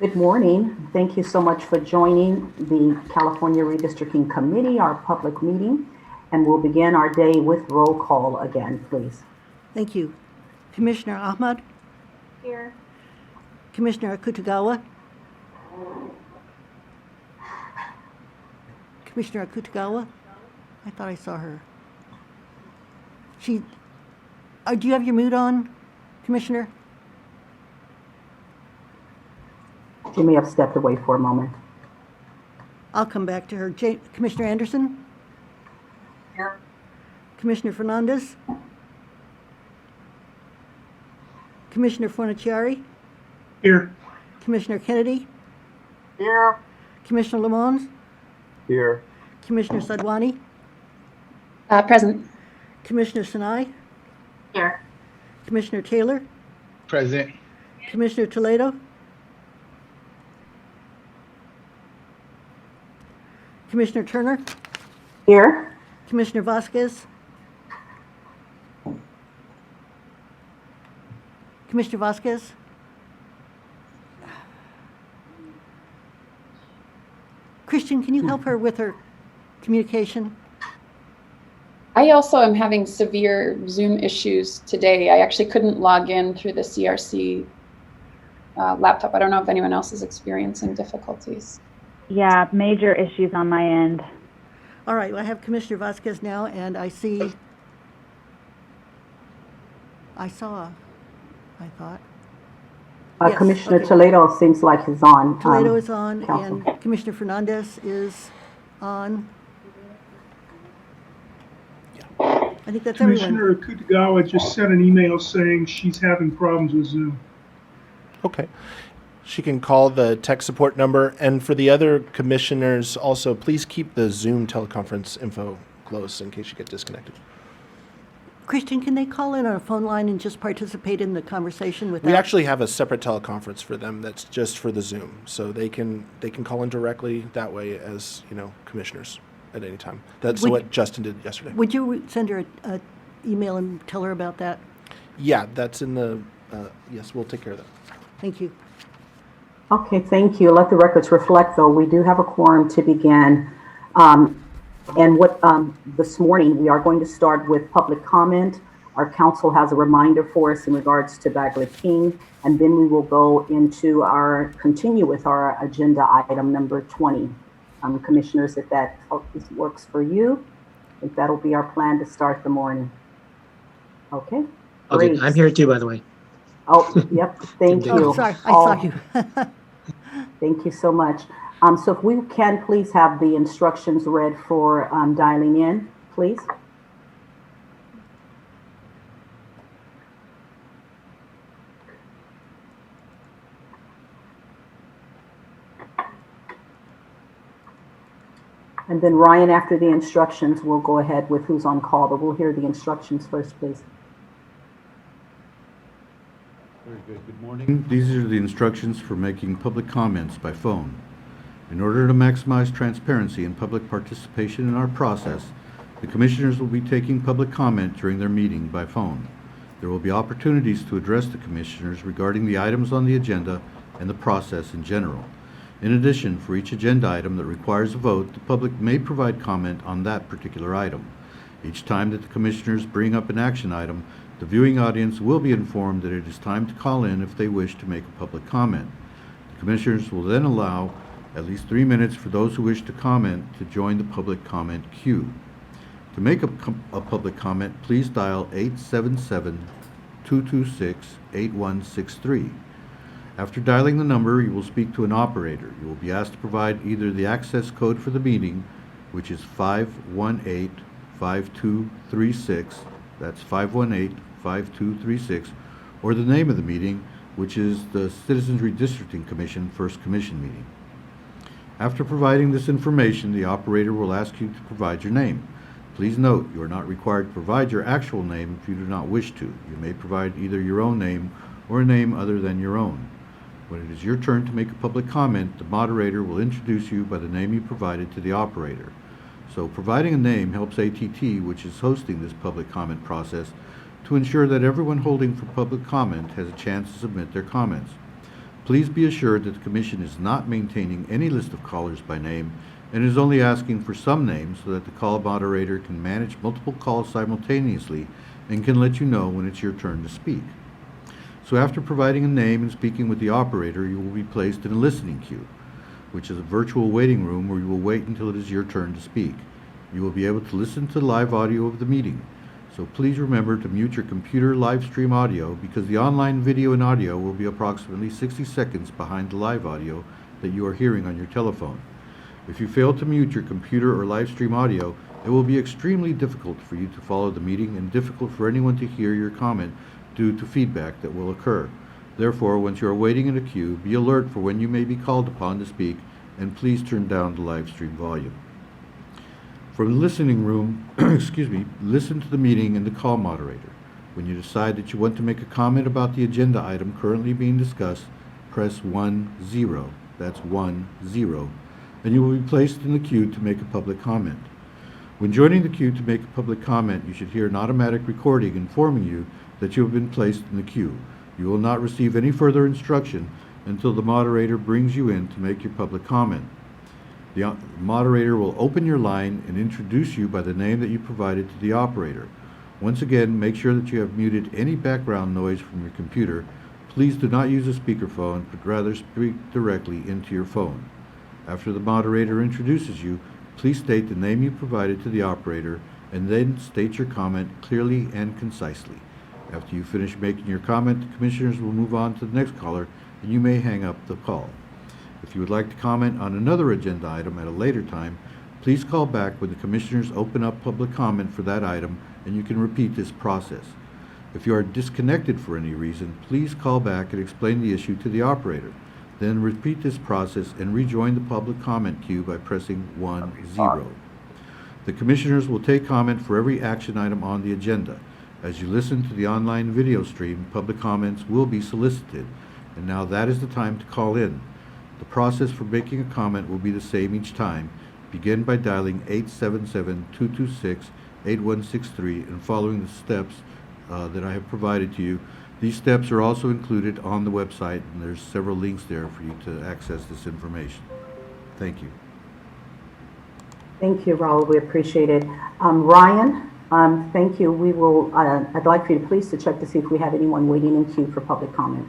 Good morning. Thank you so much for joining the California Redistricting Committee, our public meeting, and we'll begin our day with roll call again, please. Thank you. Commissioner Ahmad? Here. Commissioner Akutagawa? Commissioner Akutagawa? I thought I saw her. Do you have your mute on, Commissioner? She may have stepped away for a moment. I'll come back to her. Commissioner Anderson? Here. Commissioner Fernandez? Commissioner Fornaciari? Here. Commissioner Kennedy? Here. Commissioner Lamons? Here. Commissioner Sadwani? Present. Commissioner Sinai? Here. Commissioner Taylor? Present. Commissioner Toledo? Commissioner Turner? Here. Commissioner Vasquez? Commissioner Vasquez? Christian, can you help her with her communication? I also am having severe Zoom issues today. I actually couldn't log in through the CRC laptop. I don't know if anyone else is experiencing difficulties. Yeah, major issues on my end. All right, well, I have Commissioner Vasquez now, and I thought. Yes, Commissioner okay. Toledo seems like he's on. Toledo is on, Council. and Commissioner Fernandez is on. I think that's everyone. Commissioner Akutagawa just sent an email saying she's having problems with Zoom. Okay. She can call the tech support number. And for the other commissioners, also, please keep the Zoom teleconference info close in case you get disconnected. Christian, can they call in on a phone line and just participate in the conversation without? We actually have a separate teleconference for them that's just for the Zoom. So they can call in directly that way as, commissioners at any time. That's what Justin did yesterday. Would you send her an email and tell her about that? Yeah, that's in the, yes, we'll take care of that. Thank you. Okay, thank you. Let the records reflect, though, we do have a quorum to begin. This morning, we are going to start with public comment. Our council has a reminder for us in regards to Bagley King, and then we will continue with our agenda item number 20. Commissioners, if that works for you, I think that'll be our plan to start the morning. Okay. Okay, I'm here too, by the way. Oh, yep, thank you. Oh, sorry, I saw you. Thank you so much. So if we can please have the instructions read for dialing in, please. And then Ryan, after the instructions, we'll go ahead with who's on call, but we'll hear the instructions first, please. Very good. Good morning. These are the instructions for making public comments by phone. In order to maximize transparency and public participation in our process, the commissioners will be taking public comment during their meeting by phone. There will be opportunities to address the commissioners regarding the items on the agenda and the process in general. In addition, for each agenda item that requires a vote, the public may provide comment on that particular item. Each time that the commissioners bring up an action item, the viewing audience will be informed that it is time to call in if they wish to make a public comment. The commissioners will then allow at least 3 minutes for those who wish to comment to join the public comment queue. To make a public comment, please dial 877-226-8163. After dialing the number, you will speak to an operator. You will be asked to provide either the access code for the meeting, which is 518-5236, that's 518-5236, or the name of the meeting, which is the Citizens Redistricting Commission First Commission meeting. After providing this information, the operator will ask you to provide your name. Please note, you are not required to provide your actual name if you do not wish to. You may provide either your own name or a name other than your own. When it is your turn to make a public comment, the moderator will introduce you by the name you provided to the operator. So providing a name helps ATT, which is hosting this public comment process, to ensure that everyone holding for public comment has a chance to submit their comments. Please be assured that the Commission is not maintaining any list of callers by name and is only asking for some names so that the call moderator can manage multiple calls simultaneously and can let you know when it's your turn to speak. So after providing a name and speaking with the operator, you will be placed in a listening queue, which is a virtual waiting room where you will wait until it is your turn to speak. You will be able to listen to live audio of the meeting. So please remember to mute your computer live stream audio because the online video and audio will be approximately 60 seconds behind the live audio that you are hearing on your telephone. If you fail to mute your computer or live stream audio, it will be extremely difficult for you to follow the meeting and difficult for anyone to hear your comment due to feedback that will occur. Therefore, once you are waiting in a queue, be alert for when you may be called upon to speak, and please turn down the live stream volume. From the listening room, listen to the meeting and the call moderator. When you decide that you want to make a comment about the agenda item currently being discussed, press 1-0, that's 1-0, and you will be placed in the queue to make a public comment. When joining the queue to make a public comment, you should hear an automatic recording informing you that you have been placed in the queue. You will not receive any further instruction until the moderator brings you in to make your public comment. The moderator will open your line and introduce you by the name that you provided to the operator. Once again, make sure that you have muted any background noise from your computer. Please do not use a speakerphone, but rather speak directly into your phone. After the moderator introduces you, please state the name you provided to the operator and then state your comment clearly and concisely. After you finish making your comment, the commissioners will move on to the next caller and you may hang up the call. If you would like to comment on another agenda item at a later time, please call back when the commissioners open up public comment for that item and you can repeat this process. If you are disconnected for any reason, please call back and explain the issue to the operator. Then repeat this process and rejoin the public comment queue by pressing 1-0. The commissioners will take comment for every action item on the agenda. As you listen to the online video stream, public comments will be solicited, and now that is the time to call in. The process for making a comment will be the same each time. Begin by dialing 877-226-8163 and following the steps that I have provided to you. These steps are also included on the website, and there's several links there for you to access this information. Thank you. Thank you, Raul. We appreciate it. Ryan, thank you. We will. I'd like for you to please check to see if we have anyone waiting in queue for public comment.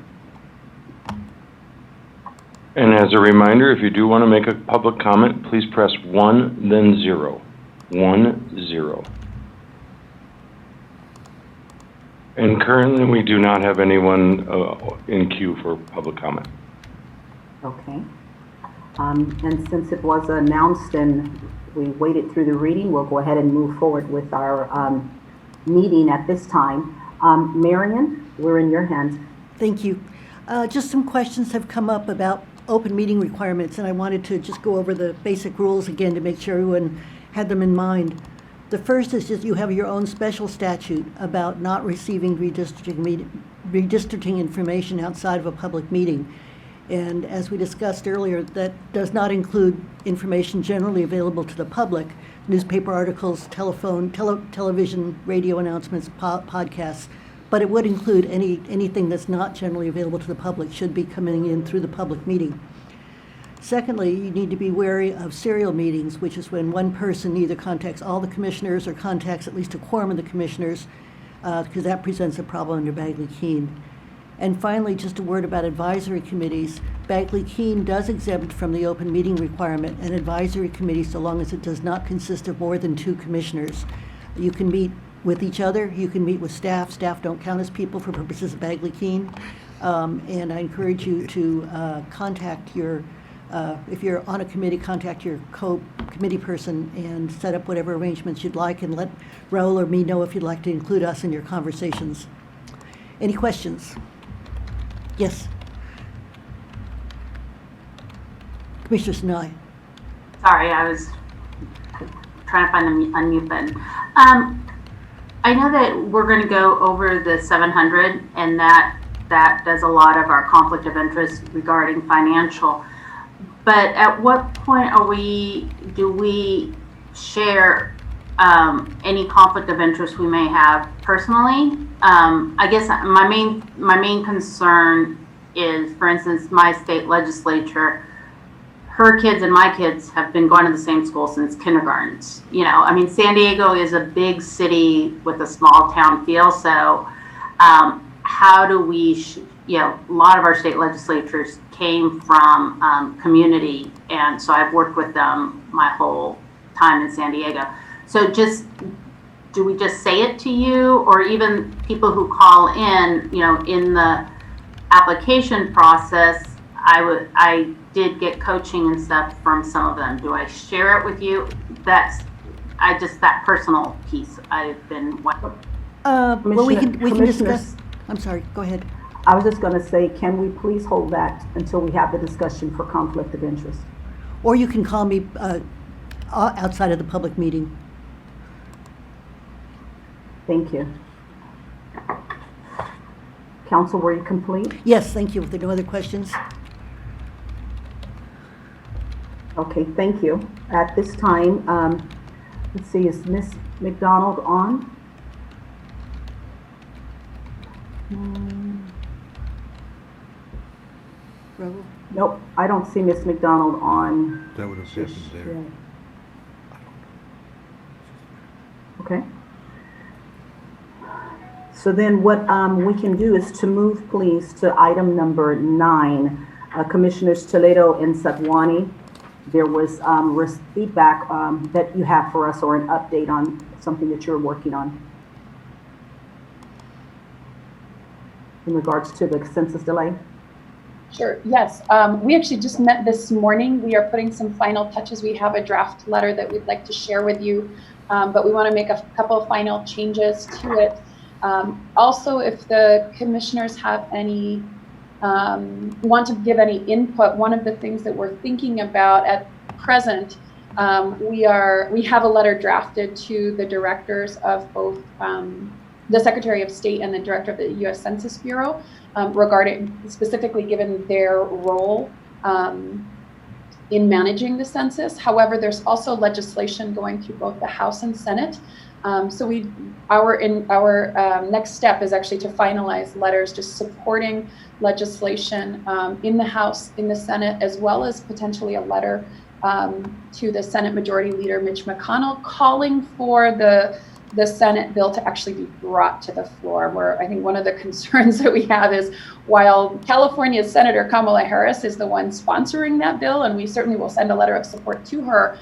And as a reminder, if you do want to make a public comment, please press 1, then 0. 1-0. And currently, we do not have anyone in queue for public comment. Okay. And since it was announced and we waited through the reading, we'll go ahead and move forward with our meeting at this time. Marion, we're in your hands. Thank you. Just some questions have come up about open meeting requirements, and I wanted to just go over the basic rules again to make sure everyone had them in mind. The first is just you have your own special statute about not receiving redistricting information outside of a public meeting. And as we discussed earlier, that does not include information generally available to the public, newspaper articles, television, radio announcements, podcasts, but it would include anything that's not generally available to the public should be coming in through the public meeting. Secondly, you need to be wary of serial meetings, which is when one person either contacts all the commissioners or contacts at least a quorum of the commissioners, because that presents a problem under Bagley-Keene. And finally, just a word about advisory committees. Bagley-Keene does exempt from the open meeting requirement an advisory committee so long as it does not consist of more than 2 commissioners. You can meet with each other, you can meet with staff. Staff don't count as people for purposes of Bagley-Keene. And I encourage you to contact your, if you're on a committee, contact your committee person and set up whatever arrangements you'd like, and let Raul or me know if you'd like to include us in your conversations. Any questions? Yes. Commissioner Sinai. Sorry, I was trying to find the unmute button. I know that we're going to go over the 700, and that does a lot of our conflict of interest regarding financial. But at what point do we share any conflict of interest we may have personally? I guess my main concern is, for instance, my state legislature, her kids and my kids have been going to the same school since kindergarten. You know, I mean, San Diego is a big city with a small town feel. So how do we, you know, a lot of our state legislatures came from community. And so I've worked with them my whole time in San Diego. So do we just say it to you, or even people who call in, you know, in the application process, I did get coaching and stuff from some of them. Do I share it with you? That personal piece I've been. Well, we can discuss. I'm sorry, go ahead. I was just going to say, can we please hold that until we have the discussion for conflict of interest? Or you can call me outside of the public meeting. Thank you. Council, were you complete? Yes, thank you. If there are no other questions. Okay, thank you. At this time, let's see, is Ms. McDonald on? Raul? Nope, I don't see Ms. McDonald on. That would have happened there. Okay. So then what we can do is to move, please, to item number 9. Commissioners Toledo and Satwani, there was feedback that you have for us, or an update on something that you're working on in regards to the census delay. Sure, yes. We actually just met this morning. We are putting some final touches. We have a draft letter that we'd like to share with you, but we want to make a couple of final changes to it. Also, if the commissioners have any, want to give any input, one of the things that we're thinking about at present, we have a letter drafted to the directors of both the Secretary of State and the Director of the U.S. Census Bureau regarding, specifically given their role in managing the census. However, there's also legislation going through both the House and Senate. So our next step is actually to finalize letters just supporting legislation in the House, in the Senate, as well as potentially a letter to the Senate Majority Leader Mitch McConnell calling for the Senate bill to actually be brought to the floor. Where I think one of the concerns that we have is, while California's Senator Kamala Harris is the one sponsoring that bill, and we certainly will send a letter of support to her,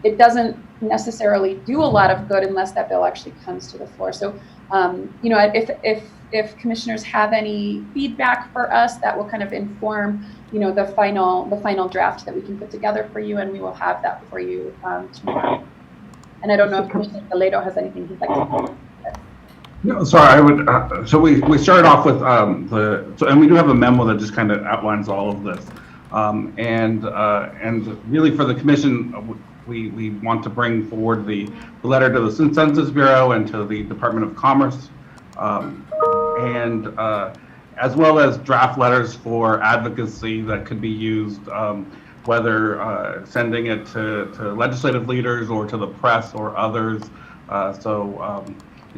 it doesn't necessarily do a lot of good unless that bill actually comes to the floor. So, you know, if commissioners have any feedback for us, that will kind of inform, you know, the final draft that we can put together for you, and we will have that for you tomorrow. And I don't know if Commissioner Toledo has anything he'd like to say. No, sorry, I would, so we started off with and we do have a memo that just kind of outlines all of this. And really for the commission, we want to bring forward the letter to the Census Bureau and to the Department of Commerce, and as well as draft letters for advocacy that could be used, whether sending it to legislative leaders or to the press or others. So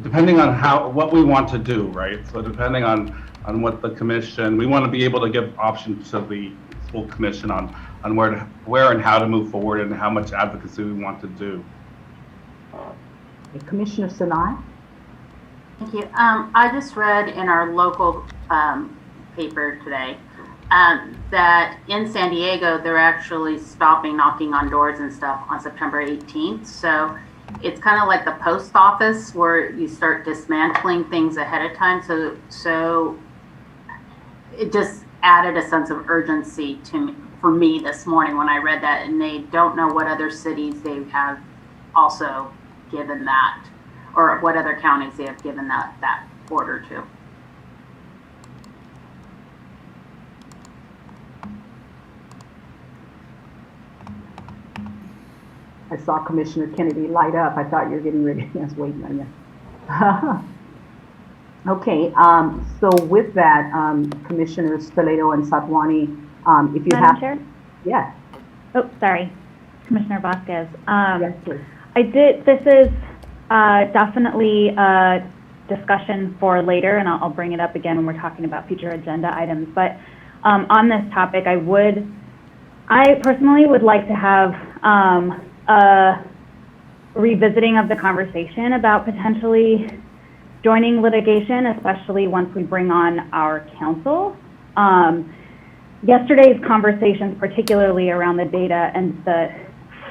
depending on what we want to do, right? So depending on what the commission, we want to be able to give options to the full commission on where and how to move forward and how much advocacy we want to do. Commissioner Sinai? Thank you. I just read in our local paper today that in San Diego, they're actually stopping knocking on doors and stuff on September 18th. So it's kind of like the post office where you start dismantling things ahead of time. So it just added a sense of urgency for me this morning when I read that, and they don't know what other cities they have also given that, or what other counties they have given that order to. I saw Commissioner Kennedy light up. I thought you were getting ready. I was waiting on you. Okay, so with that, Commissioners Toledo and Satwani, if you Madam have... Chair? Yes. Oh, sorry. Commissioner Vasquez. Yes, please. This is definitely discussion for later, and I'll bring it up again when we're talking about future agenda items. But on this topic, I personally would like to have a revisiting of the conversation about potentially joining litigation, especially once we bring on our counsel. Yesterday's conversations, particularly around the data and the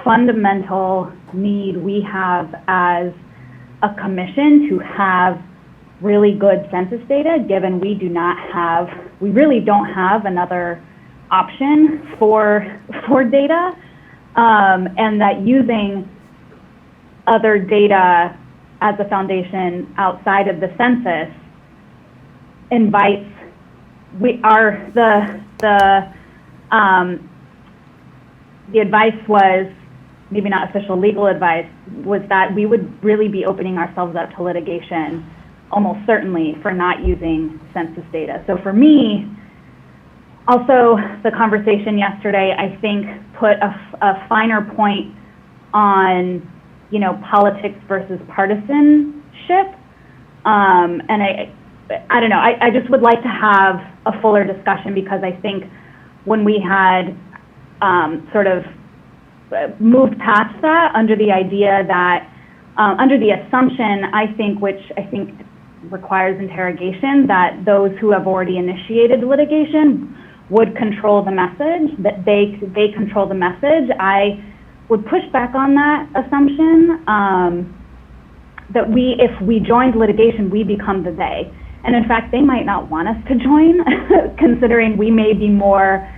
fundamental need we have as a commission to have really good census data, given we really don't have another option for data, and that using other data as a foundation outside of the census invites, the advice was, maybe not official legal advice, was that we would really be opening ourselves up to litigation, almost certainly, for not using census data. So for me, also the conversation yesterday, I think, put a finer point on, politics versus partisanship. And I don't know, I just would like to have a fuller discussion, because I think when we had sort of moved past that under the idea that, under the assumption, which I think requires interrogation, that those who have already initiated litigation would control the message, that they control the message. I would push back on that assumption, that if we joined litigation, we become the they. And in fact, they might not want us to join, considering we may be more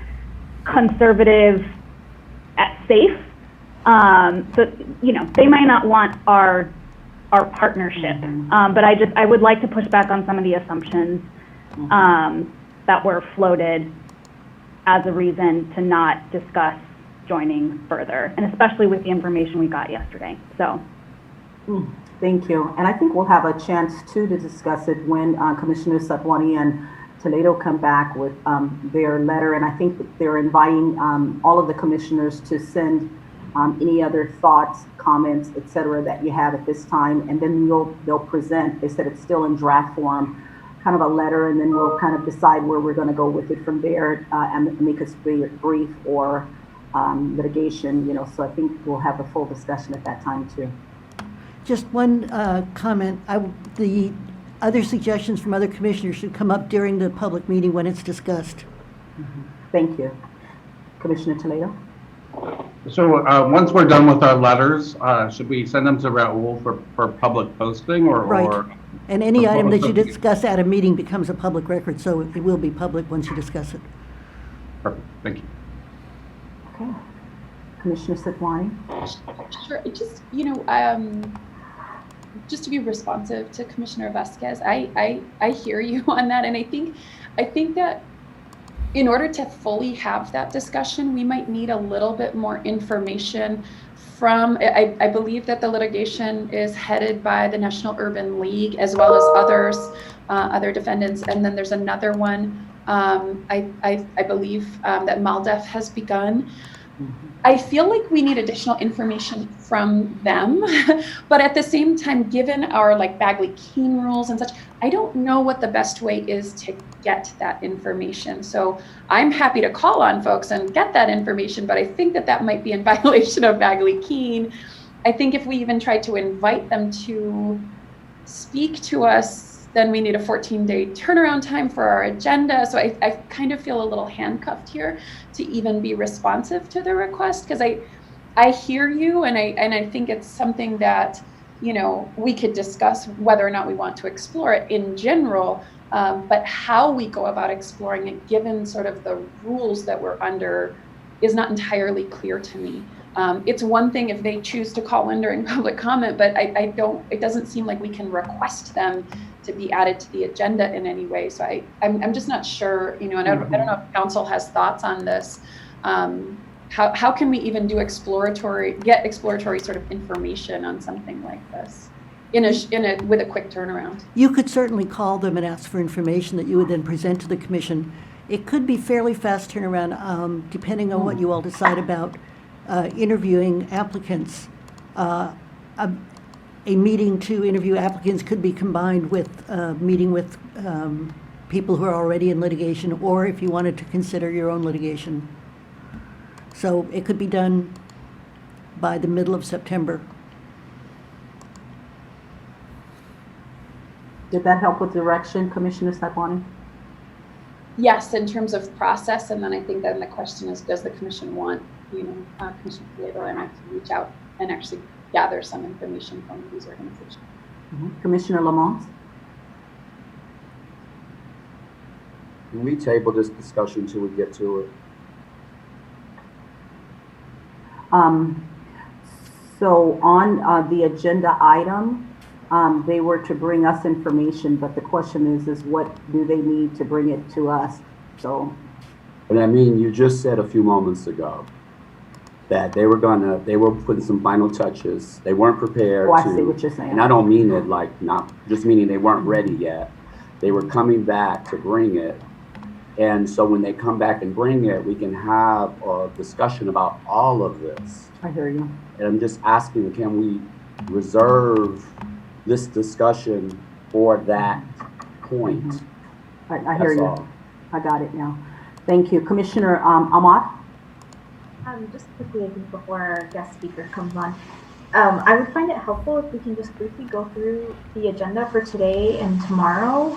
conservative at safe. So, they might not want our partnership. But I would like to push back on some of the assumptions that were floated as a reason to not discuss joining further, and especially with the information we got yesterday. So. Thank you. And I think we'll have a chance too to discuss it when Commissioners Satwani and Toledo come back with their letter. And I think that they're inviting all of the commissioners to send any other thoughts, comments, et cetera, that you have at this time. And then they'll present, they said it's still in draft form, kind of a letter, and then we'll kind of decide where we're going to go with it from there, and make us brief or litigation, so I think we'll have a full discussion at that time too. Just one comment. The other suggestions from other commissioners should come up during the public meeting when it's discussed. Thank you. Commissioner Toledo? So once we're done with our letters, should we send them to Raul for public posting or? Right. Or and any item that you discuss at a meeting becomes a public record, so it will be public once you discuss it. Perfect. Thank you. Okay. Commissioner Satwani? Sure. Just to be responsive to Commissioner Vasquez, I hear you on that, and I think that in order to fully have that discussion, we might need a little bit more information from, I believe that the litigation is headed by the National Urban League, as well as other defendants, and then there's another one, I believe that MALDEF has begun. I feel like we need additional information from them, but at the same time, given our Bagley-Keene rules and such, I don't know what the best way is to get that information. So I'm happy to call on folks and get that information, but I think that might be in violation of Bagley-Keene. I think if we even tried to invite them to speak to us, then we need a 14-day turnaround time for our agenda. So I kind of feel a little handcuffed here to even be responsive to the request, because I hear you, and I think it's something that we could discuss whether or not we want to explore it in general, but how we go about exploring it, given sort of the rules that we're under, is not entirely clear to me. It's one thing if they choose to call in during public comment, but it doesn't seem like we can request them to be added to the agenda in any way. So I'm just not sure, and I don't know if council has thoughts on this. How can we even do exploratory sort of information on something like this with a quick turnaround? You could certainly call them and ask for information that you would then present to the commission. It could be fairly fast turnaround, depending on what you all decide about interviewing applicants. a meeting to interview applicants could be combined with meeting with people who are already in litigation, or if you wanted to consider your own litigation. So it could be done by the middle of September. Did that help with direction, Commissioner Saipani? Yes, in terms of process, and then I think then the question is, does the commission want, Commissioner Piedra and I to reach out and actually gather some information from these organizations? Commissioner Lamont? Can we table this discussion till we get to it? So on the agenda item, they were to bring us information, but the question is what do they need to bring it to us? So. And I mean, you just said a few moments ago that they were putting some final touches. They weren't prepared I see what you're saying. And I don't mean it like not just meaning they weren't ready yet. They were coming back to bring it. And so when they come back and bring it, we can have a discussion about all of this. I hear you. And I'm just asking, can we reserve this discussion for that point? I hear you. All. I got it now. Thank you. Commissioner Ahmad? Just quickly, I think before our guest speaker comes on, I would find it helpful if we can just briefly go through the agenda for today and tomorrow,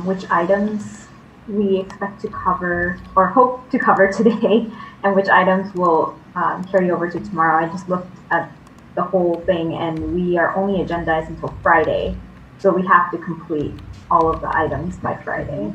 which items we expect to cover or hope to cover today, and which items will carry over to tomorrow. I just looked at the whole thing, and we are only agendized until Friday, so we have to complete all of the items by Friday.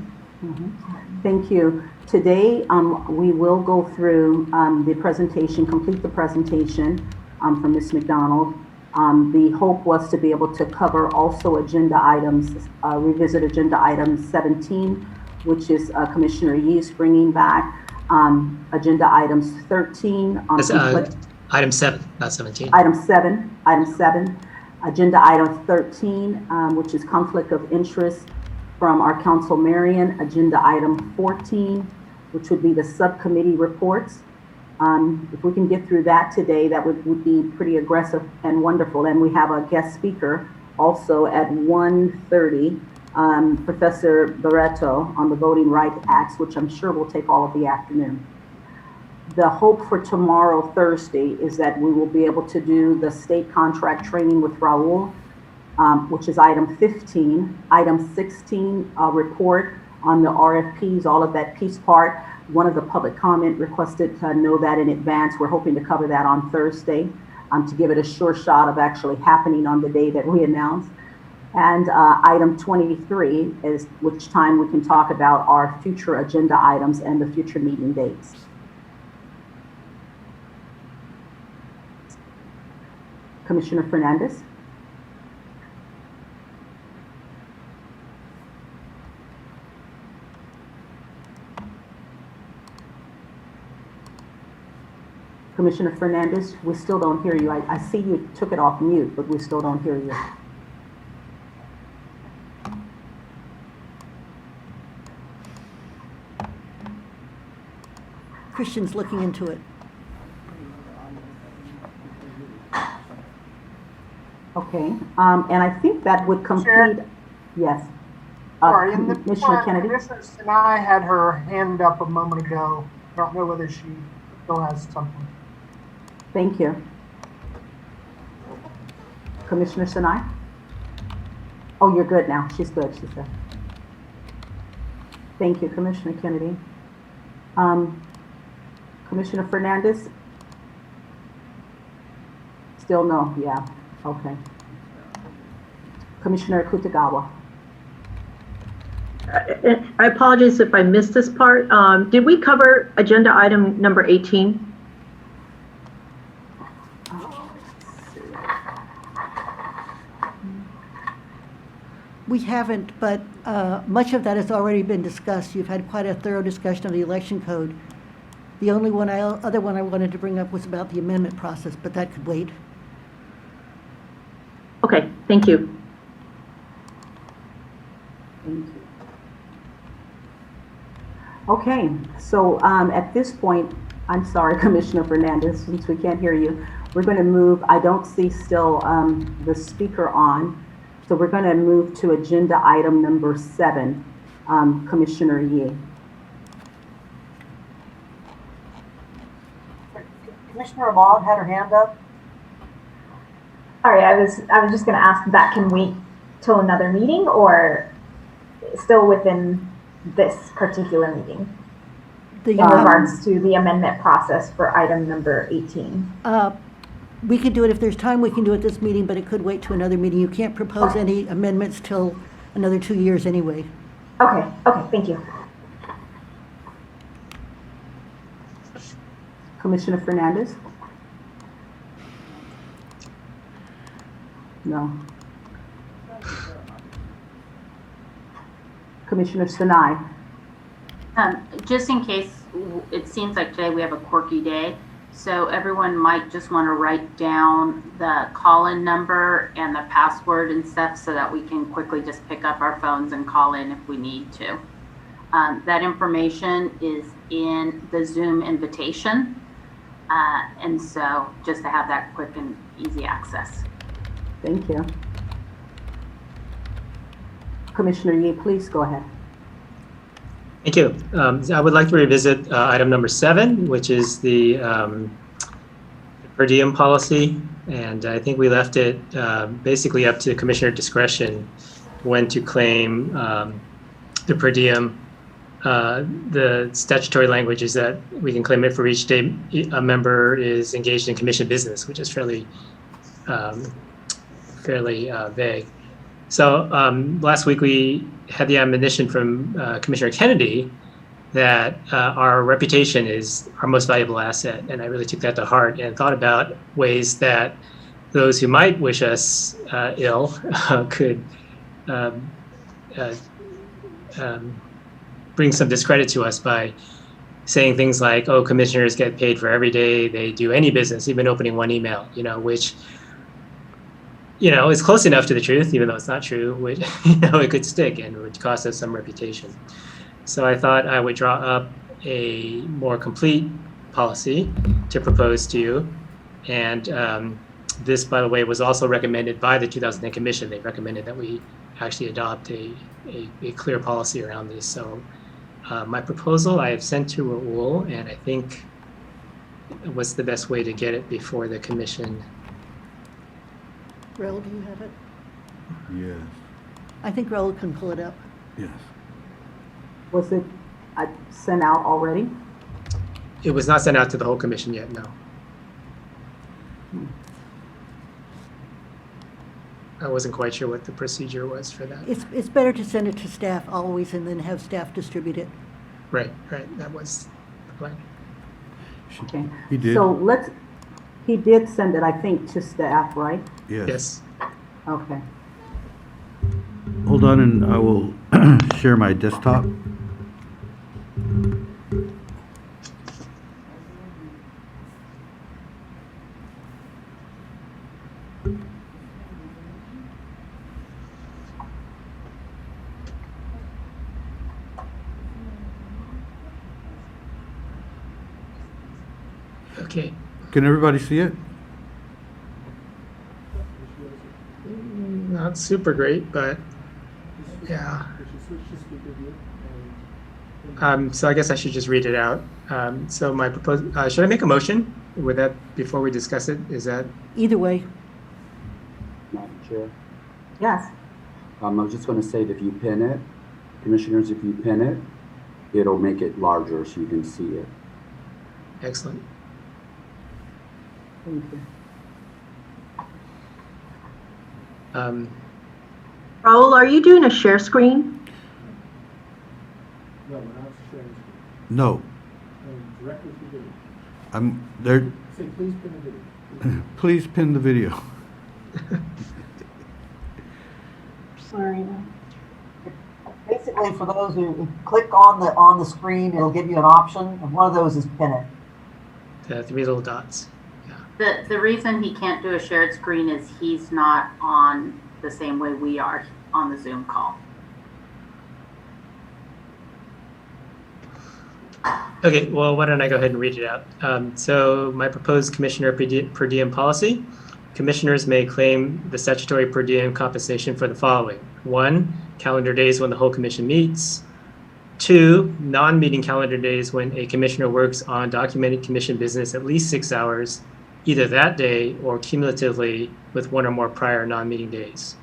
Thank you. Today, we will go through the presentation, complete the presentation from Ms. McDonald. The hope was to be able to cover also agenda items, revisit agenda item 17, which is Commissioner Yee's bringing back agenda items 13. Item 7, not 17. Item 7. Agenda item 13, which is conflict of interest from our Council Marion. Agenda item 14, which would be the subcommittee reports. If we can get through that today, that would be pretty aggressive and wonderful. And we have a guest speaker also at 1:30. Professor Barreto on the Voting Rights Act, which I'm sure will take all of the afternoon. The hope for tomorrow, Thursday, is that we will be able to do the state contract training with Raul, which is item 15. Item 16, report on the RFPs, all of that piece part. One of the public comment requested to know that in advance. We're hoping to cover that on Thursday to give it a sure shot of actually happening on the day that we announce. And item 23 is which time we can talk about our future agenda items and the future meeting dates. Commissioner Fernandez? Commissioner Fernandez, we still don't hear you. I see you took it off mute, but we still don't hear you. Christian's looking into it. Okay, and I think that would complete. Chair? Yes. Sorry, Commissioner Kennedy. Commissioner Sinai had her hand up a moment ago. I don't know whether she still has something. Thank you. Commissioner Sinai? Oh, you're good now. She's good, she said. Thank you, Commissioner Kennedy. Commissioner Fernandez? Still no, yeah, okay. Commissioner Kutagawa? I apologize if I missed this part. Did we cover agenda item number 18? We haven't, but much of that has already been discussed. You've had quite a thorough discussion of the election code. The only other one I wanted to bring up was about the amendment process, but that could wait. Okay, thank you. Thank you. Okay, so at this point, I'm sorry, Commissioner Fernandez, since we can't hear you, we're going to move, I don't see still the speaker on, so we're going to move to agenda item number 7, Commissioner Yee. Commissioner Ahmad had her hand up. Sorry, I was just going to ask if that can wait till another meeting or still within this particular meeting in regards to the amendment process for item number 18. We could do it if there's time. We can do it this meeting, but it could wait to another meeting. You can't propose any amendments till another 2 years anyway. Okay, thank you. Commissioner Fernandez? No. Commissioner Sinai? Just in case, it seems like today we have a quirky day, so everyone might just want to write down the call-in number and the password and stuff so that we can quickly just pick up our phones and call in if we need to. That information is in the Zoom invitation, and so just to have that quick and easy access. Thank you. Commissioner Yee, please go ahead. Thank you. I would like to revisit item number 7, which is the per diem policy. And I think we left it basically up to commissioner discretion when to claim the per diem. The statutory language is that we can claim it for each day a member is engaged in commission business, which is fairly vague. So last week we had the admonition from Commissioner Kennedy that our reputation is our most valuable asset. And I really took that to heart and thought about ways that those who might wish us ill could bring some discredit to us by saying things like, oh, commissioners get paid for every day they do any business, even opening one email, which is close enough to the truth, even though it's not true, which, it could stick and would cost us some reputation. So I thought I would draw up a more complete policy to propose to you. And this, by the way, was also recommended by the 2010 Commission. They recommended that we actually adopt a clear policy around this. So my proposal I have sent to Raul, and I think what's the best way to get it before the Commission? Raul, do you have it? Yes. I think Raul can pull it up. Yes. Was it sent out already? It was not sent out to the whole commission yet, no. I wasn't quite sure what the procedure was for that. It's better to send it to staff always and then have staff distribute it. Right. That was the plan. Okay. He did. So he did send it, I think, to staff, right? Yes. Okay. Hold on, and I will share my desktop. Okay. Can everybody see it? Not super great, but yeah. So I guess I should just read it out. So my proposal, should I make a motion with that before we discuss it? Is that? Either way. Madam Chair, Yes. I was just going to say that if you pin it, commissioners, if you pin it, it'll make it larger so you can see it. Excellent. Thank you. Raul, are you doing a share screen? No, we're not sharing. No. Directly to video. I'm there. Say, please pin the video. Please pin the video. Sorry. Basically, for those who click on the screen, it'll give you an option, and one of those is pin it. The 3 little dots. The reason he can't do a shared screen is he's not on the same way we are on the Zoom call. Okay, well, why don't I go ahead and read it out? So my proposed commissioner per diem policy. Commissioners may claim the statutory per diem compensation for the following. 1, calendar days when the whole commission meets. 2, non-meeting calendar days when a commissioner works on documented commission business at least 6 hours, either that day or cumulatively with 1 or more prior non-meeting days.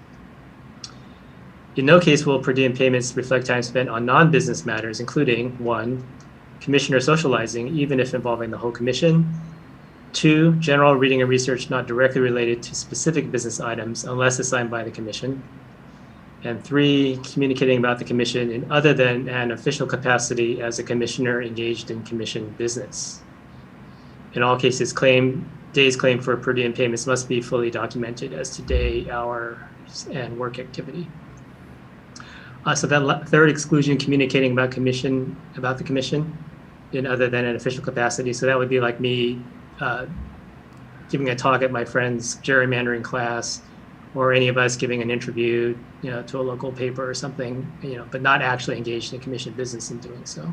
In no case will per diem payments reflect time spent on non-business matters, including 1, commissioner socializing, even if involving the whole commission. 2, general reading and research not directly related to specific business items unless assigned by the commission. And 3, communicating about the commission in other than an official capacity as a commissioner engaged in commission business. In all cases, days claimed for per diem payments must be fully documented as to day, hours, and work activity. So that third exclusion, communicating about the commission in other than an official capacity. So that would be like me giving a talk at my friend's gerrymandering class, or any of us giving an interview, to a local paper or something, but not actually engaged in commission business in doing so.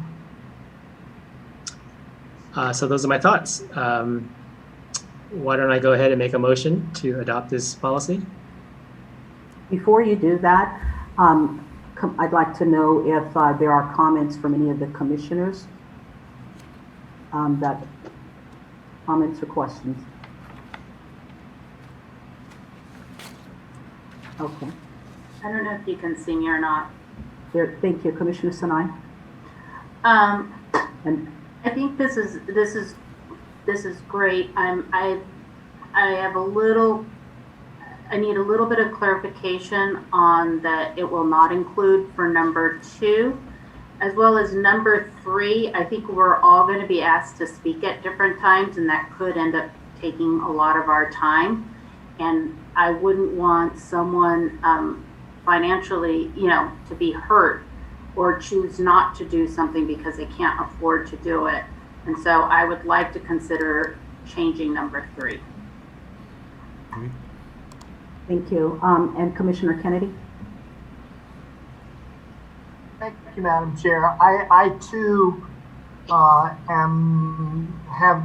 So those are my thoughts. Why don't I go ahead and make a motion to adopt this policy? Before you do that, I'd like to know if there are comments from any of the commissioners. Comments or questions? Okay. I don't know if you can see me or not. There, thank you, Commissioner Sinai. And I think this is great. I need a little bit of clarification on that it will not include for number 2, as well as number 3. I think we're all going to be asked to speak at different times, and that could end up taking a lot of our time. And I wouldn't want someone financially, to be hurt or choose not to do something because they can't afford to do it. And so I would like to consider changing number 3. thank you. And Commissioner Kennedy? Thank you, Madam Chair. I too have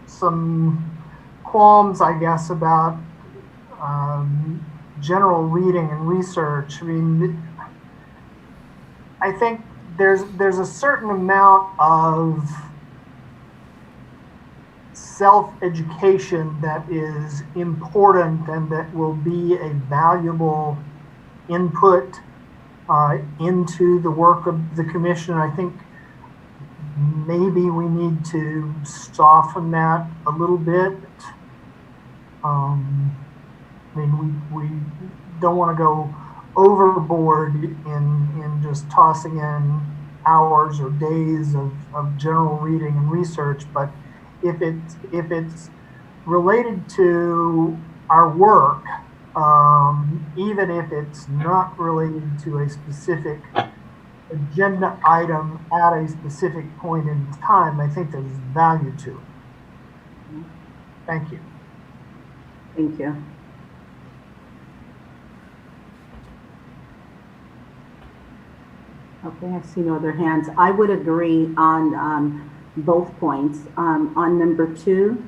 some qualms, I guess, about general reading and research. I mean, I think there's a certain amount of self-education that is important and that will be a valuable input into the work of the commission. I think maybe we need to soften that a little bit. I mean, we don't want to go overboard in just tossing in hours or days of general reading and research, but if it's related to our work, even if it's not related to a specific agenda item at a specific point in time, I think there's value to it. Thank you. Thank you. Okay, I see no other hands. I would agree on both points. On number 2,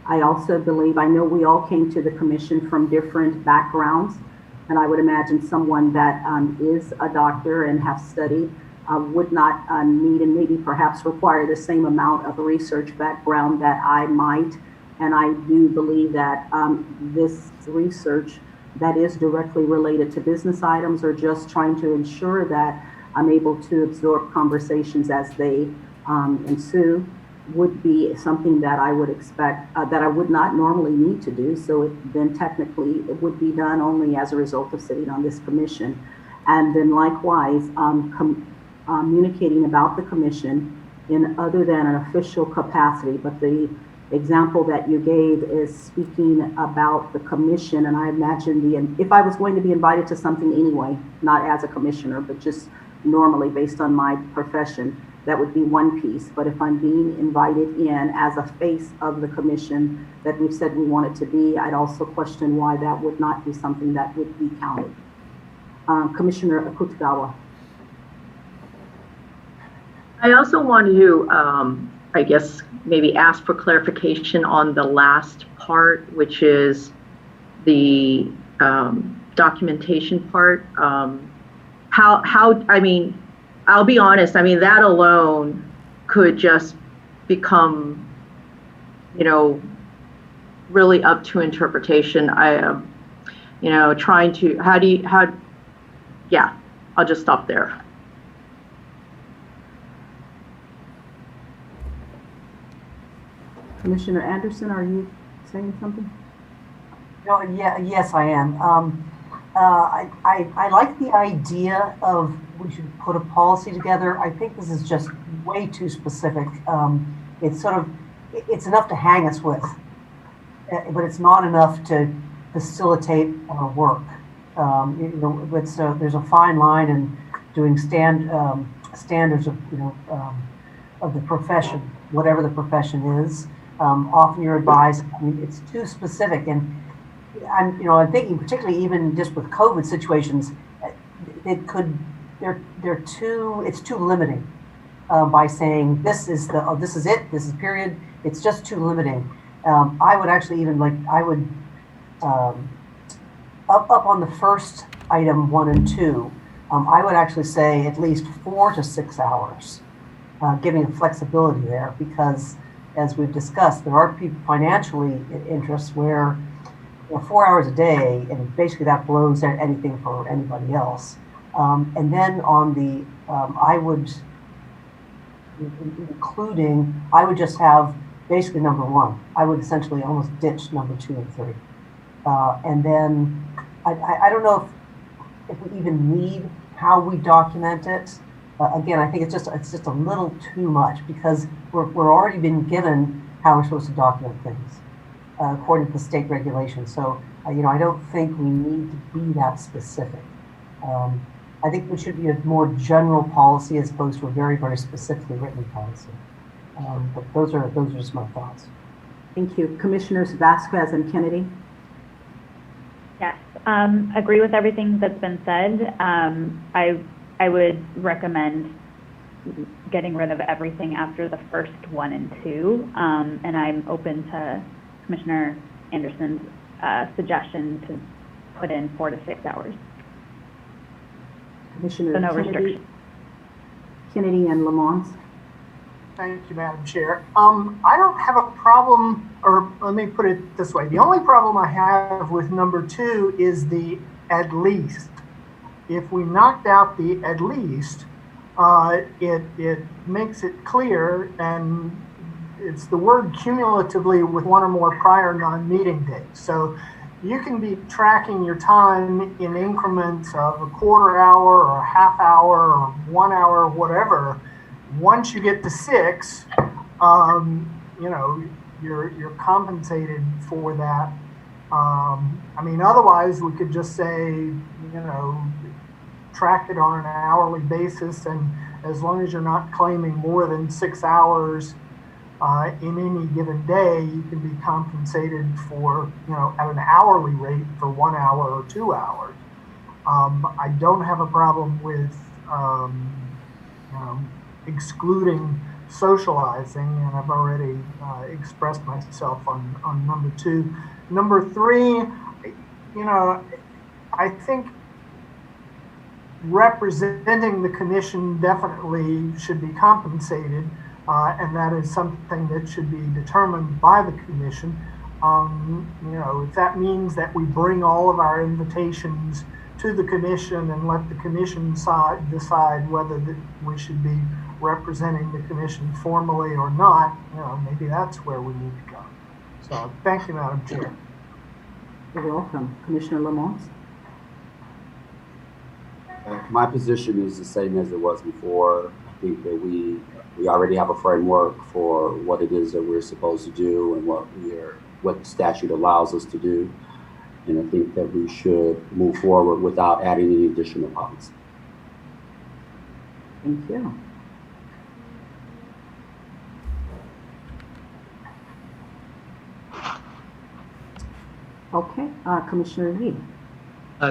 I also believe, I know we all came to the commission from different backgrounds, and I would imagine someone that is a doctor and have studied would not need and maybe perhaps require the same amount of research background that I might. And I do believe that this research that is directly related to business items or just trying to ensure that I'm able to absorb conversations as they ensue would be something that I would expect, that I would not normally need to do. So then technically it would be done only as a result of sitting on this commission. And then likewise, communicating about the commission in other than an official capacity. But the example that you gave is speaking about the commission. And I imagine if I was going to be invited to something anyway, not as a commissioner, but just normally based on my profession, that would be one piece. But if I'm being invited in as a face of the commission that we've said we want it to be, I'd also question why that would not be something that would be counted. Commissioner Akutagawa. I also wanted to, I guess, maybe ask for clarification on the last part, which is the documentation part. I mean, I'll be honest, I mean, that alone could just become, you know, really up to interpretation. You know, trying to, yeah, I'll just stop there. Commissioner Anderson, are you saying something? No, yeah, yes, I am. I like the idea of we should put a policy together. I think this is just way too specific. It's sort of, it's enough to hang us with, but it's not enough to facilitate our work. You know, there's a fine line in doing standards of, you know, of the profession, whatever the profession is. Often you're advised, I mean, it's too specific, and I'm thinking particularly even just with COVID situations, it's too limiting by saying this is it, this is period. It's just too limiting. I would actually even up on the first item 1 and 2, I would actually say at least 4 to 6 hours, giving a flexibility there, because as we've discussed, there are people financially interests where 4 hours a day, and basically that blows anything for anybody else. And then on the, I would just have basically number 1. I would essentially almost ditch number 2 and 3. And then I don't know if we even need how we document it. Again, I think it's just a little too much, because we're already been given how we're supposed to document things according to state regulations. So I don't think we need to be that specific. I think it should be a more general policy as opposed to a very, very specifically written policy. But those are just my thoughts. Thank you. Commissioners Vasquez and Kennedy. Yes, agree with everything that's been said. I would recommend getting rid of everything after the first 1 and 2, and I'm open to Commissioner Anderson's suggestion to put in 4 to 6 hours. Commissioner So no restriction. Kennedy and Lamont. Thank you, Madam Chair. I don't have a problem, or let me put it this way. The only problem I have with number 2 is the at least. If we knocked out the at least, it makes it clear, and it's the word cumulatively with 1 or more prior non-meeting days. So you can be tracking your time in increments of a quarter hour or a half hour or 1 hour, whatever. Once you get to 6, you're compensated for that. I mean, otherwise we could just say, track it on an hourly basis, and as long as you're not claiming more than 6 hours in any given day, you can be compensated for, at an hourly rate for 1 hour or 2 hours. I don't have a problem with, excluding socializing, and I've already expressed myself on number 2. Number 3, I think representing the commission definitely should be compensated, and that is something that should be determined by the commission. If that means that we bring all of our invitations to the commission and let the commission decide whether we should be representing the commission formally or not, maybe that's where we need to go. So thank you, Madam Chair. You're welcome. Commissioner Lamont. My position is the same as it was before. I think that we already have a framework for what it is that we're supposed to do and what the statute allows us to do. And I think that we should move forward without adding any additional policy. Thank you. Okay, Commissioner Lee.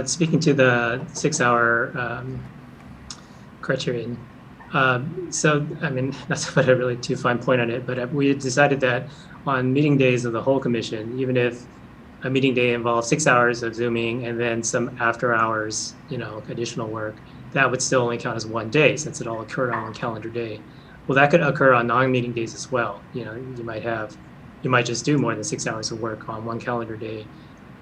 Speaking to the 6-hour criterion, So, I mean, not to put a really too fine point on it, but we had decided that on meeting days of the whole commission, even if a meeting day involved 6 hours of Zooming and then some after hours, additional work, that would still only count as one day since it all occurred on one calendar day. Well, that could occur on non-meeting days as well. You might just do more than 6 hours of work on one calendar day,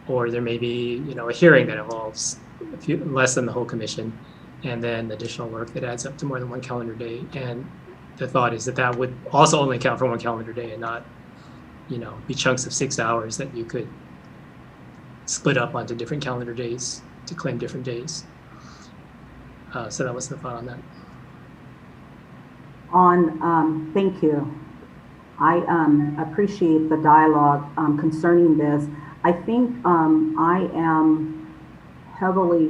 or there may be, a hearing that involves less than the whole commission, and then additional work that adds up to more than one calendar day. And the thought is that that would also only count for one calendar day and not, be chunks of 6 hours that you could split up onto different calendar days to claim different days. So that was the thought on that. Thank you. I appreciate the dialogue concerning this. I think I am heavily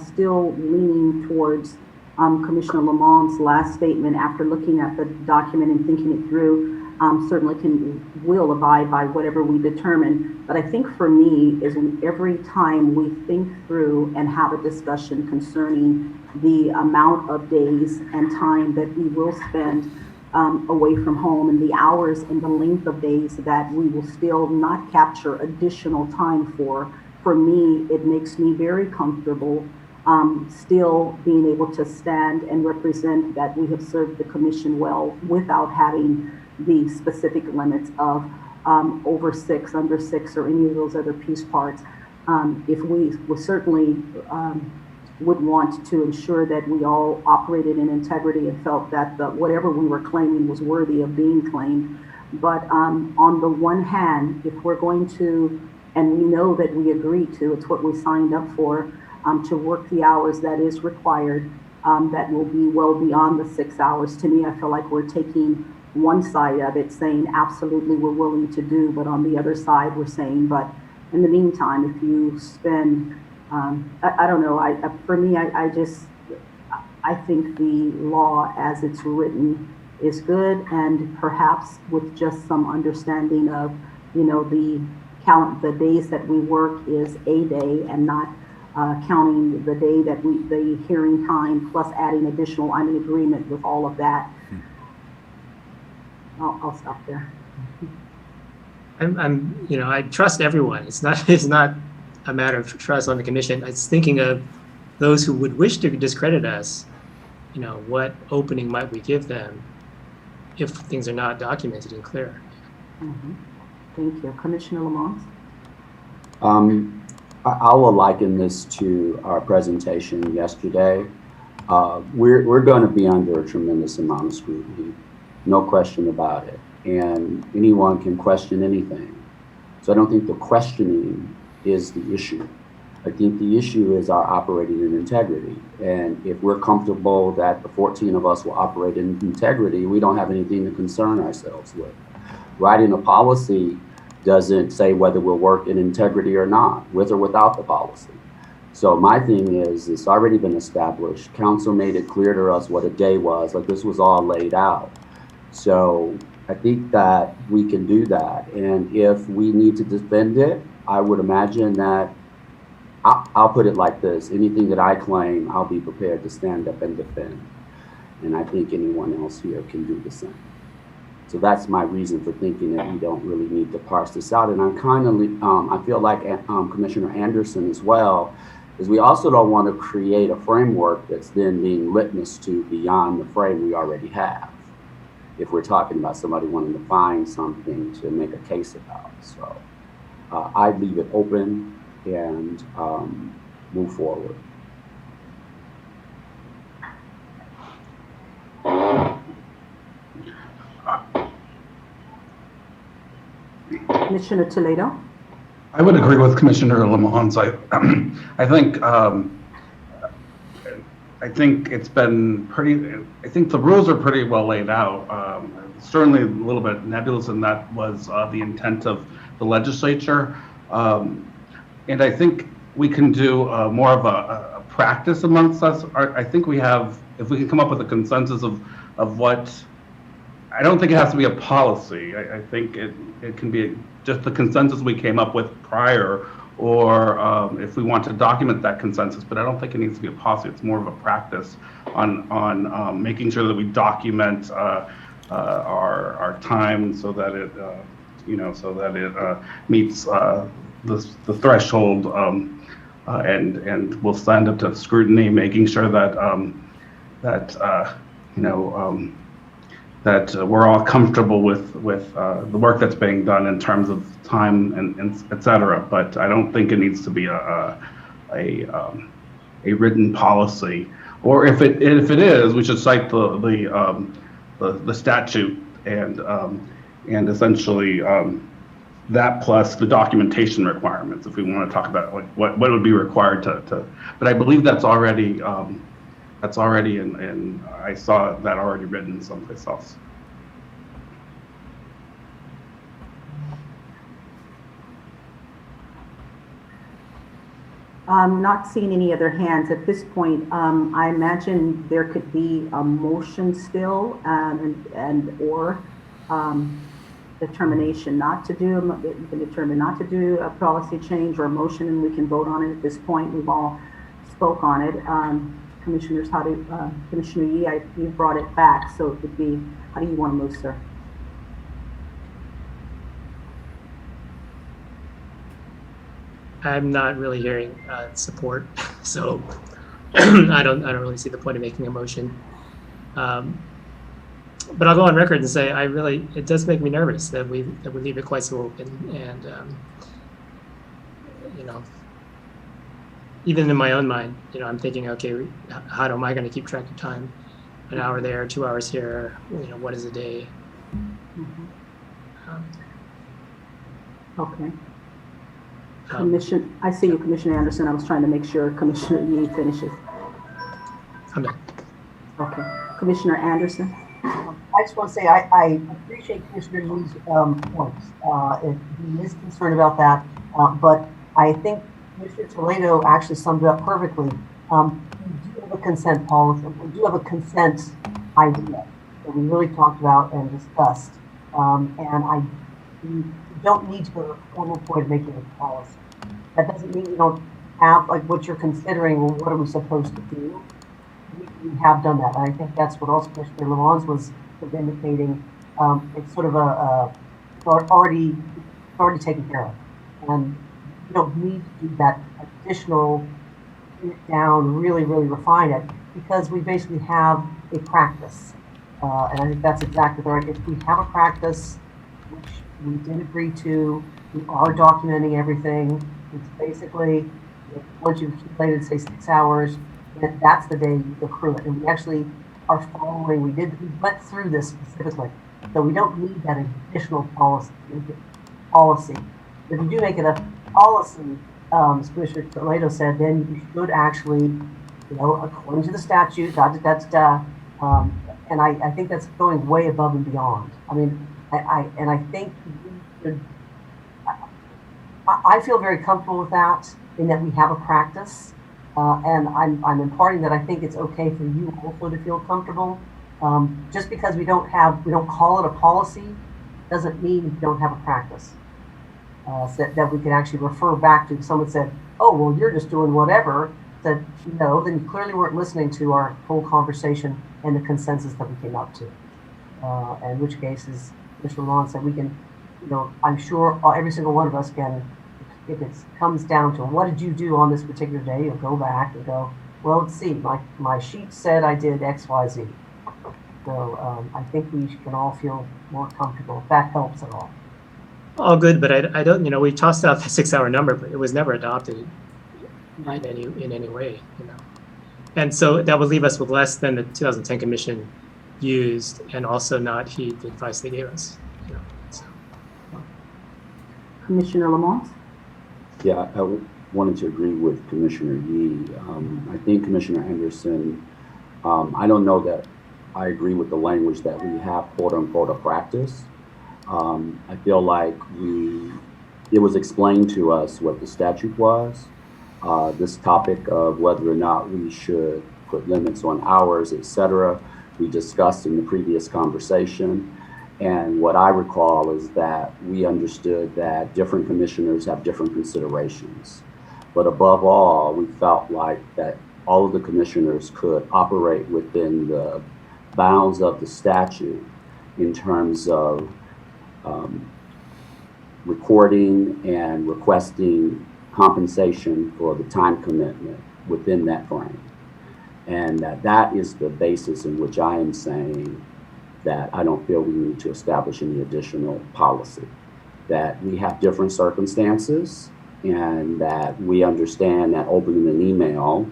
still leaning towards Commissioner Lamont's last statement after looking at the document and thinking it through. Certainly will abide by whatever we determine. But I think for me is every time we think through and have a discussion concerning the amount of days and time that we will spend away from home and the hours and the length of days that we will still not capture additional time for me, it makes me very comfortable still being able to stand and represent that we have served the commission well without having the specific limits of over 6, under 6, or any of those other piece parts. If we certainly would want to ensure that we all operated in integrity and felt that whatever we were claiming was worthy of being claimed. But on the one hand, if we're going to, and we know that we agree to, it's what we signed up for, to work the hours that is required, that will be well beyond the 6 hours. To me, I feel like we're taking one side of it saying absolutely we're willing to do, but on the other side we're saying, but in the meantime, if you spend, I don't know, for me, I think the law as it's written is good, and perhaps with just some understanding of, the days that we work is a day and not counting the day that the hearing time plus adding additional, I'm in agreement with all of that. I'll stop there. I trust everyone. It's not a matter of trust on the commission. It's thinking of those who would wish to discredit us. What opening might we give them if things are not documented and clear? Mm-hmm. Thank you. Commissioner Lamont? I will liken this to our presentation yesterday. We're going to be under a tremendous amount of scrutiny. No question about it. And anyone can question anything. So I don't think the questioning is the issue. I think the issue is our operating in integrity. And if we're comfortable that the 14 of us will operate in integrity, we don't have anything to concern ourselves with. Writing a policy doesn't say whether we'll work in integrity or not, with or without the policy. So my thing is, it's already been established. Council made it clear to us what a day was, like this was all laid out. So I think that we can do that. And if we need to defend it, I would imagine that I'll put it like this. Anything that I claim, I'll be prepared to stand up and defend. And I think anyone else here can do the same. So that's my reason for thinking that we don't really need to parse this out. And I'm kind of, I feel like Commissioner Anderson as well, is we also don't want to create a framework that's then being litmus to beyond the frame we already have, if we're talking about somebody wanting to find something to make a case about. So I'd leave it open and move forward. Commissioner Toledo? I would agree with Commissioner Lamont. I think it's been I think the rules are pretty well laid out. Certainly a little bit nebulous, and that was the intent of the legislature. And I think we can do more of a practice amongst us. I think we have, if we can come up with a consensus of what, I don't think it has to be a policy. I think it can be just the consensus we came up with prior, or if we want to document that consensus, but I don't think it needs to be a policy. It's more of a practice on making sure that we document our time so that it meets the threshold, and we'll stand up to scrutiny, making sure that that we're all comfortable with the work that's being done in terms of time and et cetera. But I don't think it needs to be a written policy, or if it is, we should cite the statute and essentially that plus the documentation requirements, if we want to talk about like what would be required to. But I believe that's already and I saw that already written someplace else. I'm not seeing any other hands at this point. I imagine there could be a motion still or determination not to do, you can determine not to do a policy change or a motion, and we can vote on it at this point. We've all spoke on it. Commissioners, Commissioner Yee, you brought it back, so it would be, how do you want to move, sir? I'm not really hearing support, so I don't really see the point of making a motion. But I'll go on record and say it does make me nervous that we leave it quite so open, and even in my own mind, I'm thinking, okay, how am I going to keep track of time? An hour there, 2 hours here, what is a day? Mm-hmm. Okay. I see you, Commissioner Anderson. I was trying to make sure Commissioner Yee finishes. I'm done. Okay. Commissioner Anderson? I just want to say I appreciate Commissioner Yee's points. He is concerned about that, but I think Commissioner Toledo actually summed it up perfectly. We do have a consent policy. We do have a consent idea that we really talked about and discussed. We don't need to go to a formal point of making a policy. That doesn't mean we don't have, like, what you're considering, well, what are we supposed to do? We have done that. And I think that's what also Commissioner Lamont was indicating. It's sort of already taken care of. And you don't need to do that additional down, really, really refine it, because we basically have a practice. And I think that's exactly right. If we have a practice, which we did agree to, we are documenting everything. It's basically, once you've accumulated, say, 6 hours, that's the day you accrue it. And we actually are following, we went through this specifically. So we don't need that additional policy. If you do make it a policy, as Commissioner Toledo said, then you should actually, according to the statute, and I think that's going way above and beyond. I mean, I think I feel very comfortable with that, in that we have a practice, and I'm imparting that I think it's okay for you also to feel comfortable. Just because we don't call it a policy, doesn't mean we don't have a practice. So that we can actually refer back to. If someone said, "Oh, well, you're just doing whatever," said, "No," then you clearly weren't listening to our whole conversation and the consensus that we came up to. In which case, as Mr. Ron said, we can, I'm sure every single one of us can, if it comes down to what did you do on this particular day, you'll go back and go, well, let's see, my sheet said I did X, Y, Z. So I think we can all feel more comfortable, if that helps at all. All good, but I don't, we tossed out the 6-hour number, but it was never adopted in any way, And so that would leave us with less than the 2010 Commission used, and also not heed the advice they gave us. So. Commissioner Lamont? Yeah, I wanted to agree with Commissioner Yee. I think Commissioner Anderson, I don't know that I agree with the language that we have, quote unquote, a practice. I feel like it was explained to us what the statute was. This topic of whether or not we should put limits on hours, etc., we discussed in the previous conversation. And what I recall is that we understood that different commissioners have different considerations. But above all, we felt like that all of the commissioners could operate within the bounds of the statute in terms of recording and requesting compensation for the time commitment within that frame. And that is the basis in which I am saying that I don't feel we need to establish any additional policy. That we have different circumstances and that we understand that opening an email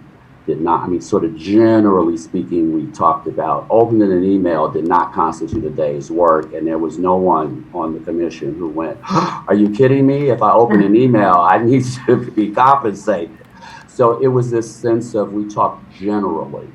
did not, I mean, sort of generally speaking, we talked about opening an email did not constitute a day's work, and there was no one on the commission who went, are you kidding me? If I open an email, I need to be compensated. So it was this sense of, we talked generally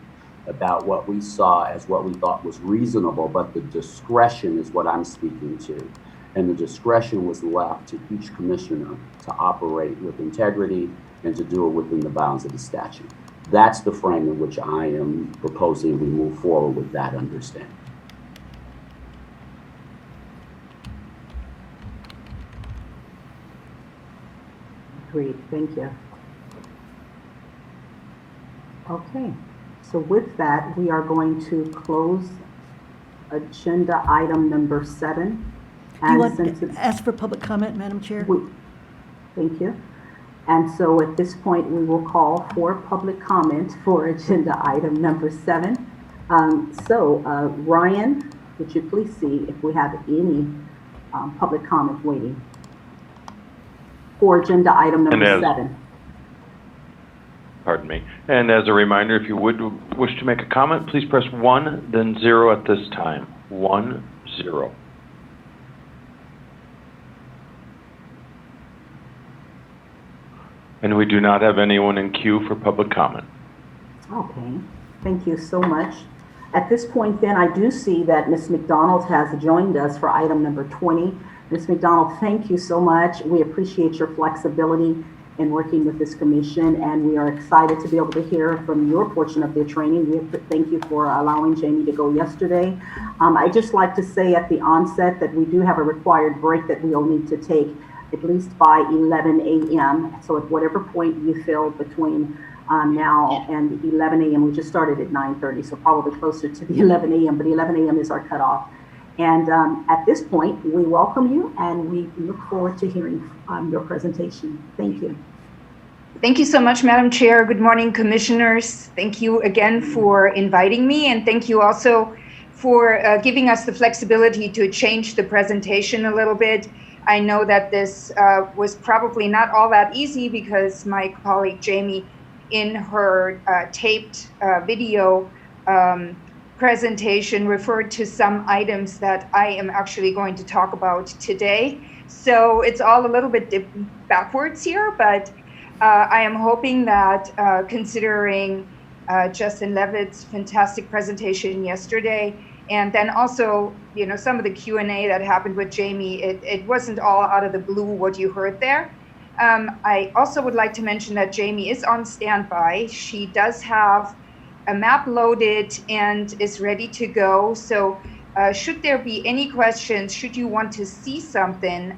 about what we saw as what we thought was reasonable, but the discretion is what I'm speaking to. And the discretion was left to each commissioner to operate with integrity and to do it within the bounds of the statute. That's the frame in which I am proposing we move forward with that understanding. Great, thank you. Okay, so with that, we are going to close agenda item number 7. Do you want to ask for public comment, Madam Chair? Thank you. And so at this point, we will call for public comment for agenda item number 7. Ryan, would you please see if we have any public comment waiting for agenda item number 7? Pardon me. And as a reminder, if you would wish to make a comment, please press 1, then 0 at this time. 1, 0. And we do not have anyone in queue for public comment. Okay, thank you so much. At this point then, I do see that Ms. McDonald has joined us for item number 20. Ms. McDonald, thank you so much. We appreciate your flexibility in working with this commission, and we are excited to be able to hear from your portion of the training. We thank you for allowing Jamie to go yesterday. I'd just like to say at the onset that we do have a required break that we'll need to take at least by 11 a.m. So at whatever point you feel between now and 11 a.m., we just started at 9:30, so probably closer to the 11 a.m., but 11 a.m. is our cutoff. And at this point, we welcome you and we look forward to hearing your presentation. Thank you. Thank you so much, Madam Chair. Good morning, commissioners. Thank you again for inviting me, and thank you also for giving us the flexibility to change the presentation a little bit. I know that this was probably not all that easy because my colleague Jamie, in her taped video presentation, referred to some items that I am actually going to talk about today. So it's all a little bit backwards here, but I am hoping that considering Justin Levitt's fantastic presentation yesterday, and then also, you know, some of the Q&A that happened with Jamie, it wasn't all out of the blue what you heard there. I also would like to mention that Jamie is on standby. She does have a map loaded and is ready to go. So should there be any questions, should you want to see something,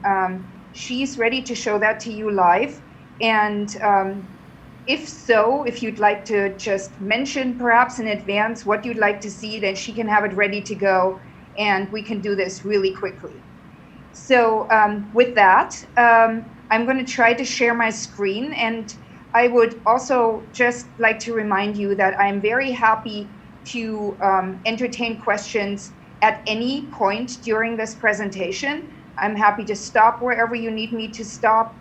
she's ready to show that to you live. And if so, if you'd like to just mention perhaps in advance what you'd like to see, then she can have it ready to go and we can do this really quickly. So with that, I'm going to try to share my screen, and I would also just like to remind you that I'm very happy to entertain questions at any point during this presentation. I'm happy to stop wherever you need me to stop.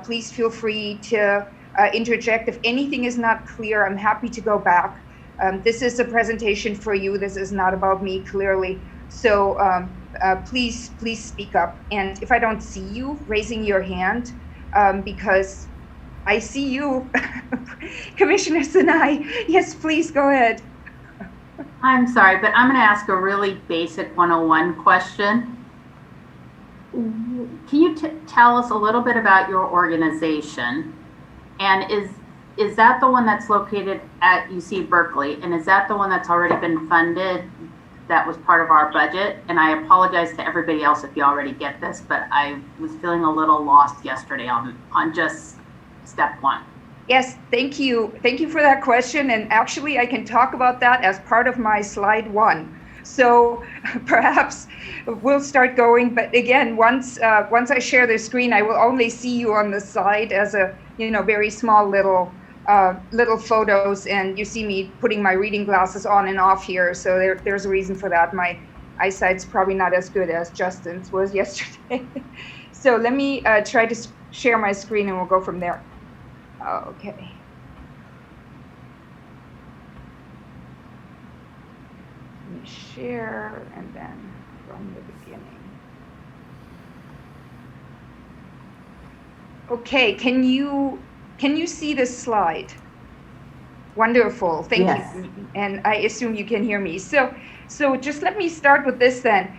Please feel free to interject. If anything is not clear, I'm happy to go back. This is a presentation for you. This is not about me, clearly. So please speak up. And if I don't see you, raising your hand, because I see you, Commissioner Sinai. Yes, please go ahead. I'm sorry, but I'm going to ask a really basic 101 question. Can you tell us a little bit about your organization? And is that the one that's located at UC Berkeley? And is that the one that's already been funded, that was part of our budget? And I apologize to everybody else if you already get this, but I was feeling a little lost yesterday on just step 1. Yes, thank you. Thank you for that question. And actually, I can talk about that as part of my slide 1. So perhaps we'll start going. But again, once I share the screen, I will only see you on the side as a very small little photos, and you see me putting my reading glasses on and off here. So there's a reason for that. My eyesight's probably not as good as Justin's was yesterday. So let me try to share my screen, and we'll go from there. Okay. Let me share, and then from the beginning. Okay, can you see this slide? Wonderful, thank you. And I assume you can hear me. So just let me start with this then.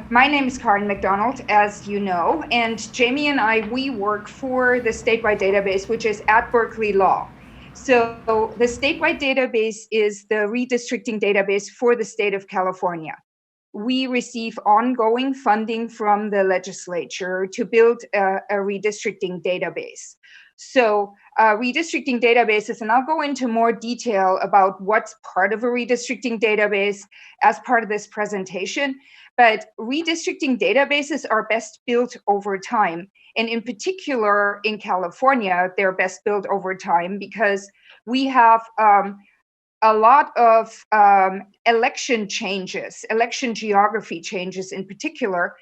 My name is Karen McDonald, as you know, and Jamie and we work for the statewide database, which is at Berkeley Law. So the statewide database is the redistricting database for the state of California. We receive ongoing funding from the legislature to build a redistricting database. So redistricting databases, and I'll go into more detail about what's part of a redistricting database as part of this presentation, but redistricting databases are best built over time. And in particular, in California, they're best built over time because we have a lot of election changes, election geography changes in particular,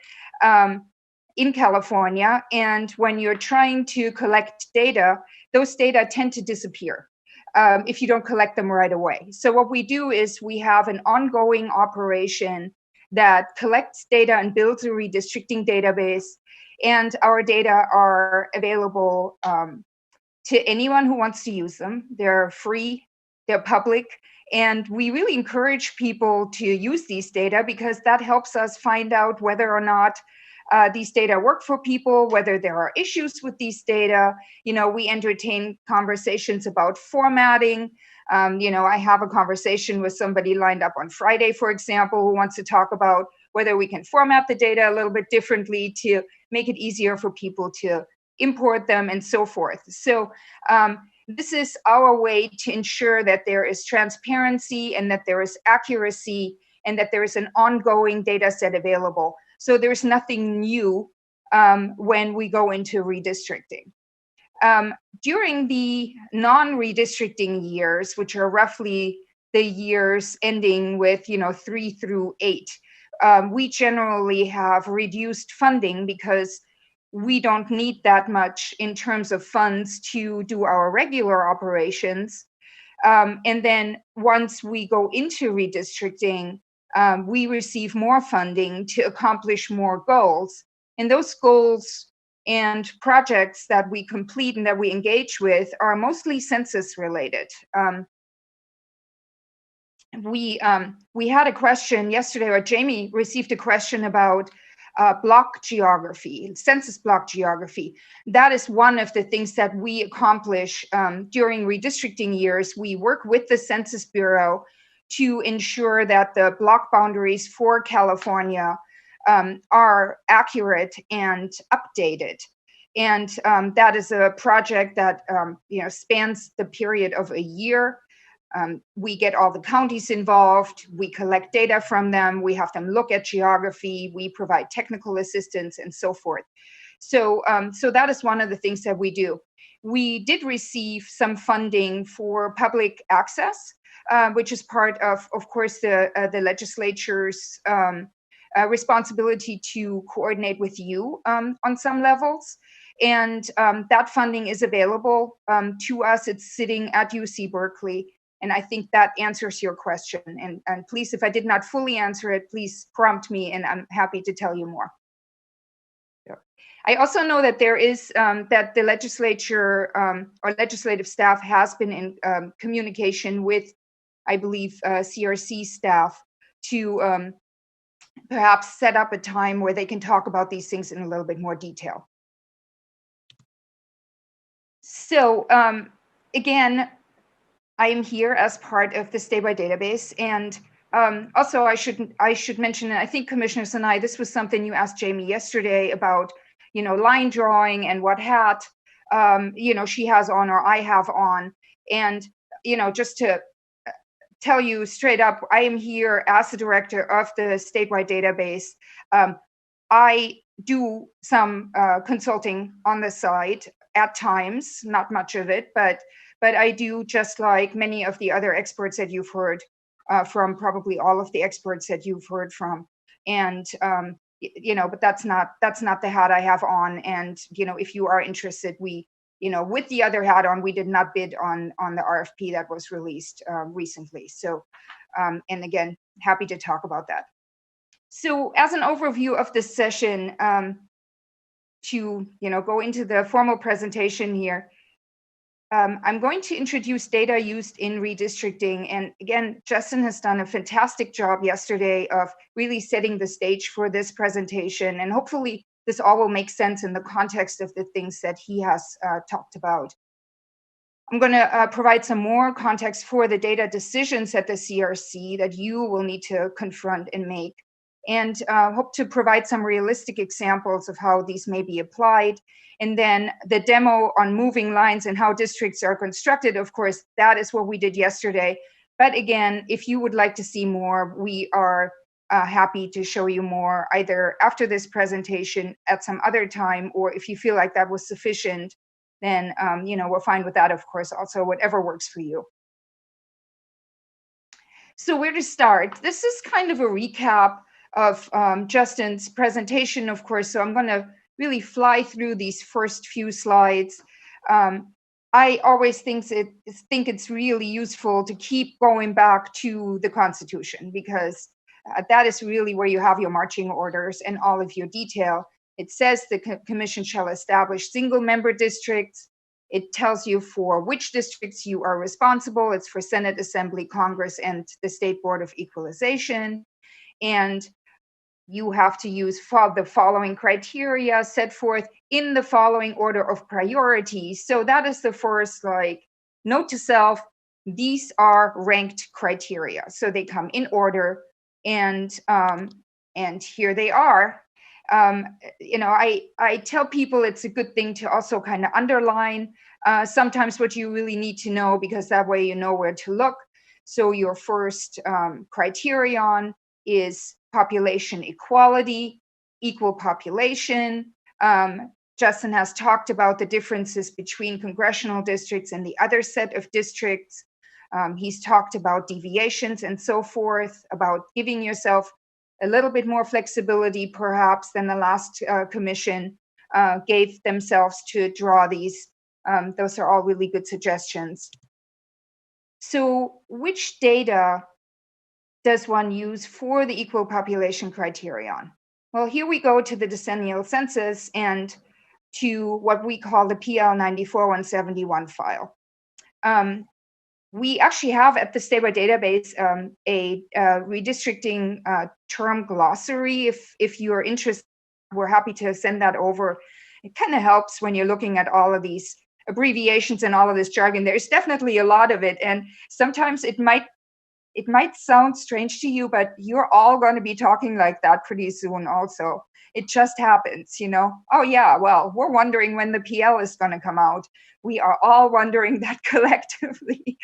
in California. And when you're trying to collect data, those data tend to disappear if you don't collect them right away. So what we do is we have an ongoing operation that collects data and builds a redistricting database. And our data are available to anyone who wants to use them. They're free, they're public, and we really encourage people to use these data because that helps us find out whether or not these data work for people, whether there are issues with these data. We entertain conversations about formatting. I have a conversation with somebody lined up on Friday, for example, who wants to talk about whether we can format the data a little bit differently to make it easier for people to import them and so forth. So this is our way to ensure that there is transparency and that there is accuracy and that there is an ongoing data set available. So there's nothing new when we go into redistricting. During the non-redistricting years, which are roughly the years ending with 3 through 8, we generally have reduced funding because we don't need that much in terms of funds to do our regular operations. And then once we go into redistricting, we receive more funding to accomplish more goals. And those goals and projects that we complete and that we engage with are mostly census related. We had a question yesterday, or Jamie received a question about block geography, census block geography. That is one of the things that we accomplish during redistricting years. We work with the Census Bureau to ensure that the block boundaries for California are accurate and updated. And that is a project that spans the period of a year. We get all the counties involved, we collect data from them, we have them look at geography, we provide technical assistance and so forth. So that is one of the things that we do. We did receive some funding for public access, which is part of course, the legislature's responsibility to coordinate with you on some levels. And that funding is available to us. It's sitting at UC Berkeley. And I think that answers your question. And please, if I did not fully answer it, please prompt me and I'm happy to tell you more. I also know that there is, that the legislature or legislative staff has been in communication with, I believe, CRC staff to perhaps set up a time where they can talk about these things in a little bit more detail. So again, I am here as part of the statewide database, and also I should mention, and I think Commissioner Sinai, this was something you asked Jamie yesterday about, line drawing and what hat. she has on or I have on. And, just to tell you straight up, I am here as the director of the statewide database. I do some consulting on the side at times, not much of it, but I do, just like many of the other experts that you've heard from, probably all of the experts that you've heard from. And but that's not the hat I have on. And if you are interested, we with the other hat on, we did not bid on the RFP that was released recently. So and again, happy to talk about that. So as an overview of this session, to go into the formal presentation here, I'm going to introduce data used in redistricting. And again, Justin has done a fantastic job yesterday of really setting the stage for this presentation. And hopefully this all will make sense in the context of the things that he has talked about. I'm going to provide some more context for the data decisions at the CRC that you will need to confront and make, and hope to provide some realistic examples of how these may be applied. And then the demo on moving lines and how districts are constructed, of course, that is what we did yesterday. But again, if you would like to see more, we are happy to show you more either after this presentation at some other time, or if you feel like that was sufficient, then we're fine with that, of course, also whatever works for you. So where to start? This is kind of a recap of Justin's presentation, of course, so I'm going to really fly through these first few slides. I always think it's really useful to keep going back to the Constitution, because that is really where you have your marching orders and all of your detail. It says the commission shall establish single-member districts. It tells you for which districts you are responsible. It's for Senate, Assembly, Congress, and the State Board of Equalization. And you have to use the following criteria set forth in the following order of priority. So that is the first, note to self, these are ranked criteria. So they come in order, and here they are. I tell people it's a good thing to also kind of underline sometimes what you really need to know, because that way you know where to look. So your first criterion is population equality, equal population. Justin has talked about the differences between congressional districts and the other set of districts. He's talked about deviations and so forth, about giving yourself a little bit more flexibility perhaps than the last commission gave themselves to draw these. Those are all really good suggestions. So which data does one use for the equal population criterion? Well, here we go to the decennial census and to what we call the PL 94-171 file. We actually have at the statewide database a redistricting term glossary. If you're interested, we're happy to send that over. It kind of helps when you're looking at all of these abbreviations and all of this jargon. There's definitely a lot of it, and sometimes it might sound strange to you, but you're all going to be talking like that pretty soon also. It just happens, Oh yeah, well, we're wondering when the PL is going to come out. We are all wondering that collectively.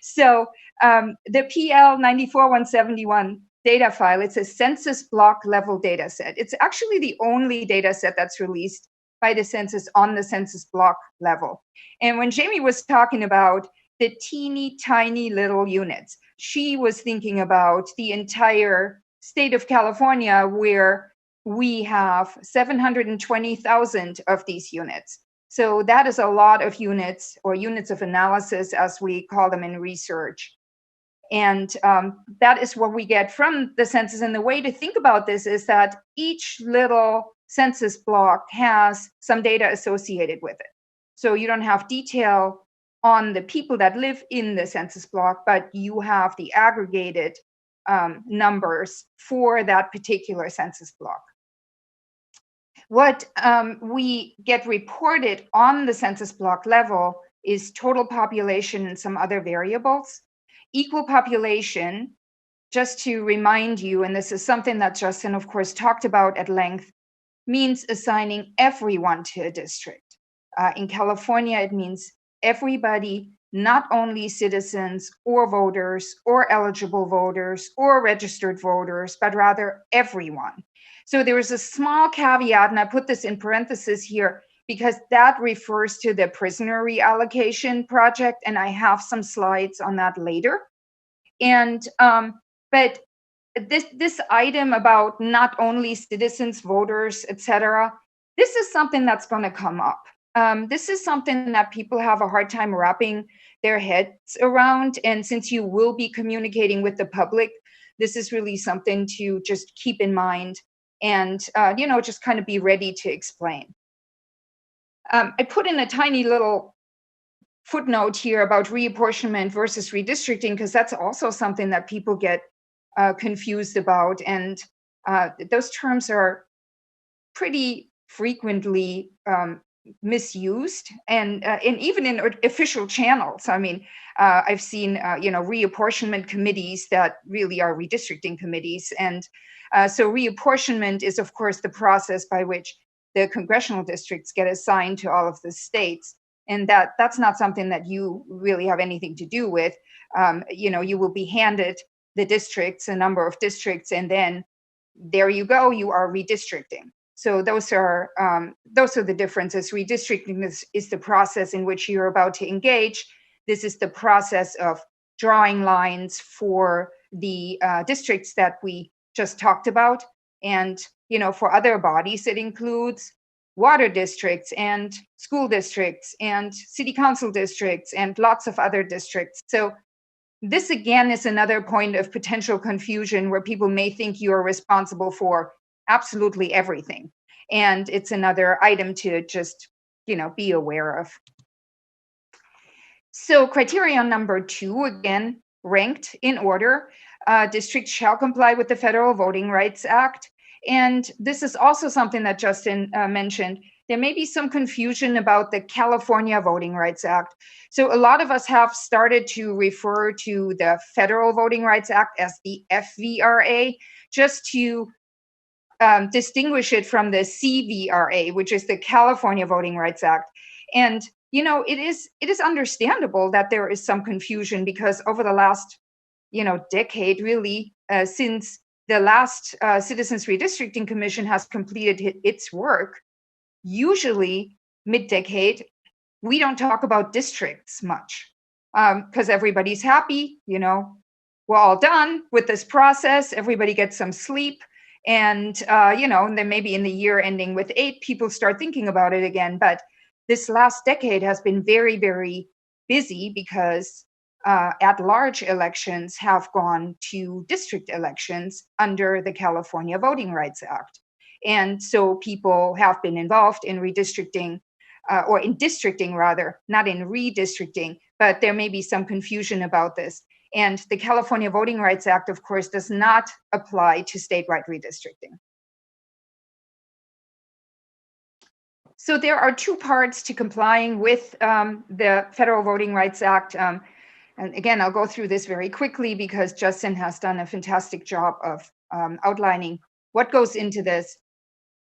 So the PL 94-171 data file, it's a census block level data set. It's actually the only data set that's released by the census on the census block level. And when Jamie was talking about the teeny tiny little units, she was thinking about the entire state of California, where we have 720,000 of these units. So that is a lot of units, or units of analysis, as we call them in research. And that is what we get from the census. And the way to think about this is that each little census block has some data associated with it. So you don't have detail on the people that live in the census block, but you have the aggregated numbers for that particular census block. What we get reported on the census block level is total population and some other variables. Equal population, just to remind you, and this is something that Justin, of course, talked about at length, means assigning everyone to a district. In California, it means everybody, not only citizens or voters or eligible voters or registered voters, but rather everyone. So there is a small caveat, and I put this in parentheses here because that refers to the prisoner reallocation project, and I have some slides on that later. And but this item about not only citizens, voters, etc., this is something that's going to come up. This is something that people have a hard time wrapping their heads around. And since you will be communicating with the public, this is really something to just keep in mind and, just kind of be ready to explain. I put in a tiny little footnote here about reapportionment versus redistricting, because that's also something that people get confused about. And those terms are pretty frequently misused, and even in official channels. I mean, I've seen reapportionment committees that really are redistricting committees, and so reapportionment is, of course, the process by which the congressional districts get assigned to all of the states, and that's not something that you really have anything to do with. You will be handed the districts, a number of districts, and then there you go, you are redistricting. So those are the differences. Redistricting is the process in which you're about to engage. This is the process of drawing lines for the districts that we just talked about. And for other bodies, it includes water districts and school districts and city council districts and lots of other districts. So this again is another point of potential confusion where people may think you are responsible for absolutely everything. And it's another item to just, be aware of. So criterion number 2, again, ranked in order. Districts shall comply with the Federal Voting Rights Act. And this is also something that Justin mentioned. There may be some confusion about the California Voting Rights Act. So a lot of us have started to refer to the Federal Voting Rights Act as the FVRA, just to distinguish it from the CVRA, which is the California Voting Rights Act. And it is understandable that there is some confusion, because over the last decade, really, since the last Citizens Redistricting Commission has completed its work, usually mid-decade, we don't talk about districts much, because everybody's happy, we're all done with this process, everybody gets some sleep, and and then maybe in the year ending with 8, people start thinking about it again. But this last decade has been very, very busy, because at-large elections have gone to district elections under the California Voting Rights Act. And so people have been involved in redistricting, or in districting rather, not in redistricting, but there may be some confusion about this. And the California Voting Rights Act, of course, does not apply to statewide redistricting. So there are 2 parts to complying with the Federal Voting Rights Act. And again, I'll go through this very quickly, because Justin has done a fantastic job of outlining what goes into this.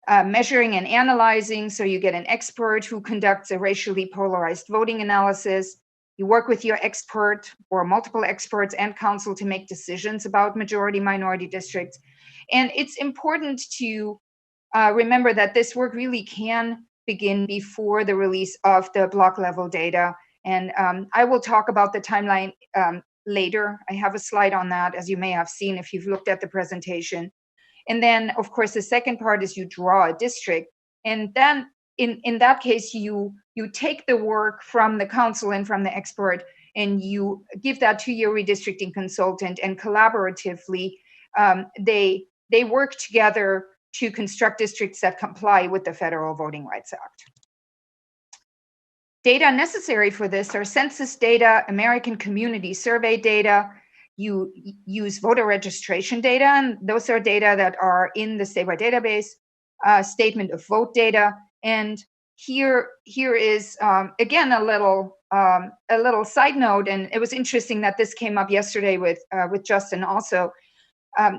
Measuring and analyzing, so you get an expert who conducts a racially polarized voting analysis. You work with your expert or multiple experts and council to make decisions about majority-minority districts. And it's important to remember that this work really can begin before the release of the block-level data. And I will talk about the timeline later. I have a slide on that, as you may have seen if you've looked at the presentation. And then, of course, the second part is you draw a district. And then in that case, you take the work from the council and from the expert, and you give that to your redistricting consultant, and collaboratively, they work together to construct districts that comply with the Federal Voting Rights Act. Data necessary for this are census data, American Community Survey data. You use voter registration data, and those are data that are in the statewide database, statement of vote data. And here is, again, a little side note, and it was interesting that this came up yesterday with Justin also.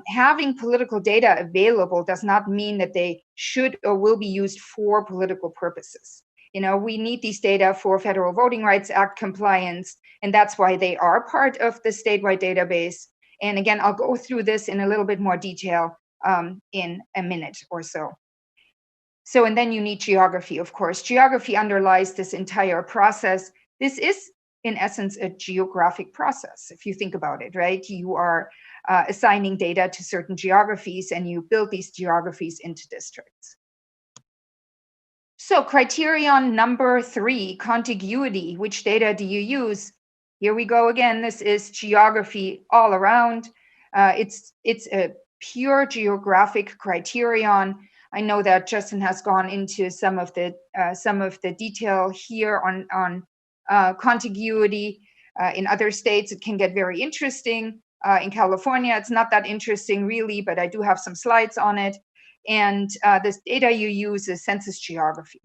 Having political data available does not mean that they should or will be used for political purposes. You know, we need these data for Federal Voting Rights Act compliance, and that's why they are part of the statewide database. And again, I'll go through this in a little bit more detail in a minute or so. So, and then you need geography, of course. Geography underlies this entire process. This is, in essence, a geographic process, if you think about it, right? You are assigning data to certain geographies, and you build these geographies into districts. So criterion number 3, contiguity. Which data do you use? Here we go again. This is geography all around. It's a pure geographic criterion. I know that Justin has gone into some of the detail here on contiguity. In other states, it can get very interesting. In California, it's not that interesting really, but I do have some slides on it. And this data you use is census geography.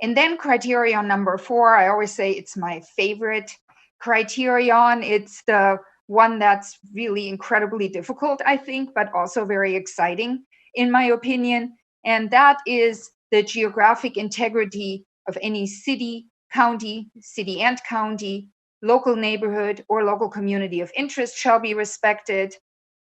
And then criterion number 4, I always say it's my favorite criterion. It's the one that's really incredibly difficult, I think, but also very exciting, in my opinion. And that is the geographic integrity of any city and county, local neighborhood, or local community of interest shall be respected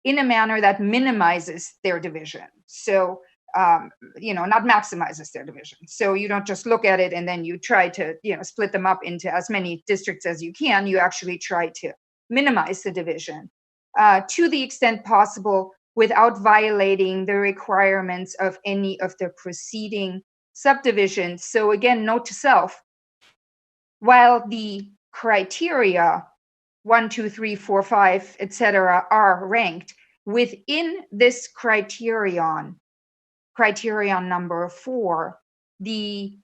in a manner that minimizes their division. So, not maximizes their division. So you don't just look at it and then you try to, split them up into as many districts as you can. You actually try to minimize the division to the extent possible without violating the requirements of any of the preceding subdivisions. So again, note to self, while the criteria 1, 2, 3, 4, 5, etc. are ranked within this criterion number 4, these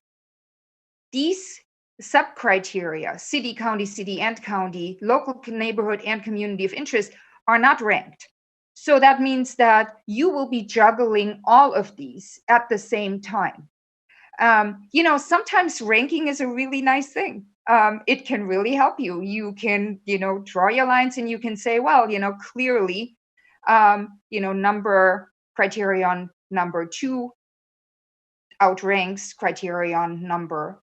sub-criteria, city, and county, local neighborhood, and community of interest, are not ranked. So that means that you will be juggling all of these at the same time. Sometimes ranking is a really nice thing. It can really help you. You can, draw your lines and you can say, well, clearly, criterion number 2 outranks criterion number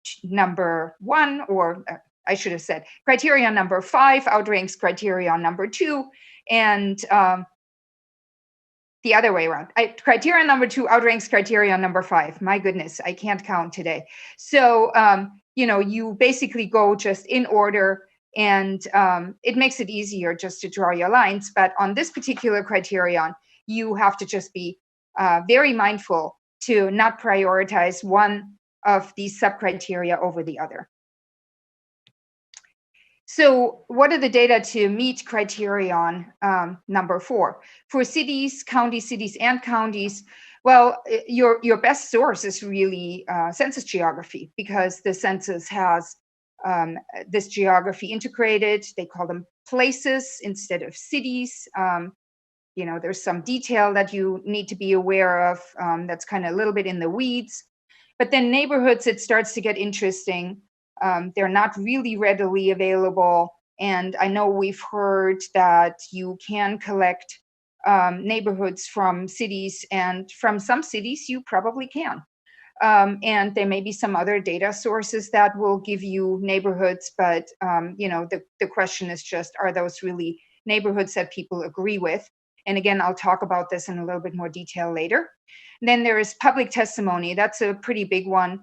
1, or I should have said criterion number 5 outranks criterion number 2, and the other way around. Criterion number 2 outranks criterion number 5. My goodness, I can't count today. So, you basically go just in order, and it makes it easier just to draw your lines. But on this particular criterion, you have to just be very mindful to not prioritize one of these sub-criteria over the other. So what are the data to meet criterion number 4? For cities, and counties, well, your best source is really census geography, because the census has this geography integrated. They call them places instead of cities. There's some detail that you need to be aware of that's kind of a little bit in the weeds. But then neighborhoods, it starts to get interesting. They're not really readily available. And I know we've heard that you can collect neighborhoods from cities, and from some cities you probably can. And there may be some other data sources that will give you neighborhoods, but the question is just, are those really neighborhoods that people agree with? And again, I'll talk about this in a little bit more detail later. And then there is public testimony. That's a pretty big one.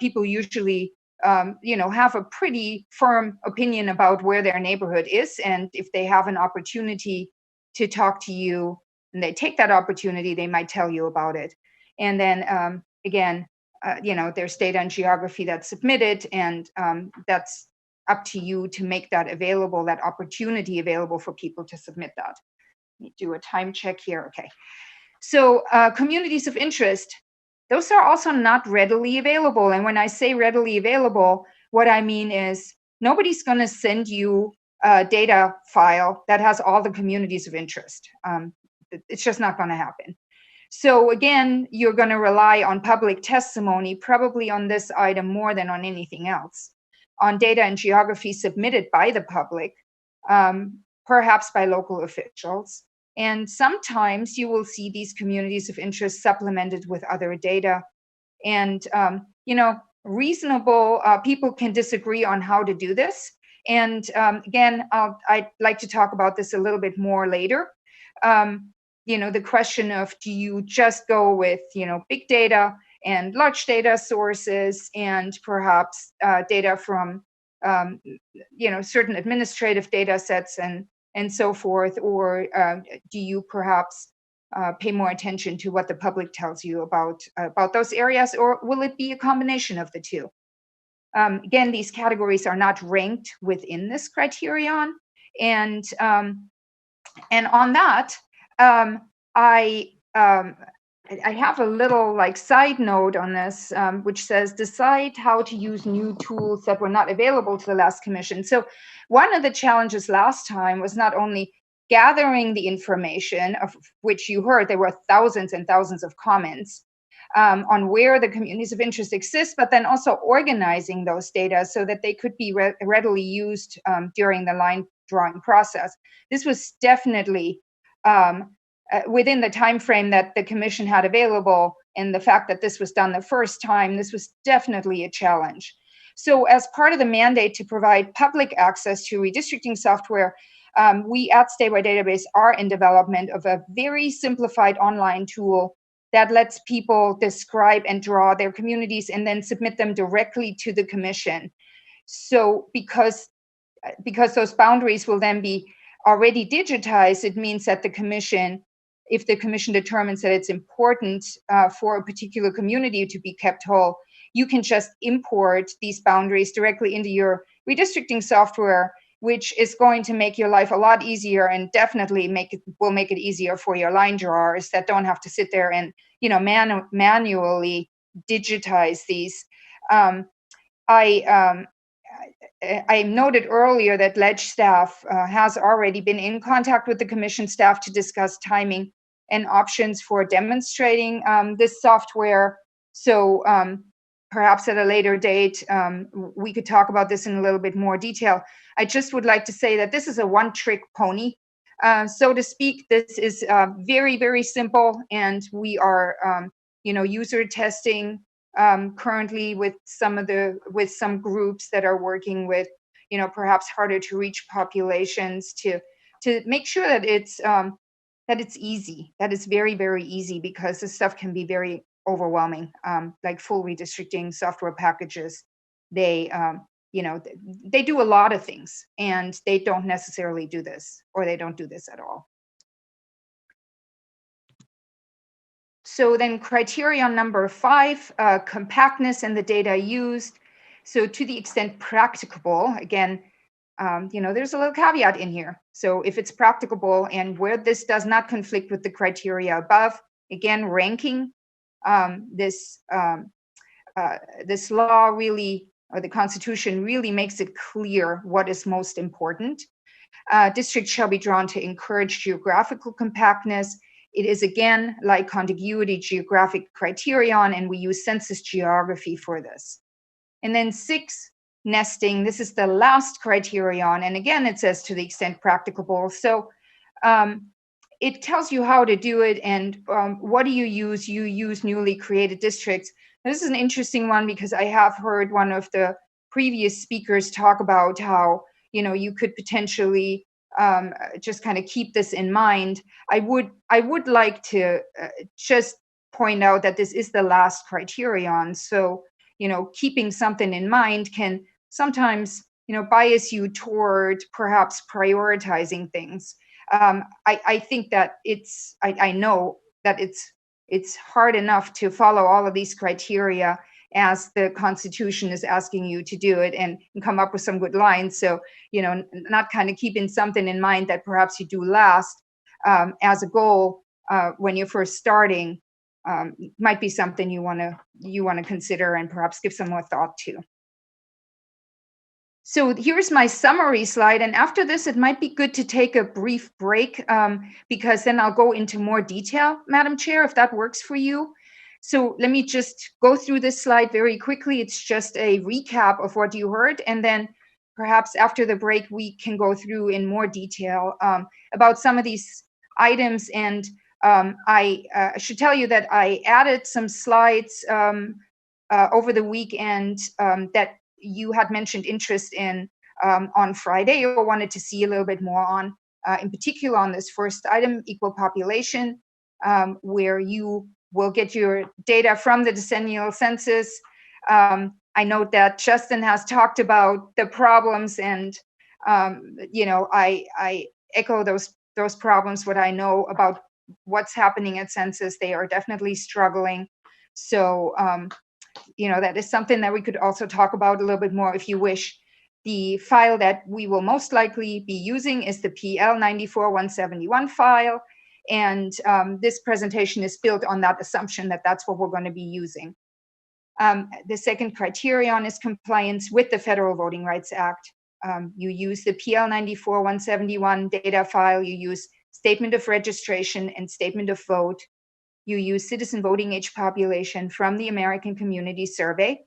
People usually have a pretty firm opinion about where their neighborhood is. And if they have an opportunity to talk to you and they take that opportunity, they might tell you about it. And then again, there's data and geography that's submitted, and that's up to you to make that available, that opportunity available for people to submit that. Let me do a time check here. Okay. So communities of interest, those are also not readily available. And when I say readily available, what I mean is nobody's going to send you a data file that has all the communities of interest. It's just not going to happen. So again, you're going to rely on public testimony, probably on this item more than on anything else, on data and geography submitted by the public, perhaps by local officials. And sometimes you will see these communities of interest supplemented with other data. And reasonable people can disagree on how to do this. And again, I'd like to talk about this a little bit more later. The question of, do you just go with, big data and large data sources and perhaps data from, certain administrative data sets and so forth, or do you perhaps pay more attention to what the public tells you about those areas, or will it be a combination of the two? Again, these categories are not ranked within this criterion, and on that, I have a little side note on this, which says decide how to use new tools that were not available to the last commission. So one of the challenges last time was not only gathering the information, of which you heard there were thousands and thousands of comments on where the communities of interest exist, but then also organizing those data so that they could be readily used during the line drawing process. This was definitely within the time frame that the commission had available, and the fact that this was done the first time, this was definitely a challenge. So as part of the mandate to provide public access to redistricting software, we at Statewide Database are in development of a very simplified online tool that lets people describe and draw their communities and then submit them directly to the commission. So because those boundaries will then be already digitized, it means that the commission, if the commission determines that it's important for a particular community to be kept whole, you can just import these boundaries directly into your redistricting software, which is going to make your life a lot easier, and definitely will make it easier for your line drawers that don't have to sit there and manually digitize these. I noted earlier that Ledge staff has already been in contact with the commission staff to discuss timing and options for demonstrating this software. So perhaps at a later date, we could talk about this in a little bit more detail. I just would like to say that this is a one-trick pony, so to speak. This is very, very simple, and we are, user testing currently with some groups that are working with, perhaps harder to reach populations to make sure that it's easy, that it's very, very easy, because this stuff can be very overwhelming. Like full redistricting software packages, they do a lot of things, and they don't necessarily do this, or they don't do this at all. So then criterion number 5, compactness in the data used. So to the extent practicable, again, there's a little caveat in here. So if it's practicable and where this does not conflict with the criteria above, again, ranking, this law really, or the Constitution really makes it clear what is most important. Districts shall be drawn to encourage geographical compactness. It is, again, like contiguity geographic criterion, and we use census geography for this. And then 6, nesting. This is the last criterion, and again, it says to the extent practicable. So it tells you how to do it, and what do you use? You use newly created districts. This is an interesting one, because I have heard one of the previous speakers talk about how you could potentially just kind of keep this in mind. I would like to just point out that this is the last criterion. So keeping something in mind can sometimes bias you toward perhaps prioritizing things. I think that I know that it's hard enough to follow all of these criteria as the Constitution is asking you to do it, and come up with some good lines. So, not kind of keeping something in mind that perhaps you do last as a goal when you're first starting might be something you want to consider and perhaps give some more thought to. So here's my summary slide, and after this, it might be good to take a brief break because then I'll go into more detail, Madam Chair, if that works for you. So let me just go through this slide very quickly. It's just a recap of what you heard, and then perhaps after the break, we can go through in more detail about some of these items. And I should tell you that I added some slides over the weekend that you had mentioned interest in on Friday or wanted to see a little bit more on, in particular on this first item, equal population, where you will get your data from the decennial census. I note that Justin has talked about the problems, and I echo those problems. What I know about what's happening at census, they are definitely struggling. So that is something that we could also talk about a little bit more if you wish. The file that we will most likely be using is the PL 94-171 file. And this presentation is built on that assumption that that's what we're going to be using. The second criterion is compliance with the Federal Voting Rights Act. You use the PL 94-171 data file, you use statement of registration and statement of vote. You use citizen voting age population from the American Community Survey.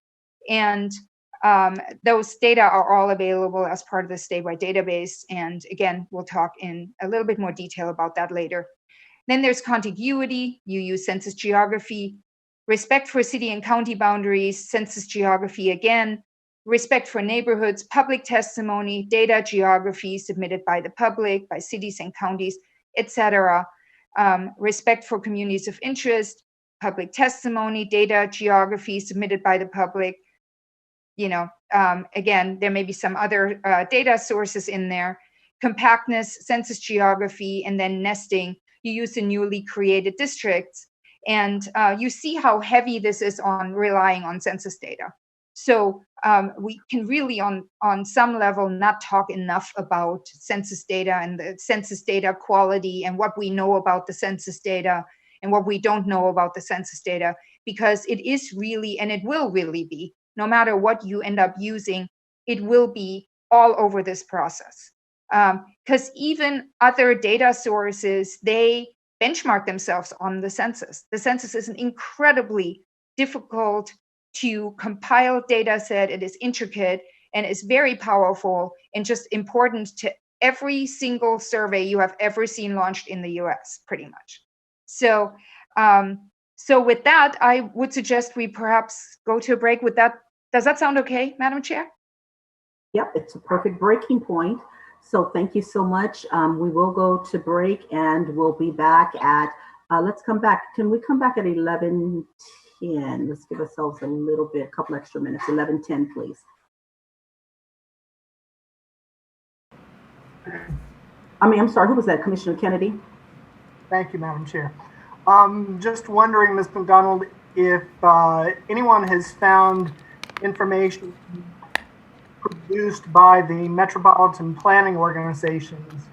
And those data are all available as part of the statewide database. And again, we'll talk in a little bit more detail about that later. Then there's contiguity. You use census geography, respect for city and county boundaries, census geography again, respect for neighborhoods, public testimony, data geography submitted by the public, by cities and counties, etc. Respect for communities of interest, public testimony, data geography submitted by the public. Again, there may be some other data sources in there. Compactness, census geography, and then nesting. You use the newly created districts. And you see how heavy this is on relying on census data. So we can really, on some level, not talk enough about census data and the census data quality and what we know about the census data and what we don't know about the census data, because it is really, and it will really be, no matter what you end up using, it will be all over this process. Because even other data sources, they benchmark themselves on the census. The census is an incredibly difficult to compile data set. It is intricate and is very powerful and just important to every single survey you have ever seen launched in the US, pretty much. So with that, I would suggest we perhaps go to a break with that. Does that sound okay, Madam Chair? Yep, it's a perfect breaking point. So thank you so much. We will go to break and we'll be back at, let's come back. Can we come back at 11:10? Let's give ourselves a couple extra minutes. 11:10, please. I'm sorry, who was that? Commissioner Kennedy? Thank you, Madam Chair. Just wondering, Ms. McDonald, if anyone has found information produced by the metropolitan planning organizations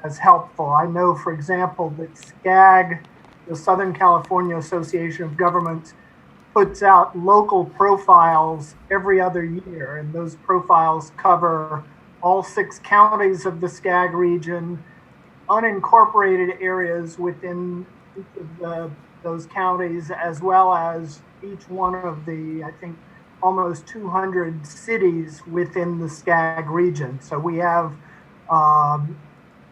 as helpful. I know, for example, that SCAG, the Southern California Association of Governments, puts out local profiles every other year, and those profiles cover all 6 counties of the SCAG region, unincorporated areas within each of those counties, as well as each one of the, I think, almost 200 cities within the SCAG region. So we have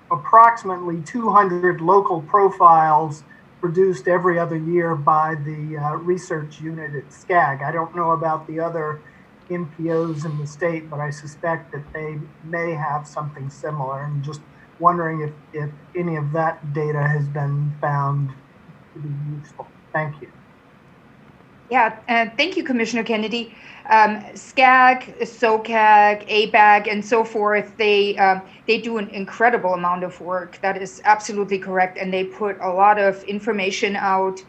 approximately 200 local profiles produced every other year by the research unit at SCAG. I don't know about the other NPOs in the state, but I suspect that they may have something similar. And just wondering if any of that data has been found to be useful. Thank you. Yeah, thank you, Commissioner Kennedy. SCAG, SOCAG, ABAG, and so forth, they do an incredible amount of work. That is absolutely correct, and they put a lot of information out.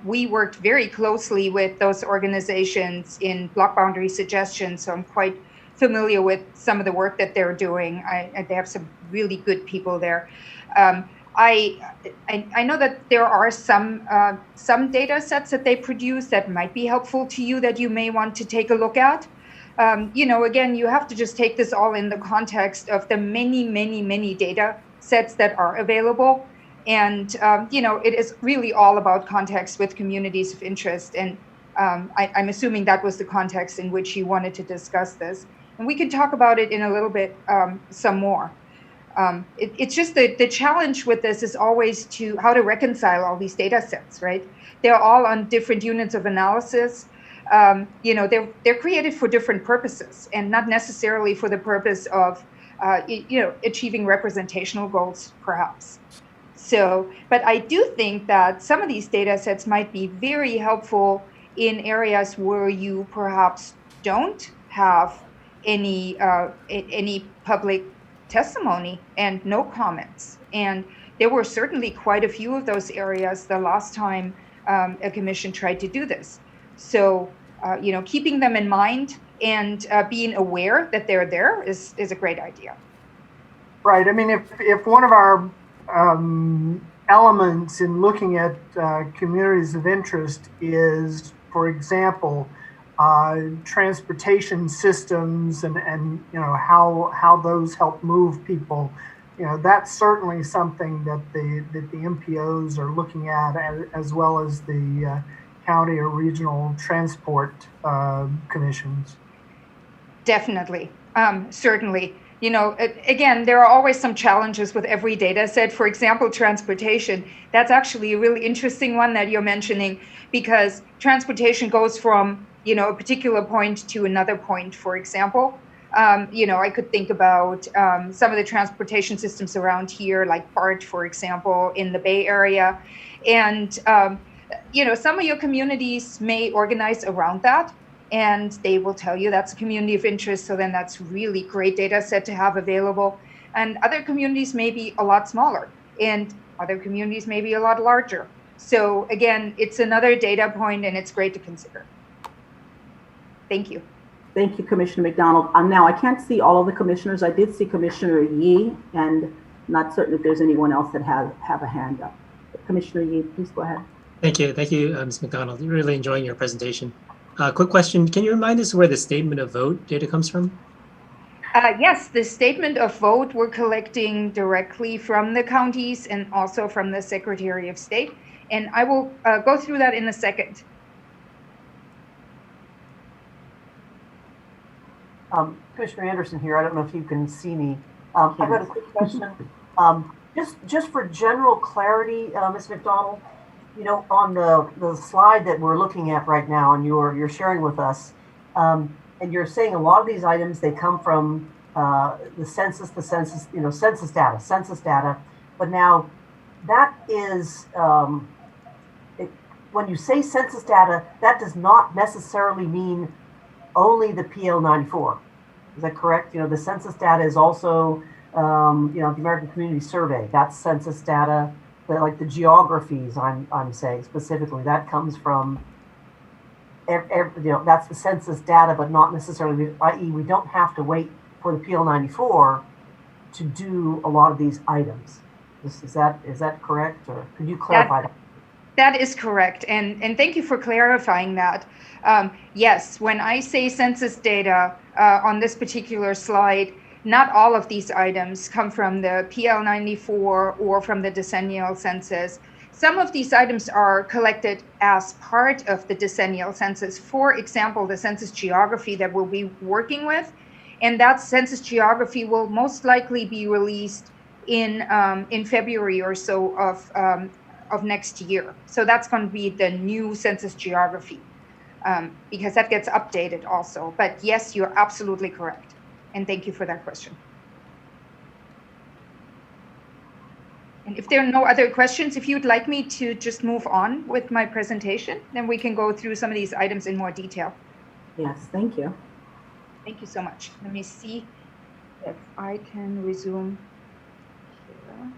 We worked very closely with those organizations in block boundary suggestions, so I'm quite familiar with some of the work that they're doing. They have some really good people there. I know that there are some data sets that they produce that might be helpful to you that you may want to take a look at. Again, you have to just take this all in the context of the many data sets that are available. And, it is really all about context with communities of interest. And I'm assuming that was the context in which you wanted to discuss this. And we can talk about it in a little bit some more. It's just the challenge with this is always how to reconcile all these data sets, right? They're all on different units of analysis. they're created for different purposes and not necessarily for the purpose of, achieving representational goals, perhaps. So, but I do think that some of these data sets might be very helpful in areas where you perhaps don't have any public testimony and no comments. And there were certainly quite a few of those areas the last time a commission tried to do this. So, keeping them in mind and being aware that they're there is a great idea. Right. I mean, if one of our elements in looking at communities of interest is, for example, transportation systems and how those help move people, that's certainly something that the MPOs are looking at, as well as the county or regional transport commissions. Definitely, certainly. Again, there are always some challenges with every data set. For example, transportation, that's actually a really interesting one that you're mentioning, because transportation goes from, a particular point to another point, for example. I could think about some of the transportation systems around here, like BART, for example, in the Bay Area. And, some of your communities may organize around that, and they will tell you that's a community of interest. So then that's really great data set to have available. And other communities may be a lot smaller, and other communities may be a lot larger. So again, it's another data point, and it's great to consider. Thank you. Thank you, Commissioner McDonald. Now, I can't see all of the commissioners. I did see Commissioner Yee, and not certain if there's anyone else that have a hand up. But Commissioner Yee, please go ahead. Thank you, Ms. McDonald. Really enjoying your presentation. Quick question, can you remind us where the statement of vote data comes from? Yes, the statement of vote we're collecting directly from the counties and also from the Secretary of State. And I will go through that in a second. Commissioner Anderson here. I don't know if you can see me. I've got a quick question. Just for general clarity, Ms. McDonald, on the slide that we're looking at right now, and you're sharing with us, and you're saying a lot of these items, they come from the census, census data. But now that is, when you say census data, that does not necessarily mean only the PL94. Is that correct? The census data is also, the American Community Survey. That's census data. Like the geographies, I'm saying specifically, that comes from, that's the census data, but not necessarily, i.e., we don't have to wait for the PL94 to do a lot of these items. Is that correct, or could you clarify that? That is correct, and thank you for clarifying that. Yes, when I say census data on this particular slide, not all of these items come from the PL94 or from the decennial census. Some of these items are collected as part of the decennial census. For example, the census geography that we'll be working with, and that census geography will most likely be released in February or so of next year. So that's going to be the new census geography, because that gets updated also. But yes, you're absolutely correct. And thank you for that question. And if there are no other questions, if you'd like me to just move on with my presentation, then we can go through some of these items in more detail. Yes, thank you. Thank you so much. Let me see if I can resume here.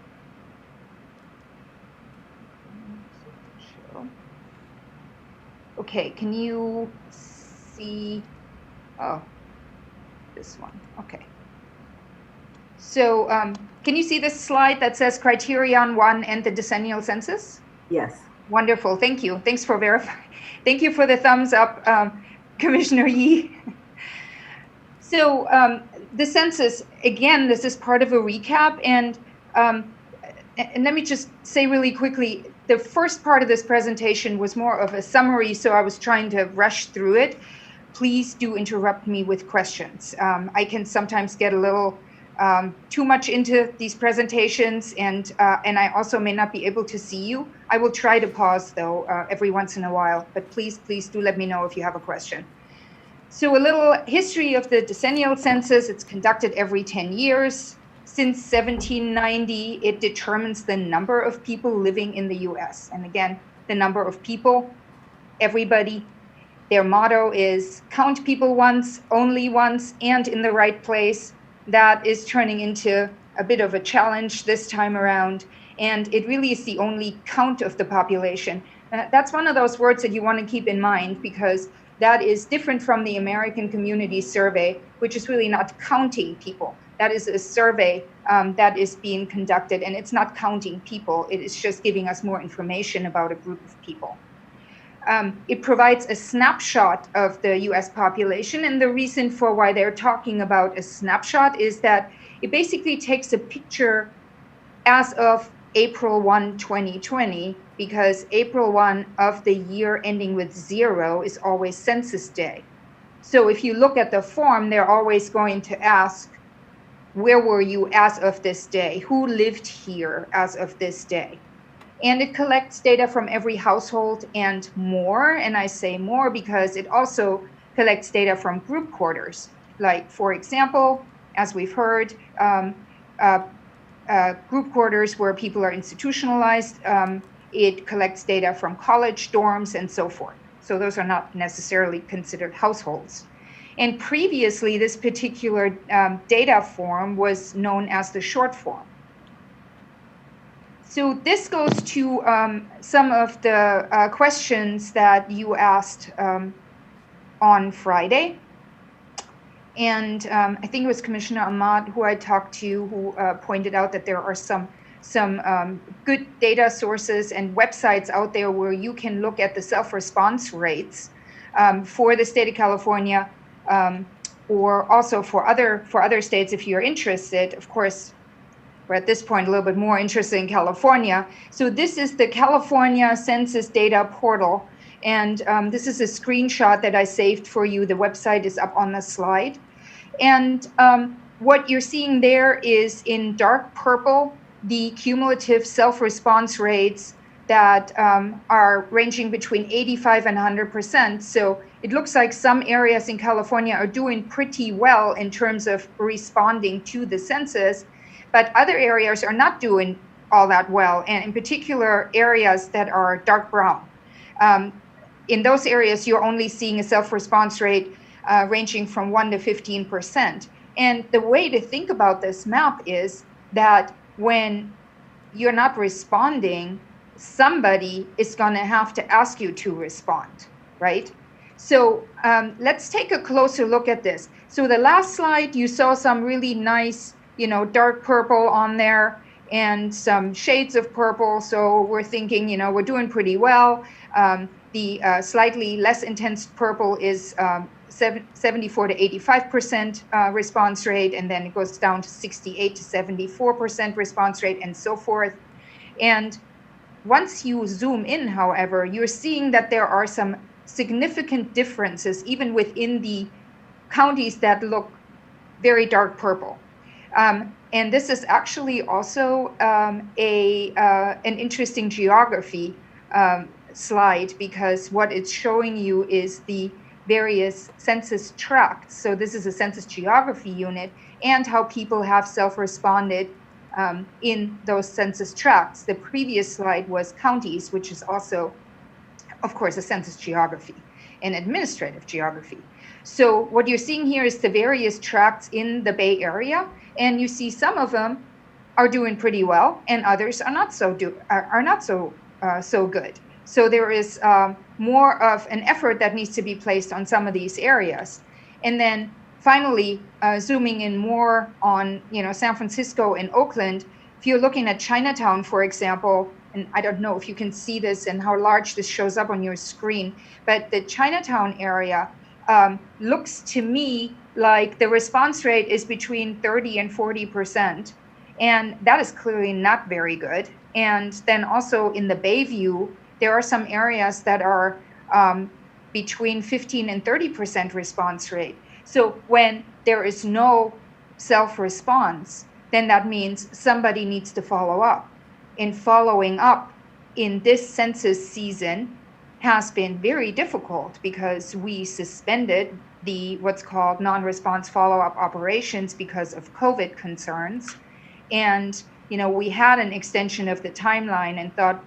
Okay, can you see? Oh. This one, okay. So can you see this slide that says Criterion 1 and the decennial census? Yes. Wonderful, thank you. Thanks for verifying. Thank you for the thumbs up, Commissioner Yee. So the census, again, this is part of a recap, and let me just say really quickly, the first part of this presentation was more of a summary, so I was trying to rush through it. Please do interrupt me with questions. I can sometimes get a little too much into these presentations, and I also may not be able to see you. I will try to pause though every once in a while, but please do let me know if you have a question. So a little history of the decennial census. It's conducted every 10 years. Since 1790, it determines the number of people living in the US. And again, the number of people, everybody. Their motto is count people once, only once, and in the right place. That is turning into a bit of a challenge this time around. And it really is the only count of the population. That's one of those words that you want to keep in mind, because that is different from the American Community Survey, which is really not counting people. That is a survey that is being conducted, and it's not counting people. It is just giving us more information about a group of people. It provides a snapshot of the US population, and the reason for why they're talking about a snapshot is that it basically takes a picture as of April 1, 2020, because April 1 of the year ending with 0 is always census day. So if you look at the form, they're always going to ask, where were you as of this day? Who lived here as of this day? And it collects data from every household and more. And I say more because it also collects data from group quarters. Like, for example, as we've heard, group quarters where people are institutionalized. It collects data from college dorms and so forth. So those are not necessarily considered households. And previously, this particular data form was known as the short form. So this goes to some of the questions that you asked on Friday. And I think it was Commissioner Ahmad who I talked to, who pointed out that there are some good data sources and websites out there where you can look at the self-response rates for the state of California, or also for other states if you're interested. Of course, we're at this point a little bit more interested in California. So this is the California Census Data Portal. And this is a screenshot that I saved for you. The website is up on the slide. And what you're seeing there is in dark purple, the cumulative self-response rates that are ranging between 85 and 100%. So it looks like some areas in California are doing pretty well in terms of responding to the census, but other areas are not doing all that well, and in particular areas that are dark brown. In those areas, you're only seeing a self-response rate ranging from 1 to 15%. And the way to think about this map is that when you're not responding, somebody is going to have to ask you to respond, right? So let's take a closer look at this. So the last slide, you saw some really nice, dark purple on there and some shades of purple. So we're thinking, we're doing pretty well. The slightly less intense purple is 74 to 85% response rate, and then it goes down to 68 to 74% response rate, and so forth. And once you zoom in, however, you're seeing that there are some significant differences even within the counties that look very dark purple. And this is actually also an interesting geography slide, because what it's showing you is the various census tracts. So this is a census geography unit, and how people have self-responded in those census tracts. The previous slide was counties, which is also, of course, a census geography and administrative geography. So what you're seeing here is the various tracts in the Bay Area, and you see some of them are doing pretty well, and others are not so good. So there is more of an effort that needs to be placed on some of these areas. And then finally, zooming in more on San Francisco and Oakland, if you're looking at Chinatown, for example, and I don't know if you can see this and how large this shows up on your screen, but the Chinatown area looks to me like the response rate is between 30 and 40%. And that is clearly not very good. And then also in the Bayview, there are some areas that are between 15 and 30% response rate. So when there is no self-response, then that means somebody needs to follow up. And following up in this census season has been very difficult because we suspended the what's called non-response follow-up operations because of COVID concerns. And, we had an extension of the timeline and thought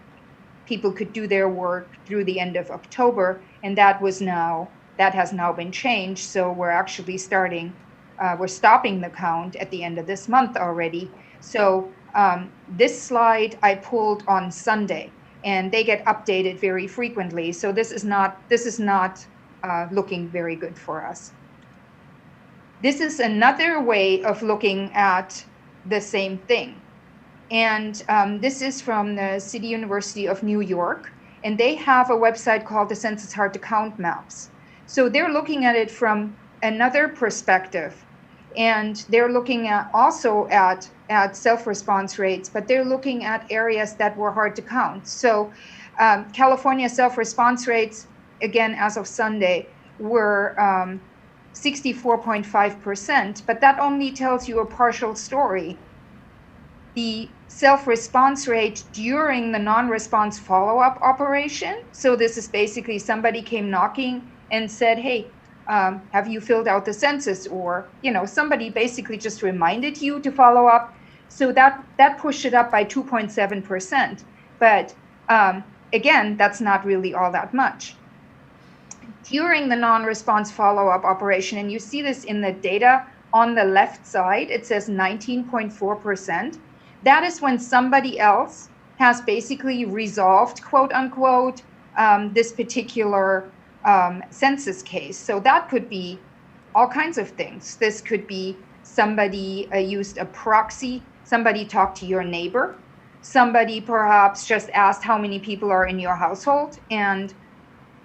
people could do their work through the end of October, and that has now been changed. So we're actually we're stopping the count at the end of this month already. So this slide I pulled on Sunday, and they get updated very frequently. So this is not looking very good for us. This is another way of looking at the same thing. And this is from the City University of New York, and they have a website called the Census Hard to Count Maps. So they're looking at it from another perspective, and they're looking at self-response rates, but they're looking at areas that were hard to count. So California self-response rates, again, as of Sunday, were 64.5%, but that only tells you a partial story. The self-response rate during the non-response follow-up operation, so this is basically somebody came knocking and said, hey, have you filled out the census? Or, somebody basically just reminded you to follow up. So that pushed it up by 2.7%. But again, that's not really all that much. During the non-response follow-up operation, and you see this in the data on the left side, it says 19.4%. That is when somebody else has basically resolved, quote unquote, this particular census case. So that could be all kinds of things. This could be somebody used a proxy, somebody talked to your neighbor, somebody perhaps just asked how many people are in your household and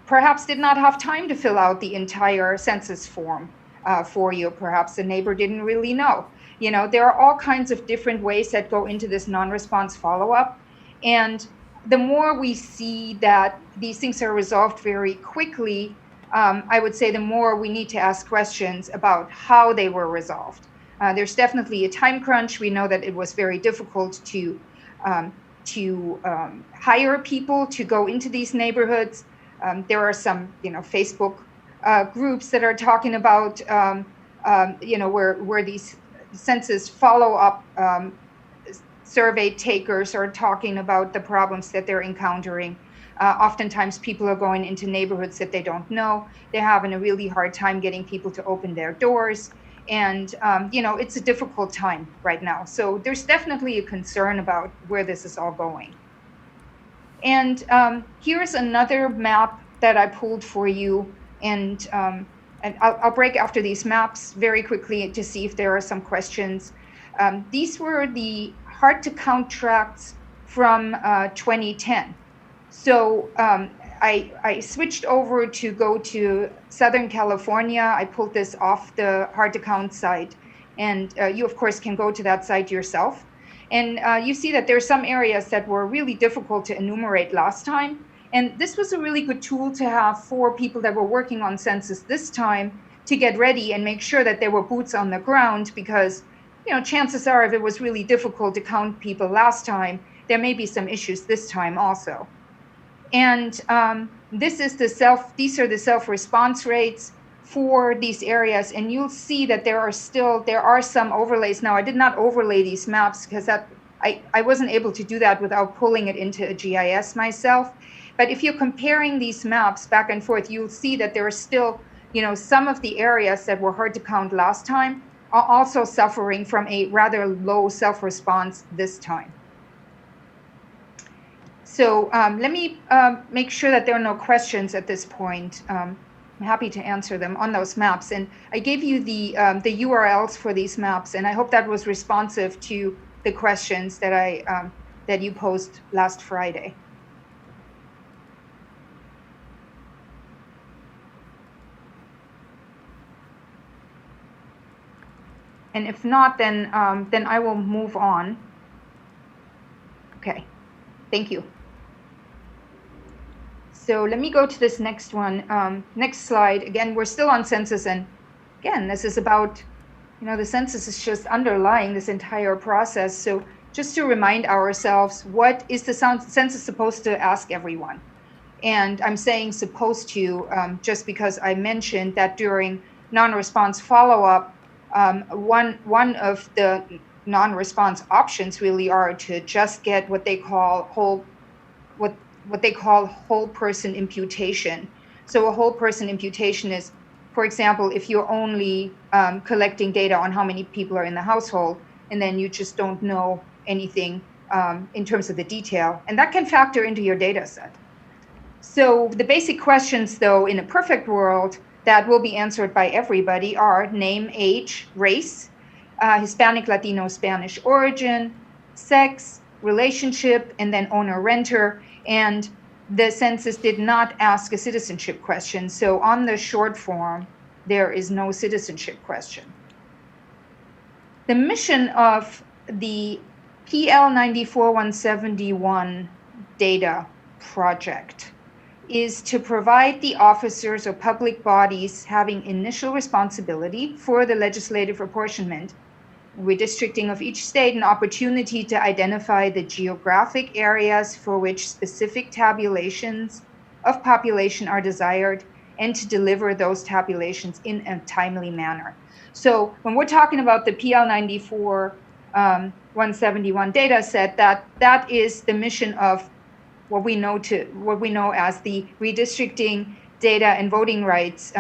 perhaps did not have time to fill out the entire census form for you. Perhaps the neighbor didn't really know. There are all kinds of different ways that go into this non-response follow-up. And the more we see that these things are resolved very quickly, I would say the more we need to ask questions about how they were resolved. There's definitely a time crunch. We know that it was very difficult to hire people to go into these neighborhoods. There are some, Facebook groups that are talking about, where these census follow-up survey takers are talking about the problems that they're encountering. Oftentimes people are going into neighborhoods that they don't know. They're having a really hard time getting people to open their doors. And, it's a difficult time right now. So there's definitely a concern about where this is all going. And here's another map that I pulled for you. And I'll break after these maps very quickly to see if there are some questions. These were the hard to count tracts from 2010. So I switched over to go to Southern California. I pulled this off the hard to count site. And you, of course, can go to that site yourself. And you see that there are some areas that were really difficult to enumerate last time. And this was a really good tool to have for people that were working on census this time to get ready and make sure that there were boots on the ground because, chances are if it was really difficult to count people last time, there may be some issues this time also. And these are the self-response rates for these areas. And you'll see that there are some overlays. Now, I did not overlay these maps because I wasn't able to do that without pulling it into a GIS myself. But if you're comparing these maps back and forth, you'll see that there are still, some of the areas that were hard to count last time are also suffering from a rather low self-response this time. So let me make sure that there are no questions at this point. I'm happy to answer them on those maps. And I gave you the URLs for these maps, and I hope that was responsive to the questions that that you posed last Friday. And if not, then I will move on. Okay, thank you. So let me go to this next one. Next slide. Again, we're still on census, and again, this is about the census is just underlying this entire process. So just to remind ourselves, what is the census supposed to ask everyone? And I'm saying supposed to just because I mentioned that during non-response follow-up, one of the non-response options really are to just get what they call whole person imputation. So a whole person imputation is, for example, if you're only collecting data on how many people are in the household, and then you just don't know anything in terms of the detail, and that can factor into your data set. So the basic questions, though, in a perfect world that will be answered by everybody are name, age, race, Hispanic, Latino, Spanish origin, sex, relationship, and then owner-renter. And the census did not ask a citizenship question. So on the short form, there is no citizenship question. The mission of the PL 94-171 data project is to provide the officers or public bodies having initial responsibility for the legislative apportionment, redistricting of each state, an opportunity to identify the geographic areas for which specific tabulations of population are desired, and to deliver those tabulations in a timely manner. So when we're talking about the PL 94-171 data set, that is the mission of what we know as the Redistricting Data and Voting Rights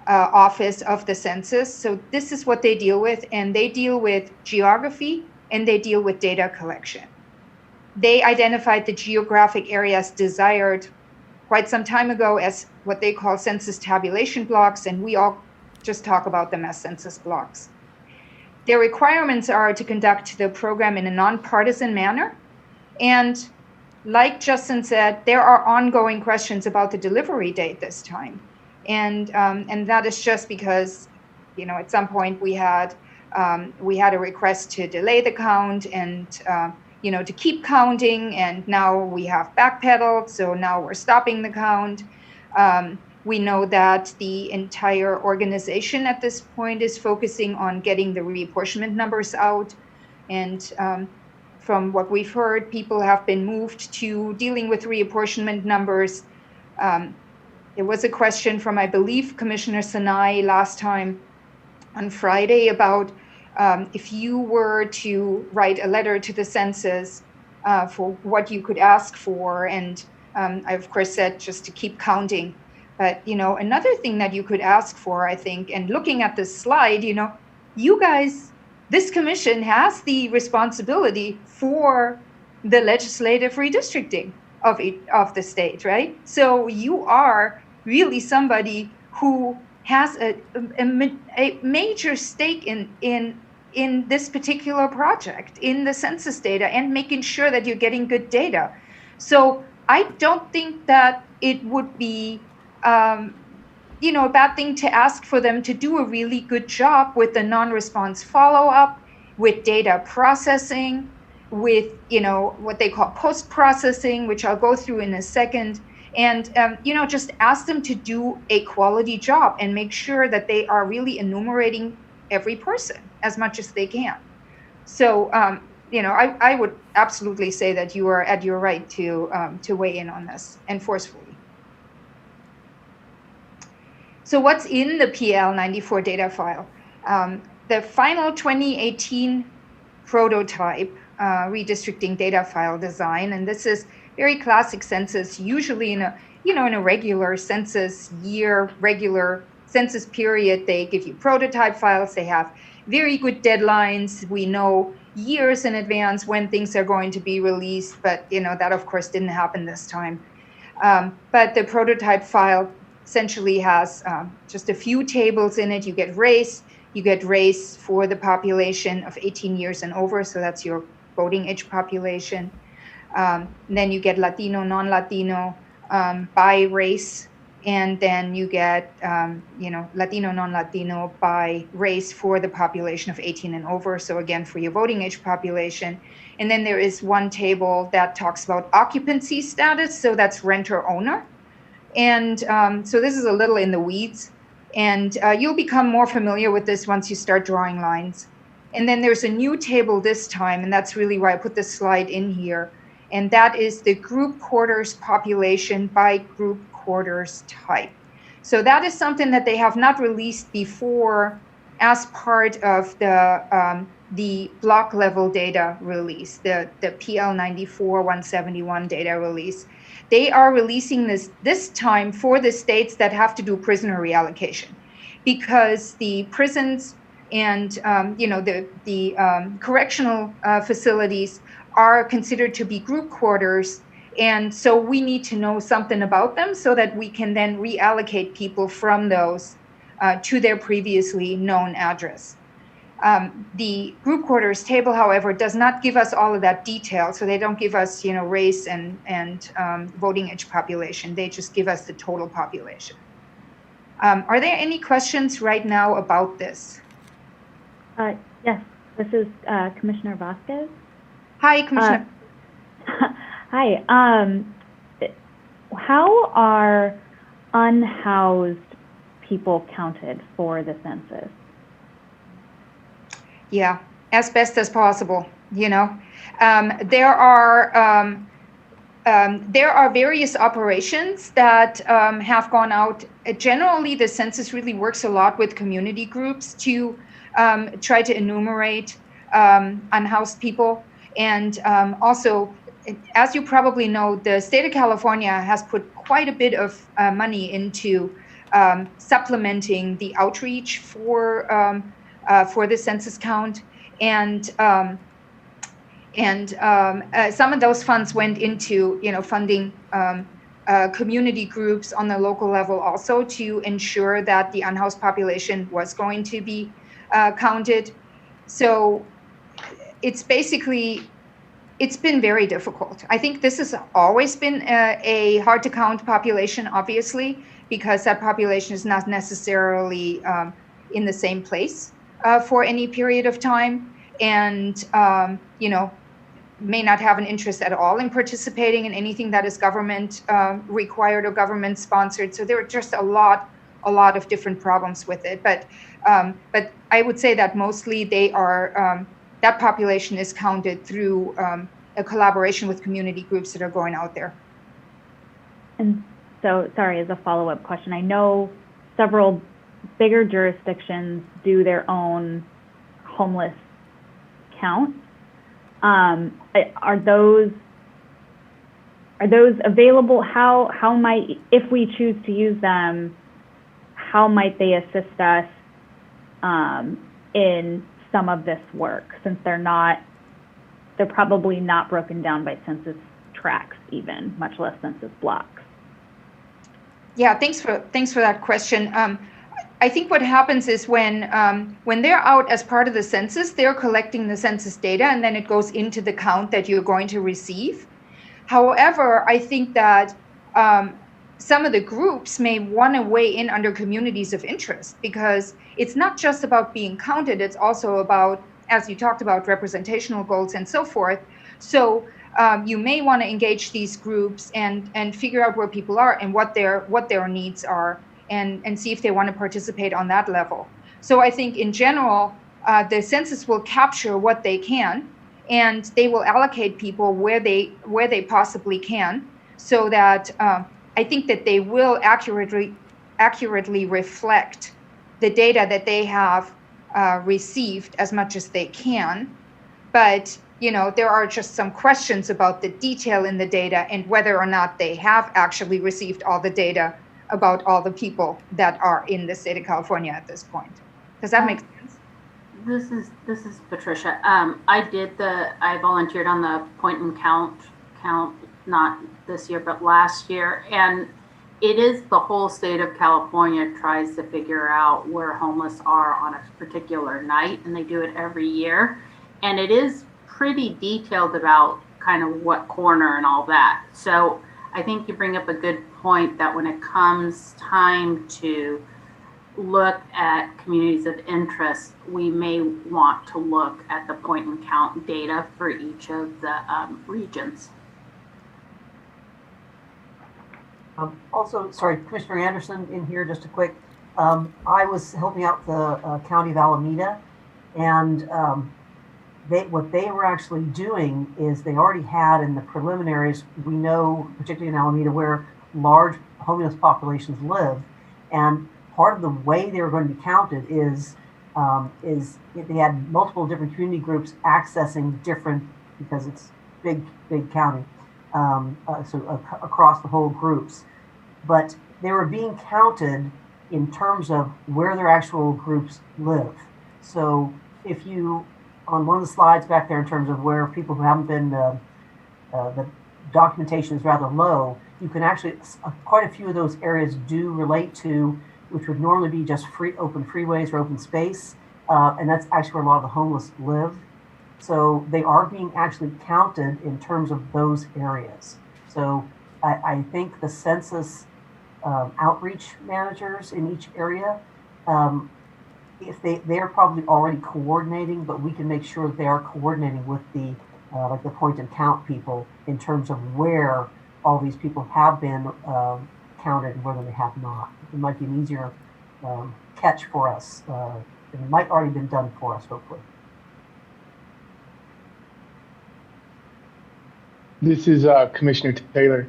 Office of the Census. So this is what they deal with, and they deal with geography and they deal with data collection. They identified the geographic areas desired quite some time ago as what they call census tabulation blocks, and we all just talk about them as census blocks. Their requirements are to conduct the program in a nonpartisan manner, and like Justin said, there are ongoing questions about the delivery date this time. And that is just because, at some point we had a request to delay the count and, to keep counting. And now we have backpedaled. So now we're stopping the count. We know that the entire organization at this point is focusing on getting the reapportionment numbers out. And from what we've heard, people have been moved to dealing with reapportionment numbers. There was a question from, I believe, Commissioner Sinai last time on Friday about if you were to write a letter to the census for what you could ask for. And I, of course, said just to keep counting. But, another thing that you could ask for, I think, and looking at this slide, you guys, this commission has the responsibility for the legislative redistricting of the state, right? So you are really somebody who has a major stake in this particular project, in the census data, and making sure that you're getting good data. So I don't think that it would be a bad thing to ask for them to do a really good job with the non-response follow-up, with data processing, with, what they call post-processing, which I'll go through in a second. And, just ask them to do a quality job and make sure that they are really enumerating every person as much as they can. So, I would absolutely say that you are at your right to weigh in on this and forcefully. So what's in the PL 94 data file? The final 2018 prototype redistricting data file design, and this is very classic census, usually in a regular census year, regular census period. They give you prototype files. They have very good deadlines. We know years in advance when things are going to be released, but that of course didn't happen this time. But the prototype file essentially has just a few tables in it. You get race for the population of 18 years and over, so that's your voting age population. Then you get Latino, non-Latino by race, and then you get Latino, non-Latino by race for the population of 18 and over, so again for your voting age population. And then there is one table that talks about occupancy status, so that's renter owner. And so this is a little in the weeds. And you'll become more familiar with this once you start drawing lines. And then there's a new table this time, and that's really why I put this slide in here. And that is the group quarters population by group quarters type. So that is something that they have not released before as part of the block level data release, the PL94-171 data release. They are releasing this time for the states that have to do prisoner reallocation, because the prisons and the correctional facilities are considered to be group quarters, and so we need to know something about them so that we can then reallocate people from those to their previously known address. The group quarters table, however, does not give us all of that detail, so they don't give us, race and voting age population. They just give us the total population. Are there any questions right now about this? Yes, this is Commissioner Vasquez. Hi, Commissioner. Hi. How are unhoused people counted for the census? Yeah, as best as possible. There are various operations that have gone out. Generally, the census really works a lot with community groups to try to enumerate unhoused people. And also, as you probably know, the state of California has put quite a bit of money into supplementing the outreach for the census count, and some of those funds went into funding community groups on the local level also to ensure that the unhoused population was going to be counted. So it's been very difficult. I think this has always been a hard to count population, obviously, because that population is not necessarily in the same place for any period of time, and may not have an interest at all in participating in anything that is government required or government sponsored. So there are just a lot of different problems with it. But I would say that mostly they are that population is counted through a collaboration with community groups that are going out there. And so, sorry, as a follow-up question, I know several bigger jurisdictions do their own homeless counts. Are those available? How might, if we choose to use them, how might they assist us in some of this work, since they're probably not broken down by census tracts even, much less census blocks? Yeah, thanks for that question. I think what happens is when they're out as part of the census, they're collecting the census data, and then it goes into the count that you're going to receive. However, I think that some of the groups may want to weigh in under communities of interest, because it's not just about being counted, it's also about, as you talked about, representational goals and so forth. So you may want to engage these groups and figure out where people are and what their needs are, and see if they want to participate on that level. So I think in general, the census will capture what they can, and they will allocate people where they possibly can, so that I think that they will accurately reflect the data that they have received as much as they can. But there are just some questions about the detail in the data and whether or not they have actually received all the data about all the people that are in the state of California at this point. Does that make sense? This is Patricia. I volunteered on the point and count, not this year, but last year. And it is the whole state of California tries to figure out where homeless are on a particular night, and they do it every year. And it is pretty detailed about kind of what corner and all that. So I think you bring up a good point that when it comes time to look at communities of interest, we may want to look at the point and count data for each of the regions. Also, sorry, Commissioner Anderson in here, just a quick. I was helping out the county of Alameda, and what they were actually doing is they already had in the preliminaries, we know, particularly in Alameda, where large homeless populations live, and part of the way they were going to be counted is they had multiple different community groups accessing different, because it's big county, across the whole groups, but they were being counted in terms of where their actual groups live. So if you, on one of the slides back there in terms of where people who haven't been, the documentation is rather low, you can actually, quite a few of those areas do relate to, which would normally be just open freeways or open space, and that's actually where a lot of the homeless live. So they are being actually counted in terms of those areas. So I think the census outreach managers in each area, if they're probably already coordinating, but we can make sure that they are coordinating with the like the point and count people in terms of where all these people have been counted and whether they have not. It might be an easier catch for us. It might already been done for us, hopefully. This is Commissioner Taylor.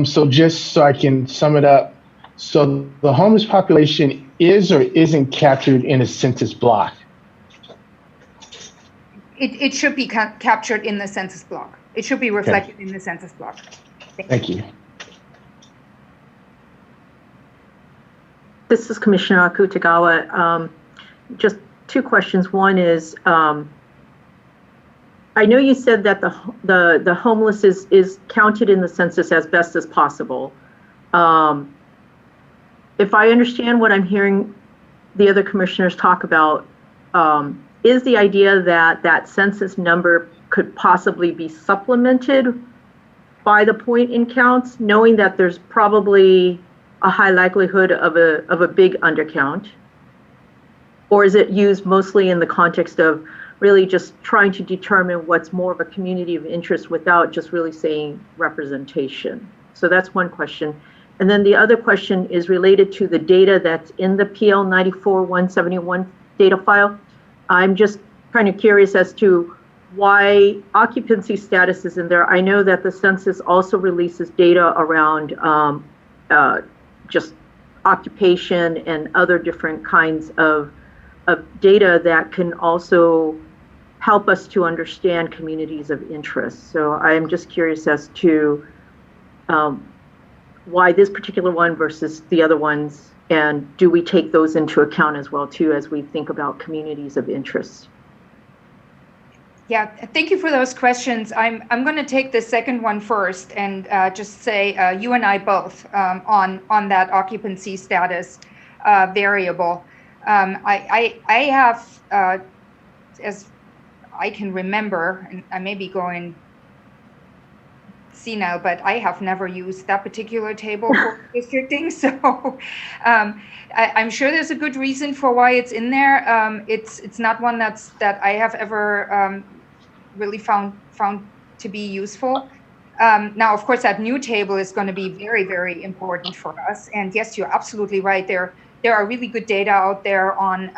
So just so I can sum it up, so the homeless population is or isn't captured in a census block? It should be captured in the census block. It should be reflected in the census block. Thank you. This is Commissioner Akutagawa. Just two questions. One is, I know you said that the homeless is counted in the census as best as possible. If I understand what I'm hearing the other commissioners talk about, is the idea that that census number could possibly be supplemented by the point in counts, knowing that there's probably a high likelihood of a big undercount? Or is it used mostly in the context of really just trying to determine what's more of a community of interest without just really saying representation? So that's one question. And then the other question is related to the data that's in the PL 94-171 data file. I'm just kind of curious as to why occupancy status is in there. I know that the census also releases data around just occupation and other different kinds of data that can also help us to understand communities of interest. So I am just curious as to why this particular one versus the other ones, and do we take those into account as well too as we think about communities of interest? Yeah, thank you for those questions. I'm going to take the second one first and just say you and I both on that occupancy status variable. I have, as I can remember, and I may be going senile, but I have never used that particular table for districting. So I'm sure there's a good reason for why it's in there. It's not one that I have ever really found to be useful. Now, of course, that new table is going to be very, very important for us. And yes, you're absolutely right. There are really good data out there on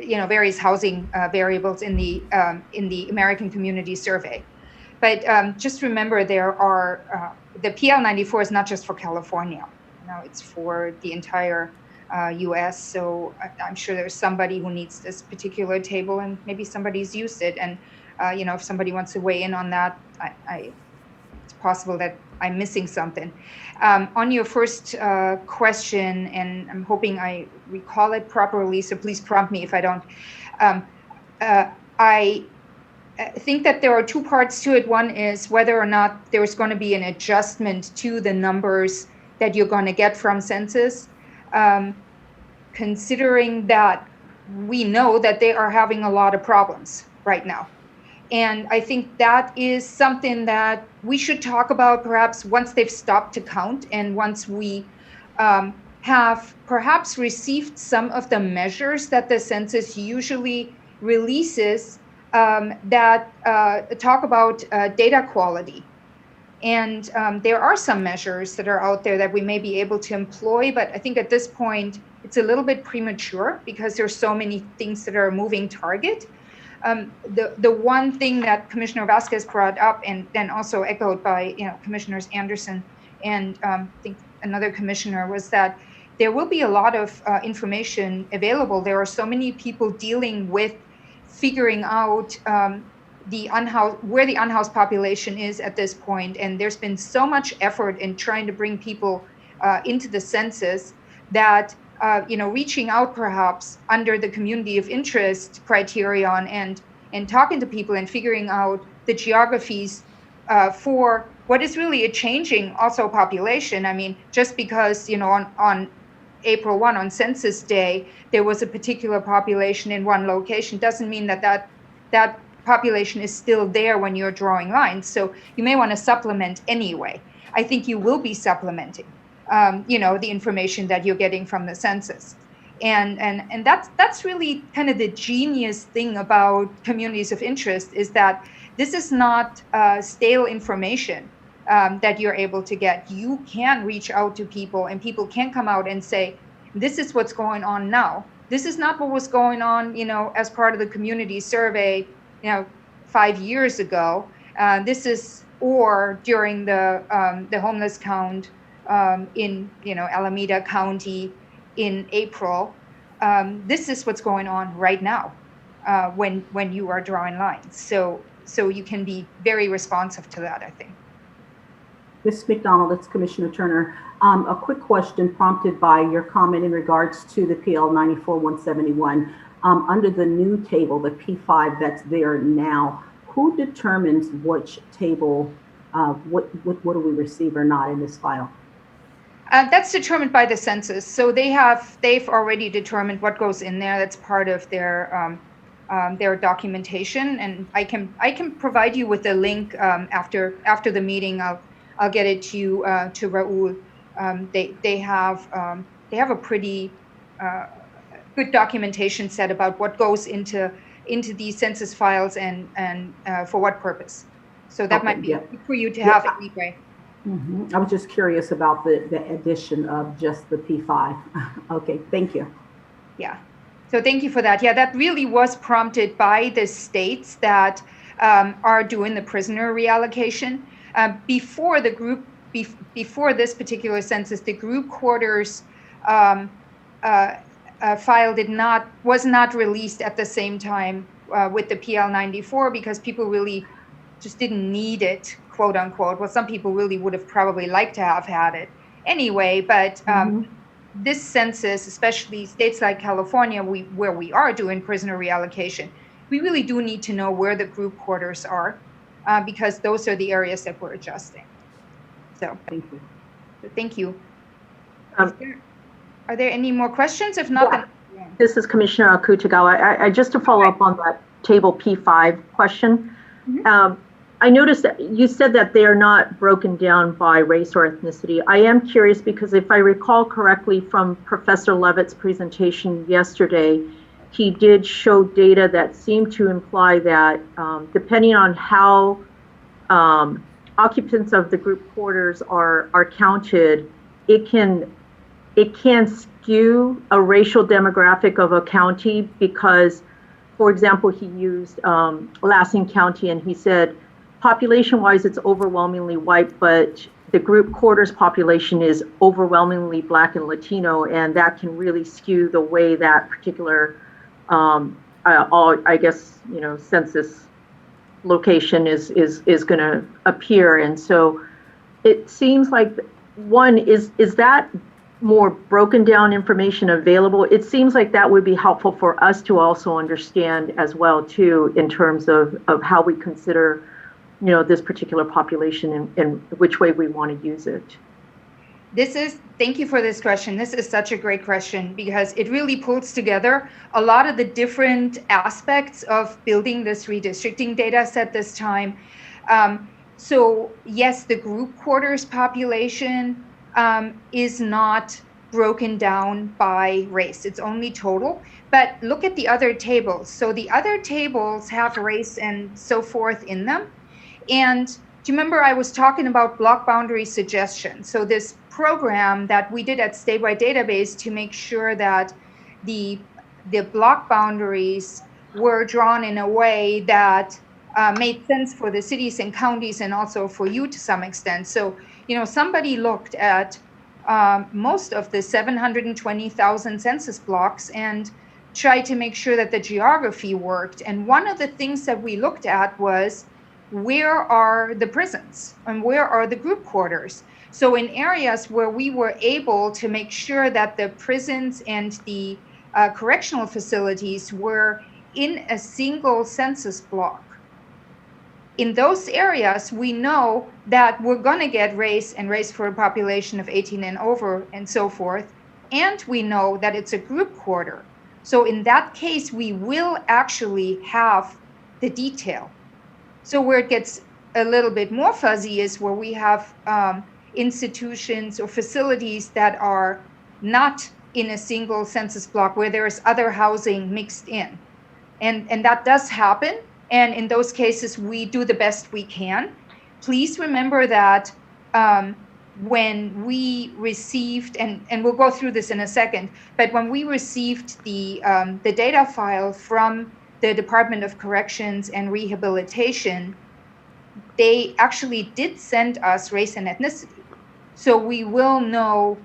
various housing variables in the American Community Survey. But just remember, there are the PL 94 is not just for California. It's for the entire U.S. So I'm sure there's somebody who needs this particular table, and maybe somebody's used it. And if somebody wants to weigh in on that, it's possible that I'm missing something. On your first question, and I'm hoping I recall it properly, so please prompt me if I don't. I think that there are two parts to it. One is whether or not there's going to be an adjustment to the numbers that you're going to get from census, considering that we know that they are having a lot of problems right now. And I think that is something that we should talk about perhaps once they've stopped to count, and once we have perhaps received some of the measures that the census usually releases that talk about data quality. And there are some measures that are out there that we may be able to employ, but I think at this point, it's a little bit premature because there's so many things that are a moving target. The one thing that Commissioner Vasquez brought up, and then also echoed by Commissioners Anderson and I think another commissioner, was that there will be a lot of information available. There are so many people dealing with figuring out where the unhoused population is at this point, and there's been so much effort in trying to bring people into the census that reaching out perhaps under the community of interest criterion and talking to people and figuring out the geographies for what is really a changing also population. I mean, just because on April 1 on Census Day there was a particular population in one location doesn't mean that population is still there when you're drawing lines. So you may want to supplement anyway. I think you will be supplementing the information that you're getting from the census. And that's really kind of the genius thing about communities of interest, is that this is not stale information that you're able to get. You can reach out to people, and people can come out and say, this is what's going on now. This is not what was going on, as part of the community survey, 5 years ago. Or during the homeless count in Alameda County in April. This is what's going on right now when you are drawing lines. So you can be very responsive to that, I think. Ms. McDonald, it's Commissioner Turner. A quick question prompted by your comment in regards to the PL 94-171. Under the new table, the P5 that's there now, who determines which table, what do we receive or not in this file? That's determined by the census. So they've already determined what goes in there. That's part of their documentation, and I can provide you with a link after the meeting. I'll get it to you to Raul. They have a pretty good documentation set about what goes into these census files and for what purpose. So that might be good for you to have anyway. I was just curious about the addition of just the P5. Okay, thank you. Yeah, so thank you for that. Yeah, that really was prompted by the states that are doing the prisoner reallocation. Before this particular census, the group quarters file was not released at the same time with the PL 94 because people really just didn't need it, quote unquote. Well, some people really would have probably liked to have had it anyway, but this census, especially states like California, where we are doing prisoner reallocation, we really do need to know where the group quarters are because those are the areas that we're adjusting. So thank you. Thank you. Are there any more questions? If not, then this is Commissioner Akutagawa. I just to follow up on that table P5 question. I noticed that you said that they are not broken down by race or ethnicity. I am curious because if I recall correctly from Professor Levitt's presentation yesterday, he did show data that seemed to imply that depending on how occupants of the group quarters are counted, it can skew a racial demographic of a county because, for example, he used Lansing County and he said, population-wise, it's overwhelmingly white, but the group quarters population is overwhelmingly Black and Latino, and that can really skew the way that particular, census location is going to appear. And so it seems like, one, is that more broken down information available? It seems like that would be helpful for us to also understand as well, too, in terms of how we consider this particular population and which way we want to use it. Thank you for this question. This is such a great question because it really pulls together a lot of the different aspects of building this redistricting data set this time. So yes, the group quarters population is not broken down by race. It's only total. But look at the other tables. So the other tables have race and so forth in them. And do you remember I was talking about block boundary suggestion? So this program that we did at statewide database to make sure that the block boundaries were drawn in a way that made sense for the cities and counties and also for you to some extent. So, somebody looked at most of the 720,000 census blocks and tried to make sure that the geography worked. And one of the things that we looked at was, where are the prisons and where are the group quarters? So in areas where we were able to make sure that the prisons and the correctional facilities were in a single census block, in those areas, we know that we're going to get race and race for a population of 18 and over and so forth. And we know that it's a group quarter. So in that case, we will actually have the detail. So where it gets a little bit more fuzzy is where we have institutions or facilities that are not in a single census block, where there is other housing mixed in. And that does happen. And in those cases, we do the best we can. Please remember that when we received, and we'll go through this in a second, but when we received the data file from the Department of Corrections and Rehabilitation, they actually did send us race and ethnicity. So we will know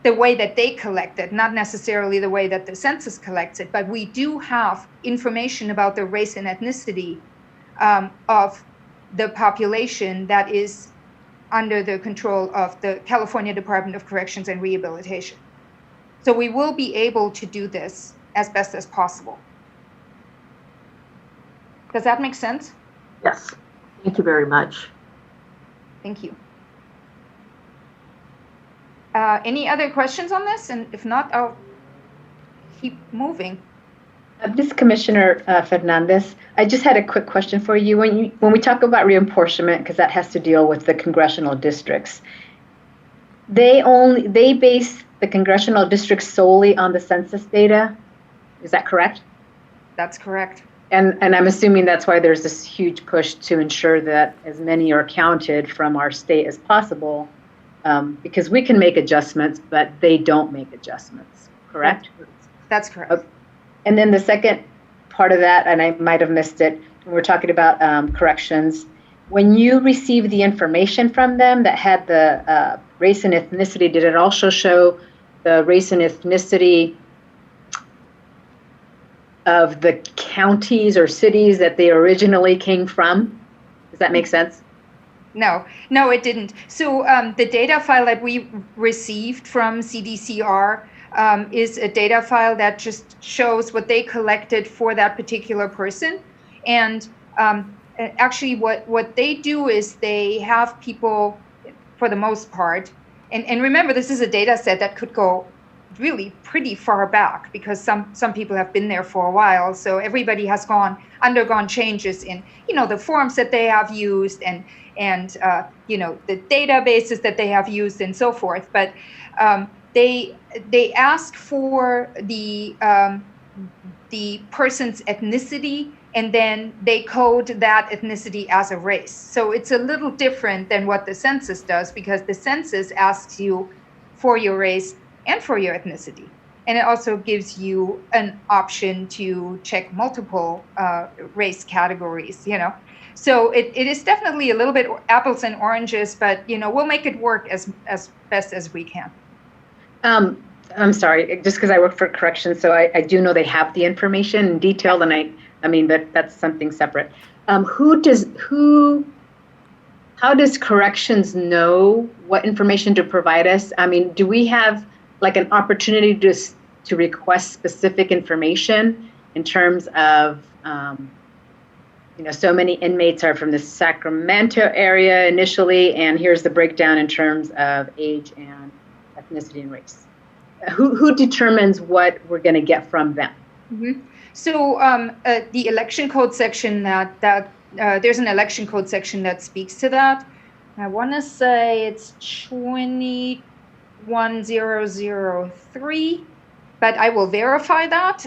the way that they collect it, not necessarily the way that the census collects it, but we do have information about the race and ethnicity of the population that is under the control of the California Department of Corrections and Rehabilitation. So we will be able to do this as best as possible. Does that make sense? Yes. Thank you very much. Thank you. Any other questions on this? And if not, I'll keep moving. This is Commissioner Fernandez. I just had a quick question for you. When we talk about reapportionment, because that has to deal with the congressional districts, they base the congressional districts solely on the census data. Is that correct? That's correct. And I'm assuming that's why there's this huge push to ensure that as many are counted from our state as possible, because we can make adjustments, but they don't make adjustments, correct? That's correct. Okay. And then the second part of that, and I might have missed it, when we're talking about corrections, when you received the information from them that had the race and ethnicity, did it also show the race and ethnicity of the counties or cities that they originally came from? Does that make sense? No, it didn't. So the data file that we received from CDCR is a data file that just shows what they collected for that particular person. And actually what they do is they have people, for the most part, and remember, this is a data set that could go really pretty far back, because some people have been there for a while. So everybody has undergone changes in, the forms that they have used and the databases that they have used and so forth. But they ask for the person's ethnicity, and then they code that ethnicity as a race. So it's a little different than what the census does, because the census asks you for your race and for your ethnicity. And it also gives you an option to check multiple race categories, So it is definitely a little bit apples and oranges, but, we'll make it work as best as we can. I'm sorry, just because I work for corrections, so I do know they have the information in detail, and I mean, that's something separate. How does corrections know what information to provide us? I mean, do we have like an opportunity to request specific information in terms of, so many inmates are from the Sacramento area initially, and here's the breakdown in terms of age and ethnicity and race? Who determines what we're going to get from them? Mm-hmm. So the election code section there's an election code section that speaks to that. I want to say it's 21003, but I will verify that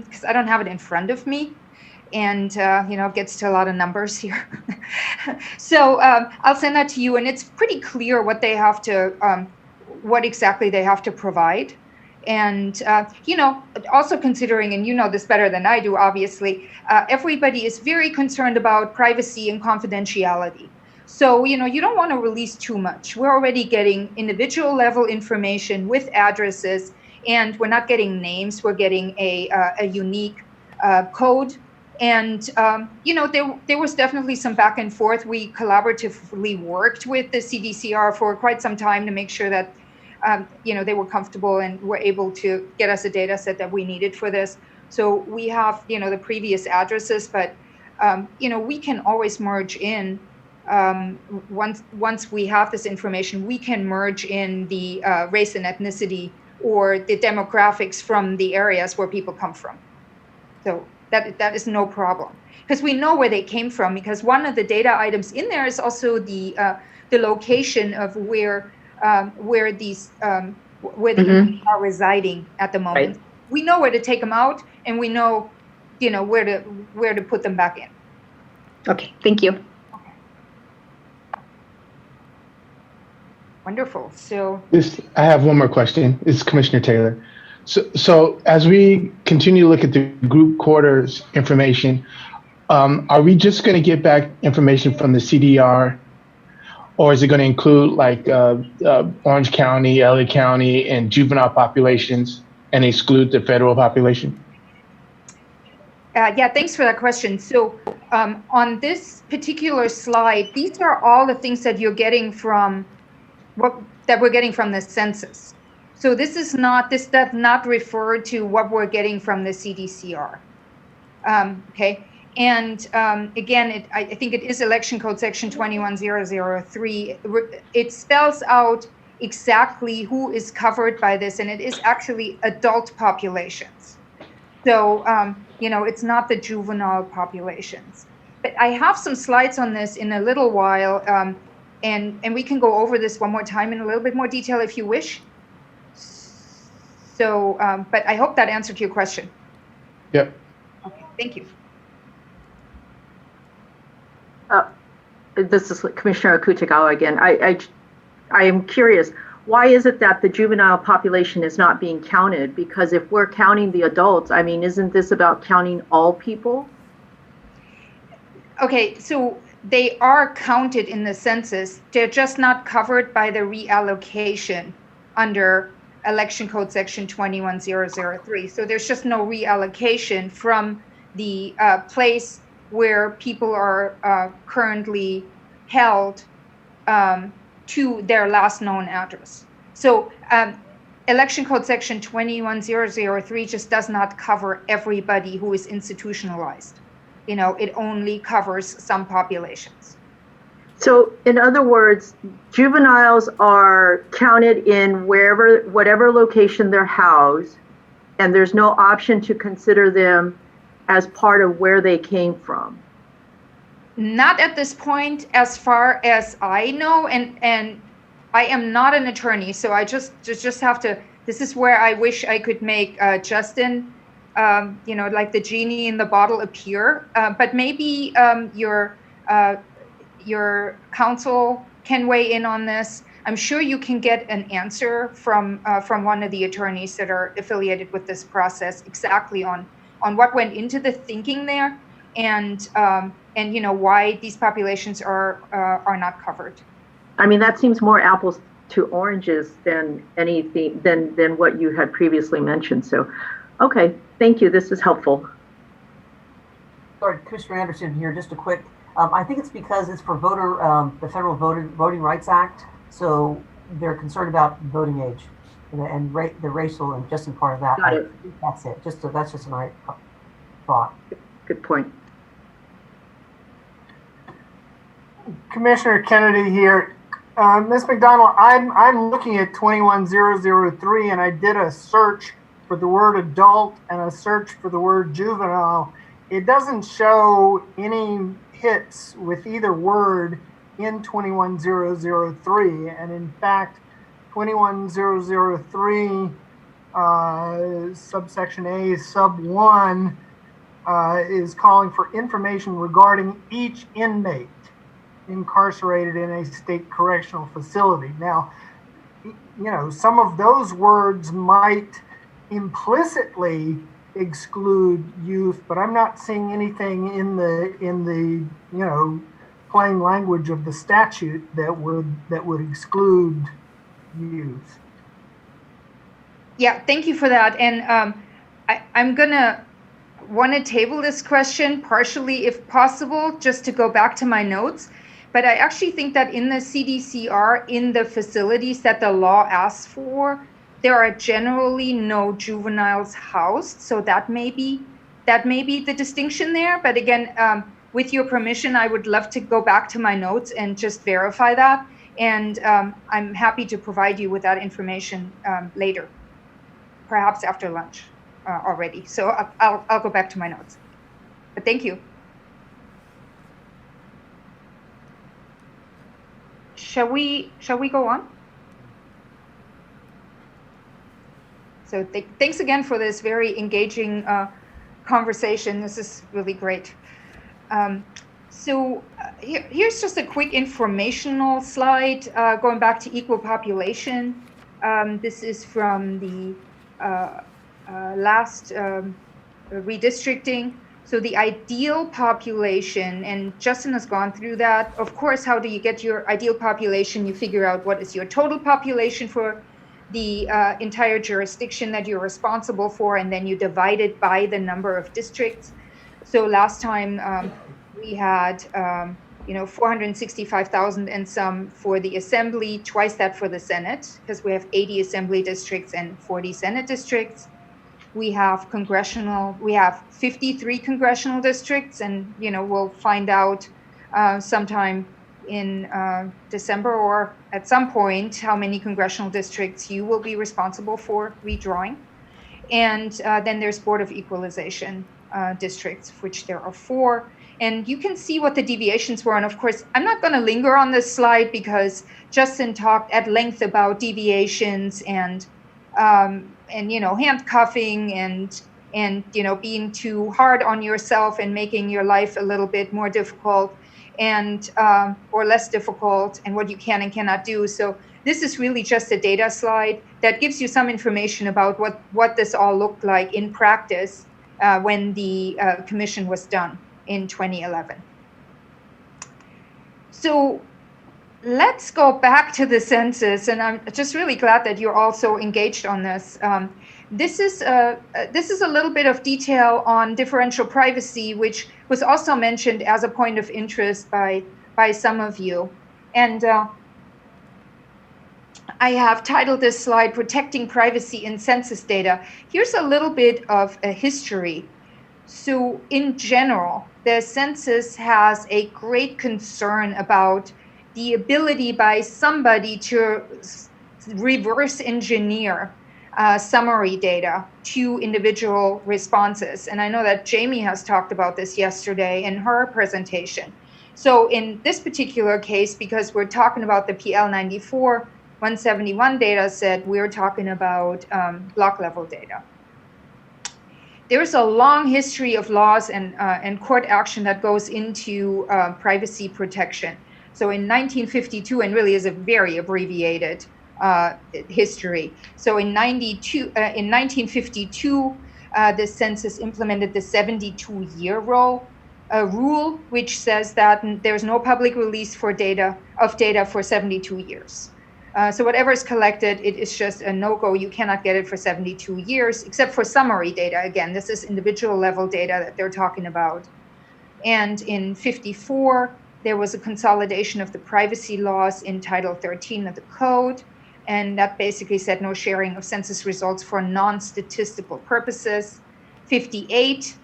because I don't have it in front of me. and it gets to a lot of numbers here. So I'll send that to you, and it's pretty clear what they have to, what exactly they have to provide. And, also considering, and you know this better than I do, obviously, everybody is very concerned about privacy and confidentiality. So, you don't want to release too much. We're already getting individual level information with addresses, and we're not getting names. We're getting a unique code. And, there was definitely some back and forth. We collaboratively worked with the CDCR for quite some time to make sure that they were comfortable and were able to get us a data set that we needed for this. So we have, the previous addresses, but, we can always merge in, once we have this information, we can merge in the race and ethnicity or the demographics from the areas where people come from. So that is no problem, because we know where they came from, because one of the data items in there is also the location of where these where the Mhm. are residing at the moment. Right. We know where to take them out, and we know, where to put them back in. Okay, thank you. Wonderful. So I have one more question. It's Commissioner Taylor. So as we continue to look at the group quarters information, are we just going to get back information from the CDR, or is it going to include like Orange County, LA County, and juvenile populations, and exclude the federal population? yeah, thanks for that question. So on this particular slide, these are all the things that you're getting from that we're getting from the census. So this does not refer to what we're getting from the CDCR. Okay. And again, I think it is election code section 21003. It spells out exactly who is covered by this, and it is actually adult populations. So, it's not the juvenile populations. But I have some slides on this in a little while, and we can go over this one more time in a little bit more detail if you wish. So, but I hope that answered your question. Yep. Okay, thank you. This is Commissioner Akutagawa again. I am curious, why is it that the juvenile population is not being counted? Because if we're counting the adults, I mean, isn't this about counting all people? Okay, so they are counted in the census. They're just not covered by the reallocation under election code section 21003. So there's just no reallocation from the place where people are currently held to their last known address. So election code section 21003 just does not cover everybody who is institutionalized. It only covers some populations. So in other words, juveniles are counted in whatever location they're housed, and there's no option to consider them as part of where they came from. Not at this point, as far as I know, and I am not an attorney, so I just have to. This is where I wish I could make Justin, like the genie in the bottle appear. But maybe your counsel can weigh in on this. I'm sure you can get an answer from one of the attorneys that are affiliated with this process exactly on what went into the thinking there, and why these populations are not covered. I mean, that seems more apples to oranges than anything than what you had previously mentioned. So, okay, thank you. This is helpful. Sorry, Commissioner Anderson here. Just a quick. I think it's because it's for the Federal Voting Rights Act, so they're concerned about voting age and the racial and just in part of that. Got it. That's it. That's just an thought. Good point. Commissioner Kennedy here. Ms. McDonald, I'm looking at 21003, and I did a search for the word adult and a search for the word juvenile. It doesn't show any hits with either word in 21003, and in fact 21003 subsection A sub 1 is calling for information regarding each inmate incarcerated in a state correctional facility. Now, some of those words might implicitly exclude youth, but I'm not seeing anything in the plain language of the statute that would exclude youth. Yeah, thank you for that. And I'm gonna want to table this question partially, if possible, just to go back to my notes. But I actually think that in the CDCR, in the facilities that the law asks for, there are generally no juveniles housed. So that may be the distinction there. But again, with your permission, I would love to go back to my notes and just verify that. And I'm happy to provide you with that information later, perhaps after lunch already. So I'll go back to my notes. But thank you. Shall we go on? So thanks again for this very engaging conversation. This is really great. Here's just a quick informational slide going back to equal population. This is from the last redistricting. So the ideal population, and Justin has gone through that. Of course, how do you get your ideal population? You figure out what is your total population for the entire jurisdiction that you're responsible for, and then you divide it by the number of districts. So last time we had 465,000 and some for the assembly, twice that for the Senate, because we have 80 assembly districts and 40 Senate districts. We have 53 congressional districts, and we'll find out sometime in December or at some point how many congressional districts you will be responsible for redrawing. And then there's Board of Equalization districts, which there are 4. And you can see what the deviations were. And of course, I'm not going to linger on this slide because Justin talked at length about deviations and handcuffing and being too hard on yourself and making your life a little bit more difficult and or less difficult, and what you can and cannot do. So this is really just a data slide that gives you some information about what this all looked like in practice when the commission was done in 2011. So let's go back to the census, and I'm just really glad that you're also engaged on this. This is a little bit of detail on differential privacy, which was also mentioned as a point of interest by some of you. And I have titled this slide, Protecting Privacy in Census Data. Here's a little bit of a history. So in general, the census has a great concern about the ability by somebody to reverse engineer summary data to individual responses. And I know that Jamie has talked about this yesterday in her presentation. So in this particular case, because we're talking about the PL 94-171 data set, we're talking about block level data. There's a long history of laws and court action that goes into privacy protection. So in 1952, and really is a very abbreviated history. So in 1952, the census implemented the 72-year rule, which says that there's no public release of data for 72 years. So whatever is collected, it is just a no-go. You cannot get it for 72 years, except for summary data. Again, this is individual level data that they're talking about. And in 54, there was a consolidation of the privacy laws in Title 13 of the Code. And that basically said no sharing of census results for non-statistical purposes. 58,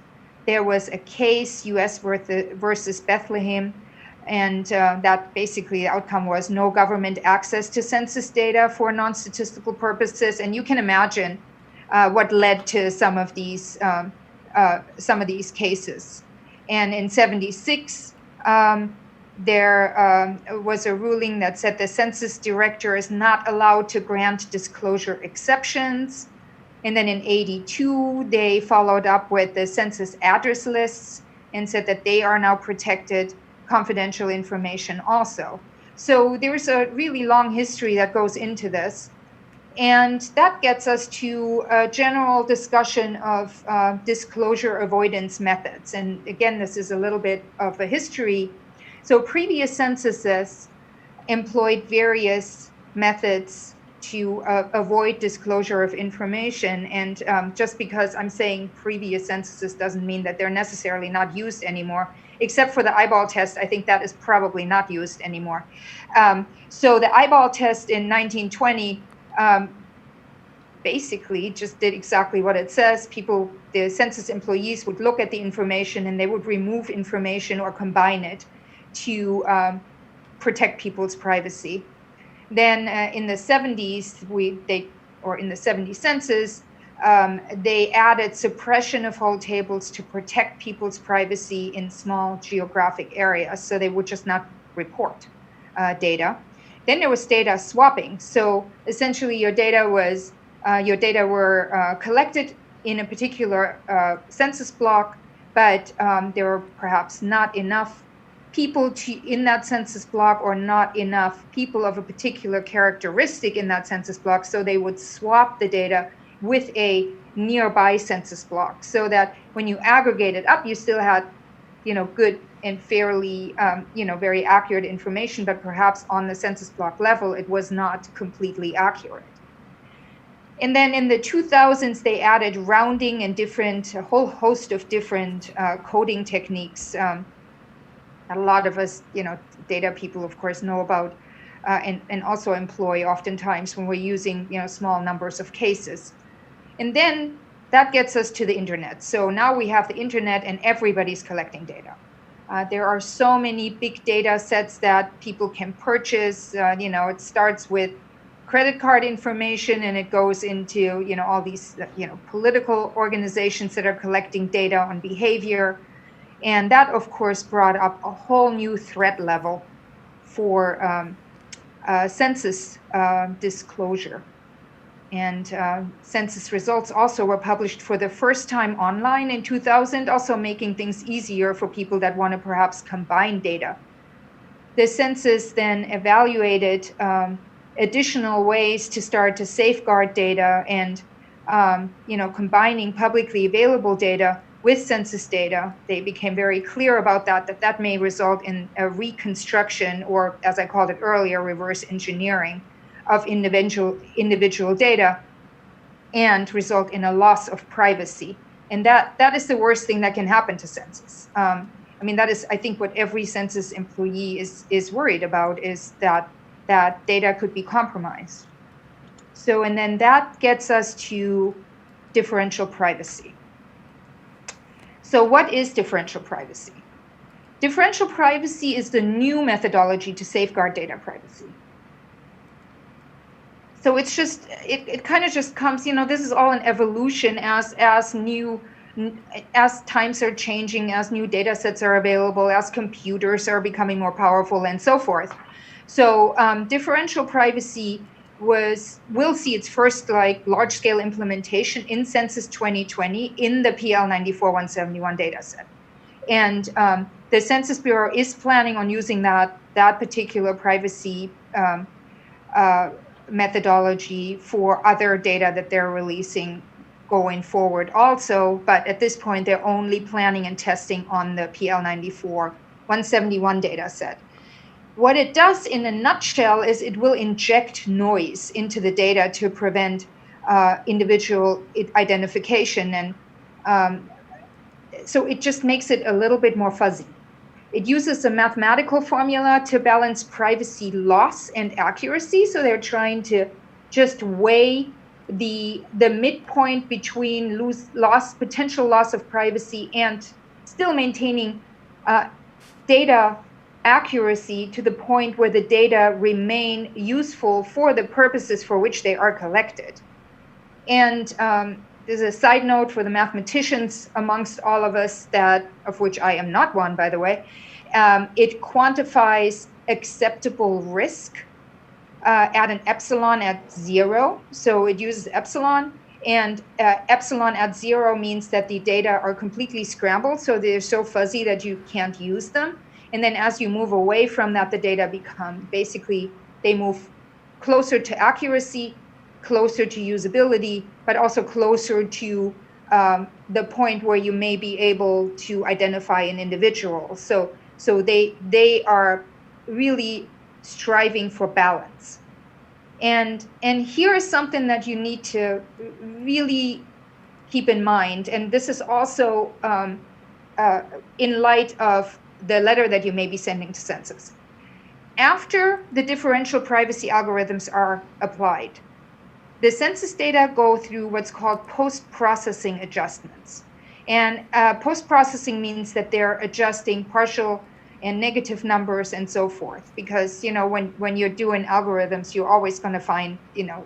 there was a case, US versus Bethlehem. And that basically the outcome was no government access to census data for non-statistical purposes. And you can imagine what led to some of these cases. And in 76, there was a ruling that said the census director is not allowed to grant disclosure exceptions. And then in 82, they followed up with the census address lists and said that they are now protected confidential information also. So there's a really long history that goes into this. And that gets us to a general discussion of disclosure avoidance methods. And again, this is a little bit of a history. So previous censuses employed various methods to avoid disclosure of information. And just because I'm saying previous censuses doesn't mean that they're necessarily not used anymore, except for the eyeball test. I think that is probably not used anymore. So the eyeball test in 1920 basically just did exactly what it says. The census employees would look at the information and they would remove information or combine it to protect people's privacy. Then in the 70s, in the 70 census, they added suppression of whole tables to protect people's privacy in small geographic areas. So they would just not report data. Then there was data swapping. So essentially your data were collected in a particular census block, but there were perhaps not enough people in that census block or not enough people of a particular characteristic in that census block. So they would swap the data with a nearby census block so that when you aggregate it up, you still had, good and fairly, very accurate information, but perhaps on the census block level, it was not completely accurate. And then in the 2000s, they added rounding and a whole host of different coding techniques. A lot of us, data people, of course, know about and also employ oftentimes when we're using, small numbers of cases. And then that gets us to the internet. So now we have the internet and everybody's collecting data. There are so many big data sets that people can purchase. It starts with credit card information and it goes into, all these, political organizations that are collecting data on behavior. And that, of course, brought up a whole new threat level for census disclosure. And census results also were published for the first time online in 2000, also making things easier for people that want to perhaps combine data. The census then evaluated additional ways to start to safeguard data and, combining publicly available data with census data. They became very clear about that may result in a reconstruction, or as I called it earlier, reverse engineering of individual data and result in a loss of privacy. And that is the worst thing that can happen to census. That is, I think, what every census employee is worried about, is that data could be compromised. So, and then that gets us to differential privacy. So what is differential privacy? Differential privacy is the new methodology to safeguard data privacy. So it's just, it kind of just comes, this is all an evolution as times are changing, as new data sets are available, as computers are becoming more powerful and so forth. So differential privacy will see its first large-scale implementation in Census 2020 in the PL 94-171 data set. And the Census Bureau is planning on using that particular privacy methodology for other data that they're releasing going forward also, but at this point they're only planning and testing on the PL 94-171 data set. What it does in a nutshell is it will inject noise into the data to prevent individual identification, and so it just makes it a little bit more fuzzy. It uses a mathematical formula to balance privacy loss and accuracy, so they're trying to just weigh the midpoint between potential loss of privacy and still maintaining data accuracy to the point where the data remain useful for the purposes for which they are collected. And there's a side note for the mathematicians amongst all of us, of which I am not one, by the way. It quantifies acceptable risk at an epsilon at 0. So it uses epsilon, And epsilon at 0 means that the data are completely scrambled, so they're so fuzzy that you can't use them. And then as you move away from that, the data become basically, they move closer to accuracy, closer to usability, but also closer to the point where you may be able to identify an individual. So they are really striving for balance. And here is something that you need to really keep in mind. And this is also in light of the letter that you may be sending to census. After the differential privacy algorithms are applied, the census data go through what's called post-processing adjustments. And post-processing means that they're adjusting partial and negative numbers and so forth. Because, you know, when you're doing algorithms, you're always going to find, you know,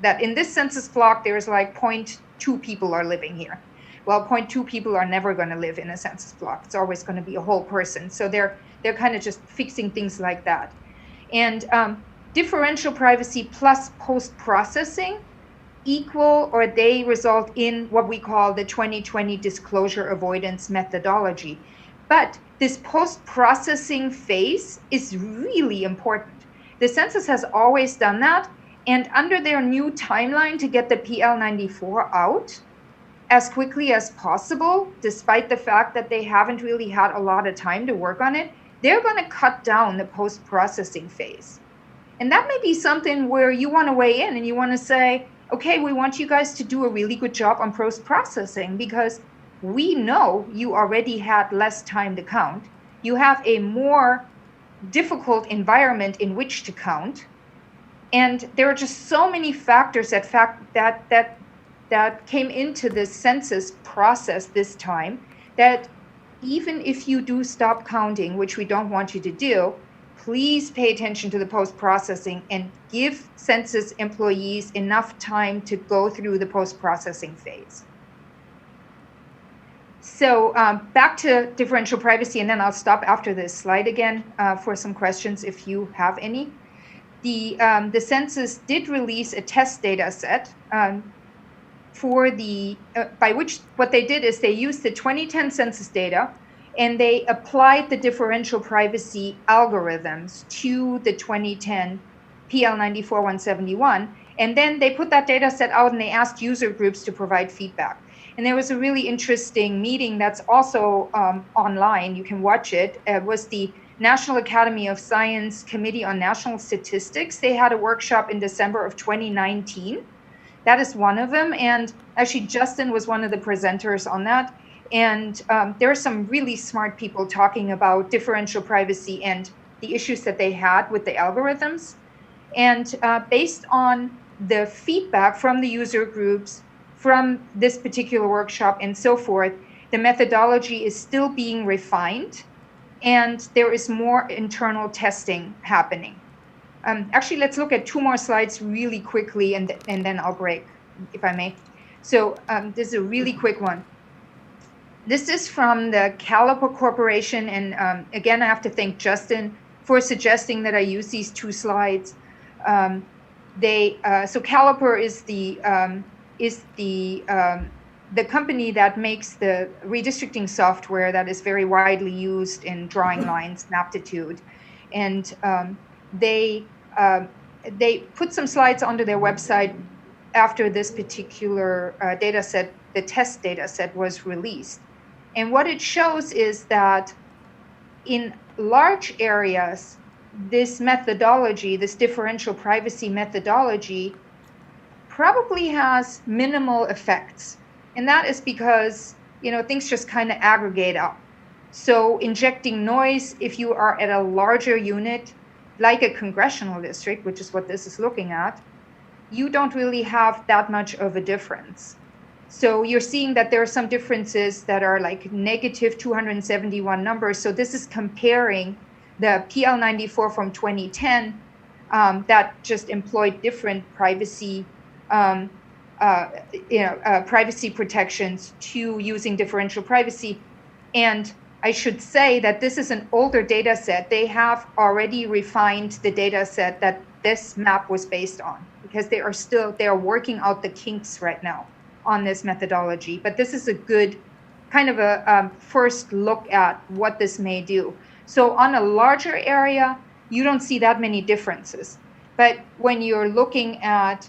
that in this census block, there's like 0.2 people are living here. Well, 0.2 people are never going to live in a census block. It's always going to be a whole person. So they're kind of just fixing things like that. And differential privacy plus post-processing equal, or they result in what we call the 2020 disclosure avoidance methodology. But this post-processing phase is really important. The census has always done that, and under their new timeline to get the PL94 out as quickly as possible, despite the fact that they haven't really had a lot of time to work on it, they're going to cut down the post-processing phase. And that may be something where you want to weigh in and you want to say, okay, we want you guys to do a really good job on post-processing because we know you already had less time to count. You have a more difficult environment in which to count. And there are just so many factors that came into the census process this time that even if you do stop counting, which we don't want you to do, please pay attention to the post-processing and give census employees enough time to go through the post-processing phase. So back to differential privacy, and then I'll stop after this slide again for some questions if you have any. The census did release a test data set for the, by which what they did is they used the 2010 census data and they applied the differential privacy algorithms to the 2010 PL94-171. And then they put that data set out and they asked user groups to provide feedback. And there was a really interesting meeting that's also online. You can watch it. It was the National Academy of Science Committee on National Statistics. They had a workshop in December of 2019. That is one of them. And actually, Justin was one of the presenters on that. And there are some really smart people talking about differential privacy and the issues that they had with the algorithms. And based on the feedback from the user groups, from this particular workshop and so forth, the methodology is still being refined and there is more internal testing happening. Actually, let's look at 2 more slides really quickly and then I'll break, if I may. So this is a really quick one. This is from the Caliper Corporation, and again, I have to thank Justin for suggesting that I use these 2 slides. So Caliper is the company that makes the redistricting software that is very widely used in drawing lines and aptitude, and they put some slides onto their website after this particular data set, the test data set, was released. And what it shows is that in large areas, this methodology, this differential privacy methodology, probably has minimal effects. And that is because, you know, things just kind of aggregate up. So injecting noise, if you are at a larger unit, like a congressional district, which is what this is looking at, you don't really have that much of a difference. So you're seeing that there are some differences that are like negative 271 numbers. So this is comparing the PL94 from 2010 that just employed different privacy, privacy protections to using differential privacy. And I should say that this is an older data set. They have already refined the data set that this map was based on because they are working out the kinks right now. on this methodology, but this is a good kind of a first look at what this may do. So on a larger area, you don't see that many differences. But when you're looking at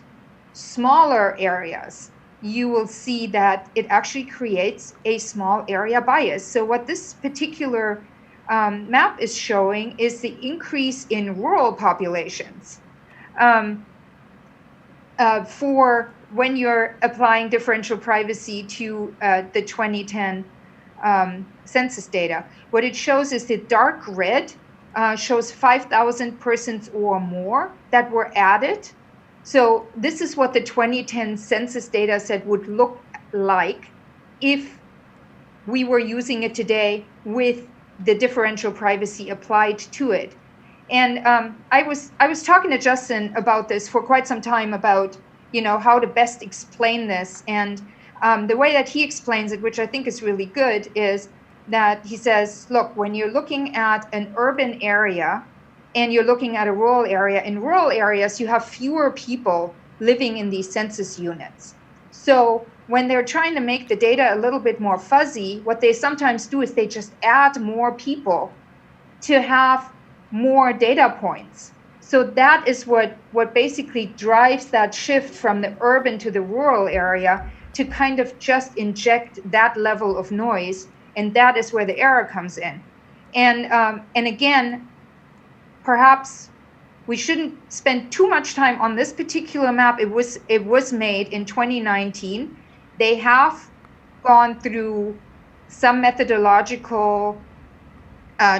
smaller areas, you will see that it actually creates a small area bias. So what this particular map is showing is the increase in rural populations for when you're applying differential privacy to the 2010 census data. What it shows is the dark red shows 5,000 persons or more that were added. So this is what the 2010 census data set would look like if we were using it today with the differential privacy applied to it. And I was talking to Justin about this for quite some time about, you know, how to best explain this. And the way that he explains it, which I think is really good, is that he says, look, when you're looking at an urban area and you're looking at a rural area, in rural areas, you have fewer people living in these census units. So when they're trying to make the data a little bit more fuzzy, what they sometimes do is they just add more people to have more data points. So that is what basically drives that shift from the urban to the rural area, to kind of just inject that level of noise. And that is where the error comes in. And again, perhaps we shouldn't spend too much time on this particular map. It was made in 2019. They have gone through some methodological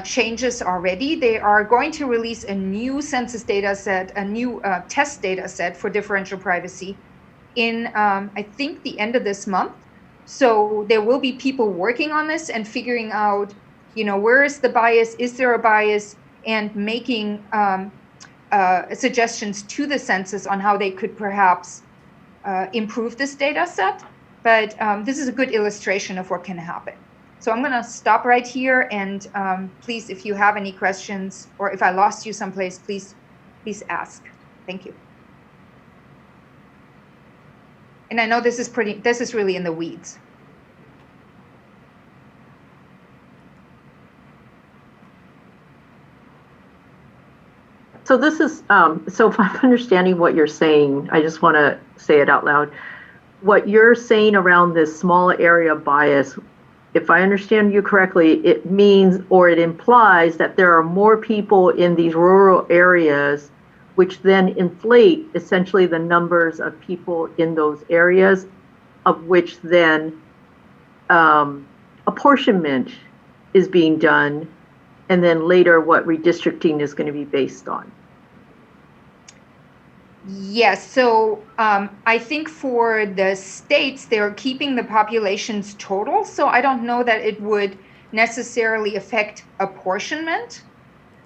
changes already. They are going to release a new census data set, a new test data set for differential privacy in, I think, the end of this month. So there will be people working on this and figuring out, you know, where is the bias? Is there a bias? And making suggestions to the census on how they could perhaps improve this data set. But this is a good illustration of what can happen. So I'm going to stop right here, and please, if you have any questions, or if I lost you someplace, please ask. Thank you. And I know this is really in the weeds. So this is, so if I'm understanding what you're saying, I just want to say it out loud. What you're saying around this small area bias, if I understand you correctly, it means, or it implies, that there are more people in these rural areas, which then inflate essentially the numbers of people in those areas, of which then apportionment is being done, and then later what redistricting is going to be based on. Yes, so I think for the states, they're keeping the populations total, so I don't know that it would necessarily affect apportionment.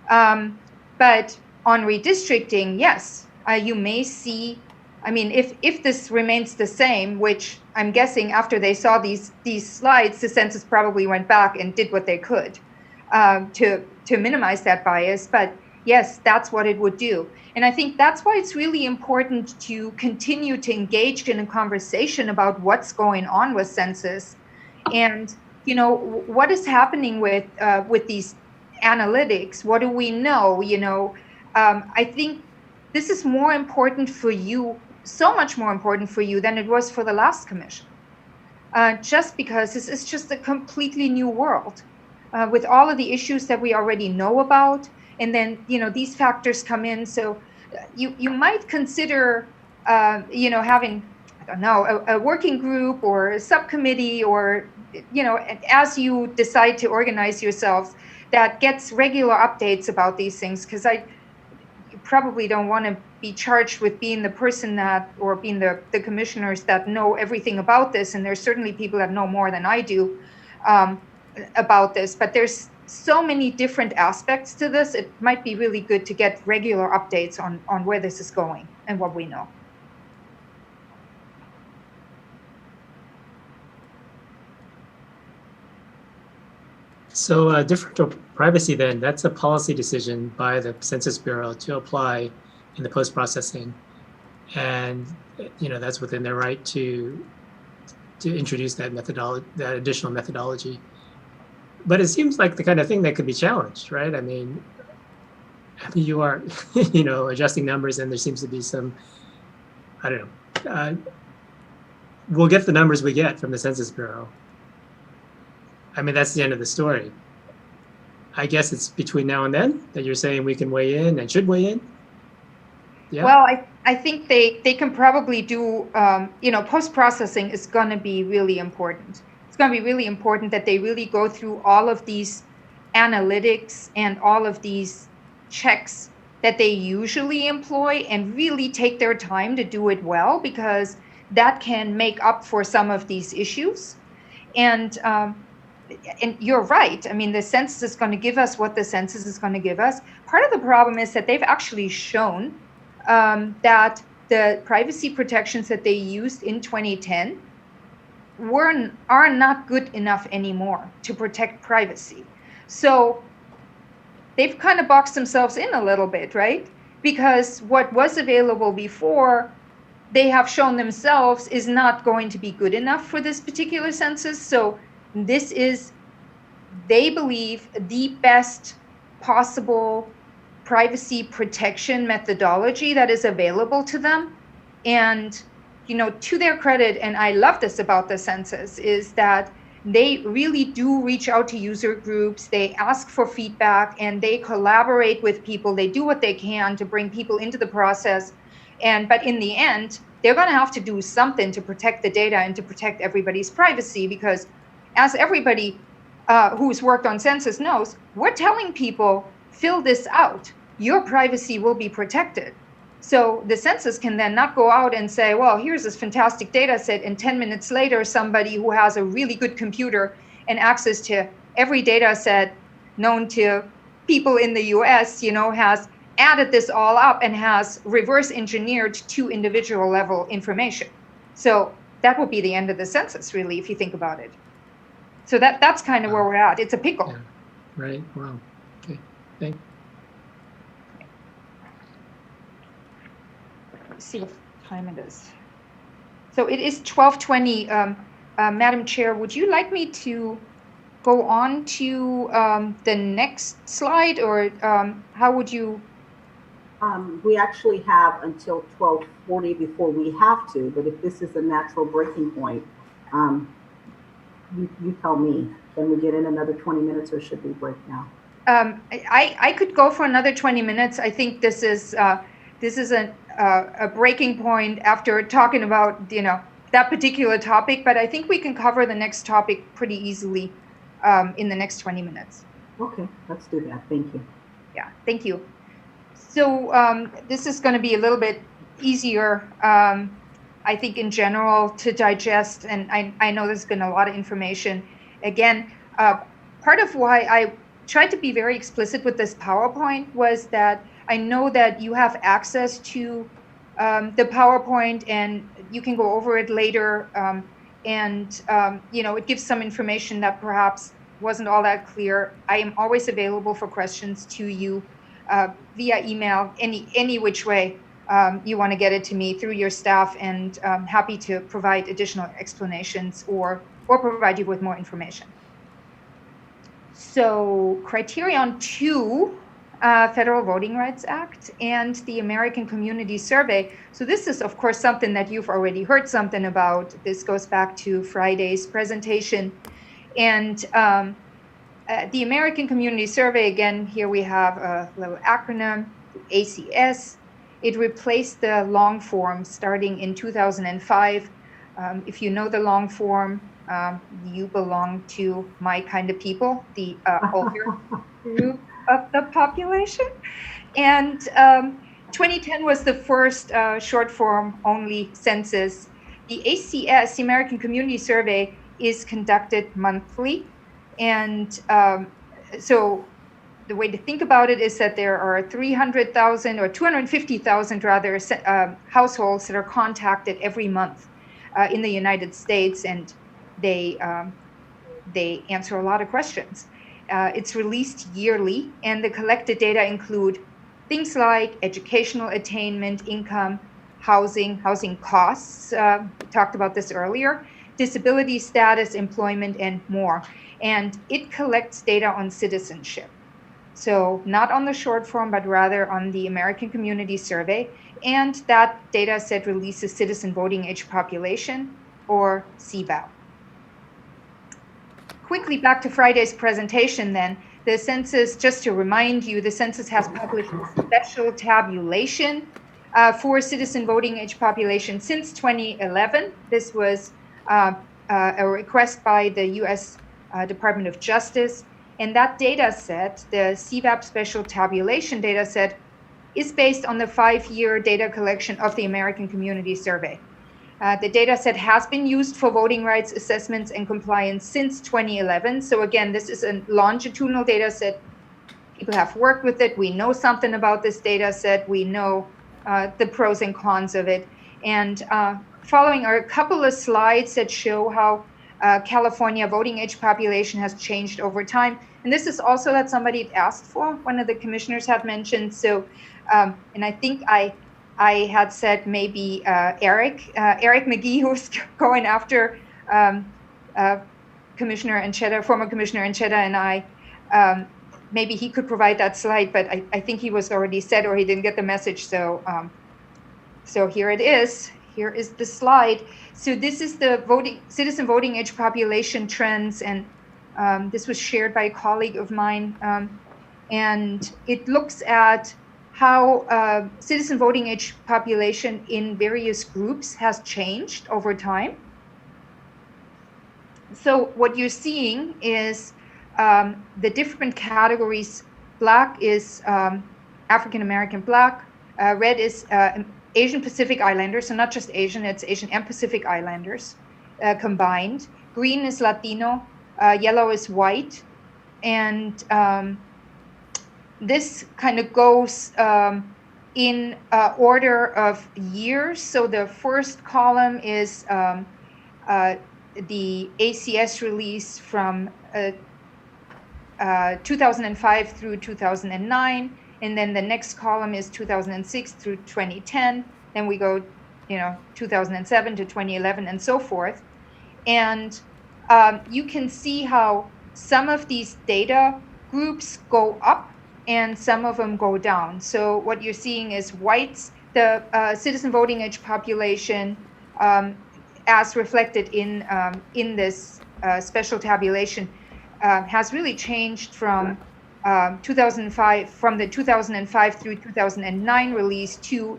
But on redistricting, yes, you may see, I mean, if this remains the same, which I'm guessing after they saw these slides, the census probably went back and did what they could to minimize that bias. But yes, that's what it would do. And I think that's why it's really important to continue to engage in a conversation about what's going on with census, and, you know, what is happening with these analytics. What do we know? You know, I think this is more important for you, so much more important for you than it was for the last commission, just because this is just a completely new world with all of the issues that we already know about. And then, you know, these factors come in. So you might consider, you know, having, I don't know, a working group or a subcommittee, or, you know, as you decide to organize yourselves, that gets regular updates about these things. Because you probably don't want to be charged with being the person that, or being the commissioners that know everything about this. And there's certainly people that know more than I do about this. But there's so many different aspects to this. It might be really good to get regular updates on where this is going and what we know. So differential privacy, then, that's a policy decision by the Census Bureau to apply in the post-processing. And, you know, that's within their right to to introduce that that additional methodology. But it seems like the kind of thing that could be challenged, right? I mean, you are, adjusting numbers, and there seems to be some, I don't know. We'll get the numbers we get from the Census Bureau. I mean, that's the end of the story. I guess it's between now and then that you're saying we can weigh in and should weigh in. Yeah. Well, I think they can probably do, post-processing is going to be really important. It's going to be really important that they really go through all of these analytics and all of these checks that they usually employ and really take their time to do it well, because that can make up for some of these issues. And you're right. I mean, the census is going to give us what the census is going to give us. Part of the problem is that they've actually shown that the privacy protections that they used in 2010 are not good enough anymore to protect privacy. So they've kind of boxed themselves in a little bit, right? Because what was available before, they have shown themselves is not going to be good enough for this particular census. So this is, they believe, the best possible privacy protection methodology that is available to them. And, to their credit, and I love this about the census, is that they really do reach out to user groups, they ask for feedback, and they collaborate with people. They do what they can to bring people into the process. But in the end, they're going to have to do something to protect the data and to protect everybody's privacy, because as everybody who's worked on census knows, we're telling people, fill this out. Your privacy will be protected. So the census can then not go out and say, well, here's this fantastic data set, and 10 minutes later, somebody who has a really good computer and access to every data set known to people in the US, has added this all up and has reverse engineered to individual level information. So that would be the end of the census, really, if you think about it. So that's kind of where we're at. It's a pickle. Yeah. Right. Wow. Okay. Thanks. See what time it is. So it is 12:20. Madam Chair, would you like me to go on to the next slide, or how would you? We actually have until 12:40 before we have to, but if this is a natural breaking point, you tell me. Can we get in another 20 minutes, or should we break now? I could go for another 20 minutes. I think this is a breaking point after talking about that particular topic, but I think we can cover the next topic pretty easily in the next 20 minutes. Okay, let's do that. Thank you. Yeah, thank you. So this is going to be a little bit easier, I think, in general to digest, and I know there's been a lot of information. Again, part of why I tried to be very explicit with this PowerPoint was that I know that you have access to the PowerPoint, and you can go over it later, it gives some information that perhaps wasn't all that clear. I am always available for questions to you via email, any which way you want to get it to me through your staff, and happy to provide additional explanations or provide you with more information. So Criterion 2, Federal Voting Rights Act, and the American Community Survey. So this is, of course, something that you've already heard something about. This goes back to Friday's presentation. And the American Community Survey, again, here we have a little acronym, ACS. It replaced the long form starting in 2005. If you know the long form, you belong to my kind of people, the older group of the population. And 2010 was the first short form only census. The ACS, the American Community Survey, is conducted monthly. And so the way to think about it is that there are 300,000 or 250,000 rather households that are contacted every month in the United States, and they answer a lot of questions. It's released yearly, and the collected data include things like educational attainment, income, housing costs. We talked about this earlier. disability status, employment, and more. And it collects data on citizenship. So not on the short form, but rather on the American Community Survey. And that data set releases citizen voting age population, or CVAP. Quickly back to Friday's presentation then. The census, just to remind you, the census has published a special tabulation for citizen voting age population since 2011. This was a request by the US Department of Justice. And that data set, the CVAP special tabulation data set, is based on the 5-year data collection of the American Community Survey. The data set has been used for voting rights assessments and compliance since 2011. So again, this is a longitudinal data set. People have worked with it. We know something about this data set. We know the pros and cons of it. And following are a couple of slides that show how California voting age population has changed over time. And this is also that somebody had asked for, one of the commissioners had mentioned. So, and I think I had said maybe Eric McGee, who's going after Commissioner Anchetta, former Commissioner Anchetta, and I, maybe he could provide that slide, but I think he was already said or he didn't get the message. So, so here it is. Here is the slide. So this is the citizen voting age population trends, and this was shared by a colleague of mine, and it looks at how citizen voting age population in various groups has changed over time. So what you're seeing is the different categories. Black is African American Black, red is Asian Pacific Islanders, so not just Asian, it's Asian and Pacific Islanders combined. Green is Latino, yellow is white, and this kind of goes in order of years. So the first column is the ACS release from 2005 through 2009. And then the next column is 2006 through 2010. Then we go, 2007 to 2011 and so forth. And you can see how some of these data groups go up and some of them go down. So what you're seeing is whites, the citizen voting age population, as reflected in this special tabulation, has really changed from 2005, from the 2005 through 2009 release to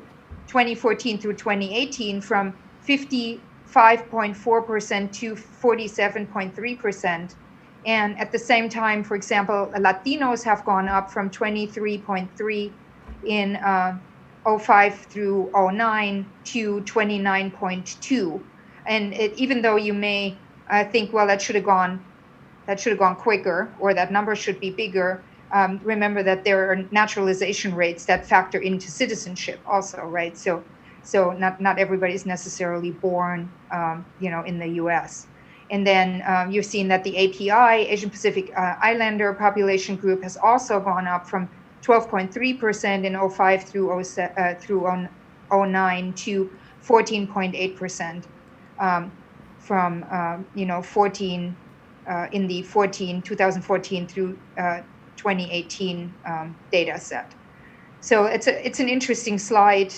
2014 through 2018, from 55.4% to 47.3%. And at the same time, for example, Latinos have gone up from 23.3 in 05 through 09 to 29.2. And even though you may think, well, that should have gone quicker, or that number should be bigger, remember that there are naturalization rates that factor into citizenship also, right? So not everybody is necessarily born, in the U.S. And then you've seen that the API, Asian Pacific Islander population group, has also gone up from 12.3% in 05 through 09 to 14.8% from 14 in the 2014 through 2018 data set. So it's an interesting slide,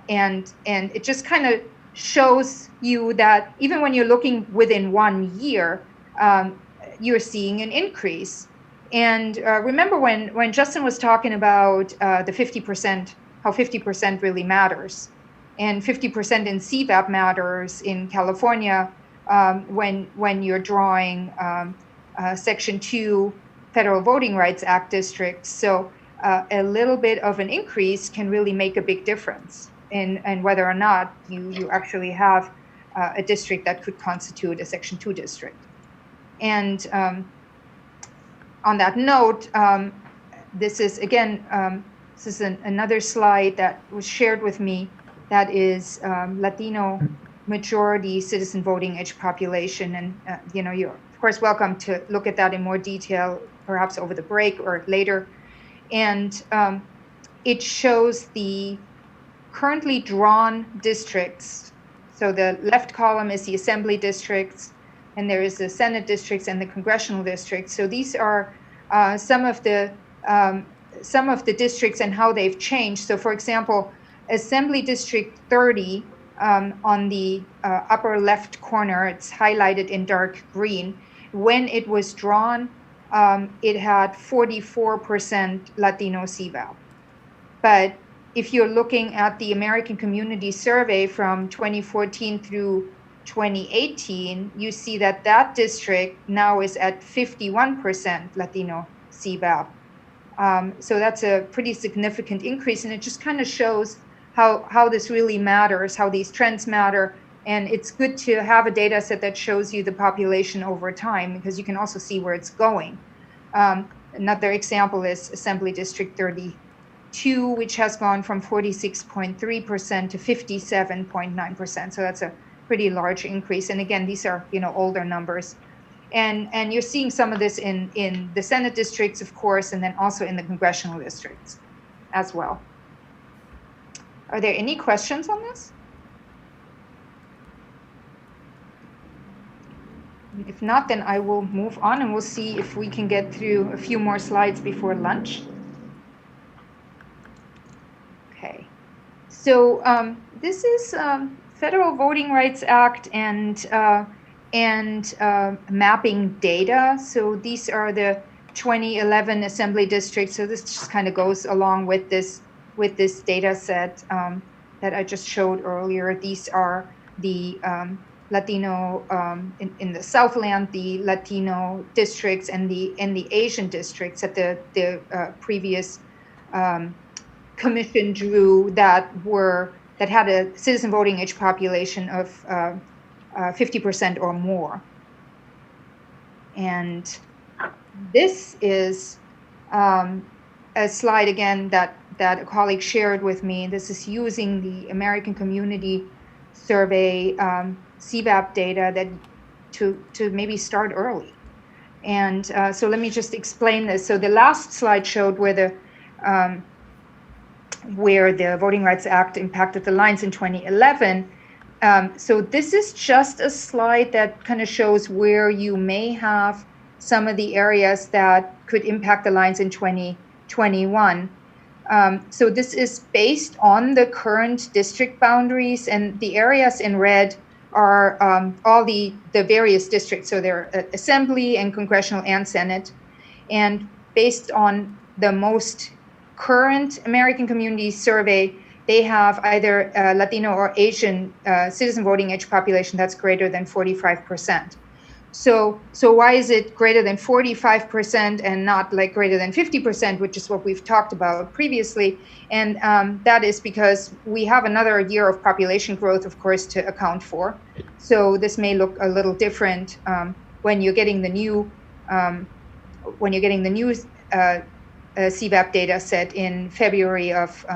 and it just kind of shows you that even when you're looking within 1 year, you're seeing an increase. And remember when Justin was talking about the 50%, how 50% really matters, and 50% in CVAP matters in California when you're drawing Section 2 Federal Voting Rights Act districts. So a little bit of an increase can really make a big difference in whether or not you actually have a district that could constitute a Section 2 district. And on that note, this is again, another slide that was shared with me that is Latino majority citizen voting age population. And you're of course welcome to look at that in more detail, perhaps over the break or later. And it shows the currently drawn districts So the left column is the assembly districts, and there is the Senate districts and the congressional districts. So these are some of the districts and how they've changed. So for example, Assembly District 30 on the upper left corner, it's highlighted in dark green. When it was drawn, it had 44% Latino CVAP. But if you're looking at the American Community Survey from 2014 through 2018, you see that that district now is at 51% Latino CVAP. So that's a pretty significant increase, and it just kind of shows how this really matters, how these trends matter. And it's good to have a data set that shows you the population over time, because you can also see where it's going. Another example is Assembly District 32, which has gone from 46.3% to 57.9%. So that's a pretty large increase. And again, these are, older numbers. And you're seeing some of this in the Senate districts, of course, and then also in the congressional districts as well. Are there any questions on this? If not, then I will move on and we'll see if we can get through a few more slides before lunch. Okay, so this is Federal Voting Rights Act and mapping data. So these are the 2011 assembly districts. So this just kind of goes along with this data set that I just showed earlier. These are the Latino in the Southland, the Latino districts, and the Asian districts that the previous commission drew that had a citizen voting age population of 50% or more. And this is a slide again that a colleague shared with me. This is using the American Community Survey CVAP data that to maybe start early. And so let me just explain this. So the last slide showed where the Voting Rights Act impacted the lines in 2011. So this is just a slide that kind of shows where you may have some of the areas that could impact the lines in 2021. So this is based on the current district boundaries, and the areas in red are all the various districts. So they're Assembly and Congressional and Senate. And based on the most current American Community Survey, they have either Latino or Asian citizen voting age population that's greater than 45%. So why is it greater than 45% and not like greater than 50%, which is what we've talked about previously? And that is because we have another year of population growth, of course, to account for. So this may look a little different when you're getting the new CVAP data set in February of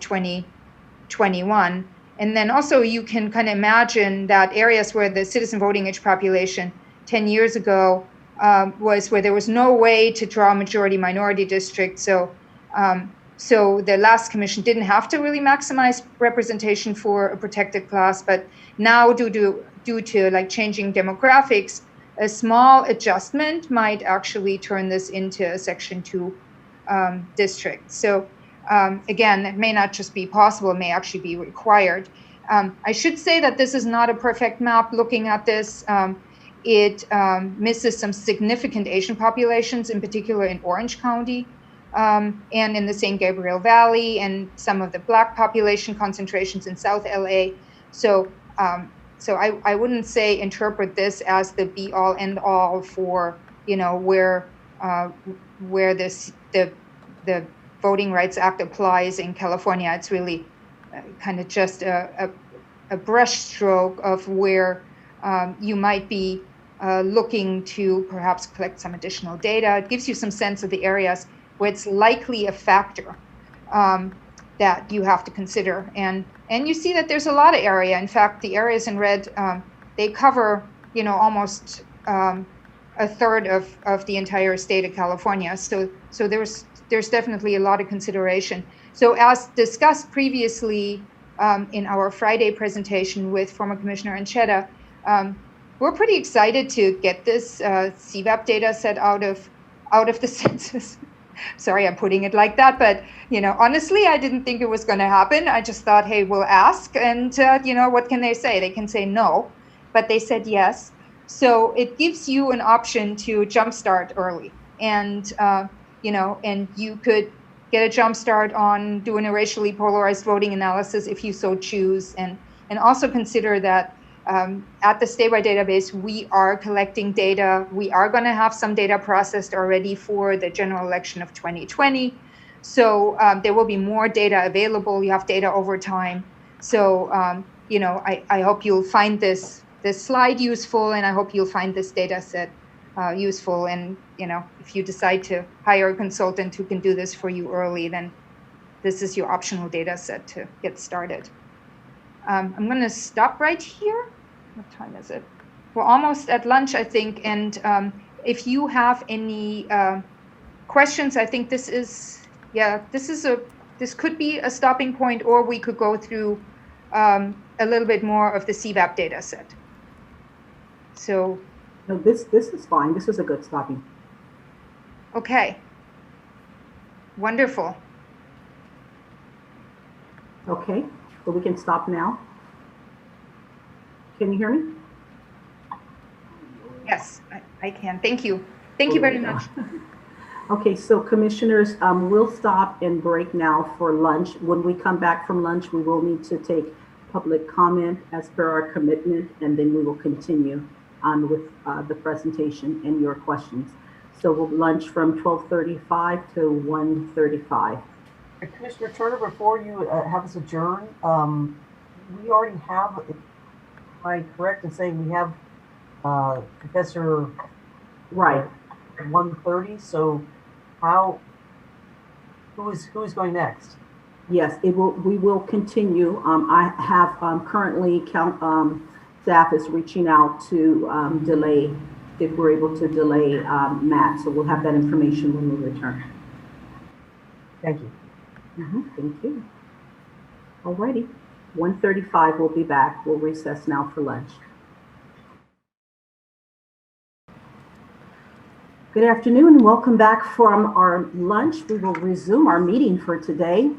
2021. And then also you can kind of imagine that areas where the citizen voting age population 10 years ago was where there was no way to draw majority minority districts. So the last commission didn't have to really maximize representation for a protected class, but now due to like changing demographics, a small adjustment might actually turn this into a Section 2 district. So again, it may not just be possible, it may actually be required. I should say that this is not a perfect map. Looking at this, it misses some significant Asian populations, in particular in Orange County and in the St. Gabriel Valley, and some of the Black population concentrations in South LA. So I wouldn't say interpret this as the be all end all for where the Voting Rights Act applies in California. It's really kind of just a brushstroke of where you might be looking to perhaps collect some additional data. It gives you some sense of the areas where it's likely a factor that you have to consider. And you see that there's a lot of area. In fact, the areas in red, they cover almost a third of the entire state of California. So there's definitely a lot of consideration. So as discussed previously, in our Friday presentation with former Commissioner Anchetta, we're pretty excited to get this CVAP data set out of the census. Sorry, I'm putting it like that, but honestly, I didn't think it was going to happen. I just thought, hey, we'll ask, and what can they say? They can say no, but they said yes. So it gives you an option to jumpstart early, and and you could get a jumpstart on doing a racially polarized voting analysis if you so choose, and also consider that at the statewide database, we are collecting data. We are going to have some data processed already for the general election of 2020. So there will be more data available. You have data over time. So, I hope you'll find this slide useful, and I hope you'll find this data set useful. And, if you decide to hire a consultant who can do this for you early, then this is your optional data set to get started. I'm going to stop right here. What time is it? We're almost at lunch, I think. And if you have any questions, I think this could be a stopping point, or we could go through a little bit more of the CVAP data set. So. No, this is fine. This is a good stopping. Okay. Wonderful. Okay, so we can stop now. Can you hear me? Yes, I can. Thank you. Thank you very much. Okay, so commissioners, we'll stop and break now for lunch. When we come back from lunch, we will need to take public comment as per our commitment, and then we will continue on with the presentation and your questions. So we'll lunch from 12:35 to 1:35. Commissioner Turner, before you have us adjourn, we already have, am I correct in saying we have Professor right 1:30? So who is going next? Yes, we will continue. I have currently staff is reaching out to delay, if we're able to delay Matt. So we'll have that information when we return. Thank you. Thank you. Alrighty, 1:35, we'll be back. We'll recess now for lunch. Good afternoon and welcome back from our lunch. We will resume our meeting for today,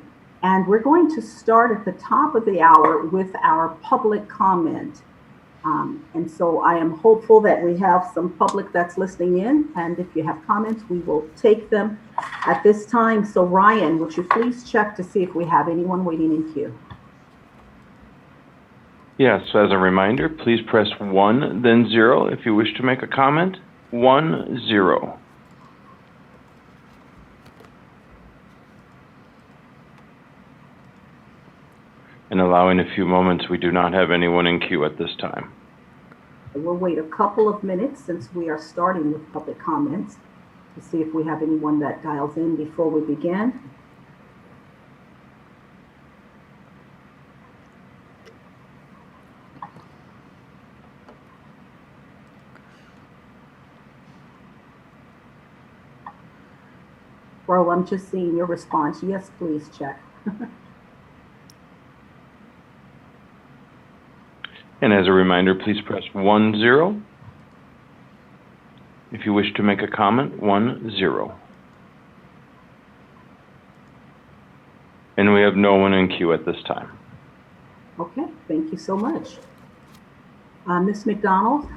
and we're going to start at the top of the hour with our public comment. And so I am hopeful that we have some public that's listening in, and if you have comments, we will take them at this time. So Ryan, would you please check to see if we have anyone waiting in queue? Yes, as a reminder, please press 1, then 0 if you wish to make a comment. 1, 0. And allowing a few moments, we do not have anyone in queue at this time. We'll wait a couple of minutes since we are starting with public comments to see if we have anyone that dials in before we begin. Bro, I'm just seeing your response. Yes, please check. And as a reminder, please press 1, 0. If you wish to make a comment, 1, 0. And we have no one in queue at this time. Okay, thank you so much. Ms. McDonald?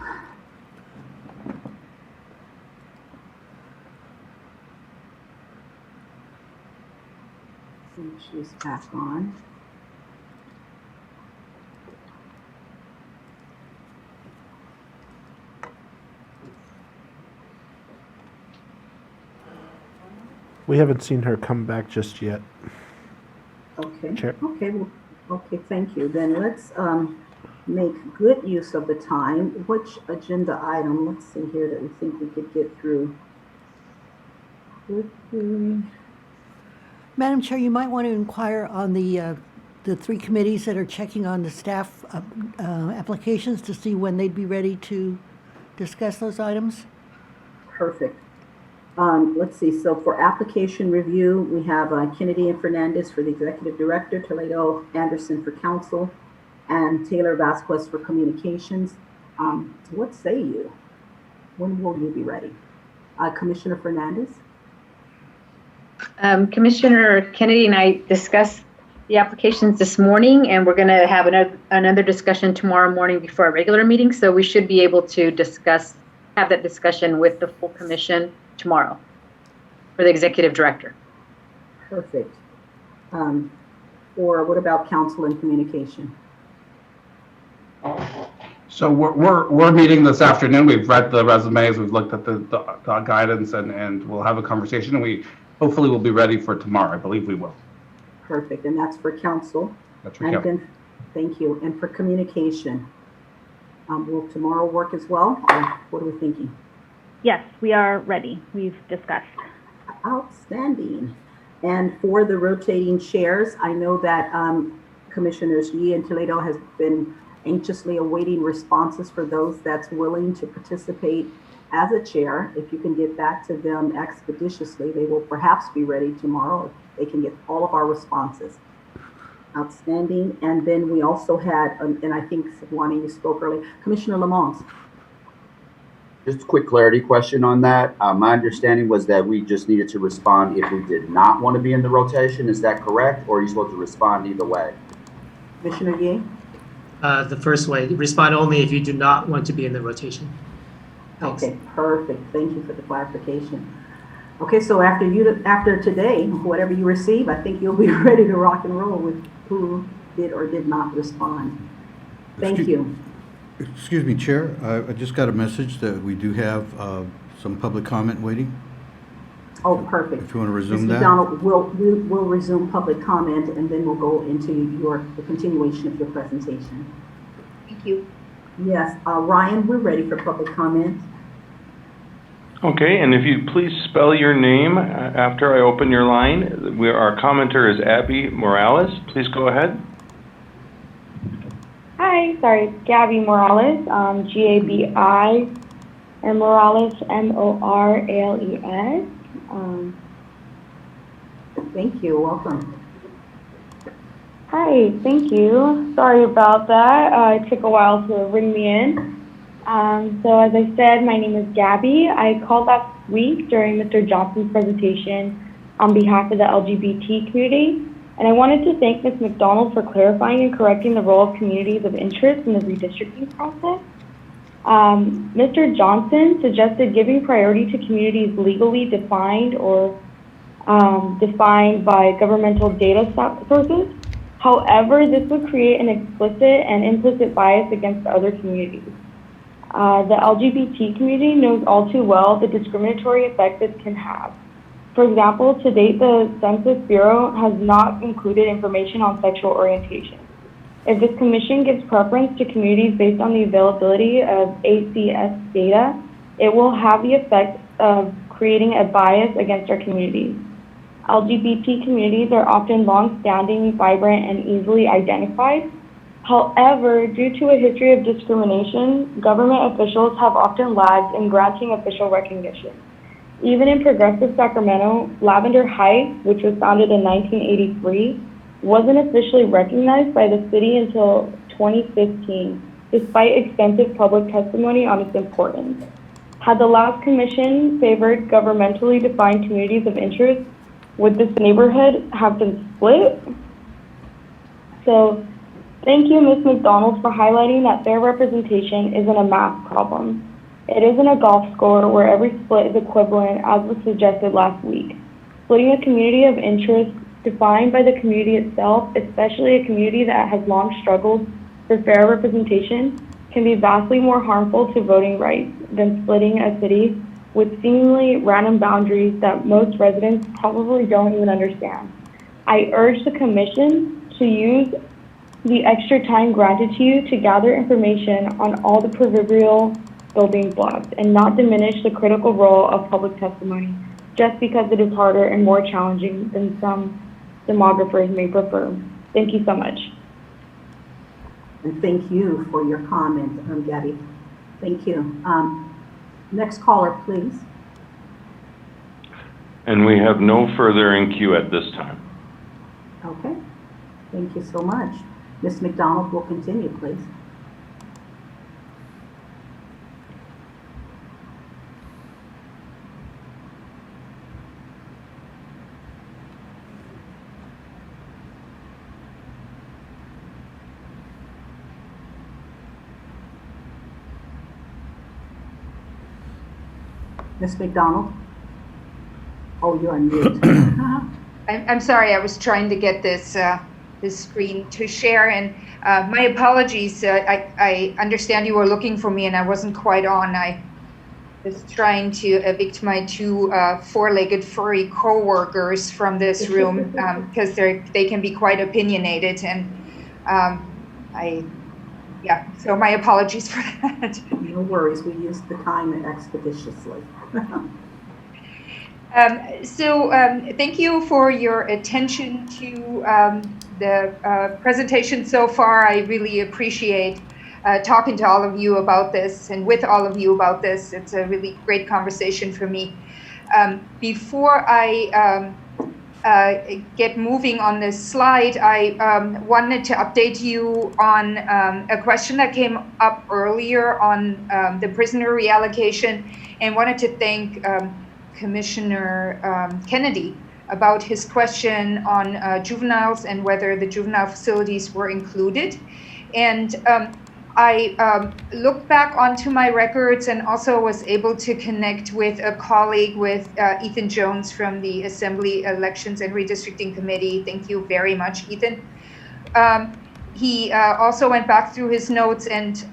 See if she's back on. We haven't seen her come back just yet. Okay. Chair. Okay. Well, okay. Thank you. Then let's make good use of the time. Which agenda item? Let's see here that we think we could get through quickly. Madam Chair, you might want to inquire on the 3 committees that are checking on the staff applications to see when they'd be ready to discuss those items. Perfect. Let's see, so for application review, we have Kennedy and Fernandez for the executive director, Toledo Anderson for council, and Taylor Vasquez for communications. What say you? When will you be ready? Commissioner Fernandez? Commissioner Kennedy and I discussed the applications this morning, and we're going to have another discussion tomorrow morning before our regular meeting. So we should be able to have that discussion with the full commission tomorrow for the executive director. Perfect. Or what about council and communication? So we're meeting this afternoon. We've read the resumes, we've looked at the guidance, and we'll have a conversation, and we hopefully will be ready for tomorrow. I believe we will. Perfect, and that's for council. That's for council. Then, thank you. And for communication, will tomorrow work as well, or what are we thinking? Yes, we are ready. We've discussed. Outstanding. And for the rotating chairs, I know that Commissioners Yee and Toledo has been anxiously awaiting responses for those that's willing to participate as a chair. If you can get back to them expeditiously, they will perhaps be ready tomorrow if they can get all of our responses. Outstanding. And then we also had, and I think Juana, you spoke earlier, Commissioner Lamont. Just a quick clarity question on that. My understanding was that we just needed to respond if we did not want to be in the rotation. Is that correct? Or are you supposed to respond either way? Commissioner Yee? The first way, respond only if you do not want to be in the rotation. Thanks. Okay, perfect. Thank you for the clarification. Okay, so after today, whatever you receive, I think you'll be ready to rock and roll with who did or did not respond. Thank you. Excuse me, Chair. I just got a message that we do have some public comment waiting. Oh, perfect. If you want to resume Ms. that. McDonald, we'll resume public comment, and then we'll go into the continuation of your presentation. Thank you. Yes, Ryan, we're ready for public comment. Okay, and if you please spell your name after I open your line. Our commenter is Abby Morales. Please go ahead. Hi, sorry, Gabby Morales, G-A-B-I, and Morales, M-O-R-A-L-E-S. Thank you, welcome. Hi, thank you. Sorry about that. It took a while to ring me in. So as I said, my name is Gabby. I called last week during Mr. Johnson's presentation on behalf of the LGBT community. And I wanted to thank Ms. McDonald for clarifying and correcting the role of communities of interest in the redistricting process. Mr. Johnson suggested giving priority to communities legally defined or defined by governmental data sources. However, this would create an explicit and implicit bias against the other communities. The LGBT community knows all too well the discriminatory effect this can have. For example, to date, the Census Bureau has not included information on sexual orientation. If this commission gives preference to communities based on the availability of ACS data, it will have the effect of creating a bias against our communities. LGBT communities are often long-standing, vibrant, and easily identified. However, due to a history of discrimination, government officials have often lagged in granting official recognition. Even in progressive Sacramento, Lavender Heights, which was founded in 1983, wasn't officially recognized by the city until 2015, despite extensive public testimony on its importance. Had the last commission favored governmentally defined communities of interest, would this neighborhood have been split? So, thank you, Ms. McDonald, for highlighting that fair representation isn't a math problem. It isn't a golf score where every split is equivalent, as was suggested last week. Splitting a community of interest defined by the community itself, especially a community that has long struggled for fair representation, can be vastly more harmful to voting rights than splitting a city with seemingly random boundaries that most residents probably don't even understand. I urge the Commission to use the extra time granted to you to gather information on all the proverbial building blocks and not diminish the critical role of public testimony just because it is harder and more challenging than some demographers may prefer. Thank you so much. And thank you for your comment, Gabby. Thank you. Next caller, please. And we have no further in queue at this time. Okay, thank you so much. Ms. McDonald will continue, please. Ms. McDonald? Oh, you're on mute. I'm sorry, I was trying to get this screen to share, and my apologies. I understand you were looking for me, and I wasn't quite on. I was trying to evict my two four-legged furry co-workers from this room because they can be quite opinionated, and so my apologies for that. No worries, we used the time expeditiously. Thank you for your attention to the presentation so far. I really appreciate talking to all of you about this and with all of you about this. It's a really great conversation for me. Before I get moving on this slide, I wanted to update you on a question that came up earlier on the prisoner reallocation, and wanted to thank Commissioner Kennedy about his question on juveniles and whether the juvenile facilities were included. And I looked back onto my records and also was able to connect with a colleague, with Ethan Jones from the Assembly Elections and Redistricting Committee. Thank you very much, Ethan. He also went back through his notes, and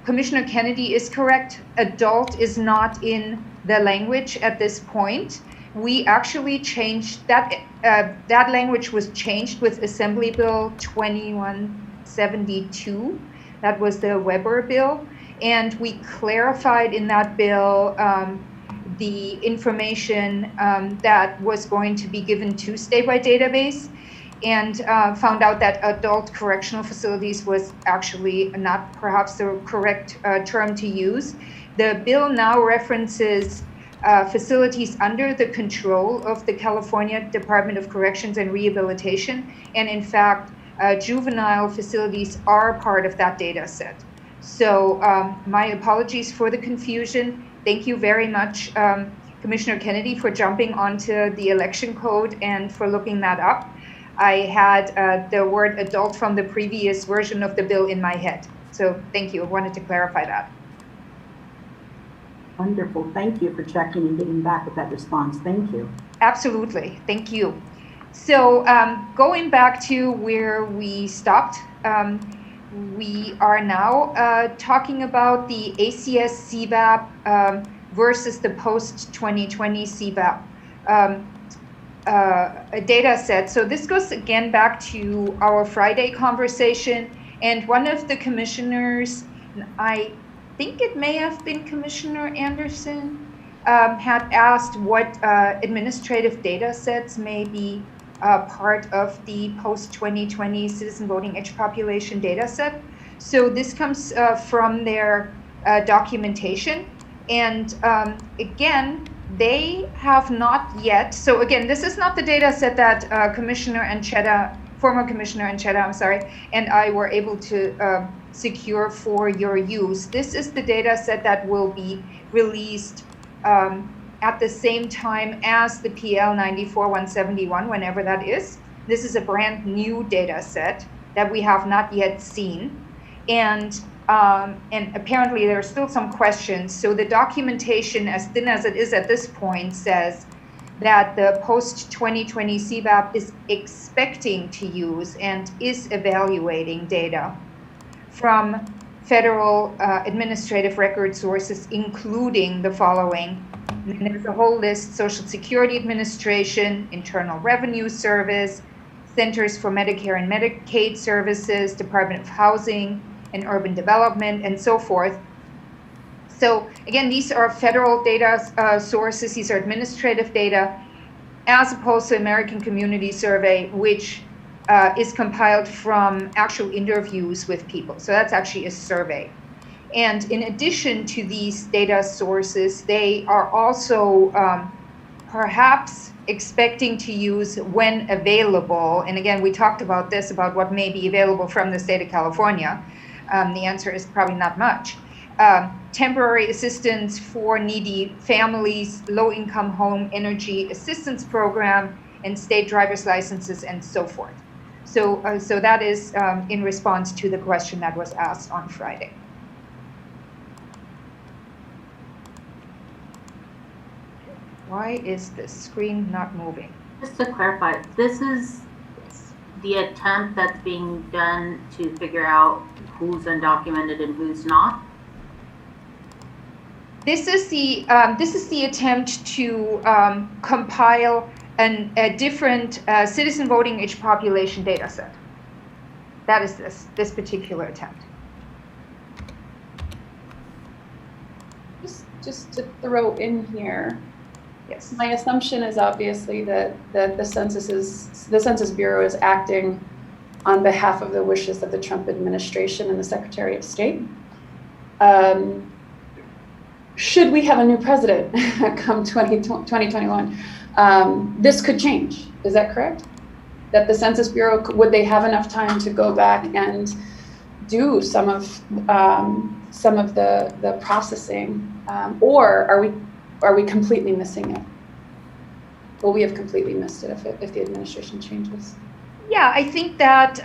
Commissioner Kennedy is correct. Adult is not in the language at this point. We actually changed that. That language was changed with Assembly Bill 2172. That was the Weber bill, and we clarified in that bill the information that was going to be given to statewide database, and found out that adult correctional facilities was actually not perhaps the correct term to use. The bill now references facilities under the control of the California Department of Corrections and Rehabilitation, and in fact, juvenile facilities are part of that data set. So my apologies for the confusion. Thank you very much, Commissioner Kennedy, for jumping onto the election code and for looking that up. I had the word adult from the previous version of the bill in my head. So thank you. I wanted to clarify that. Wonderful. Thank you for checking and getting back with that response. Thank you. Absolutely. Thank you. So going back to where we stopped, we are now talking about the ACS CVAP versus the post-2020 CVAP data set. So this goes again back to our Friday conversation, and one of the commissioners, I think it may have been Commissioner Anderson, had asked what administrative data sets may be part of the post-2020 citizen voting age population data set. So this comes from their documentation. And again, they have not yet, so again, this is not the data set that former Commissioner Anchetta, and I were able to secure for your use. This is the data set that will be released at the same time as the PL 94-171, whenever that is. This is a brand new data set that we have not yet seen. And apparently there are still some questions. So the documentation, as thin as it is at this point, says that the post-2020 CVAP is expecting to use and is evaluating data from federal administrative record sources, including the following. And there's a whole list: Social Security Administration, Internal Revenue Service, Centers for Medicare and Medicaid Services, Department of Housing and Urban Development, and so forth. So again, these are federal data sources. These are administrative data, as opposed to American Community Survey, which is compiled from actual interviews with people. So that's actually a survey. And in addition to these data sources, they are also perhaps expecting to use when available, and again, we talked about this, about what may be available from the state of California. The answer is probably not much. Temporary assistance for needy families, low-income home energy assistance program, and state driver's licenses, and so forth. So that is in response to the question that was asked on Friday. Why is the screen not moving? Just to clarify, this is the attempt that's being done to figure out who's undocumented and who's not? This is the attempt to compile a different citizen voting age population data set. That is this particular attempt. Just to throw in here, yes, my assumption is obviously that the Census Bureau is acting on behalf of the wishes of the Trump administration and the Secretary of State. Should we have a new president come 2021, this could change. Is that correct? That the Census Bureau, would they have enough time to go back and do some of the processing, or are we completely missing it? Will we have completely missed it if the administration changes? Yeah, I think that,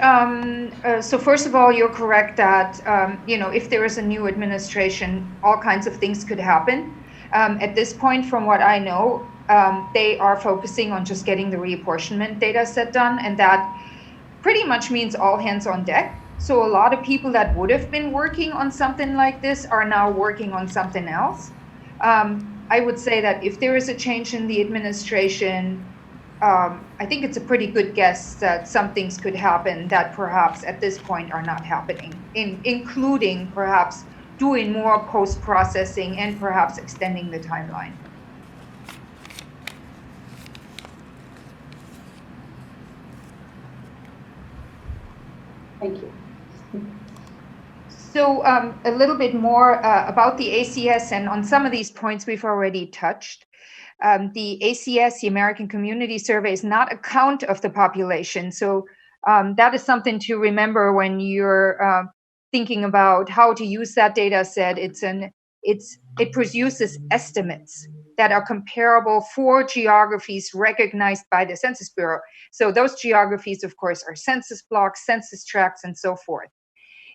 so first of all, you're correct that, if there is a new administration, all kinds of things could happen. At this point, from what I know, they are focusing on just getting the reapportionment data set done, and that pretty much means all hands on deck. So a lot of people that would have been working on something like this are now working on something else. I would say that if there is a change in the administration, I think it's a pretty good guess that some things could happen that perhaps at this point are not happening, including perhaps doing more post-processing and perhaps extending the timeline. Thank you. So a little bit more about the ACS, and on some of these points we've already touched. The ACS, the American Community Survey, is not a count of the population. So that is something to remember when you're thinking about how to use that data set. It produces estimates that are comparable for geographies recognized by the Census Bureau. So those geographies, of course, are census blocks, census tracts, and so forth.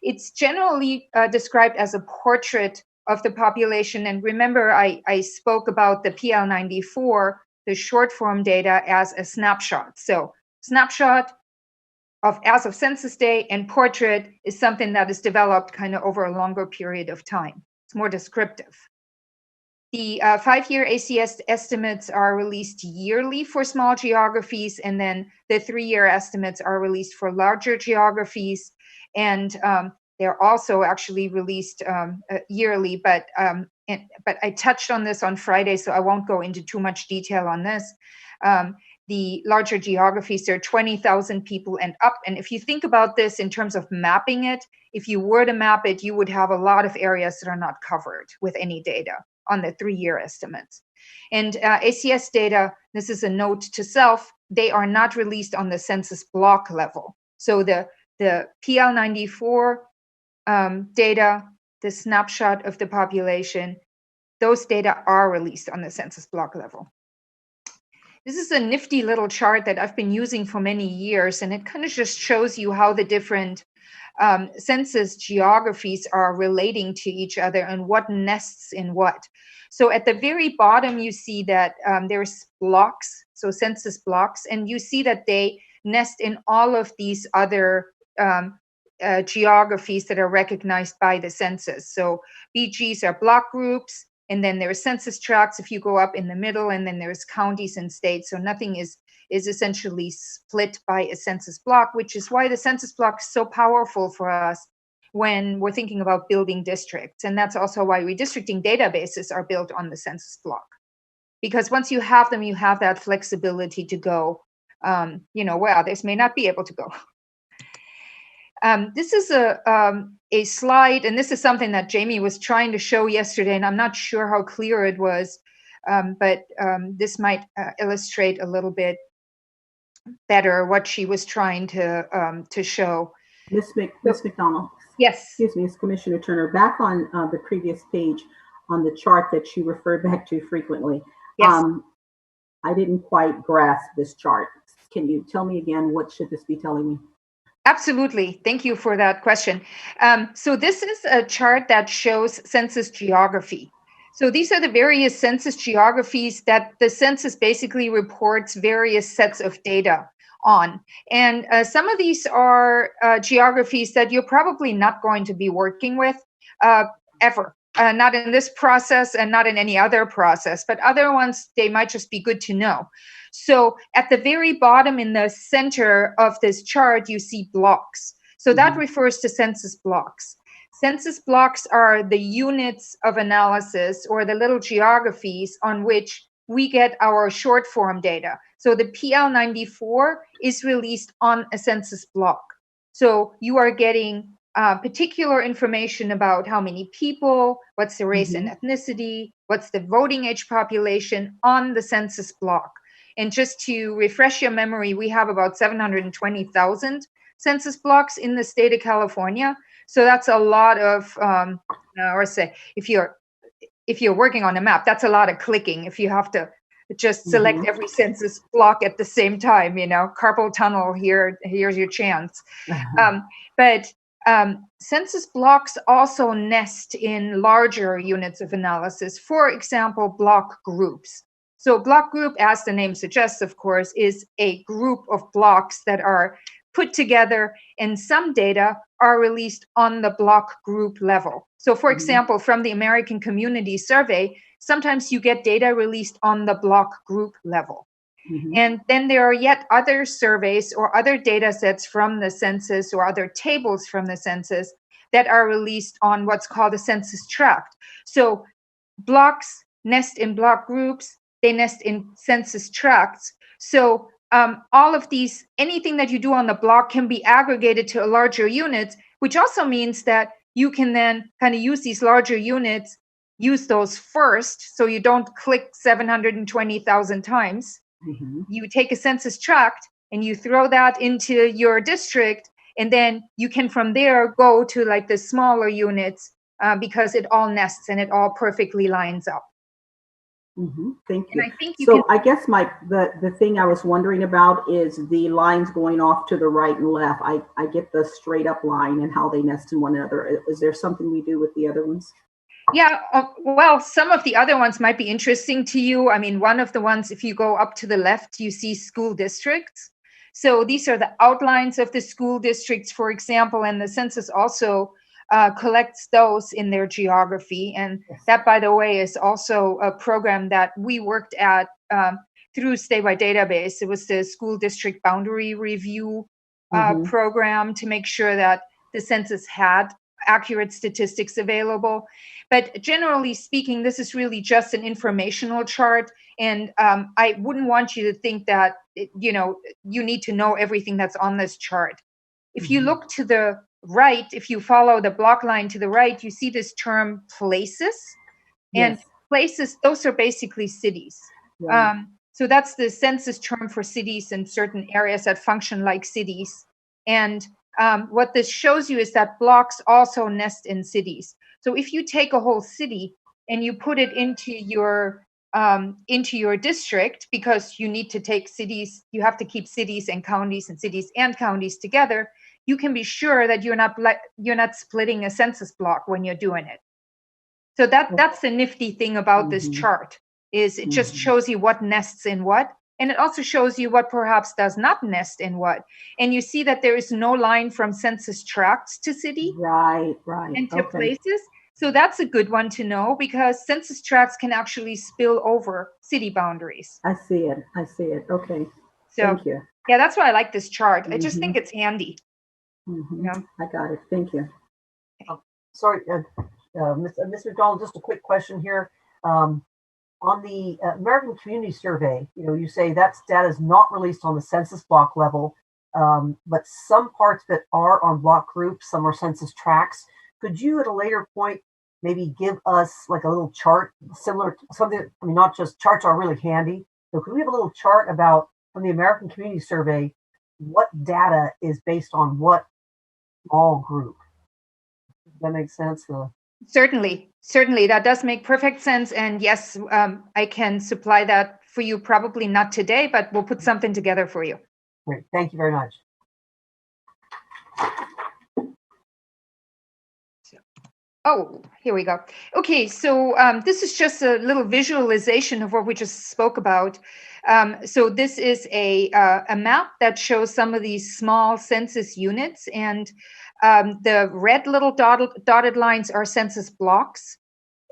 It's generally described as a portrait of the population. And remember, I spoke about the PL94, the short form data, as a snapshot. So snapshot as of census day, and portrait is something that is developed kind of over a longer period of time. It's more descriptive. The 5-year ACS estimates are released yearly for small geographies, and then the 3-year estimates are released for larger geographies. And they're also actually released yearly, but I touched on this on Friday, so I won't go into too much detail on this. The larger geographies, there are 20,000 people and up. And if you think about this in terms of mapping it, if you were to map it, you would have a lot of areas that are not covered with any data on the 3-year estimates. And ACS data, this is a note to self, they are not released on the census block level. So the PL94 data, the snapshot of the population, those data are released on the census block level. This is a nifty little chart that I've been using for many years, and it kind of just shows you how the different census geographies are relating to each other and what nests in what. So at the very bottom, you see that there's blocks, so census blocks, and you see that they nest in all of these other geographies that are recognized by the census. So BGs are block groups, and then there's census tracts if you go up in the middle, and then there's counties and states. So nothing is essentially split by a census block, which is why the census block is so powerful for us when we're thinking about building districts. And that's also why redistricting databases are built on the census block. Because once you have them, you have that flexibility to go, where others may not be able to go. This is a slide, and this is something that Jamie was trying to show yesterday, and I'm not sure how clear it was. but this might illustrate a little bit better what she was trying to show. Ms. McDonald. Yes. Excuse me, it's Commissioner Turner. Back on the previous page on the chart that you referred back to frequently. Yes. I didn't quite grasp this chart. Can you tell me again, what should this be telling me? Absolutely. Thank you for that question. So this is a chart that shows census geography. So these are the various census geographies that the census basically reports various sets of data on. And some of these are geographies that you're probably not going to be working with ever. Not in this process and not in any other process, but other ones, they might just be good to know. So at the very bottom in the center of this chart, you see blocks. So that refers to census blocks. Census blocks are the units of analysis or the little geographies on which we get our short form data. So the PL94 is released on a census block. So you are getting particular information about how many people, what's the race and ethnicity, what's the voting age population on the census block. And just to refresh your memory, we have about 720,000 census blocks in the state of California. So that's a lot of, or say, if you're working on a map, that's a lot of clicking. If you have to just select every census block at the same time, carpal tunnel, here's your chance. But census blocks also nest in larger units of analysis, for example, block groups. So block group, as the name suggests, of course, is a group of blocks that are put together, and some data are released on the block group level. So for example, from the American Community Survey, sometimes you get data released on the block group level. And then there are yet other surveys or other data sets from the census or other tables from the census that are released on what's called a census tract. So blocks nest in block groups, they nest in census tracts. So all of these, anything that you do on the block can be aggregated to larger units, which also means that you can then kind of use these larger units, use those first, so you don't click 720,000 times. You take a census tract and you throw that into your district, and then you can from there go to like the smaller units because it all nests and it all perfectly lines up. Thank you. And I think I guess the thing I was wondering about is the lines going off to the right and left. I get the straight up line and how they nest in one another. Is there something we do with the other ones? Yeah, well, some of the other ones might be interesting to you. I mean, one of the ones, if you go up to the left, you see school districts. So these are the outlines of the school districts, for example, and the census also collects those in their geography. And that, by the way, is also a program that we worked at through Statewide Database. It was the school district boundary review program to make sure that the census had accurate statistics available. But generally speaking, this is really just an informational chart. And I wouldn't want you to think that, you need to know everything that's on this chart. If you look to the right, if you follow the block line to the right, you see this term places. And places, those are basically cities. So that's the census term for cities in certain areas that function like cities. And what this shows you is that blocks also nest in cities. So if you take a whole city and you put it into your district, because you need to take cities, you have to keep cities and counties together, you can be sure that you're not splitting a census block when you're doing it. So that's the nifty thing about this chart, is it just shows you what nests in what, and it also shows you what perhaps does not nest in what. And you see that there is no line from census tracts to city, and to places. So that's a good one to know, because census tracts can actually spill over city boundaries. I see it. Okay. So, thank you. Yeah, that's why I like this chart. I just think it's handy. I got it. Thank you. Sorry, Ms. McDonald, just a quick question here. On the American Community Survey, you say that data is not released on the census block level, but some parts that are on block groups, some are census tracts. Could you at a later point maybe give us like a little chart similar to something? I mean, not just charts are really handy. So could we have a little chart about from the American Community Survey, what data is based on what small group? Does that make sense? Certainly, that does make perfect sense. And yes, I can supply that for you, probably not today, but we'll put something together for you. Great, thank you very much. Oh, here we go. Okay, so this is just a little visualization of what we just spoke about. So this is a map that shows some of these small census units, and the red little dotted lines are census blocks,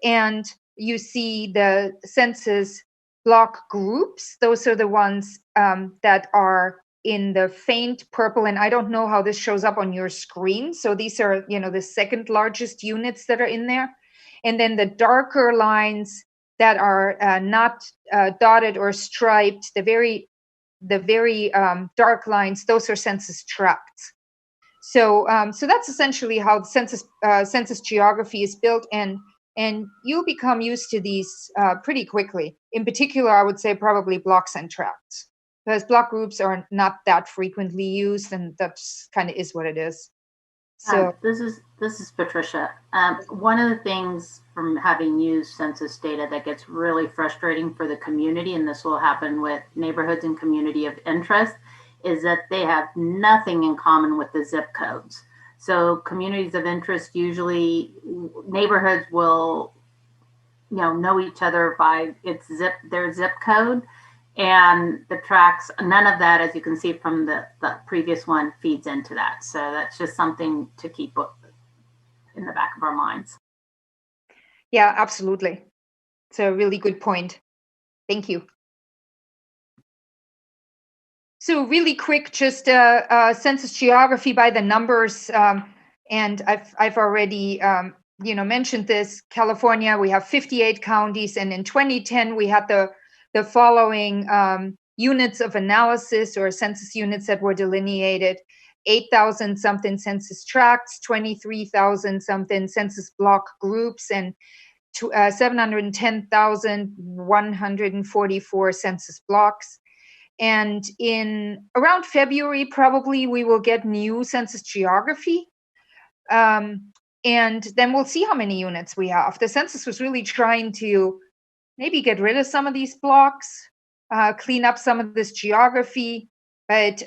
and you see the census block groups. Those are the ones that are in the faint purple, and I don't know how this shows up on your screen. So these are, the second largest units that are in there. And then the darker lines that are not dotted or striped, the very dark lines, those are census tracts. So that's essentially how the census geography is built, and you'll become used to these pretty quickly. In particular, I would say probably blocks and tracts, because block groups are not that frequently used, and that kind of is what it is. So this is Patricia. One of the things from having used census data that gets really frustrating for the community, and this will happen with neighborhoods and community of interest, is that they have nothing in common with the zip codes. So communities of interest, usually neighborhoods will, know each other by their zip code, and the tracts, none of that, as you can see from the previous one, feeds into that. So that's just something to keep in the back of our minds. Yeah, absolutely. It's a really good point. Thank you. So really quick, just census geography by the numbers, and I've already mentioned this. California, we have 58 counties, and in 2010 we had the following units of analysis or census units that were delineated: 8,000 something census tracts, 23,000 something census block groups, and 710,144 census blocks. And in around February, probably we will get new census geography. And then we'll see how many units we have. The census was really trying to maybe get rid of some of these blocks, clean up some of this geography, but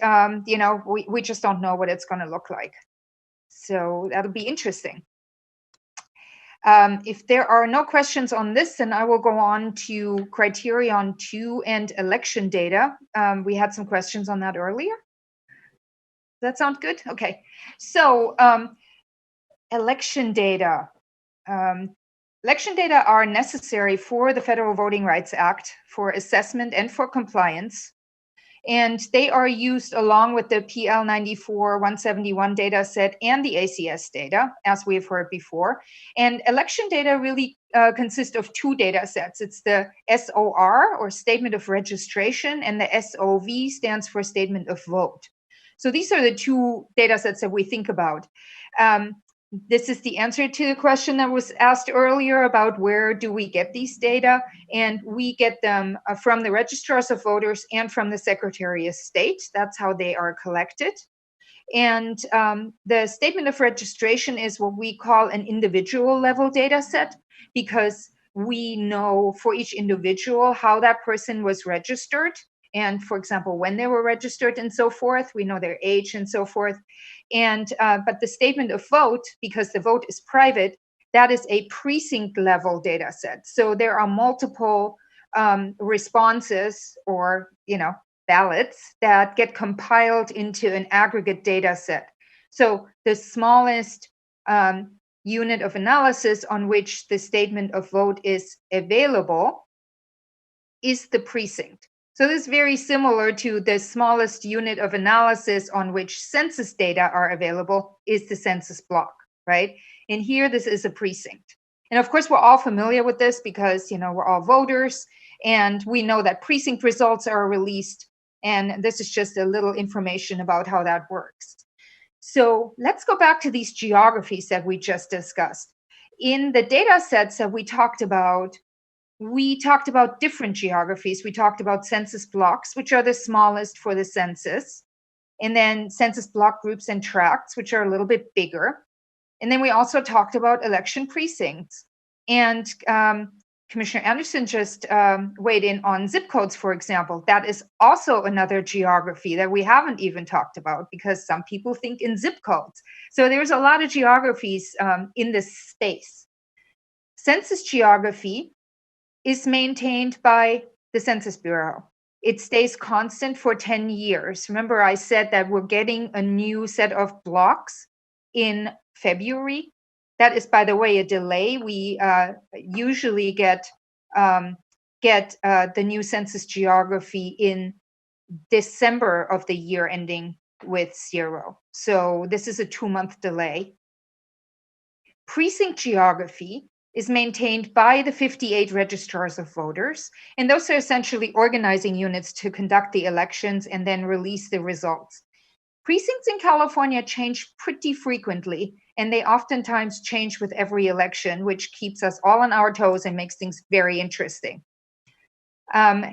we just don't know what it's going to look like. So that'll be interesting. If there are no questions on this, then I will go on to Criterion 2 and election data. We had some questions on that earlier. Does that sound good? Okay. So election data. Election data are necessary for the Federal Voting Rights Act for assessment and for compliance. And they are used along with the PL 94-171 data set and the ACS data, as we've heard before. And election data really consist of two data sets. It's the SOR, or Statement of Registration, and the SOV stands for Statement of Vote. So these are the two data sets that we think about. This is the answer to the question that was asked earlier about where do we get these data, and we get them from the registrars of voters and from the Secretary of State. That's how they are collected. And the Statement of Registration is what we call an individual level data set, because we know for each individual how that person was registered, and for example, when they were registered and so forth. We know their age and so forth. And but the Statement of Vote, because the vote is private, that is a precinct level data set. So there are multiple responses or ballots that get compiled into an aggregate data set. So the smallest unit of analysis on which the Statement of Vote is available is the precinct. So this is very similar to the smallest unit of analysis on which census data are available is the census block, right? And here, this is a precinct. And of course, we're all familiar with this because, we're all voters, and we know that precinct results are released. And this is just a little information about how that works. So let's go back to these geographies that we just discussed. in the data sets that we talked about different geographies. We talked about census blocks, which are the smallest for the census, and then census block groups and tracts, which are a little bit bigger. And then we also talked about election precincts. And Commissioner Anderson just weighed in on zip codes, for example. That is also another geography that we haven't even talked about because some people think in zip codes. So there's a lot of geographies in this space. Census geography is maintained by the Census Bureau. It stays constant for 10 years. Remember, I said that we're getting a new set of blocks in February. That is, by the way, a delay. We usually get the new census geography in December of the year ending with 0. So this is a 2-month delay. Precinct geography is maintained by the 58 registrars of voters, and those are essentially organizing units to conduct the elections and then release the results. Precincts in California change pretty frequently, and they oftentimes change with every election, which keeps us all on our toes and makes things very interesting.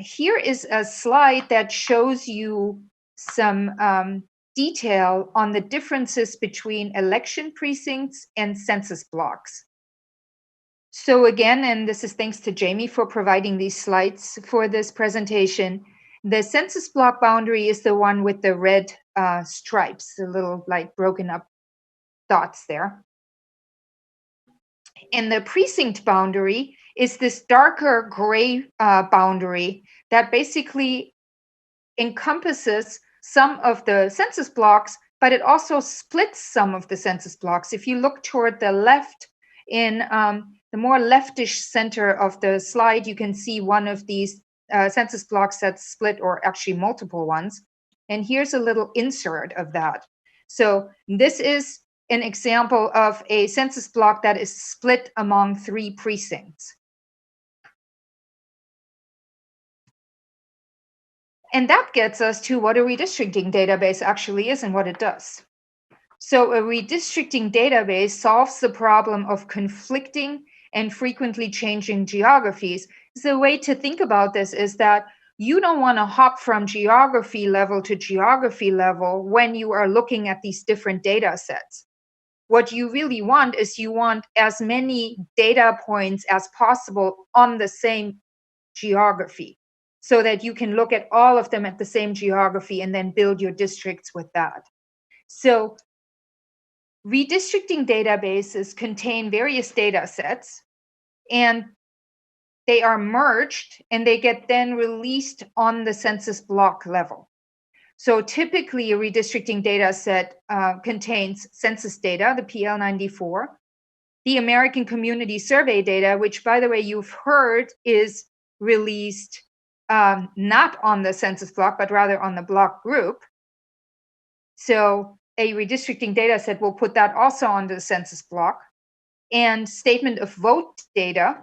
Here is a slide that shows you some detail on the differences between election precincts and census blocks. So again, and this is thanks to Jamie for providing these slides for this presentation, the census block boundary is the one with the red stripes, the little like broken up dots there. And the precinct boundary is this darker gray boundary that basically encompasses some of the census blocks, but it also splits some of the census blocks. If you look toward the left in the more leftish center of the slide, you can see one of these census blocks that's split, or actually multiple ones. And here's a little insert of that. So this is an example of a census block that is split among 3 precincts. And that gets us to what a redistricting database actually is and what it does. So a redistricting database solves the problem of conflicting and frequently changing geographies. The way to think about this is that you don't want to hop from geography level to geography level when you are looking at these different data sets. What you really want is you want as many data points as possible on the same geography, so that you can look at all of them at the same geography and then build your districts with that. So redistricting databases contain various data sets, and they are merged and they get then released on the census block level. So typically a redistricting data set contains census data, the PL94, the American Community Survey data, which, by the way, you've heard is released not on the census block, but rather on the block group. So a redistricting data set will put that also on the census block. And statement of vote data,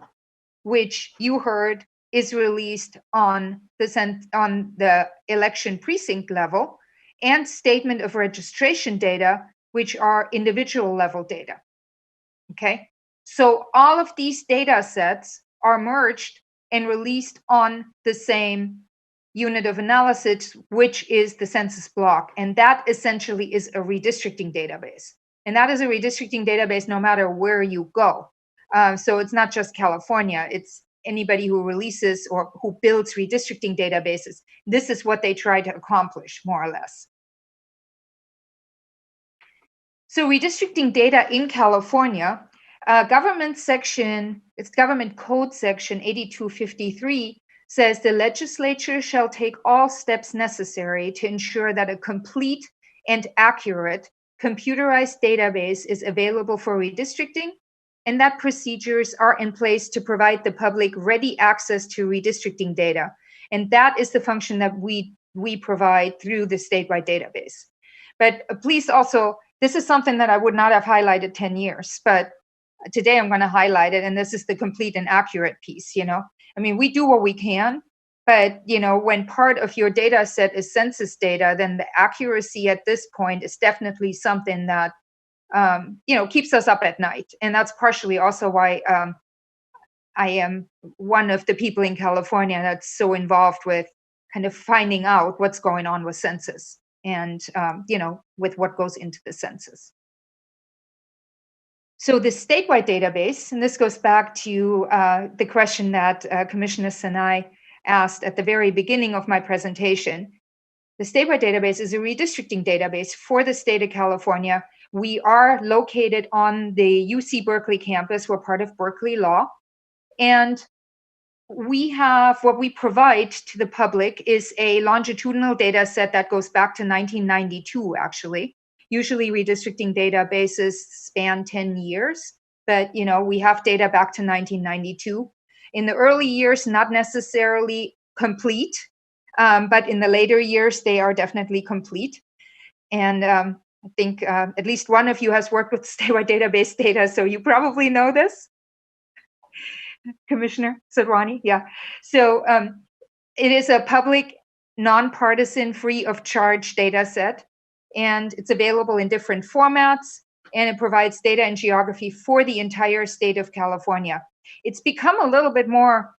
which you heard is released on the election precinct level, and statement of registration data, which are individual level data. Okay, so all of these data sets are merged and released on the same unit of analysis, which is the census block. And that essentially is a redistricting database. And that is a redistricting database no matter where you go. So it's not just California, it's anybody who releases or who builds redistricting databases. This is what they try to accomplish, more or less. So redistricting data in California, government code section 8253 says the legislature shall take all steps necessary to ensure that a complete and accurate computerized database is available for redistricting, and that procedures are in place to provide the public ready access to redistricting data. And that is the function that we provide through the statewide database. But please also, this is something that I would not have highlighted 10 years, but today I'm going to highlight it, and this is the complete and accurate piece, I mean, we do what we can, but, when part of your data set is census data, then the accuracy at this point is definitely something that keeps us up at night. And that's partially also why I am one of the people in California that's so involved with kind of finding out what's going on with census and, with what goes into the census. So the statewide database, and this goes back to the question that Commissioner Sinai asked at the very beginning of my presentation. The statewide database is a redistricting database for the state of California. We are located on the UC Berkeley campus. We're part of Berkeley Law. And what we provide to the public is a longitudinal data set that goes back to 1992, actually. Usually redistricting databases span 10 years, but we have data back to 1992. In the early years, not necessarily complete, but in the later years, they are definitely complete. And I think at least one of you has worked with statewide database data, so you probably know this. Commissioner Sadwani, yeah. So it is a public, nonpartisan, free of charge data set, and it's available in different formats, and it provides data and geography for the entire state of California. It's become a little bit more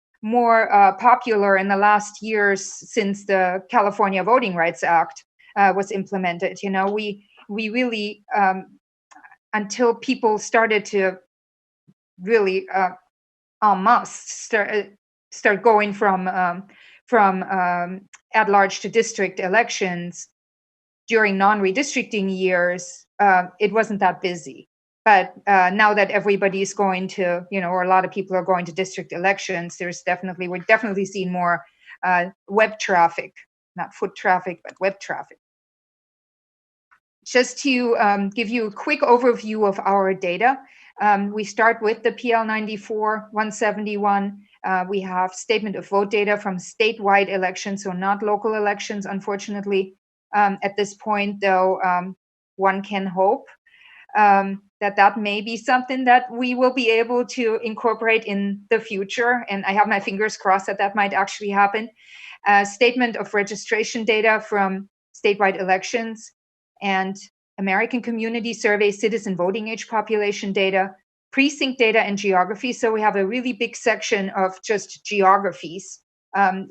popular in the last years since the California Voting Rights Act was implemented. We really, until people started to really en masse start going from at-large to district elections during non-redistricting years, it wasn't that busy. But now that everybody's going to, or a lot of people are going to district elections, we're definitely seeing more web traffic, not foot traffic, but web traffic. Just to give you a quick overview of our data, we start with the PL 94-171. We have statement of vote data from statewide elections, so not local elections, unfortunately. At this point, though, one can hope that may be something that we will be able to incorporate in the future. And I have my fingers crossed that might actually happen. Statement of registration data from statewide elections and American Community Survey citizen voting age population data, precinct data, and geography. So we have a really big section of just geographies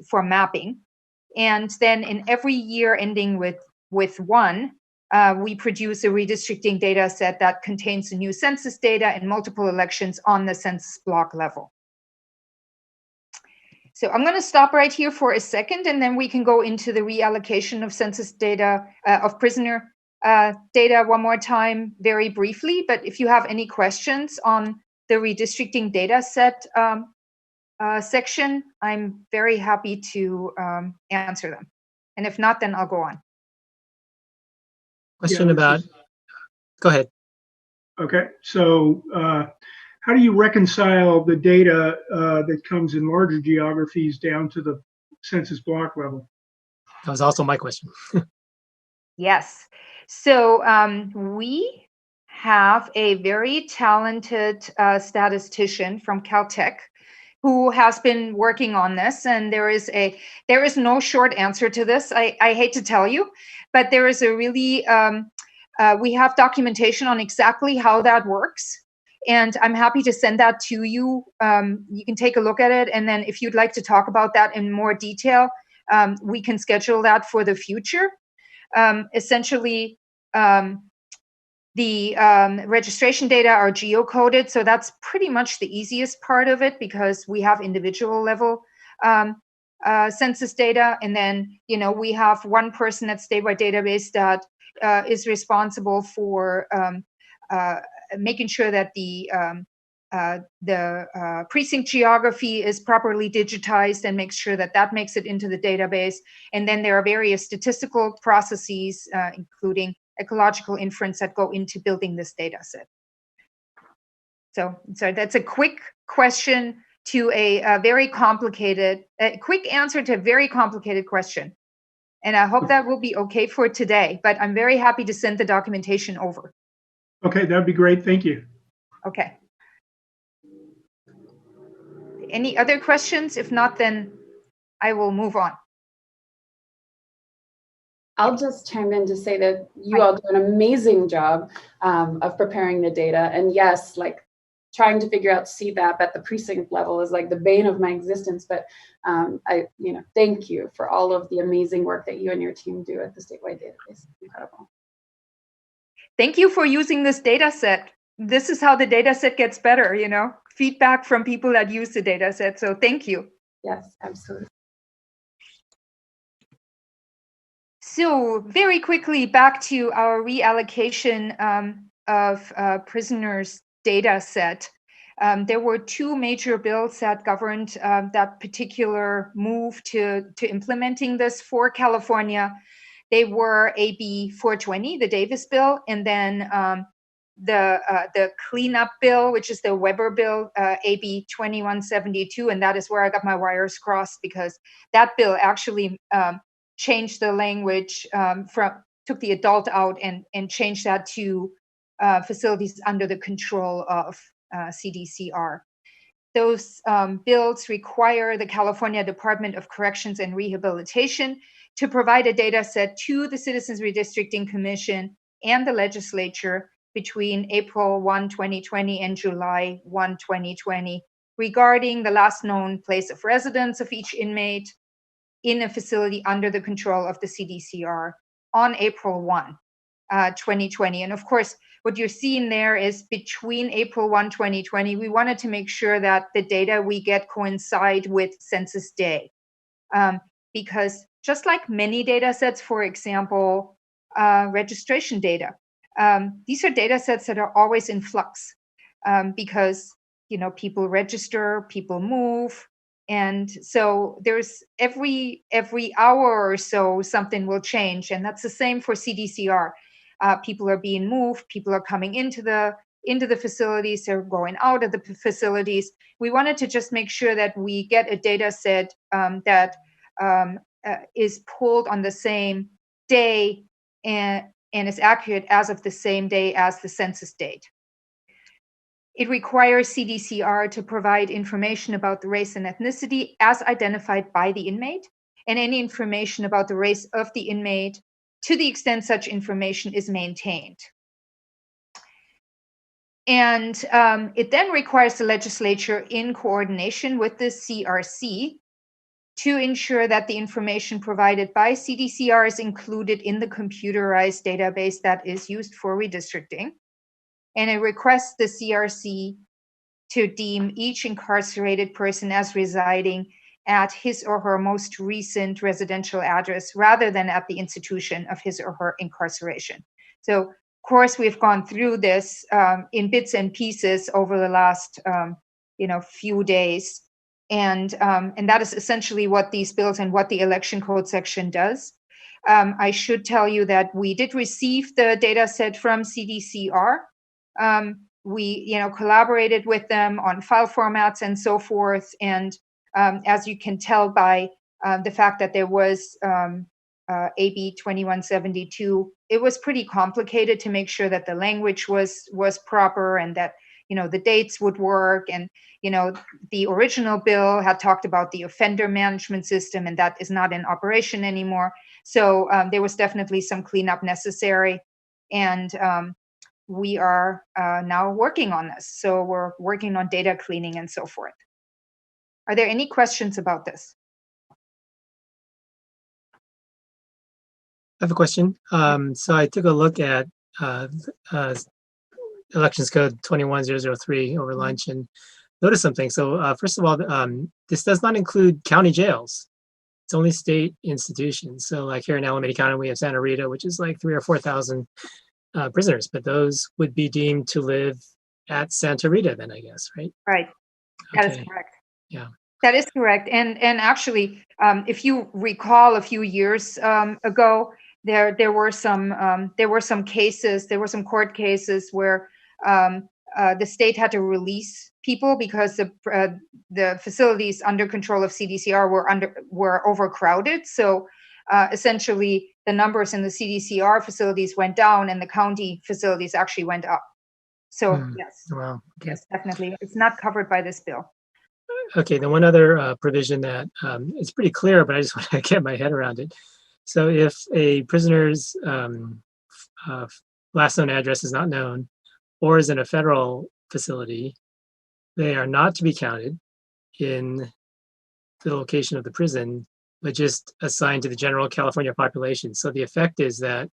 for mapping. And then in every year ending with 1, we produce a redistricting data set that contains the new census data and multiple elections on the census block level. So I'm going to stop right here for a second, and then we can go into the reallocation of census data, of prisoner data one more time very briefly. But if you have any questions on the redistricting data set section, I'm very happy to answer them. And if not, then I'll go on. Question about, go ahead. Okay, so how do you reconcile the data that comes in larger geographies down to the census block level? That was also my question. Yes. So we have a very talented statistician from Caltech who has been working on this, and there is no short answer to this. I hate to tell you, but there is a really we have documentation on exactly how that works, and I'm happy to send that to you. You can take a look at it, and then if you'd like to talk about that in more detail, we can schedule that for the future. Essentially, the registration data are geocoded, so that's pretty much the easiest part of it because we have individual level census data, and then we have one person at statewide database that is responsible for making sure that the precinct geography is properly digitized and makes sure that makes it into the database. And then there are various statistical processes, including ecological inference, that go into building this data set. So that's a quick question to a quick answer to a very complicated question. And I hope that will be okay for today, but I'm very happy to send the documentation over. Okay, that'd be great. Thank you. Okay. Any other questions? If not, then I will move on. I'll just chime in to say that you all do an amazing job of preparing the data. And yes, like trying to figure out CVAP at the precinct level is like the bane of my existence. But thank you for all of the amazing work that you and your team do at the statewide database. Incredible. Thank you for using this data set. This is how the data set gets better, feedback from people that use the data set. So thank you. Yes, absolutely. So very quickly back to our reallocation of prisoners data set. There were two major bills that governed that particular move to implementing this for California. They were AB 420, the Davis bill, and then the cleanup bill, which is the Weber bill, AB 2172, and that is where I got my wires crossed because that bill actually changed the language took the adult out and changed that to facilities under the control of CDCR. Those bills require the California Department of Corrections and Rehabilitation to provide a data set to the Citizens Redistricting Commission and the legislature between April 1, 2020 and July 1, 2020 regarding the last known place of residence of each inmate in a facility under the control of the CDCR on April 1, 2020. And of course, what you're seeing there is between April 1, 2020, we wanted to make sure that the data we get coincide with census day. Because just like many data sets, for example, registration data, these are data sets that are always in flux because people register, people move, and so there's every hour or so something will change, and that's the same for CDCR. People are being moved, people are coming into the facilities, they're going out of the facilities. We wanted to just make sure that we get a data set that is pulled on the same day and is accurate as of the same day as the census date. It requires CDCR to provide information about the race and ethnicity as identified by the inmate, and any information about the race of the inmate to the extent such information is maintained. And it then requires the legislature, in coordination with the CRC, to ensure that the information provided by CDCR is included in the computerized database that is used for redistricting. And it requests the CRC to deem each incarcerated person as residing at his or her most recent residential address rather than at the institution of his or her incarceration. So, of course, we've gone through this in bits and pieces over the last few days. And that is essentially what these bills and what the election code section does. I should tell you that we did receive the data set from CDCR. We collaborated with them on file formats and so forth. And as you can tell by the fact that there was AB 2172, it was pretty complicated to make sure that the language was proper and that the dates would work. And the original bill had talked about the offender management system, and that is not in operation anymore. So there was definitely some cleanup necessary. And we are now working on this. So we're working on data cleaning and so forth. Are there any questions about this? I have a question. So I took a look at Elections Code 21003 over lunch and noticed something. So first of all, this does not include county jails. It's only state institutions. So like here in Alameda County, we have Santa Rita, which is like 3,000 or 4,000 prisoners, but those would be deemed to live at Santa Rita then, I guess, right? Right. That Okay. is correct. Yeah. That is correct. And actually, if you recall a few years ago, there were some cases, there were some court cases where the state had to release people because the facilities under control of CDCR were overcrowded. So essentially, the numbers in the CDCR facilities went down, and the county facilities actually went up. So yes, Wow. Okay. yes, definitely, it's not covered by this bill. Okay, then one other provision that is pretty clear, but I just want to get my head around it. So if a prisoner's last known address is not known or is in a federal facility, they are not to be counted in the location of the prison, but just assigned to the general California population. So the effect is that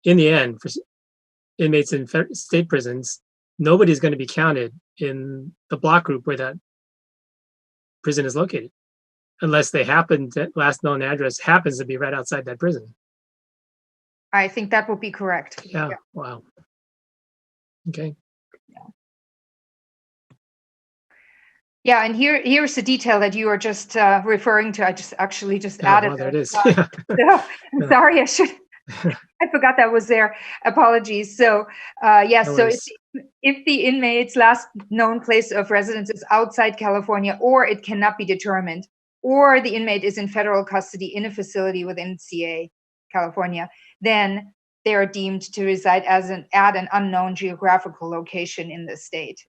in the end, for inmates in state prisons, nobody's going to be counted in the block group where that prison is located, unless they happen to last known address happens to be right outside that prison. I think that would be correct. Yeah. Wow. Okay. Yeah, and here's the detail that you are just referring to. I just added. Well, there it is. Yeah. So, sorry, I forgot that was there. Apologies. So, yes, No so worries. if the inmate's last known place of residence is outside California, or it cannot be determined, or the inmate is in federal custody in a facility within CA, California, then they are deemed to reside at an unknown geographical location in the state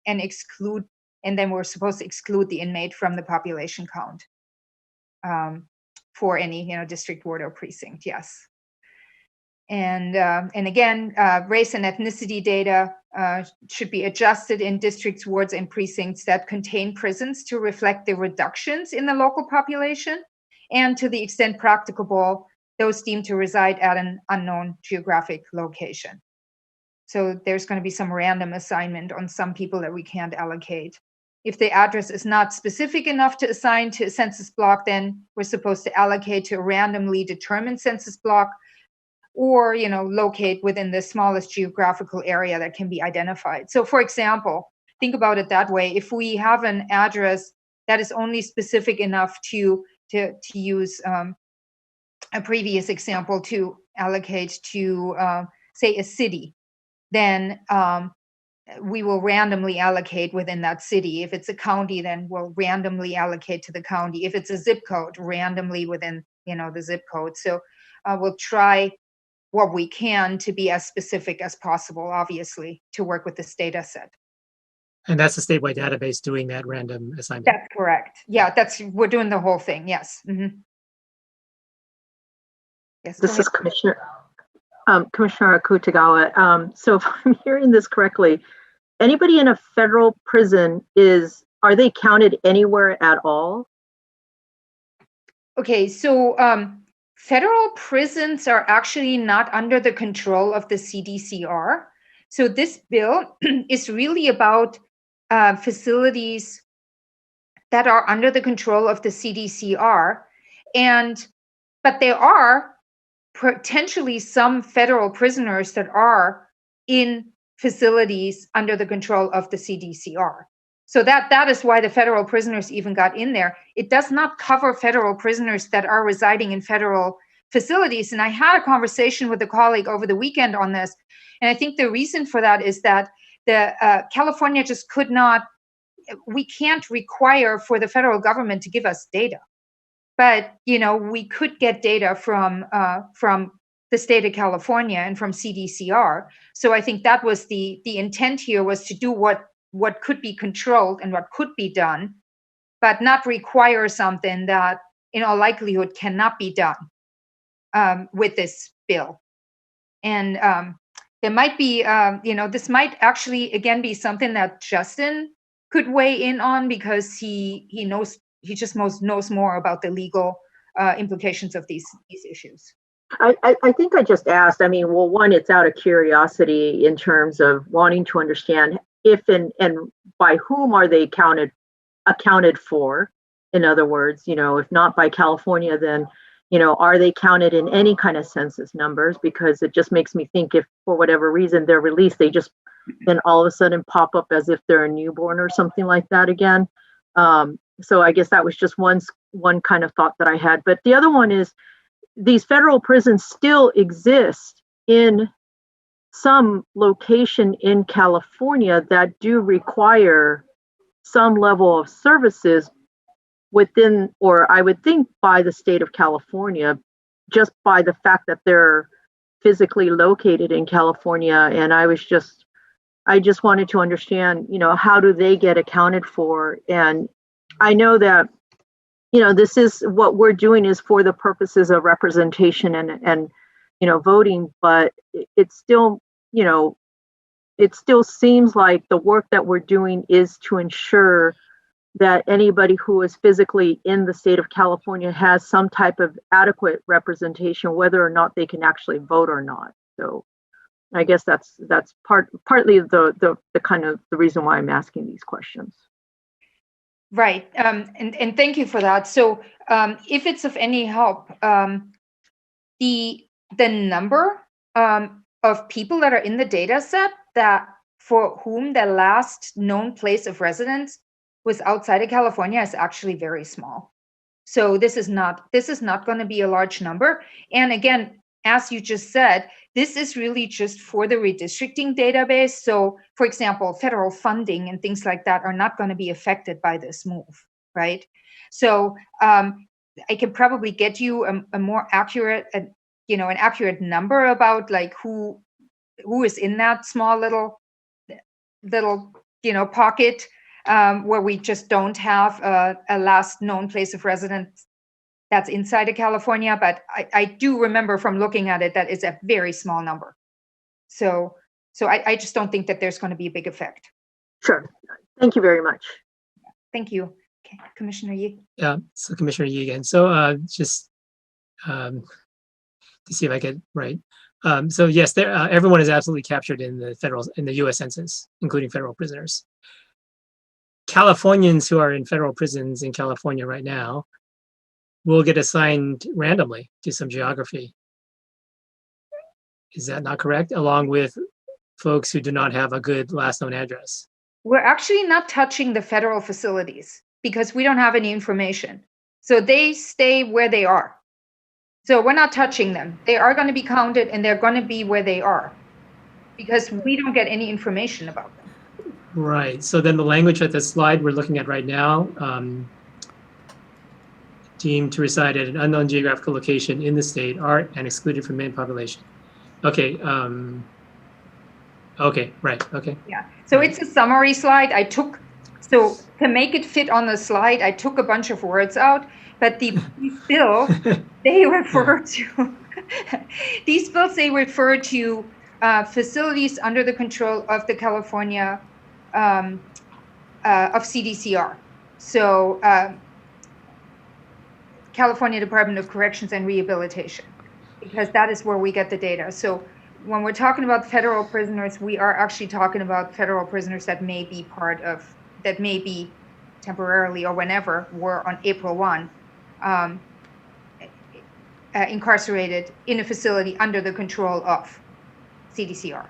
and then we're supposed to exclude the inmate from the population count for any, district, ward, or precinct. Yes. And again, race and ethnicity data should be adjusted in districts, wards, and precincts that contain prisons to reflect the reductions in the local population, and to the extent practicable, those deemed to reside at an unknown geographic location. So there's going to be some random assignment on some people that we can't allocate. If the address is not specific enough to assign to a census block, then we're supposed to allocate to a randomly determined census block, or locate within the smallest geographical area that can be identified. So for example, think about it that way. If we have an address that is only specific enough to use a previous example to allocate to say a city, then we will randomly allocate within that city. If it's a county, then we'll randomly allocate to the county. If it's a zip code, randomly within the zip code. So we'll try what we can to be as specific as possible, obviously, to work with this data set. And that's the statewide database doing that random assignment. That's correct. Yeah, we're doing the whole thing. Yes. Mm-hmm. Yes. This is Commissioner Akutagawa. So if I'm hearing this correctly, anybody in a federal prison are they counted anywhere at all? Okay, so federal prisons are actually not under the control of the CDCR. So this bill is really about facilities that are under the control of the CDCR. But there are potentially some federal prisoners that are in facilities under the control of the CDCR. So that is why the federal prisoners even got in there. It does not cover federal prisoners that are residing in federal facilities. And I had a conversation with a colleague over the weekend on this. And I think the reason for that is that the California just we can't require for the federal government to give us data. But, we could get data from the state of California and from CDCR. So I think that was the intent here, was to do what could be controlled and what could be done, but not require something that in all likelihood cannot be done with this bill. And there might be, this might actually, again, be something that Justin could weigh in on, because he just knows more about the legal implications of these issues. I think I just asked, one, it's out of curiosity in terms of wanting to understand if and by whom are they accounted for. In other words, if not by California, then, are they counted in any kind of census numbers? Because it just makes me think, if for whatever reason they're released, they just then all of a sudden pop up as if they're a newborn or something like that again. So I guess that was just one kind of thought that I had. But the other one is, these federal prisons still exist in some location in California that do require some level of services within, or I would think by the state of California, just by the fact that they're physically located in California. And I just wanted to understand, how do they get accounted for? And I know that this is what we're doing is for the purposes of representation and voting, but it's still, it still seems like the work that we're doing is to ensure that anybody who is physically in the state of California has some type of adequate representation, whether or not they can actually vote or not. So I guess that's partly the kind of the reason why I'm asking these questions. Right, and thank you for that. So if it's of any help, the number of people that are in the data set that for whom the last known place of residence was outside of California is actually very small. So this is not going to be a large number. And again, as you just said, this is really just for the redistricting database. So for example, federal funding and things like that are not going to be affected by this move, right? So I can probably get you a more accurate, an accurate number about like who is in that small little pocket where we just don't have a last known place of residence that's inside of California. But I do remember from looking at it that it's a very small number. So I just don't think that there's going to be a big effect. Sure. Thank you very much. Thank you. Okay, Commissioner Yee. Yeah, so Commissioner Yee again. So just to see if I get right. So yes, there everyone is absolutely captured in the U.S. Census, including federal prisoners. Californians who are in federal prisons in California right now will get assigned randomly to some geography. Is that not correct? Along with folks who do not have a good last known address. We're actually not touching the federal facilities because we don't have any information. So they stay where they are. So we're not touching them. They are going to be counted and they're going to be where they are because we don't get any information about them. Right. So then the language at the slide we're looking at right now, deemed to reside at an unknown geographical location in the state are and excluded from main population. Okay. Okay. Right. Okay. Yeah. So it's a summary slide. So to make it fit on the slide, I took a bunch of words out, but these bills, they refer to, these bills, they refer to facilities under the control of the California, of CDCR. So California Department of Corrections and Rehabilitation, because that is where we get the data. So when we're talking about federal prisoners, we are actually talking about federal prisoners that may be that may be temporarily or whenever were on April 1, incarcerated in a facility under the control of CDCR.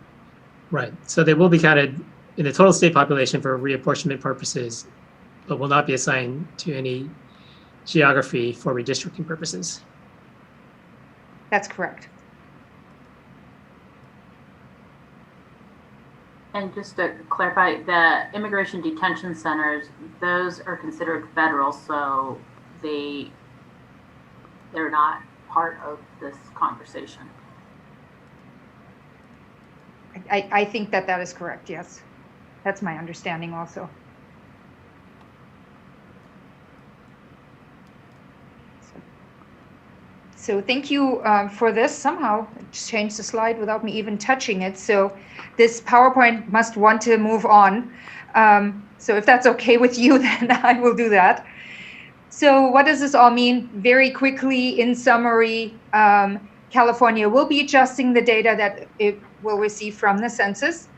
Right. So they will be counted in the total state population for reapportionment purposes, but will not be assigned to any geography for redistricting purposes. That's correct. And just to clarify, the immigration detention centers, those are considered federal, so they're not part of this conversation. I think that is correct, yes. That's my understanding also. So thank you for this. Somehow I just changed the slide without me even touching it. So this PowerPoint must want to move on. So if that's okay with you, then I will do that. So what does this all mean? Very quickly, in summary, California will be adjusting the data that it will receive from the census.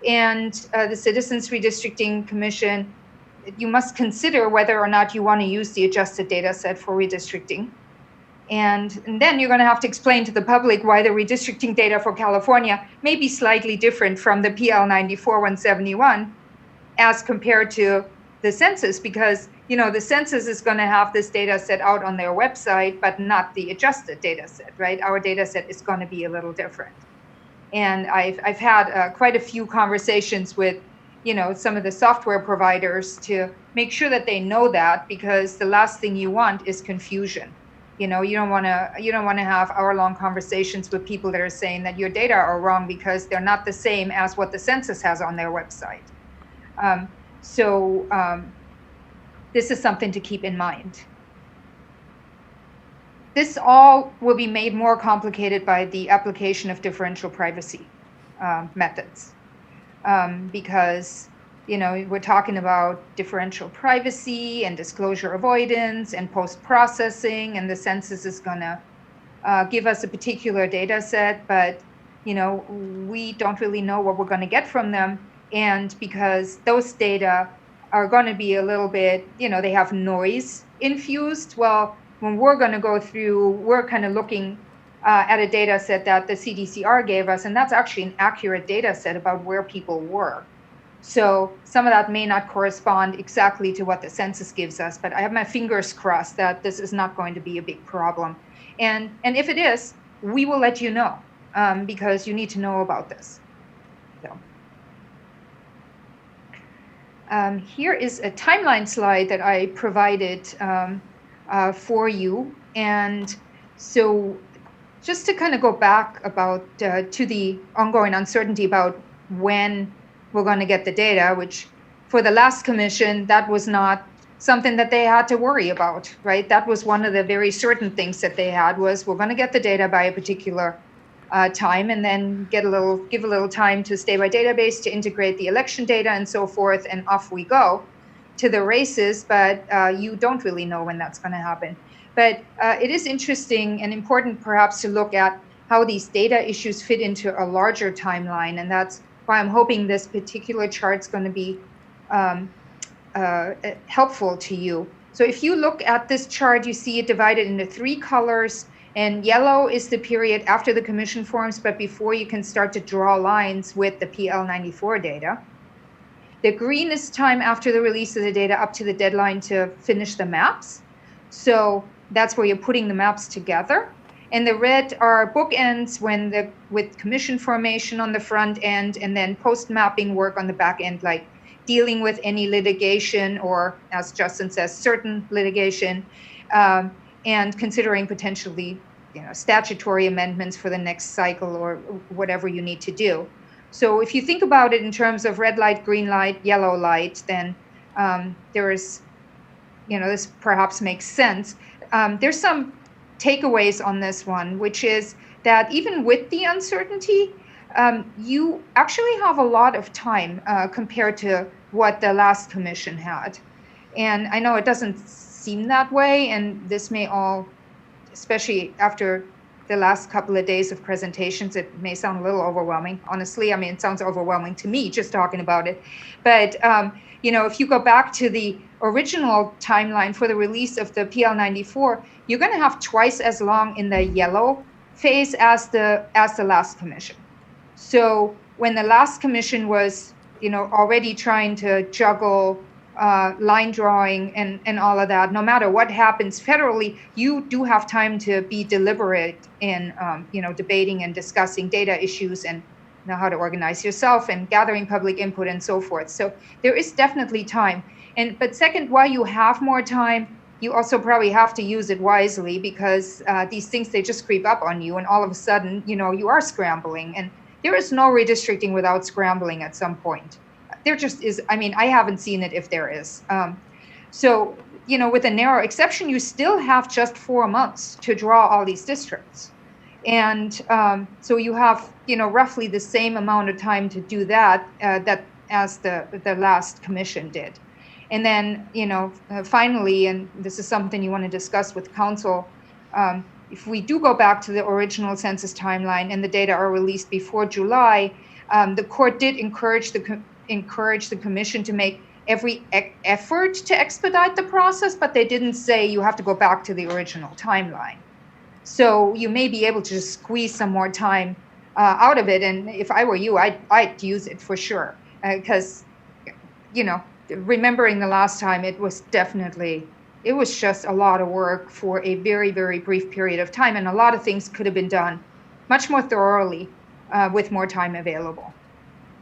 And the Citizens Redistricting Commission, you must consider whether or not you want to use the adjusted data set for redistricting. And then you're going to have to explain to the public why the redistricting data for California may be slightly different from the PL 94-171 as compared to the census, because the census is going to have this data set out on their website, but not the adjusted data set, right? Our data set is going to be a little different. And I've had quite a few conversations with some of the software providers to make sure that they know that, because the last thing you want is confusion. You don't want to have hour-long conversations with people that are saying that your data are wrong because they're not the same as what the census has on their website. So this is something to keep in mind. this all will be made more complicated by the application of differential privacy methods, because we're talking about differential privacy and disclosure avoidance and post-processing, and the census is going to give us a particular data set, but we don't really know what we're going to get from them. And because those data are going to be a little bit, they have noise infused. Well, when we're going to go through, we're kind of looking at a data set that the CDCR gave us, and that's actually an accurate data set about where people were. So some of that may not correspond exactly to what the census gives us, but I have my fingers crossed that this is not going to be a big problem. And if it is, we will let you know, because you need to know about this. So. Here is a timeline slide that I provided for you. And so just to kind of go back about to the ongoing uncertainty about when we're going to get the data, which for the last commission, that was not something that they had to worry about, right? That was one of the very certain things that they had was we're going to get the data by a particular time, and then give a little time to stay by database to integrate the election data and so forth, and off we go to the races. But you don't really know when that's going to happen. But it is interesting and important perhaps to look at how these data issues fit into a larger timeline, and that's why I'm hoping this particular chart's going to be helpful to you. So if you look at this chart, you see it divided into 3 colors, and yellow is the period after the commission forms, but before you can start to draw lines with the PL94 data. The green is time after the release of the data up to the deadline to finish the maps. So that's where you're putting the maps together. And the red are bookends with commission formation on the front end, and then post-mapping work on the back end, like dealing with any litigation, or as Justin says, certain litigation, and considering potentially statutory amendments for the next cycle or whatever you need to do. So if you think about it in terms of red light, green light, yellow light, then this perhaps makes sense. There's some takeaways on this one, which is that even with the uncertainty, you actually have a lot of time compared to what the last commission had. And I know it doesn't seem that way, and this may all, especially after the last couple of days of presentations, it may sound a little overwhelming. Honestly, I mean, it sounds overwhelming to me just talking about it. But, if you go back to the original timeline for the release of the PL94, you're going to have twice as long in the yellow phase as the last commission. So when the last commission was, already trying to juggle line drawing and all of that, no matter what happens federally, you do have time to be deliberate in, debating and discussing data issues and know how to organize yourself and gathering public input and so forth. So there is definitely time. But second, while you have more time, you also probably have to use it wisely, because these things, they just creep up on you, and all of a sudden, you are scrambling. And there is no redistricting without scrambling at some point. There just is. I mean, I haven't seen it if there is. So, with a narrow exception, you still have just 4 months to draw all these districts. And so you have, roughly the same amount of time to do that as the last commission did. And then, finally, and this is something you want to discuss with council, if we do go back to the original census timeline and the data are released before July, the court did encourage the commission to make every effort to expedite the process, but they didn't say you have to go back to the original timeline. So you may be able to just squeeze some more time out of it. And if I were you, I'd use it for sure, because, remembering the last time, it was just a lot of work for a very, very brief period of time. And a lot of things could have been done much more thoroughly with more time available.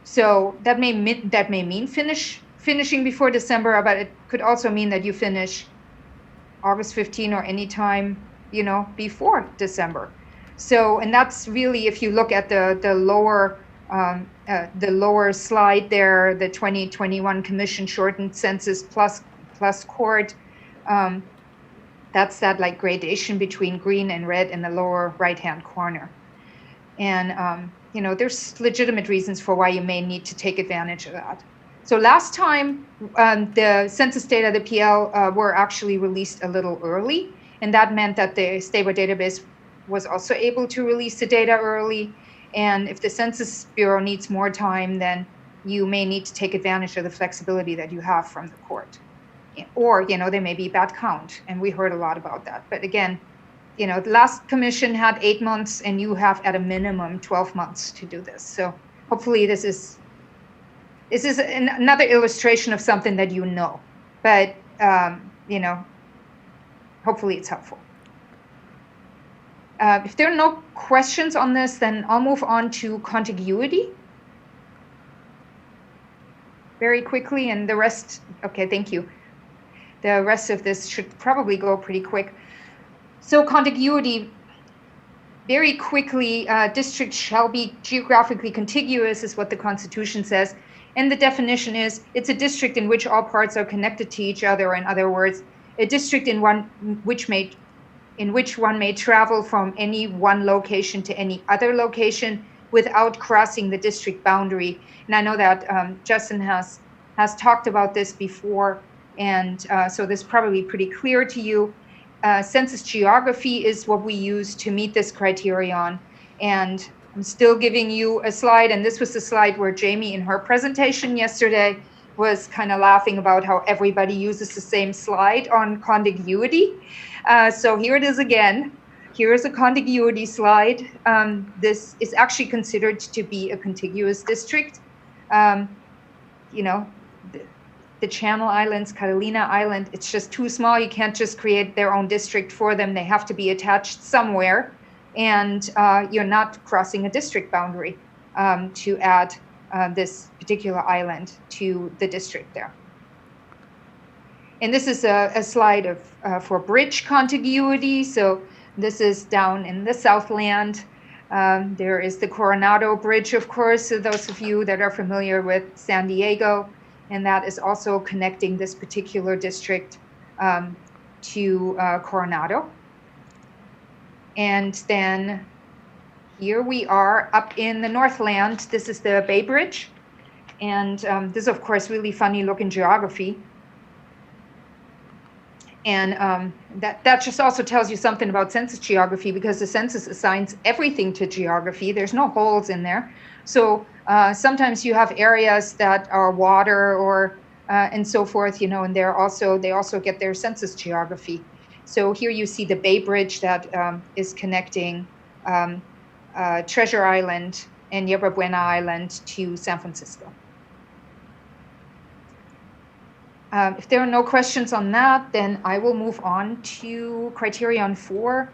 So that may mean finishing before December, but it could also mean that you finish August 15 or any time, before December. So, and that's really, if you look at the lower slide there, the 2021 commission shortened census plus court, That's that like gradation between green and red in the lower right-hand corner. And, you know, there's legitimate reasons for why you may need to take advantage of that. So last time, the census data, the PL, were actually released a little early, and that meant that the Statewide Database was also able to release the data early. And if the Census Bureau needs more time, then you may need to take advantage of the flexibility that you have from the court. Or, you know, there may be bad count, and we heard a lot about that. But again, you know, the last commission had 8 months, and you have at a minimum 12 months to do this. So hopefully this is another illustration of something that you know. But, you know, hopefully it's helpful. If there are no questions on this, then I'll move on to contiguity very quickly, and the rest, okay, thank you. The rest of this should probably go pretty quick. So contiguity, very quickly, districts shall be geographically contiguous is what the Constitution says. And the definition is, it's a district in which all parts are connected to each other. In other words, a district in which one may travel from any one location to any other location without crossing the district boundary. And I know that Justin has talked about this before, and so this is probably pretty clear to you. Census geography is what we use to meet this criterion. And I'm still giving you a slide, and this was the slide where Jamie in her presentation yesterday was kind of laughing about how everybody uses the same slide on contiguity. So here it is again. Here is a contiguity slide. This is actually considered to be a contiguous district. You know, the Channel Islands, Catalina Island, it's just too small. You can't just create their own district for them. They have to be attached somewhere. And you're not crossing a district boundary to add this particular island to the district there. And this is a slide of for bridge contiguity. So this is down in the Southland. There is the Coronado Bridge, of course, so those of you that are familiar with San Diego. And that is also connecting this particular district to Coronado. And then here we are up in the Northland. This is the Bay Bridge. And this is, of course, really funny looking geography. And that just also tells you something about census geography, because the census assigns everything to geography. There's no holes in there. So sometimes you have areas that are water or and so forth, you know, and they also get their census geography. So here you see the Bay Bridge that is connecting Treasure Island and Yerba Buena Island to San Francisco. If there are no questions on that, then I will move on to criterion 4,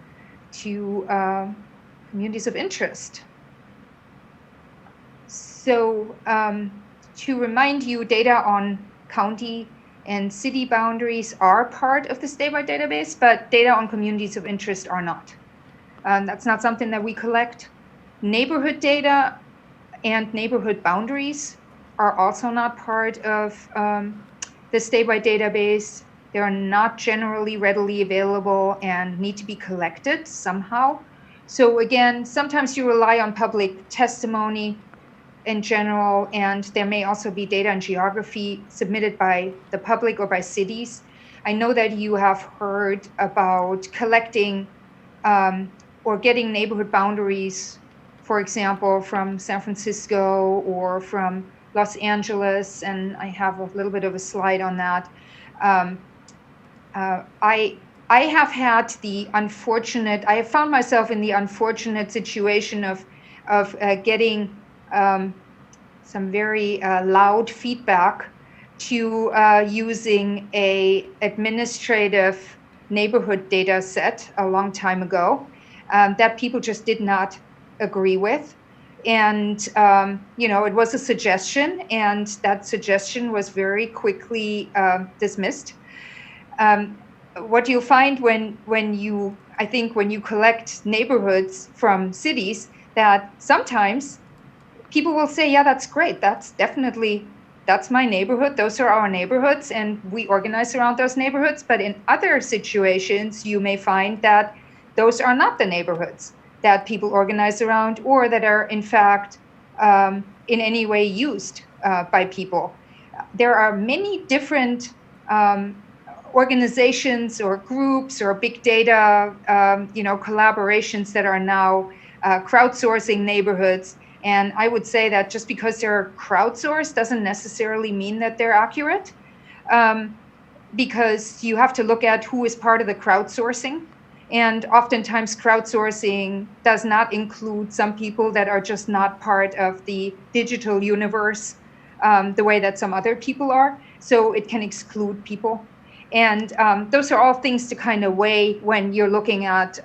to communities of interest. So to remind you, data on county and city boundaries are part of the statewide database, but data on communities of interest are not. That's not something that we collect. Neighborhood data and neighborhood boundaries are also not part of the statewide database. They are not generally readily available and need to be collected somehow. So again, sometimes you rely on public testimony in general, and there may also be data and geography submitted by the public or by cities. I know that you have heard about collecting or getting neighborhood boundaries, for example, from San Francisco or from Los Angeles, and I have a little bit of a slide on that. I have had the unfortunate, I have found myself in the unfortunate situation of getting some very loud feedback to using a administrative neighborhood data set a long time ago that people just did not agree with. And, you know, it was a suggestion, and that suggestion was very quickly dismissed. What you'll find when you collect neighborhoods from cities, that sometimes people will say, yeah, that's great. That's definitely that's my neighborhood, those are our neighborhoods, and we organize around those neighborhoods. But in other situations, you may find that those are not the neighborhoods that people organize around, or that are in fact in any way used by people. There are many different organizations or groups or big data, collaborations that are now crowdsourcing neighborhoods. And I would say that just because they're crowdsourced doesn't necessarily mean that they're accurate, because you have to look at who is part of the crowdsourcing. And oftentimes crowdsourcing does not include some people that are just not part of the digital universe the way that some other people are. So it can exclude people. And those are all things to kind of weigh when you're looking at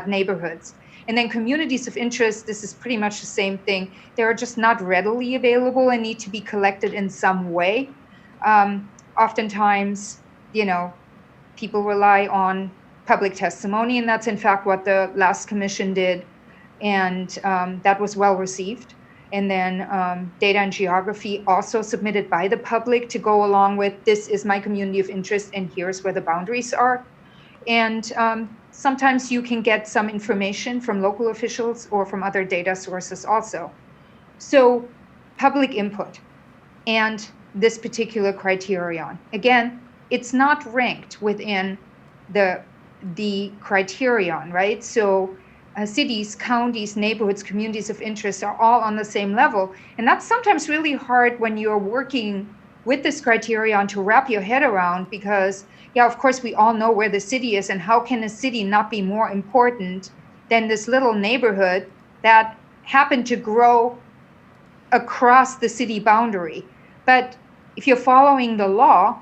neighborhoods. And then communities of interest, this is pretty much the same thing. They're just not readily available and need to be collected in some way. Oftentimes, people rely on public testimony, and that's in fact what the last commission did. And that was well received. And then data and geography also submitted by the public to go along with, this is my community of interest and here's where the boundaries are. And sometimes you can get some information from local officials or from other data sources also. So public input and this particular criterion. Again, it's not ranked within the criterion, right? So cities, counties, neighborhoods, communities of interest are all on the same level. And that's sometimes really hard when you're working with this criterion to wrap your head around, because yeah, of course, we all know where the city is, and how can a city not be more important than this little neighborhood that happened to grow across the city boundary? But if you're following the law,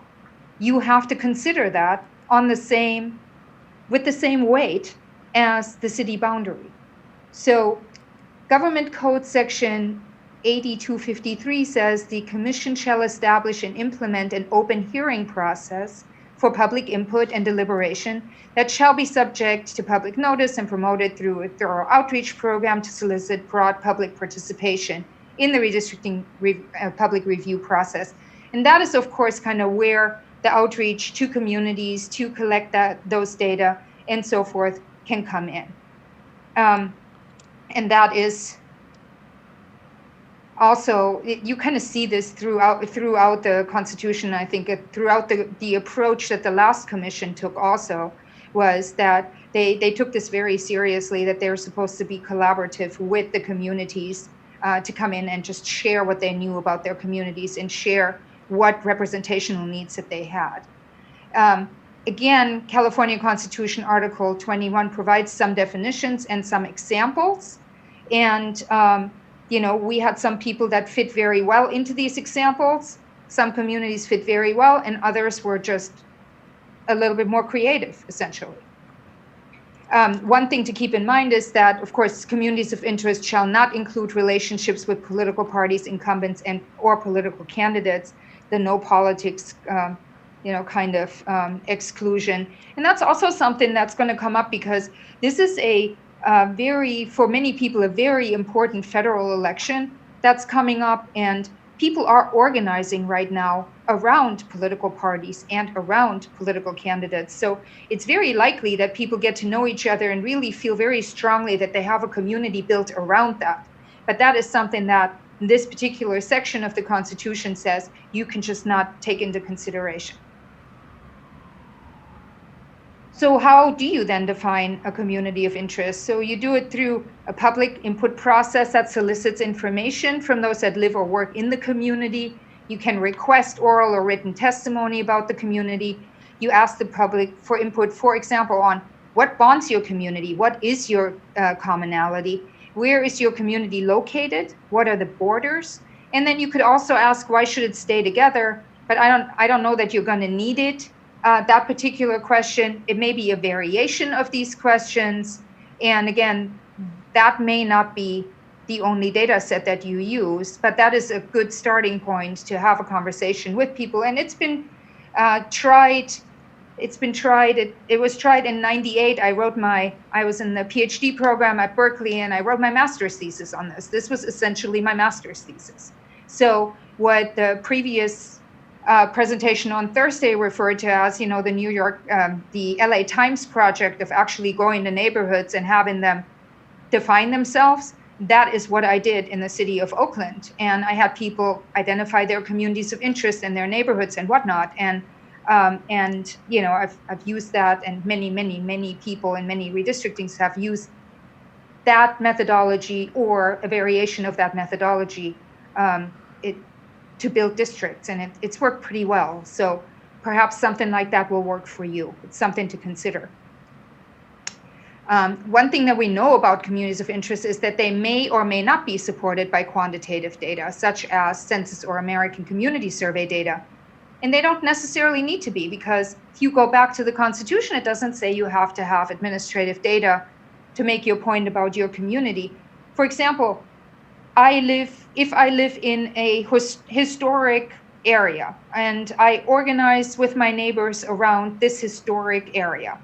you have to consider that with the same weight as the city boundary. So Government Code Section 8253 says the commission shall establish and implement an open hearing process for public input and deliberation that shall be subject to public notice and promoted through a thorough outreach program to solicit broad public participation in the redistricting public review process. And that is, of course, kind of where the outreach to communities to collect those data and so forth can come in. And that is also, you kind of see this throughout the Constitution. I think throughout the approach that the last commission took also was that they took this very seriously, that they're supposed to be collaborative with the communities to come in and just share what they knew about their communities and share what representational needs that they had. Again, California Constitution Article 21 provides some definitions and some examples. And we had some people that fit very well into these examples. Some communities fit very well, and others were just a little bit more creative, essentially. One thing to keep in mind is that, of course, communities of interest shall not include relationships with political parties, incumbents, or political candidates, the no politics, exclusion. And that's also something that's going to come up, because this is for many people, a very important federal election that's coming up, and people are organizing right now around political parties and around political candidates. So it's very likely that people get to know each other and really feel very strongly that they have a community built around that. But that is something that this particular section of the Constitution says you can just not take into consideration. So how do you then define a community of interest? So you do it through a public input process that solicits information from those that live or work in the community. You can request oral or written testimony about the community. You ask the public for input, for example, on what bonds your community, what is your commonality, where is your community located, what are the borders, and then you could also ask, why should it stay together? But I don't know that you're going to need it. That particular question, it may be a variation of these questions. And again, that may not be the only data set that you use, but that is a good starting point to have a conversation with people. And it's been tried. It was tried in '98. I was in the PhD program at Berkeley, and I wrote my master's thesis on this. This was essentially my master's thesis. So what the previous presentation on Thursday referred to as, the New York, the LA Times project of actually going to neighborhoods and having them define themselves. That is what I did in the city of Oakland. And I had people identify their communities of interest in their neighborhoods and whatnot. And I've used that, and many people in many redistrictings have used that methodology or a variation of that methodology to build districts, and it's worked pretty well. So perhaps something like that will work for you. It's something to consider. One thing that we know about communities of interest is that they may or may not be supported by quantitative data, such as Census or American Community Survey data. And they don't necessarily need to be, because if you go back to the Constitution, it doesn't say you have to have administrative data to make your point about your community. For example, if I live in a historic area and I organize with my neighbors around this historic area,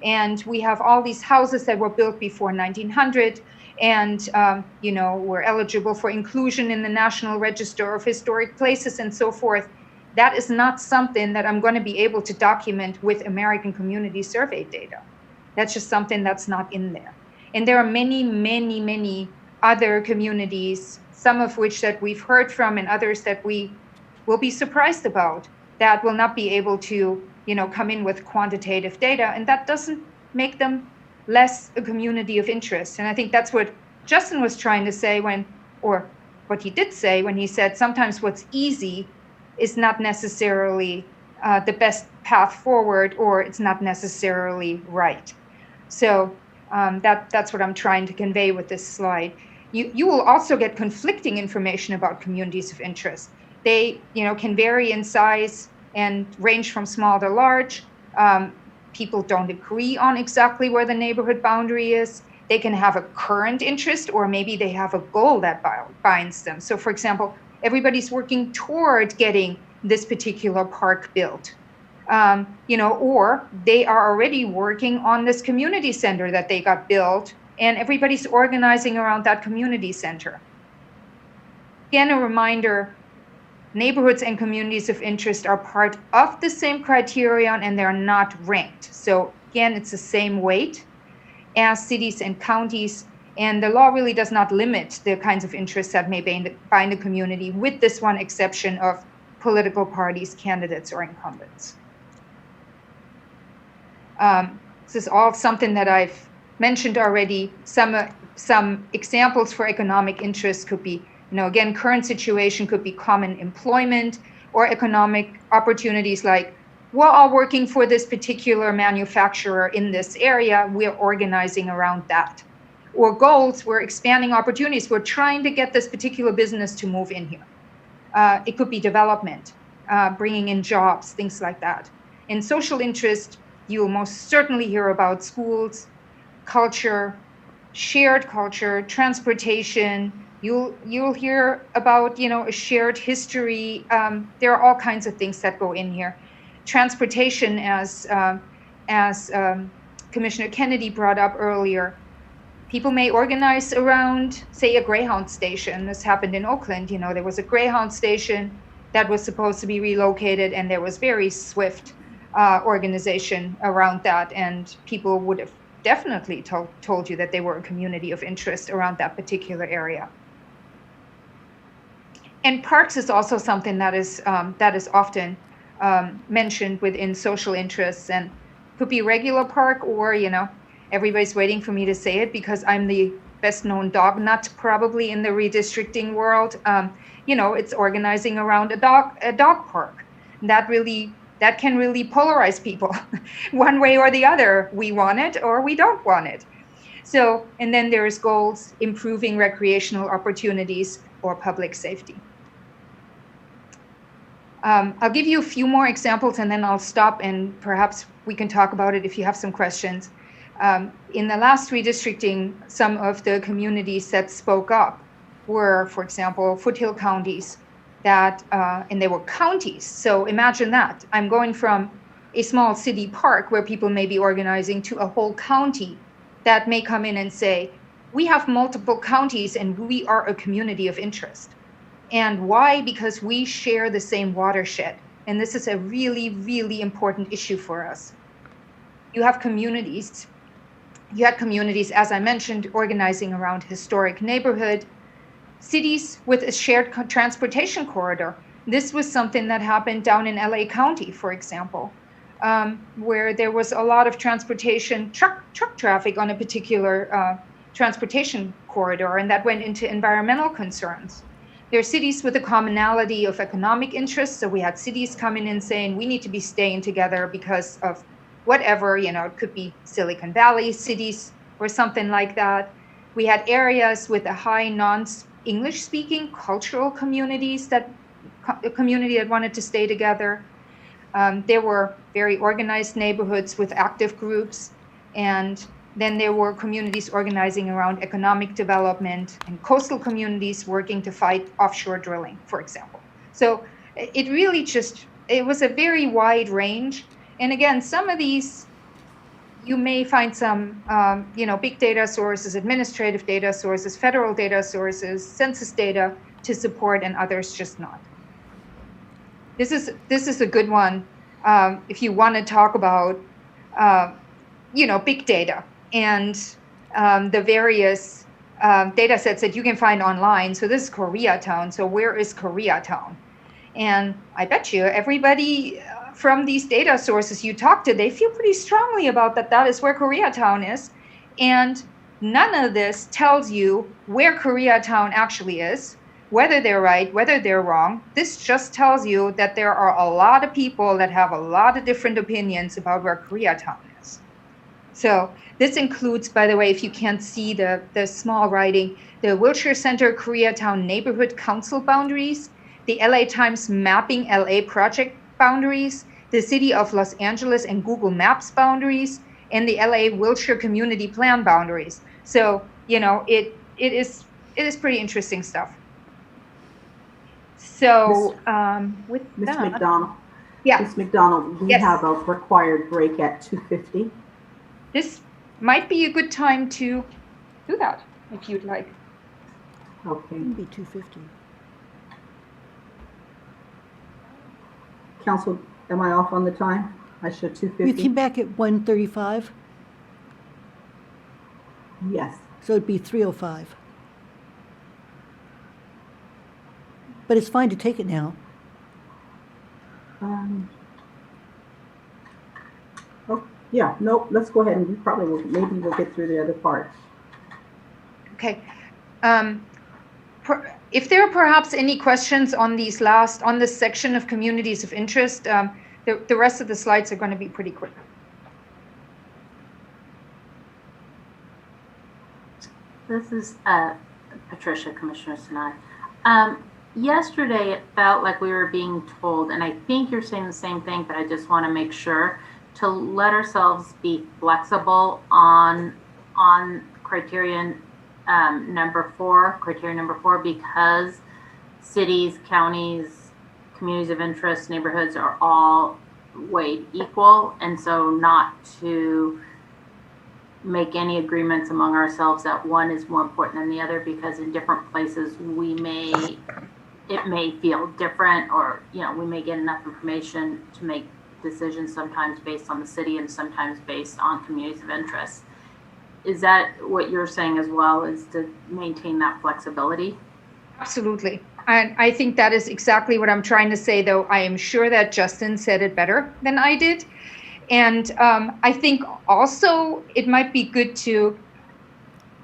and we have all these houses that were built before 1900, and we're eligible for inclusion in the National Register of Historic Places and so forth, that is not something that I'm going to be able to document with American Community Survey data. That's just something that's not in there. And there are many other communities, some of which that we've heard from and others that we will be surprised about, that will not be able to come in with quantitative data, and that doesn't make them less a community of interest. And I think that's what Justin was trying to say or what he did say when he said sometimes what's easy is not necessarily the best path forward, or it's not necessarily right. So that's what I'm trying to convey with this slide. You will also get conflicting information about communities of interest. They can vary in size and range from small to large. People don't agree on exactly where the neighborhood boundary is. They can have a current interest, or maybe they have a goal that binds them. So for example, everybody's working toward getting this particular park built. Or they are already working on this community center that they got built, and everybody's organizing around that community center. Again, a reminder, neighborhoods and communities of interest are part of the same criterion, and they're not ranked. So again, it's the same weight as cities and counties, and the law really does not limit the kinds of interests that may bind the community, with this one exception of political parties, candidates, or incumbents. This is all something that I've mentioned already. Some examples for economic interest could be, again, current situation could be common employment, or economic opportunities like, we're all working for this particular manufacturer in this area, we're organizing around that. Or goals, we're expanding opportunities, we're trying to get this particular business to move in here. It could be development, bringing in jobs, things like that. In social interest, you'll most certainly hear about schools, culture, shared culture, transportation. You'll hear about a shared history. There are all kinds of things that go in here. Transportation, as Commissioner Kennedy brought up earlier, people may organize around, say, a Greyhound station. This happened in Oakland. There was a Greyhound station that was supposed to be relocated, and there was very swift organization around that, and people would have definitely told you that they were a community of interest around that particular area. And parks is also something that is often mentioned within social interests, and could be regular park, or everybody's waiting for me to say it because I'm the best known dog nut probably in the redistricting world. It's organizing around a dog park. That can really polarize people one way or the other. We want it or we don't want it. So, and then there's goals, improving recreational opportunities or public safety. I'll give you a few more examples and then I'll stop, and perhaps we can talk about it if you have some questions. In the last redistricting, some of the communities that spoke up were, for example, foothill counties and they were counties. So imagine that. I'm going from a small city park where people may be organizing to a whole county that may come in and say, we have multiple counties and we are a community of interest. And why? Because we share the same watershed. And this is a really, really important issue for us. You have communities, as I mentioned, organizing around historic neighborhood, cities with a shared transportation corridor. This was something that happened down in LA County, for example, where there was a lot of transportation, truck traffic on a particular transportation corridor, and that went into environmental concerns. There are cities with a commonality of economic interests. So we had cities coming in saying, we need to be staying together because of whatever, it could be Silicon Valley cities or something like that. We had areas with a high non-English speaking cultural communities a community that wanted to stay together. There were very organized neighborhoods with active groups, and then there were communities organizing around economic development and coastal communities working to fight offshore drilling, for example. So it really it was a very wide range. And again, some of these, you may find some, big data sources, administrative data sources, federal data sources, census data to support, and others just not. This is a good one if you want to talk about, big data and the various data sets that you can find online. So this is Koreatown. So where is Koreatown? And I bet you everybody from these data sources you talk to, they feel pretty strongly about that is where Koreatown is. And none of this tells you where Koreatown actually is, whether they're right, whether they're wrong. This just tells you that there are a lot of people that have a lot of different opinions about where Koreatown is. So this includes, by the way, if you can't see the small writing, the Wilshire Center Koreatown Neighborhood Council boundaries, the LA Times Mapping LA project boundaries, the City of Los Angeles and Google Maps boundaries, and the LA Wilshire Community Plan boundaries. So, it is pretty interesting stuff. So with Ms. that, McDonald. Yeah. Ms. McDonald, we have a required break at 2:50. This might be a good time to do that, if you'd like. Okay. Maybe 2:50. Council, am I off on the time? I should 2:50. You came back at 1:35, Yes. so it'd be 3:05. But it's fine to take it now. Oh, yeah, no, let's go ahead and we probably will, maybe we'll get through the other part. Okay. If there are perhaps any questions on on this section of communities of interest, the rest of the slides are going to be pretty quick. This is Patricia, Commissioner Sinai. Yesterday, it felt like we were being told, and I think you're saying the same thing, but I just want to make sure, to let ourselves be flexible on criterion number four, because cities, counties, communities of interest, neighborhoods are all weighed equal, and so not to make any agreements among ourselves that one is more important than the other, because in different places it may feel different, or we may get enough information to make decisions, sometimes based on the city and sometimes based on communities of interest. Is that what you're saying as well, is to maintain that flexibility? Absolutely. And I think that is exactly what I'm trying to say, though I am sure that Justin said it better than I did. And I think also it might be good to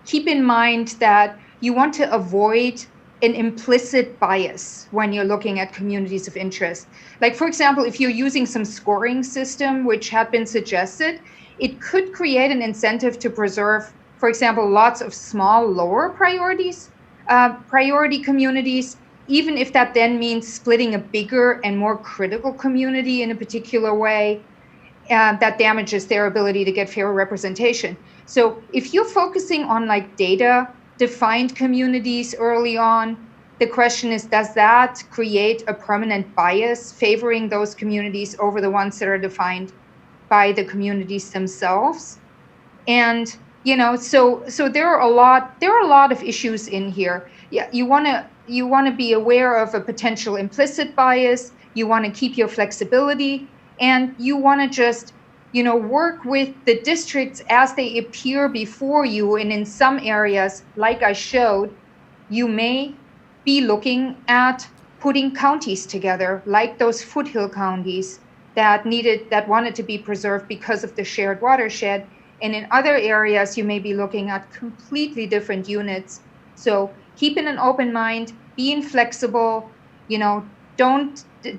keep in mind that you want to avoid an implicit bias when you're looking at communities of interest. Like, for example, if you're using some scoring system, which had been suggested, it could create an incentive to preserve, for example, lots of small, lower priority communities, even if that then means splitting a bigger and more critical community in a particular way. That damages their ability to get fair representation. So if you're focusing on data-defined communities early on, the question is, does that create a permanent bias favoring those communities over the ones that are defined by the communities themselves? And so there are a lot of issues in here. Yeah, you want to you want to be aware of a potential implicit bias. You want to keep your flexibility, and you want to just, work with the districts as they appear before you. And in some areas, like I showed, you may be looking at putting counties together, like those foothill counties that wanted to be preserved because of the shared watershed. And in other areas, you may be looking at completely different units. So keeping an open mind, being flexible,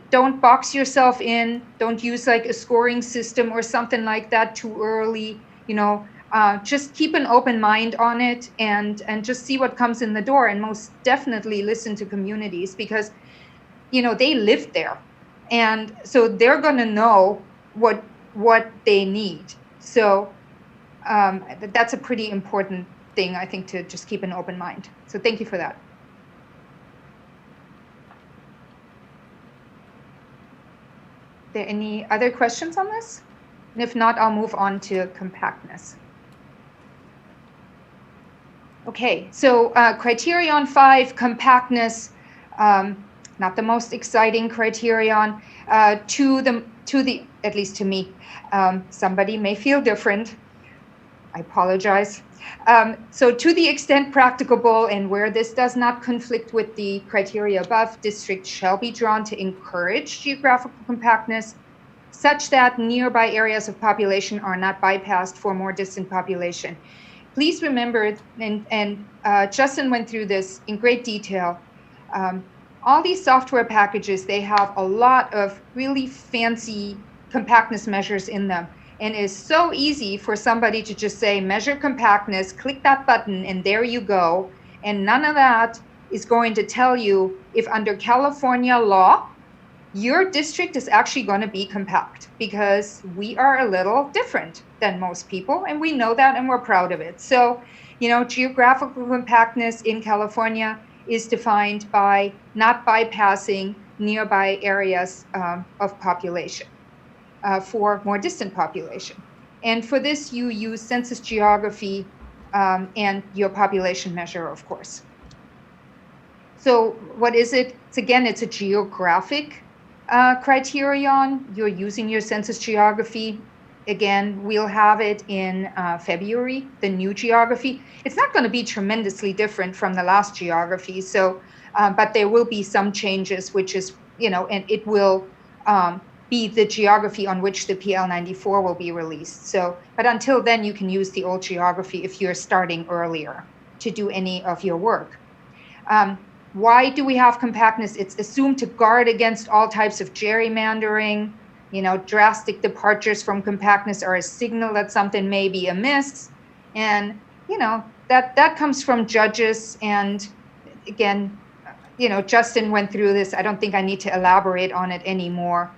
don't box yourself in, don't use like a scoring system or something like that too early, just keep an open mind on it and just see what comes in the door, and most definitely listen to communities, because they live there, and so they're going to know what they need. So that's a pretty important thing, I think, to just keep an open mind. So thank you for that. Are there any other questions on this? And if not, I'll move on to compactness. Okay, so criterion 5, compactness, not the most exciting criterion to the, at least to me. Somebody may feel different. I apologize. So to the extent practicable and where this does not conflict with the criteria above, districts shall be drawn to encourage geographical compactness such that nearby areas of population are not bypassed for more distant population. Please remember, and Justin went through this in great detail, all these software packages, they have a lot of really fancy compactness measures in them. And it's so easy for somebody to just say, measure compactness, click that button, and there you go. And none of that is going to tell you if under California law, your district is actually going to be compact, because we are a little different than most people, and we know that, and we're proud of it. So, geographical compactness in California is defined by not bypassing nearby areas of population for more distant population. And for this, you use census geography and your population measure, of course. So what is it? It's a geographic criterion. You're using your census geography. Again, we'll have it in February, the new geography. It's not going to be tremendously different from the last geography. So, but there will be some changes, which is, and it will be the geography on which the PL94 will be released. So, but until then, you can use the old geography if you're starting earlier to do any of your work. Why do we have compactness? It's assumed to guard against all types of gerrymandering. Drastic departures from compactness are a signal that something may be amiss. And, that comes from judges. And again, Justin went through this. I don't think I need to elaborate on it anymore.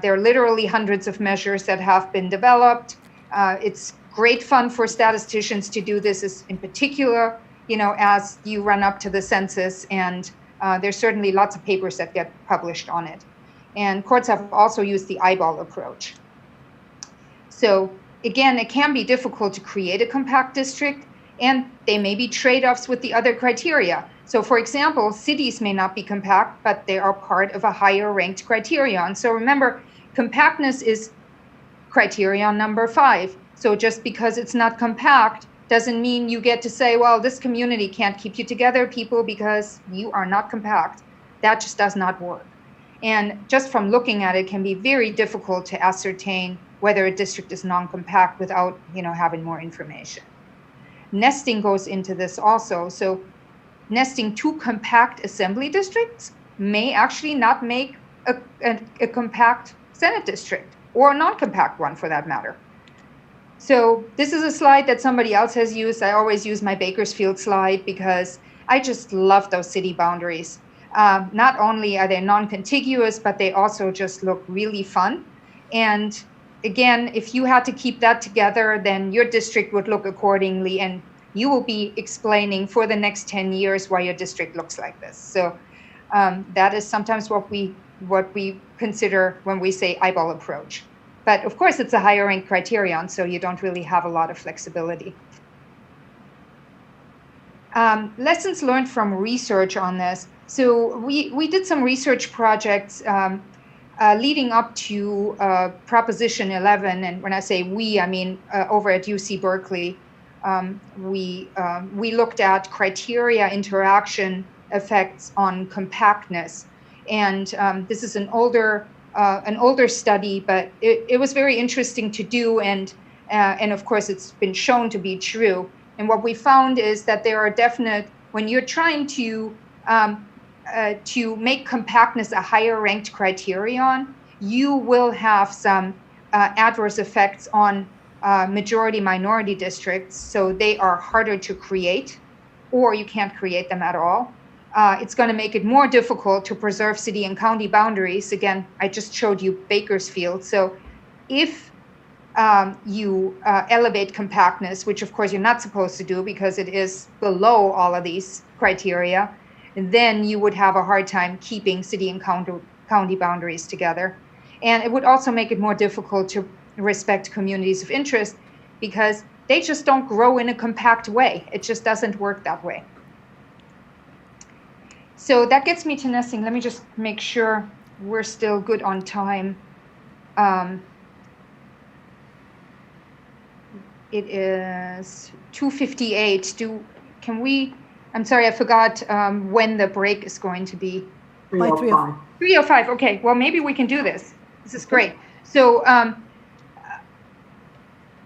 There are literally hundreds of measures that have been developed. It's great fun for statisticians to do this in particular, as you run up to the census, and there's certainly lots of papers that get published on it. And courts have also used the eyeball approach. So again, it can be difficult to create a compact district, and they may be trade-offs with the other criteria. So for example, cities may not be compact, but they are part of a higher ranked criterion. So remember, compactness is criterion number 5. So just because it's not compact doesn't mean you get to say, well, this community can't keep you together, people, because you are not compact. That just does not work. And just from looking at it, can be very difficult to ascertain whether a district is non-compact without, having more information. Nesting goes into this also. So nesting 2 compact assembly districts may actually not make a compact Senate district, or a non-compact one for that matter. So this is a slide that somebody else has used. I always use my Bakersfield slide because I just love those city boundaries. Not only are they non-contiguous, but they also just look really fun. And again, if you had to keep that together, then your district would look accordingly, and you will be explaining for the next 10 years why your district looks like this. So that is sometimes what we consider when we say eyeball approach. But of course, it's a higher ranked criterion, so you don't really have a lot of flexibility. lessons learned from research on this. So we did some research projects leading up to Proposition 11, and when I say we, I mean over at UC Berkeley. We looked at criteria interaction effects on compactness, and this is an older study, but it was very interesting to do, and of course it's been shown to be true. And what we found is that there are definite, when you're trying to make compactness a higher ranked criterion, you will have some adverse effects on majority minority districts. So they are harder to create, or you can't create them at all. It's going to make it more difficult to preserve city and county boundaries. Again, I just showed you Bakersfield. So if you elevate compactness, which of course you're not supposed to do because it is below all of these criteria, then you would have a hard time keeping city and county boundaries together. And it would also make it more difficult to respect communities of interest because they just don't grow in a compact way. It just doesn't work that way. So that gets me to nesting. Let me just make sure we're still good on time. It is 2:58. Can we, I'm sorry, I forgot when the break is going to be. 3:05. 3:05, okay, well, maybe we can do this. This is great. So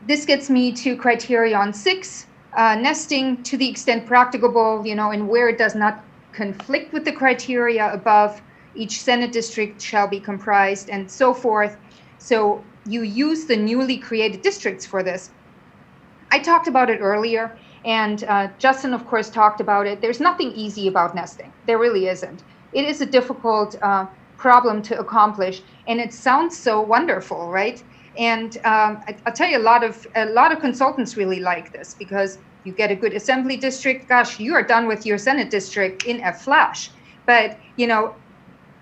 this gets me to criterion 6, nesting to the extent practicable, and where it does not conflict with the criteria above, each Senate district shall be comprised, and so forth. So you use the newly created districts for this. I talked about it earlier, and Justin, of course, talked about it. There's nothing easy about nesting. There really isn't. It is a difficult problem to accomplish, and it sounds so wonderful, right? And I'll tell you, a lot of consultants really like this because you get a good assembly district. Gosh, you are done with your Senate district in a flash. But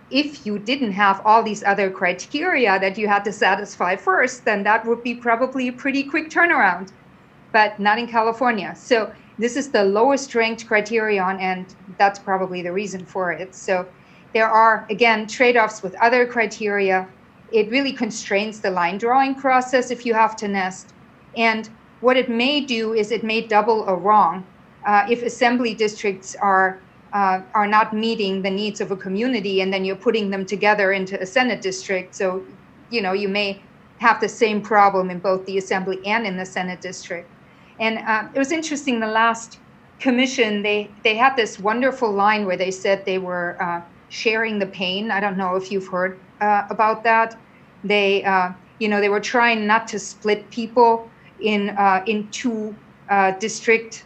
if you didn't have all these other criteria that you had to satisfy first, then that would be probably a pretty quick turnaround. But not in California. So this is the lowest ranked criterion, and that's probably the reason for it. So there are, again, trade-offs with other criteria. It really constrains the line drawing process if you have to nest. And what it may do is it may double a wrong if assembly districts are not meeting the needs of a community, and then you're putting them together into a Senate district. So, you may have the same problem in both the assembly and in the Senate district. And it was interesting, the last commission, they had this wonderful line where they said they were sharing the pain. I don't know if you've heard about that. They were trying not to split people in two district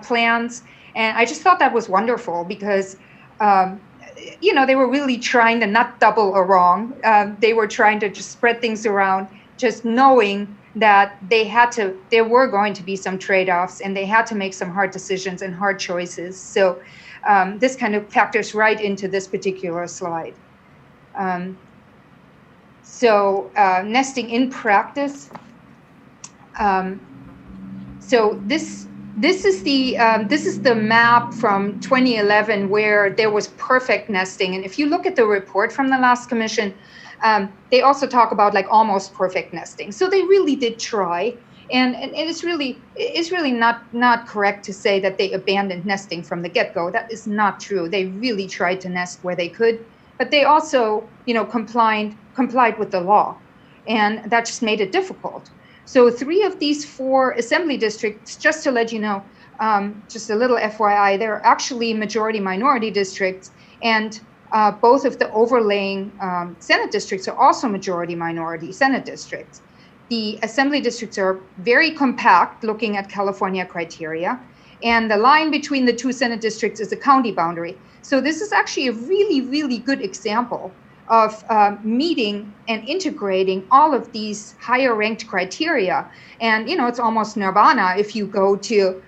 plans. And I just thought that was wonderful because, they were really trying to not double a wrong. They were trying to just spread things around, just knowing that there were going to be some trade-offs, and they had to make some hard decisions and hard choices. So this kind of factors right into this particular slide. Nesting in practice. So this is the map from 2011 where there was perfect nesting. And if you look at the report from the last commission, they also talk about like almost perfect nesting. So they really did try, and it's really not correct to say that they abandoned nesting from the get-go. That is not true. They really tried to nest where they could, but they also, complied with the law, and that just made it difficult. So 3 of these 4 assembly districts, just to let you know, just a little FYI, they're actually majority-minority districts, and both of the overlaying Senate districts are also majority-minority Senate districts. The assembly districts are very compact, looking at California criteria, and the line between the 2 Senate districts is a county boundary. So this is actually a really, really good example of meeting and integrating all of these higher-ranked criteria. And, it's almost nirvana if you go to,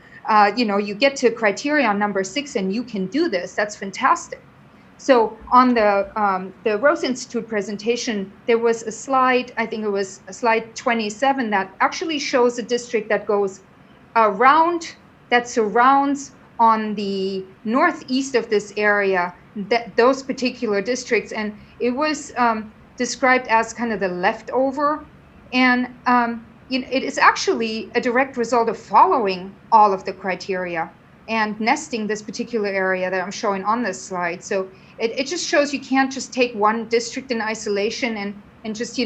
you get to criterion number 6 and you can do this. That's fantastic. So on the Rose Institute presentation, there was a slide, I think it was slide 27, that actually shows a district that goes around, that surrounds on the northeast of this area, those particular districts, and it was described as kind of the leftover. And it is actually a direct result of following all of the criteria and nesting this particular area that I'm showing on this slide. So it just shows you can't just take one district in isolation and just,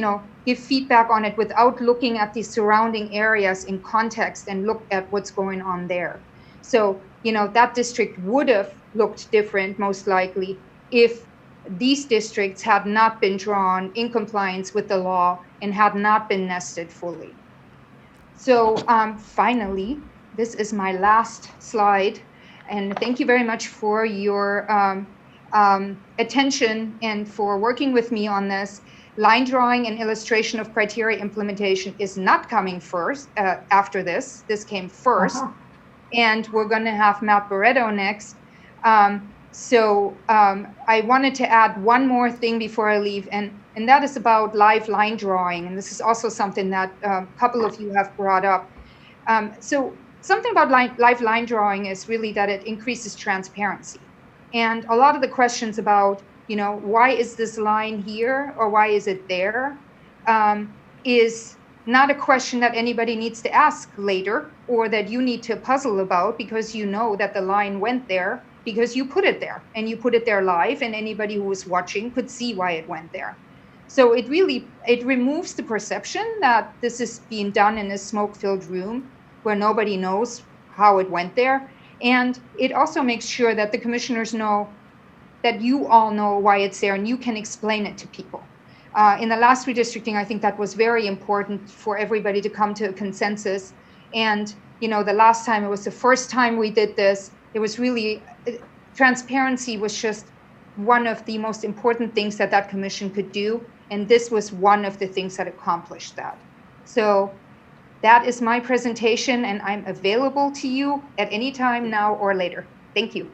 give feedback on it without looking at the surrounding areas in context and look at what's going on there. So, that district would have looked different, most likely, if these districts had not been drawn in compliance with the law and had not been nested fully. So finally, this is my last slide. And thank you very much for your attention and for working with me on this. Line drawing and illustration of criteria implementation is not coming first after this. This came first. And we're going to have Matt Barreto next. So I wanted to add one more thing before I leave, and that is about live line drawing. And this is also something that a couple of you have brought up. So something about live line drawing is really that it increases transparency. And a lot of the questions about, why is this line here or why is it there, is not a question that anybody needs to ask later or that you need to puzzle about, because you know that the line went there because you put it there, and you put it there live, and anybody who was watching could see why it went there. So it removes the perception that this is being done in a smoke-filled room where nobody knows how it went there. And it also makes sure that the commissioners know that you all know why it's there and you can explain it to people. In the last redistricting, I think that was very important for everybody to come to a consensus. And, the last time, it was the first time we did this, it was really, transparency was just one of the most important things that commission could do. And this was one of the things that accomplished that. So that is my presentation, and I'm available to you at any time now or later. Thank you.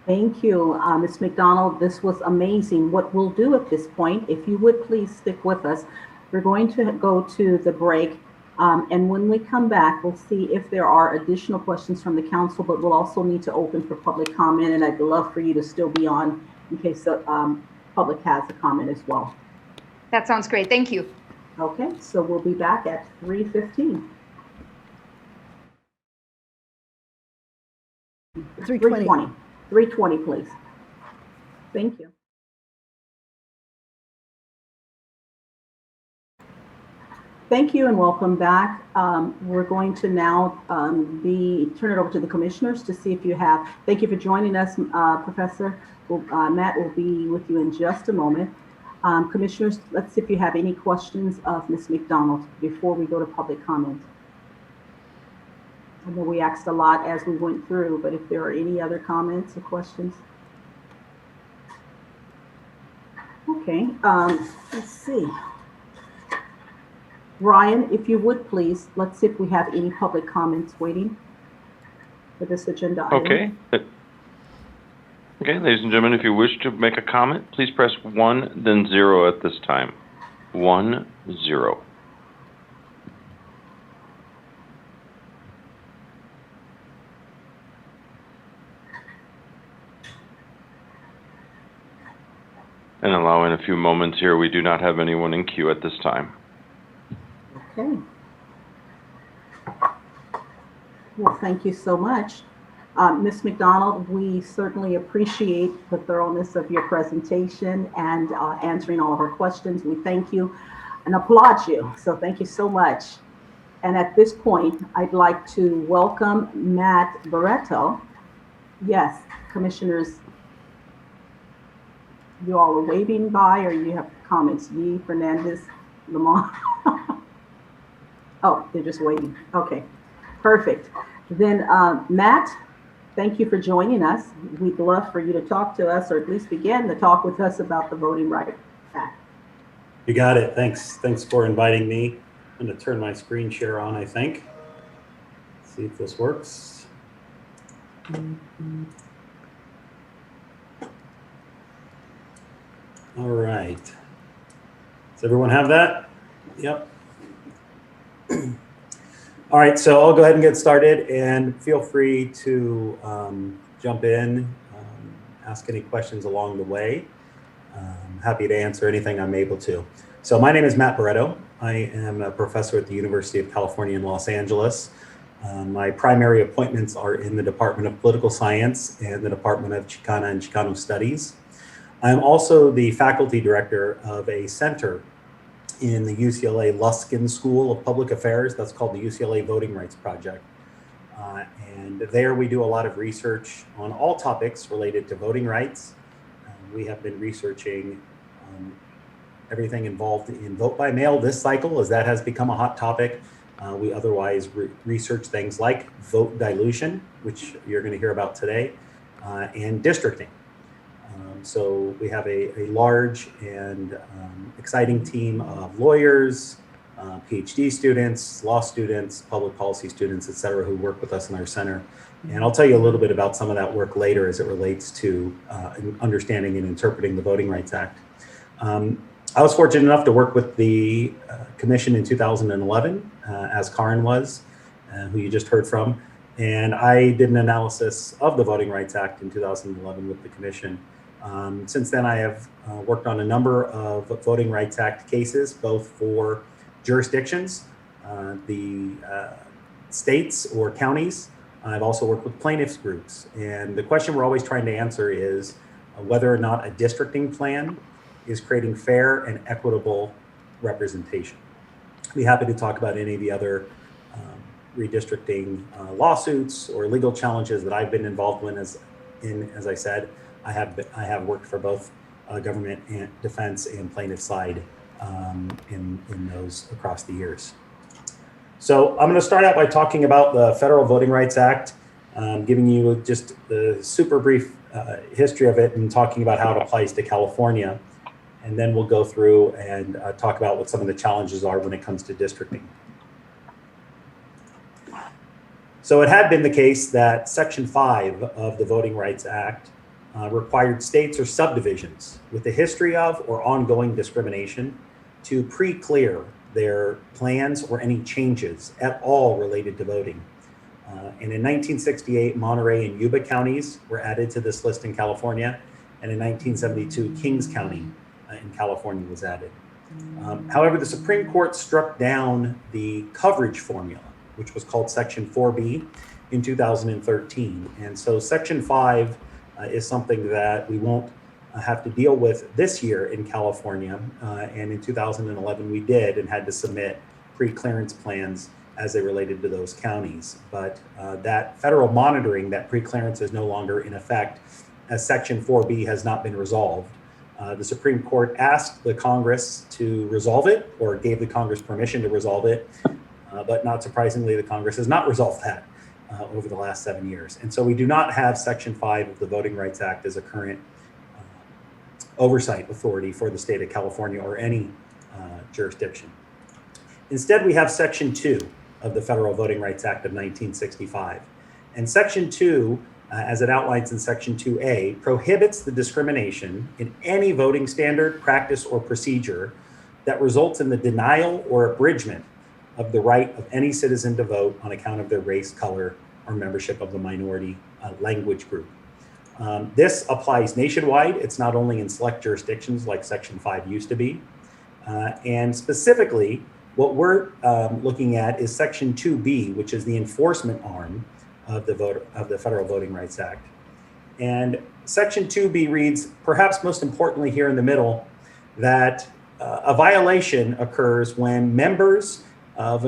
Thank you, Ms. McDonald. This was amazing. What we'll do at this point, if you would please stick with us, we're going to go to the break. And when we come back, we'll see if there are additional questions from the council, but we'll also need to open for public comment. And I'd love for you to still be on in case the public has a comment as well. That sounds great. Thank you. Okay, so we'll be back at 3:15. 3:20. 3:20, please. Thank you. Thank you and welcome back. We're going to now turn it over to the commissioners to see if you have, thank you for joining us, Professor. Matt will be with you in just a moment. Commissioners, let's see if you have any questions of Ms. McDonald before we go to public comment. I know we asked a lot as we went through, but if there are any other comments or questions. Okay, let's see. Ryan, if you would please, let's see if we have any public comments waiting for this agenda item. Okay. Okay, ladies and gentlemen, if you wish to make a comment, please press 1, then 0 at this time. 1, 0. And allowing a few moments here, we do not have anyone in queue at this time. Okay. Well, thank you so much. Ms. McDonald, we certainly appreciate the thoroughness of your presentation and answering all of our questions. We thank you and applaud you. So thank you so much. And at this point, I'd like to welcome Matt Barreto. Yes, commissioners, you all are waving by, or you have comments? Yee, Fernandez, Lamont. Oh, they're just waiting. Okay, perfect. Then Matt, thank you for joining us. We'd love for you to talk to us, or at least begin to talk with us about the Voting Rights Act. You got it. Thanks. Thanks for inviting me. I'm going to turn my screen share on, I think. See if this works. All right. Does everyone have that? Yep. All right, so I'll go ahead and get started, and feel free to jump in, ask any questions along the way. Happy to answer anything I'm able to. So my name is Matt Barretto. I am a professor at the University of California in Los Angeles. My primary appointments are in the Department of Political Science and the Department of Chicana and Chicano Studies. I'm also the faculty director of a center in the UCLA Luskin School of Public Affairs. That's called the UCLA Voting Rights Project. And there we do a lot of research on all topics related to voting rights. We have been researching everything involved in vote by mail this cycle, as that has become a hot topic. We otherwise research things like vote dilution, which you're going to hear about today, and districting. So we have a large and exciting team of lawyers, PhD students, law students, public policy students, et cetera, who work with us in our center. And I'll tell you a little bit about some of that work later as it relates to understanding and interpreting the Voting Rights Act. I was fortunate enough to work with the commission in 2011, as Karin was, who you just heard from. And I did an analysis of the Voting Rights Act in 2011 with the commission. Since then, I have worked on a number of Voting Rights Act cases, both for jurisdictions, the states or counties. I've also worked with plaintiffs groups. And the question we're always trying to answer is whether or not a districting plan is creating fair and equitable representation. I'd be happy to talk about any of the other redistricting lawsuits or legal challenges that I've been involved in. As I said, I have worked for both government and defense and plaintiff side in those across the years. So I'm going to start out by talking about the Federal Voting Rights Act, giving you just the super brief history of it and talking about how it applies to California. And then we'll go through and talk about what some of the challenges are when it comes to districting. So it had been the case that Section 5 of the Voting Rights Act required states or subdivisions with a history of or ongoing discrimination to pre-clear their plans or any changes at all related to voting. And in 1968, Monterey and Yuba counties were added to this list in California. And in 1972, Kings County in California was added. However, the Supreme Court struck down the coverage formula, which was called Section 4B in 2013. And so Section 5 is something that we won't have to deal with this year in California. And in 2011, we did and had to submit pre-clearance plans as they related to those counties. But that federal monitoring, that pre-clearance is no longer in effect as Section 4B has not been resolved. The Supreme Court asked the Congress to resolve it, or gave the Congress permission to resolve it. But not surprisingly, the Congress has not resolved that over the last 7 years. And so we do not have Section 5 of the Voting Rights Act as a current oversight authority for the state of California or any jurisdiction. Instead, we have Section 2 of the Federal Voting Rights Act of 1965. And Section 2, as it outlines in Section 2A, prohibits the discrimination in any voting standard, practice, or procedure that results in the denial or abridgment of the right of any citizen to vote on account of their race, color, or membership of the minority language group. This applies nationwide. It's not only in select jurisdictions like Section 5 used to be. And specifically, what we're looking at is Section 2B, which is the enforcement arm of the Federal Voting Rights Act. And Section 2B reads, perhaps most importantly here in the middle, that a violation occurs when members of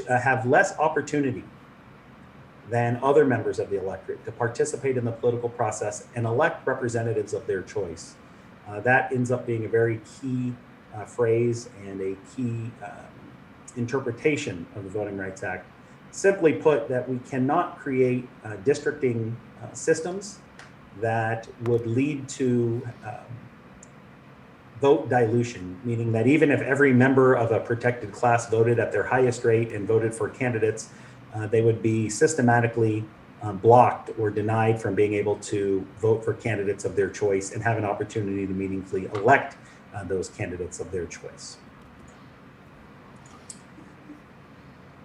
have less opportunity than other members of the electorate to participate in the political process and elect representatives of their choice. That ends up being a very key phrase and a key interpretation of the Voting Rights Act. Simply put, that we cannot create districting systems that would lead to vote dilution, meaning that even if every member of a protected class voted at their highest rate and voted for candidates, they would be systematically blocked or denied from being able to vote for candidates of their choice and have an opportunity to meaningfully elect those candidates of their choice.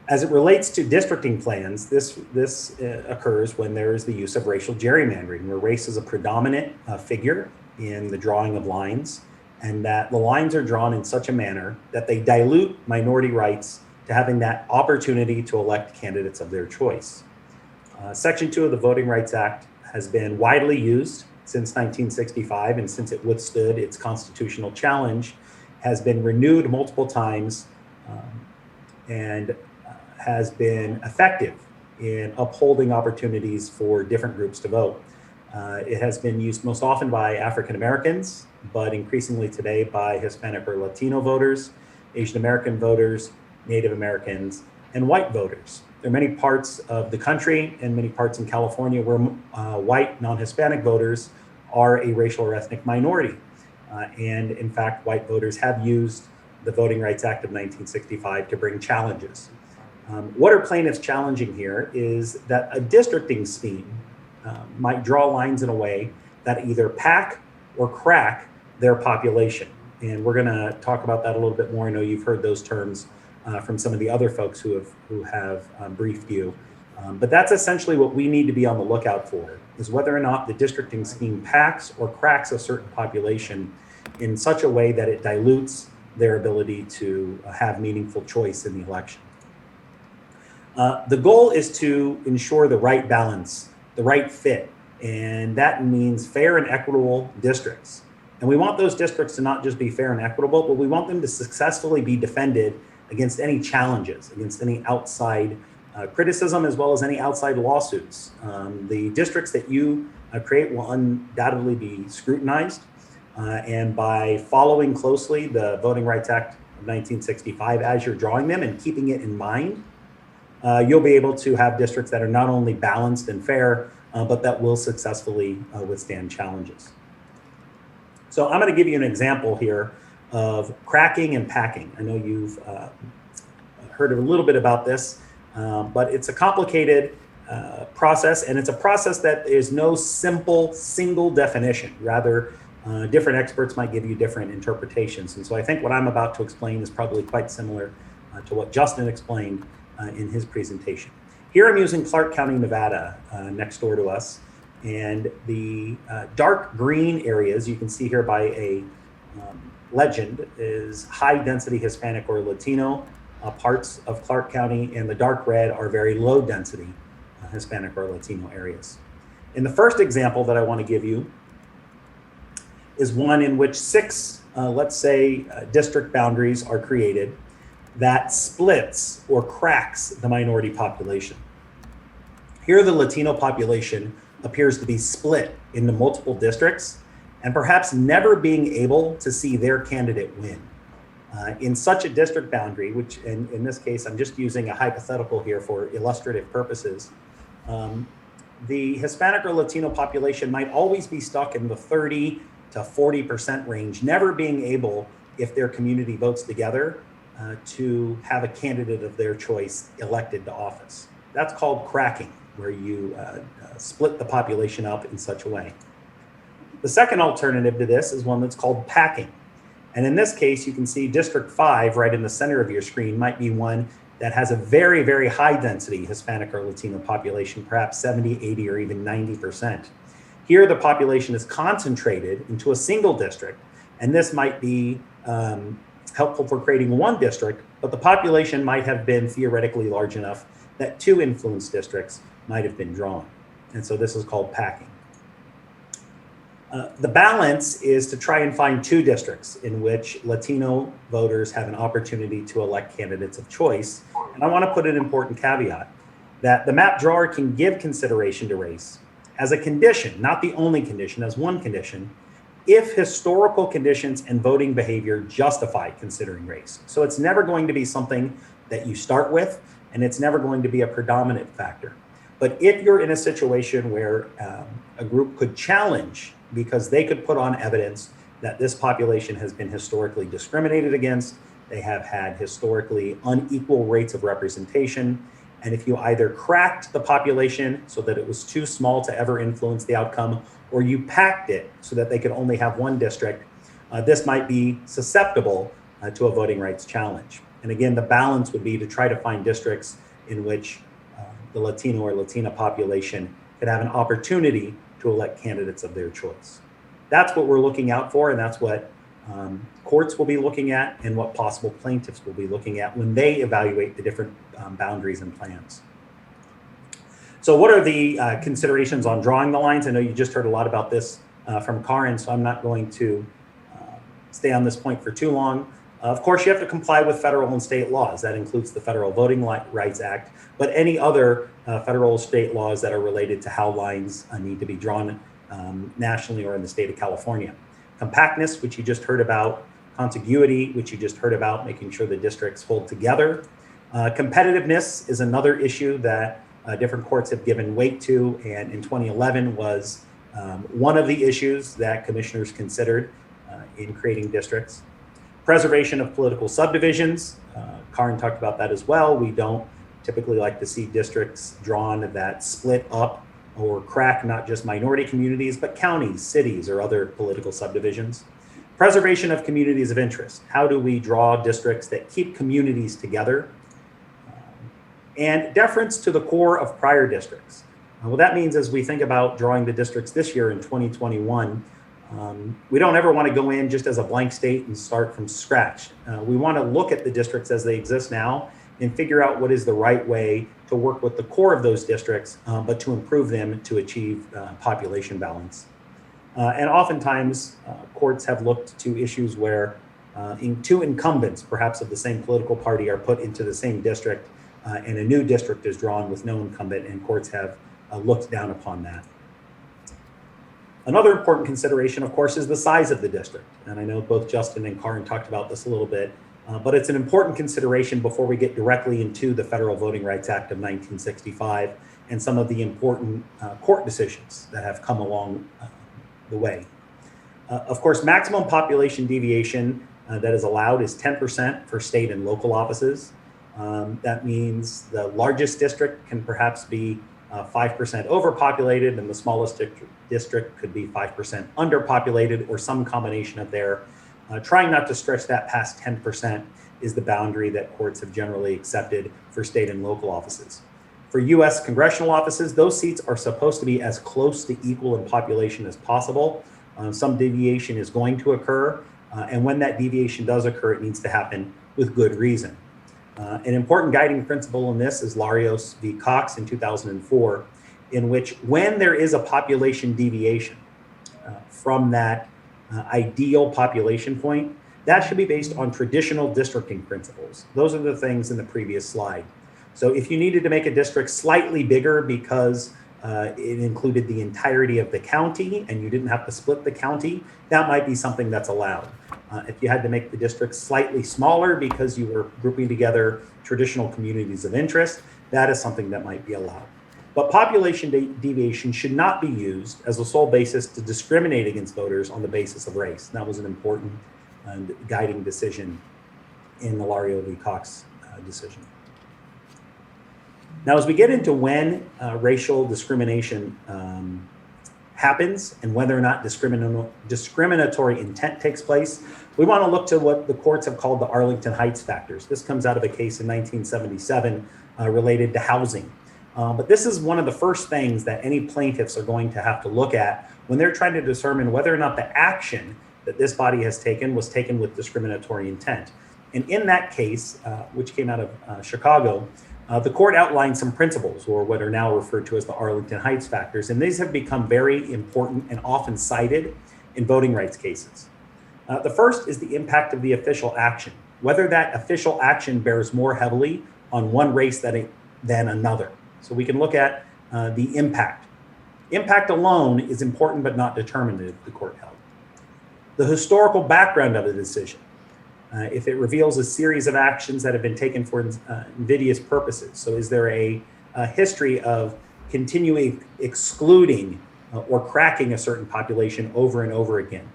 As it relates to districting plans, this occurs when there is the use of racial gerrymandering, where race is a predominant figure in the drawing of lines, and that the lines are drawn in such a manner that they dilute minority rights to having that opportunity to elect candidates of their choice. Section 2 of the Voting Rights Act has been widely used since 1965, and since it withstood its constitutional challenge, has been renewed multiple times and has been effective in upholding opportunities for different groups to vote. It has been used most often by African Americans, but increasingly today by Hispanic or Latino voters, Asian American voters, Native Americans, and white voters. There are many parts of the country and many parts in California where white non-Hispanic voters are a racial or ethnic minority. And in fact, white voters have used the Voting Rights Act of 1965 to bring challenges. What are plaintiffs challenging here is that a districting scheme might draw lines in a way that either pack or crack their population. And we're going to talk about that a little bit more. I know you've heard those terms from some of the other folks who have briefed you. But that's essentially what we need to be on the lookout for, is whether or not the districting scheme packs or cracks a certain population in such a way that it dilutes their ability to have meaningful choice in the election. The goal is to ensure the right balance, the right fit, and that means fair and equitable districts. And we want those districts to not just be fair and equitable, but we want them to successfully be defended against any challenges, against any outside criticism, as well as any outside lawsuits. The districts that you create will undoubtedly be scrutinized, and by following closely the Voting Rights Act of 1965 as you're drawing them and keeping it in mind, you'll be able to have districts that are not only balanced and fair, but that will successfully withstand challenges. So I'm going to give you an example here of cracking and packing. I know you've heard a little bit about this, but it's a complicated process, and it's a process that is no simple single definition. Rather, different experts might give you different interpretations. And so I think what I'm about to explain is probably quite similar to what Justin explained in his presentation. Here I'm using Clark County, Nevada, next door to us. And the dark green areas, you can see here by a legend, is high density Hispanic or Latino parts of Clark County, and the dark red are very low density Hispanic or Latino areas. In the first example that I want to give you is one in which 6, let's say, district boundaries are created that splits or cracks the minority population. Here, the Latino population appears to be split into multiple districts and perhaps never being able to see their candidate win. In such a district boundary, which in this case, I'm just using a hypothetical here for illustrative purposes, the Hispanic or Latino population might always be stuck in the 30 to 40% range, never being able, if their community votes together, to have a candidate of their choice elected to office. That's called cracking, where you split the population up in such a way. The second alternative to this is one that's called packing. And in this case, you can see District 5 right in the center of your screen might be one that has a very, very high density Hispanic or Latino population, perhaps 70, 80, or even 90%. Here, the population is concentrated into a single district, and this might be helpful for creating one district, but the population might have been theoretically large enough that 2 influence districts might have been drawn. And so this is called packing. The balance is to try and find 2 districts in which Latino voters have an opportunity to elect candidates of choice. And I want to put an important caveat that the map drawer can give consideration to race as a condition, not the only condition, as one condition, if historical conditions and voting behavior justify considering race. So it's never going to be something that you start with, and it's never going to be a predominant factor. But if you're in a situation where a group could challenge because they could put on evidence that this population has been historically discriminated against, they have had historically unequal rates of representation, and if you either cracked the population so that it was too small to ever influence the outcome, or you packed it so that they could only have one district, this might be susceptible to a voting rights challenge. And again, the balance would be to try to find districts in which the Latino or Latina population could have an opportunity to elect candidates of their choice. That's what we're looking out for, and that's what courts will be looking at, and what possible plaintiffs will be looking at when they evaluate the different boundaries and plans. So what are the considerations on drawing the lines? I know you just heard a lot about this from Karin, so I'm not going to stay on this point for too long. Of course, you have to comply with federal and state laws. That includes the Federal Voting Rights Act, but any other federal or state laws that are related to how lines need to be drawn nationally or in the state of California. Compactness, which you just heard about. Contiguity, which you just heard about, making sure the districts hold together. Competitiveness is another issue that different courts have given weight to, and in 2011 was one of the issues that commissioners considered in creating districts. Preservation of political subdivisions. Karin talked about that as well. We don't typically like to see districts drawn that split up or crack not just minority communities, but counties, cities, or other political subdivisions. Preservation of communities of interest. How do we draw districts that keep communities together? And deference to the core of prior districts. What that means as we think about drawing the districts this year in 2021, we don't ever want to go in just as a blank state and start from scratch. We want to look at the districts as they exist now and figure out what is the right way to work with the core of those districts, but to improve them to achieve population balance. And oftentimes, courts have looked to issues where two incumbents, perhaps of the same political party, are put into the same district, and a new district is drawn with no incumbent, and courts have looked down upon that. Another important consideration, of course, is the size of the district. And I know both Justin and Karin talked about this a little bit, but it's an important consideration before we get directly into the Federal Voting Rights Act of 1965 and some of the important court decisions that have come along the way. Of course, maximum population deviation that is allowed is 10% for state and local offices. That means the largest district can perhaps be 5% overpopulated, and the smallest district could be 5% underpopulated, or some combination of there. Trying not to stretch that past 10% is the boundary that courts have generally accepted for state and local offices. For US congressional offices, those seats are supposed to be as close to equal in population as possible. Some deviation is going to occur, and when that deviation does occur, it needs to happen with good reason. An important guiding principle in this is Larios v. Cox in 2004, in which when there is a population deviation from that ideal population point, that should be based on traditional districting principles. Those are the things in the previous slide. So if you needed to make a district slightly bigger because it included the entirety of the county and you didn't have to split the county, that might be something that's allowed. If you had to make the district slightly smaller because you were grouping together traditional communities of interest, that is something that might be allowed. But population deviation should not be used as a sole basis to discriminate against voters on the basis of race. That was an important guiding decision in the Lario v. Cox decision. Now, as we get into when racial discrimination happens and whether or not discriminatory intent takes place, we want to look to what the courts have called the Arlington Heights factors. This comes out of a case in 1977 related to housing. But this is one of the first things that any plaintiffs are going to have to look at when they're trying to determine whether or not the action that this body has taken was taken with discriminatory intent. And in that case, which came out of Chicago, the court outlined some principles, or what are now referred to as the Arlington Heights factors, and these have become very important and often cited in voting rights cases. The first is the impact of the official action, whether that official action bears more heavily on one race than another. So we can look at the impact. Impact alone is important but not determinative, the court held. The historical background of the decision. If it reveals a series of actions that have been taken for invidious purposes. So is there a history of continuing excluding or cracking a certain population over and over again?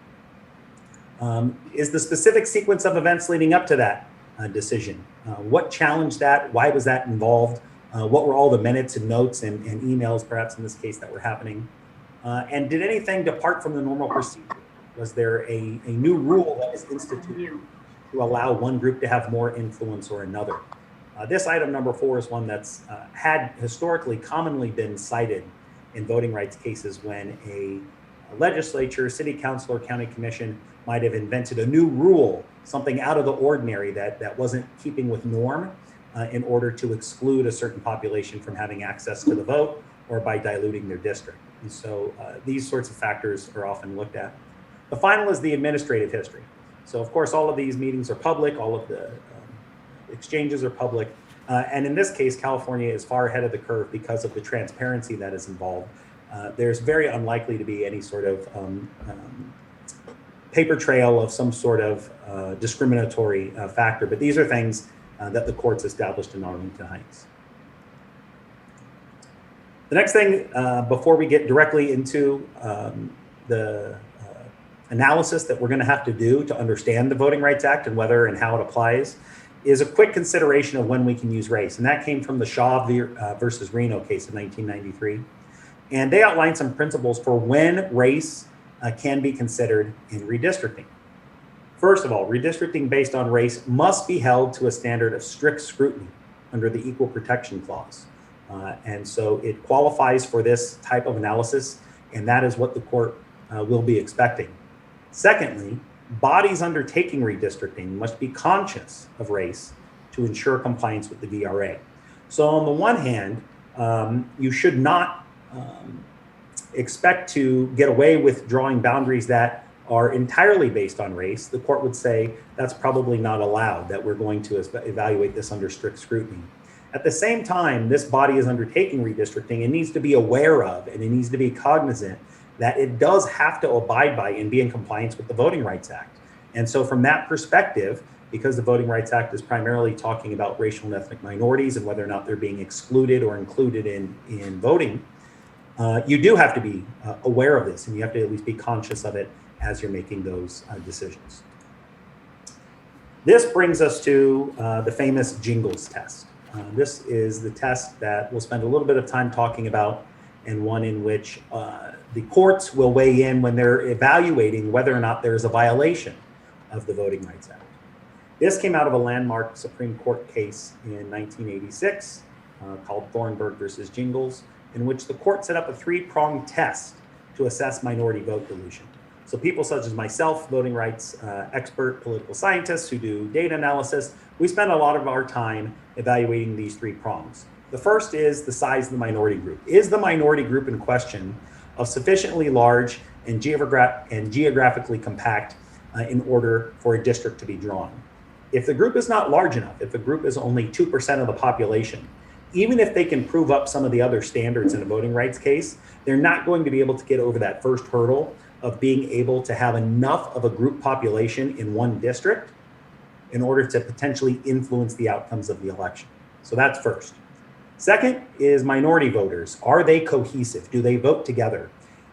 Is the specific sequence of events leading up to that decision? What challenged that? Why was that involved? What were all the minutes and notes and emails, perhaps in this case, that were happening? And did anything depart from the normal procedure? Was there a new rule that was instituted? to allow one group to have more influence or another. This item number 4 is one that's had historically commonly been cited in voting rights cases when a legislature, city council, or county commission might have invented a new rule, something out of the ordinary that wasn't keeping with norm in order to exclude a certain population from having access to the vote or by diluting their district. And so these sorts of factors are often looked at. The final is the administrative history. So of course, all of these meetings are public, all of the exchanges are public. And in this case, California is far ahead of the curve because of the transparency that is involved. There's very unlikely to be any sort of paper trail of some sort of discriminatory factor, but these are things that the courts established in Arlington Heights. The next thing, before we get directly into the analysis that we're going to have to do to understand the Voting Rights Act and whether and how it applies, is a quick consideration of when we can use race. And that came from the Shaw versus Reno case in 1993. And they outlined some principles for when race can be considered in redistricting. First of all, redistricting based on race must be held to a standard of strict scrutiny under the Equal Protection Clause. And so it qualifies for this type of analysis, and that is what the court will be expecting. Secondly, bodies undertaking redistricting must be conscious of race to ensure compliance with the VRA. So on the one hand, you should not expect to get away with drawing boundaries that are entirely based on race. The court would say that's probably not allowed, that we're going to evaluate this under strict scrutiny. At the same time, this body is undertaking redistricting and needs to be aware of, and it needs to be cognizant that it does have to abide by and be in compliance with the Voting Rights Act. And so from that perspective, because the Voting Rights Act is primarily talking about racial and ethnic minorities and whether or not they're being excluded or included in voting, you do have to be aware of this, and you have to at least be conscious of it as you're making those decisions. This brings us to the famous Jingles test. This is the test that we'll spend a little bit of time talking about, and one in which the courts will weigh in when they're evaluating whether or not there's a violation of the Voting Rights Act. This came out of a landmark Supreme Court case in 1986 called Thornburg versus Jingles, in which the court set up a 3-pronged test to assess minority vote dilution. So people such as myself, voting rights expert, political scientists who do data analysis, we spend a lot of our time evaluating these 3 prongs. The first is the size of the minority group. Is the minority group in question of sufficiently large and geographically compact in order for a district to be drawn? If the group is not large enough, if the group is only 2% of the population, even if they can prove up some of the other standards in a voting rights case, they're not going to be able to get over that first hurdle of being able to have enough of a group population in one district in order to potentially influence the outcomes of the election. So that's first. Second is minority voters. Are they cohesive? Do they vote together?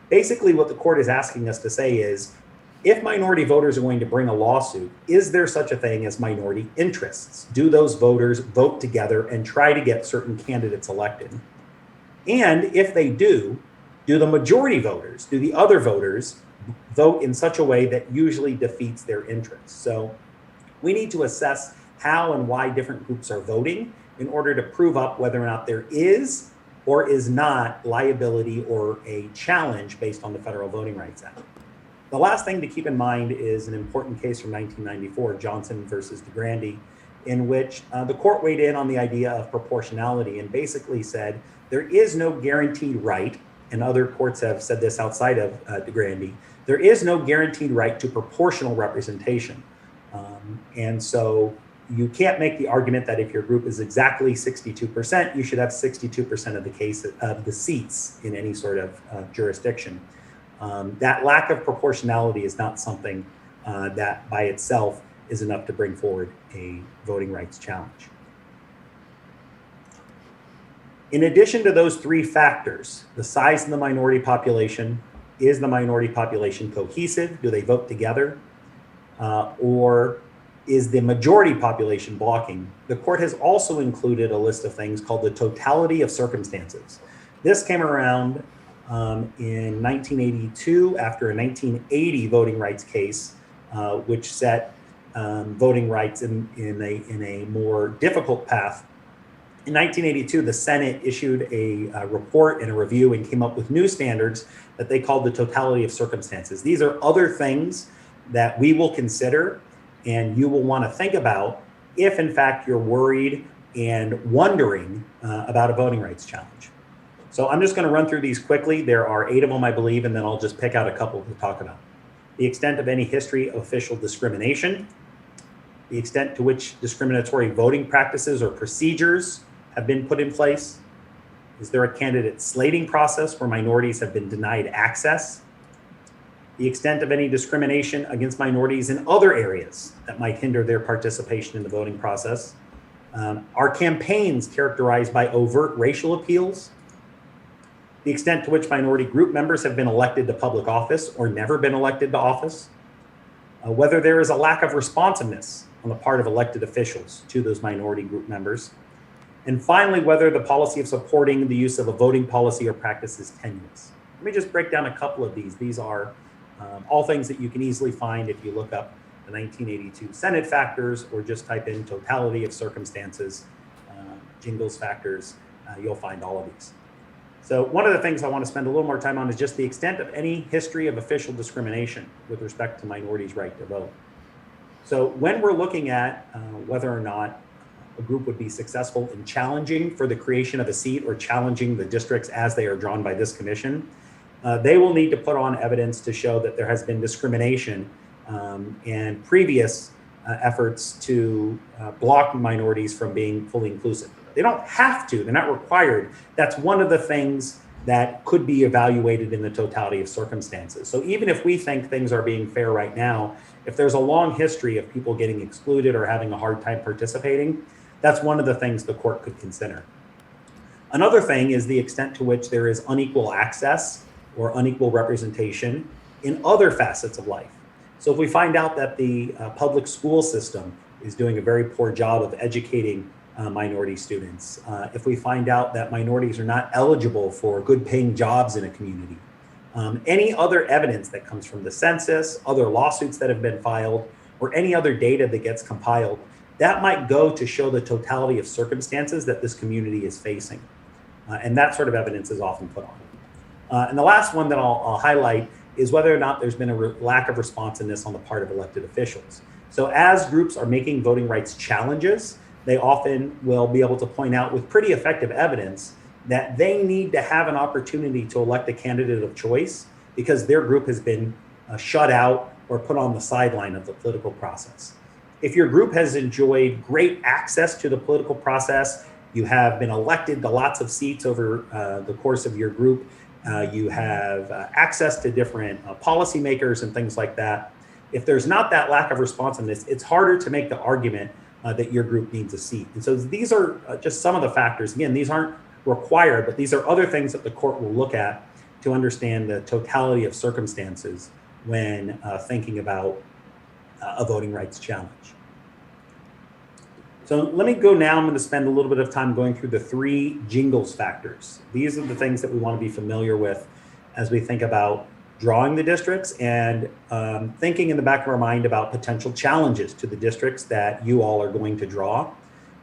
Basically, what the court is asking us to say is, if minority voters are going to bring a lawsuit, is there such a thing as minority interests? Do those voters vote together and try to get certain candidates elected? And if they do the majority voters, do the other voters vote in such a way that usually defeats their interests? So we need to assess how and why different groups are voting in order to prove up whether or not there is or is not liability or a challenge based on the Federal Voting Rights Act. The last thing to keep in mind is an important case from 1994, Johnson versus DeGrande, in which the court weighed in on the idea of proportionality and basically said there is no guaranteed right, and other courts have said this outside of DeGrande, there is no guaranteed right to proportional representation. And so you can't make the argument that if your group is exactly 62%, you should have 62% of the cases of the seats in any sort of jurisdiction. That lack of proportionality is not something that by itself is enough to bring forward a voting rights challenge. In addition to those 3 factors, the size of the minority population, is the minority population cohesive? Do they vote together? Or is the majority population blocking? The court has also included a list of things called the totality of circumstances. This came around in 1982 after a 1980 voting rights case, which set voting rights in a more difficult path. In 1982, the Senate issued a report and a review and came up with new standards that they called the totality of circumstances. These are other things that we will consider and you will want to think about if, in fact, you're worried and wondering about a voting rights challenge. So I'm just going to run through these quickly. There are 8 of them, I believe, and then I'll just pick out a couple to talk about. The extent of any history of official discrimination, the extent to which discriminatory voting practices or procedures have been put in place. Is there a candidate slating process where minorities have been denied access? The extent of any discrimination against minorities in other areas that might hinder their participation in the voting process. Are campaigns characterized by overt racial appeals? The extent to which minority group members have been elected to public office or never been elected to office. Whether there is a lack of responsiveness on the part of elected officials to those minority group members. And finally, whether the policy of supporting the use of a voting policy or practice is tenuous. Let me just break down a couple of these. These are all things that you can easily find if you look up the 1982 Senate factors or just type in totality of circumstances, Jingles factors, you'll find all of these. So one of the things I want to spend a little more time on is just the extent of any history of official discrimination with respect to minorities' right to vote. So when we're looking at whether or not a group would be successful in challenging for the creation of a seat or challenging the districts as they are drawn by this commission, they will need to put on evidence to show that there has been discrimination and previous efforts to block minorities from being fully inclusive. They don't have to, they're not required. That's one of the things that could be evaluated in the totality of circumstances. So even if we think things are being fair right now, if there's a long history of people getting excluded or having a hard time participating, that's one of the things the court could consider. Another thing is the extent to which there is unequal access or unequal representation in other facets of life. So if we find out that the public school system is doing a very poor job of educating minority students, if we find out that minorities are not eligible for good paying jobs in a community, any other evidence that comes from the census, other lawsuits that have been filed, or any other data that gets compiled, that might go to show the totality of circumstances that this community is facing. And that sort of evidence is often put on. And the last one that I'll highlight is whether or not there's been a lack of responsiveness on the part of elected officials. So as groups are making voting rights challenges, they often will be able to point out with pretty effective evidence that they need to have an opportunity to elect a candidate of choice because their group has been shut out or put on the sideline of the political process. If your group has enjoyed great access to the political process, you have been elected to lots of seats over the course of your group, you have access to different policymakers and things like that. If there's not that lack of responsiveness, it's harder to make the argument that your group needs a seat. And so these are just some of the factors. Again, these aren't required, but these are other things that the court will look at to understand the totality of circumstances when thinking about a voting rights challenge. So let me go now. I'm going to spend a little bit of time going through the 3 Jingles factors. These are the things that we want to be familiar with as we think about drawing the districts and thinking in the back of our mind about potential challenges to the districts that you all are going to draw.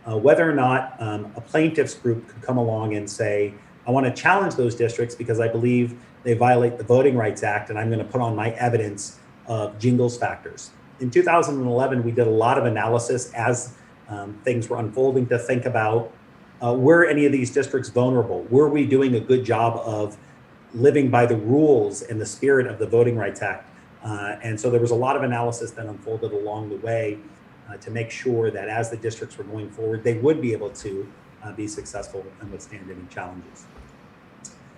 Whether or not a plaintiff's group could come along and say, I want to challenge those districts because I believe they violate the Voting Rights Act and I'm going to put on my evidence of Jingles factors. In 2011, we did a lot of analysis as things were unfolding to think about, were any of these districts vulnerable? Were we doing a good job of living by the rules and the spirit of the Voting Rights Act? And so there was a lot of analysis that unfolded along the way to make sure that as the districts were going forward, they would be able to be successful and withstand any challenges.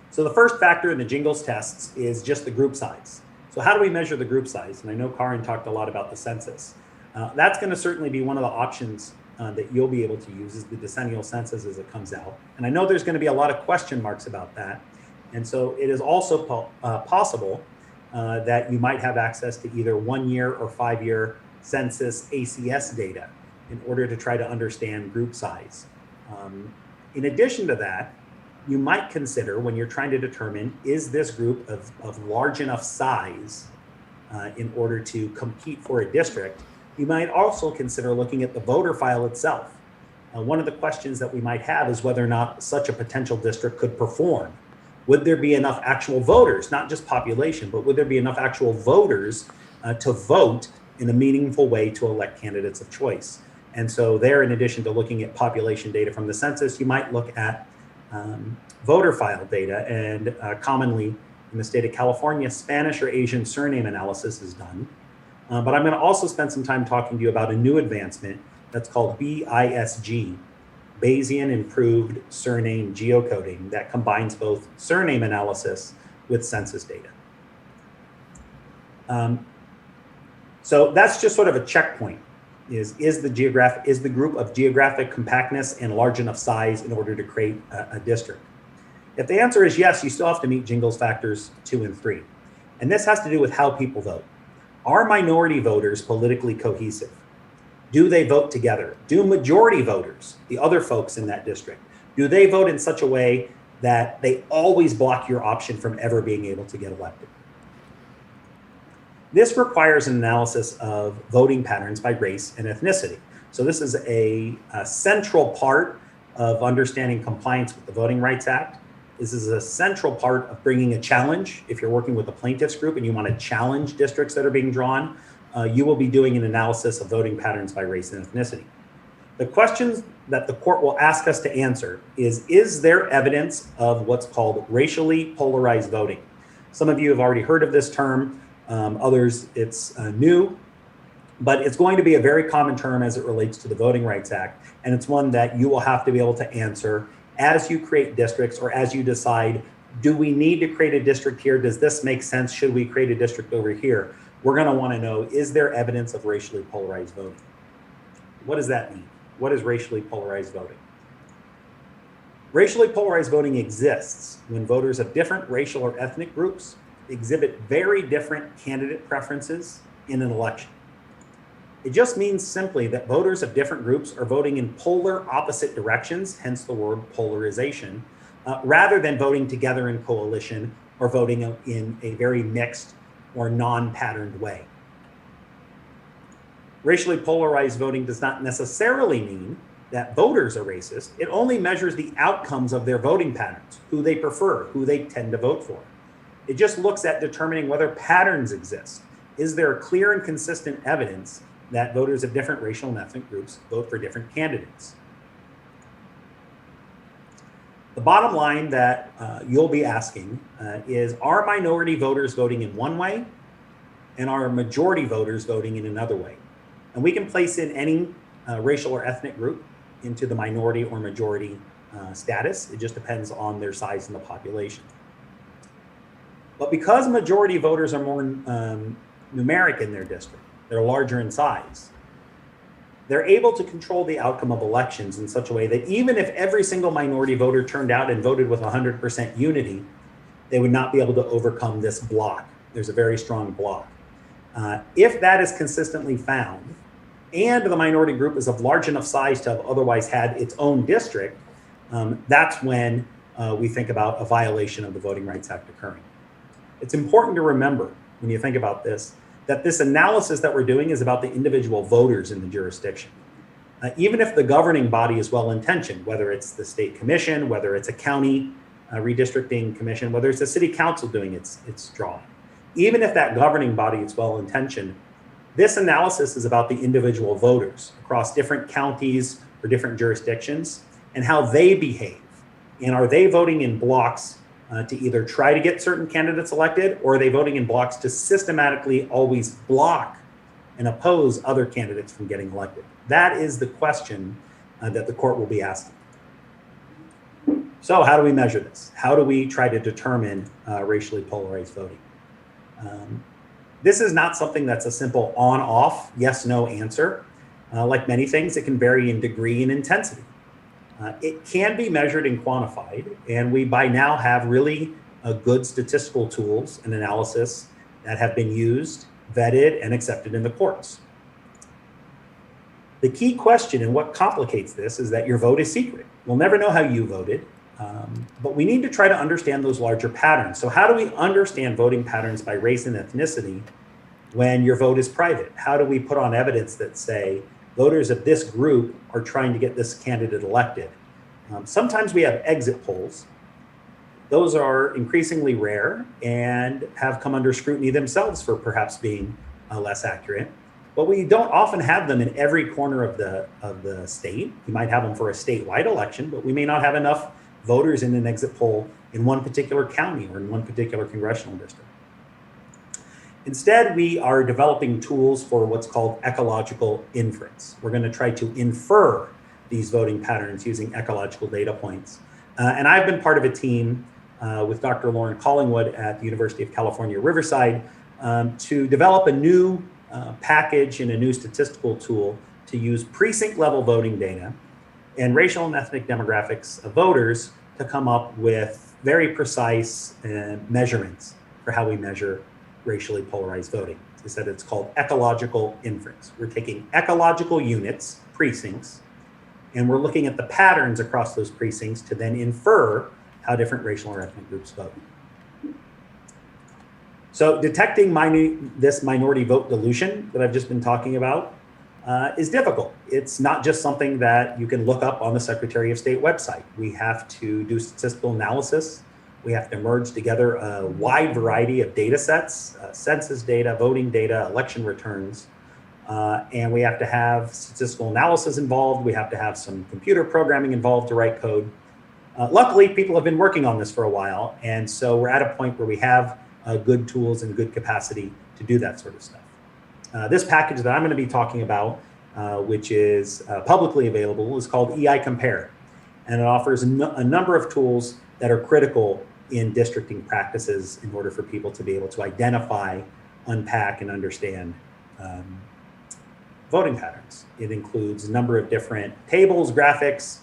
So the first factor in the Jingles tests is just the group size. So how do we measure the group size? And I know Karin talked a lot about the census. That's going to certainly be one of the options that you'll be able to use is the decennial census as it comes out. And I know there's going to be a lot of question marks about that. And so it is also possible that you might have access to either 1-year or 5-year census ACS data in order to try to understand group size. In addition to that, you might consider when you're trying to determine, is this group of large enough size in order to compete for a district, you might also consider looking at the voter file itself. One of the questions that we might have is whether or not such a potential district could perform. Would there be enough actual voters, not just population, but would there be enough actual voters to vote in a meaningful way to elect candidates of choice? And so there, in addition to looking at population data from the census, you might look at voter file data. And commonly in the state of California, Spanish or Asian surname analysis is done. But I'm going to also spend some time talking to you about a new advancement that's called BISG, Bayesian Improved Surname Geocoding, that combines both surname analysis with census data. So that's just sort of a checkpoint. Is the group of geographic compactness and large enough size in order to create a district? If the answer is yes, you still have to meet Jingles factors 2 and 3. And this has to do with how people vote. Are minority voters politically cohesive? Do they vote together? Do majority voters, the other folks in that district, do they vote in such a way that they always block your option from ever being able to get elected? This requires an analysis of voting patterns by race and ethnicity. So this is a central part of understanding compliance with the Voting Rights Act. This is a central part of bringing a challenge. If you're working with a plaintiffs group and you want to challenge districts that are being drawn, you will be doing an analysis of voting patterns by race and ethnicity. The questions that the court will ask us to answer is there evidence of what's called racially polarized voting? Some of you have already heard of this term. Others, it's new, but it's going to be a very common term as it relates to the Voting Rights Act. And it's one that you will have to be able to answer as you create districts or as you decide, do we need to create a district here? Does this make sense? Should we create a district over here? We're going to want to know, is there evidence of racially polarized voting? What does that mean? What is racially polarized voting? Racially polarized voting exists when voters of different racial or ethnic groups exhibit very different candidate preferences in an election. It just means simply that voters of different groups are voting in polar opposite directions, hence the word polarization, rather than voting together in coalition or voting in a very mixed or non-patterned way. Racially polarized voting does not necessarily mean that voters are racist. It only measures the outcomes of their voting patterns, who they prefer, who they tend to vote for. It just looks at determining whether patterns exist. Is there clear and consistent evidence that voters of different racial and ethnic groups vote for different candidates? The bottom line that you'll be asking is, are minority voters voting in one way and are majority voters voting in another way? And we can place in any racial or ethnic group into the minority or majority status. It just depends on their size in the population. But because majority voters are more numeric in their district, they're larger in size, they're able to control the outcome of elections in such a way that even if every single minority voter turned out and voted with 100% unity, they would not be able to overcome this block. There's a very strong block. If that is consistently found, and the minority group is of large enough size to have otherwise had its own district, that's when we think about a violation of the Voting Rights Act occurring. It's important to remember, when you think about this, that this analysis that we're doing is about the individual voters in the jurisdiction. Even if the governing body is well-intentioned, whether it's the state commission, whether it's a county redistricting commission, whether it's the city council doing its drawing, even if that governing body is well-intentioned, this analysis is about the individual voters across different counties or different jurisdictions and how they behave. And are they voting in blocks to either try to get certain candidates elected, or are they voting in blocks to systematically always block and oppose other candidates from getting elected? That is the question that the court will be asking. So how do we measure this? How do we try to determine racially polarized voting? This is not something that's a simple on-off, yes-no answer. Like many things, it can vary in degree and intensity. It can be measured and quantified, and we by now have really good statistical tools and analysis that have been used, vetted, and accepted in the courts. The key question and what complicates this is that your vote is secret. We'll never know how you voted, but we need to try to understand those larger patterns. So how do we understand voting patterns by race and ethnicity when your vote is private? How do we put on evidence that say voters of this group are trying to get this candidate elected? Sometimes we have exit polls. Those are increasingly rare and have come under scrutiny themselves for perhaps being less accurate. But we don't often have them in every corner of the state. You might have them for a statewide election, but we may not have enough voters in an exit poll in one particular county or in one particular congressional district. Instead, we are developing tools for what's called ecological inference. We're going to try to infer these voting patterns using ecological data points. And I've been part of a team with Dr. Lauren Collingwood at the University of California, Riverside, to develop a new package and a new statistical tool to use precinct level voting data and racial and ethnic demographics of voters to come up with very precise measurements for how we measure racially polarized voting. As I said, it's called ecological inference. We're taking ecological units, precincts, and we're looking at the patterns across those precincts to then infer how different racial or ethnic groups vote. So detecting this minority vote dilution that I've just been talking about is difficult. It's not just something that you can look up on the Secretary of State website. We have to do statistical analysis. We have to merge together a wide variety of data sets, census data, voting data, election returns, and we have to have statistical analysis involved. We have to have some computer programming involved to write code. Luckily, people have been working on this for a while, and so we're at a point where we have good tools and good capacity to do that sort of stuff. This package that I'm going to be talking about, which is publicly available, is called EI Compare, and it offers a number of tools that are critical in districting practices in order for people to be able to identify, unpack, and understand voting patterns. It includes a number of different tables, graphics,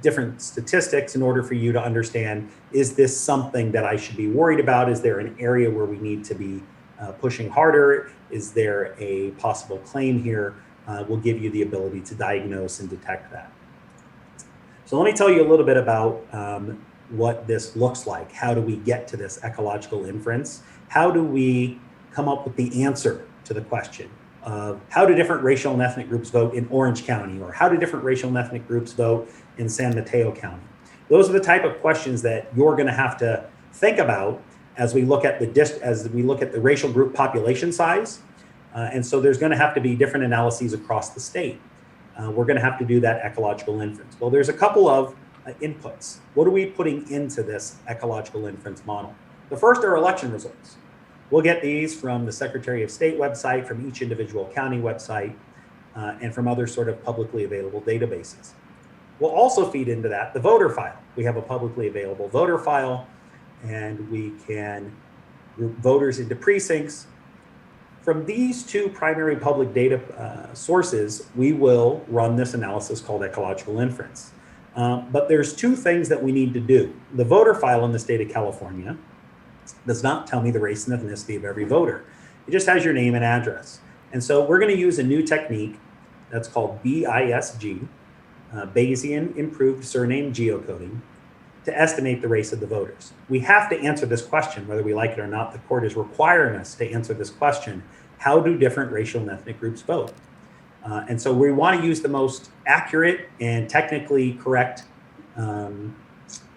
different statistics in order for you to understand, is this something that I should be worried about? Is there an area where we need to be pushing harder? Is there a possible claim here? We'll give you the ability to diagnose and detect that. So let me tell you a little bit about what this looks like. How do we get to this ecological inference? How do we come up with the answer to the question of how do different racial and ethnic groups vote in Orange County, or how do different racial and ethnic groups vote in San Mateo County? Those are the type of questions that you're going to have to think about as we look at the racial group population size. And so there's going to have to be different analyses across the state. We're going to have to do that ecological inference. Well, there's a couple of inputs. What are we putting into this ecological inference model? The first are election results. We'll get these from the Secretary of State website, from each individual county website, and from other sort of publicly available databases. We'll also feed into that the voter file. We have a publicly available voter file, and we can group voters into precincts. From these two primary public data sources, we will run this analysis called ecological inference. But there's two things that we need to do. The voter file in the state of California does not tell me the race and ethnicity of every voter. It just has your name and address. And so we're going to use a new technique that's called BISG, Bayesian Improved Surname Geocoding, to estimate the race of the voters. We have to answer this question, whether we like it or not. The court is requiring us to answer this question: how do different racial and ethnic groups vote? And so we want to use the most accurate and technically correct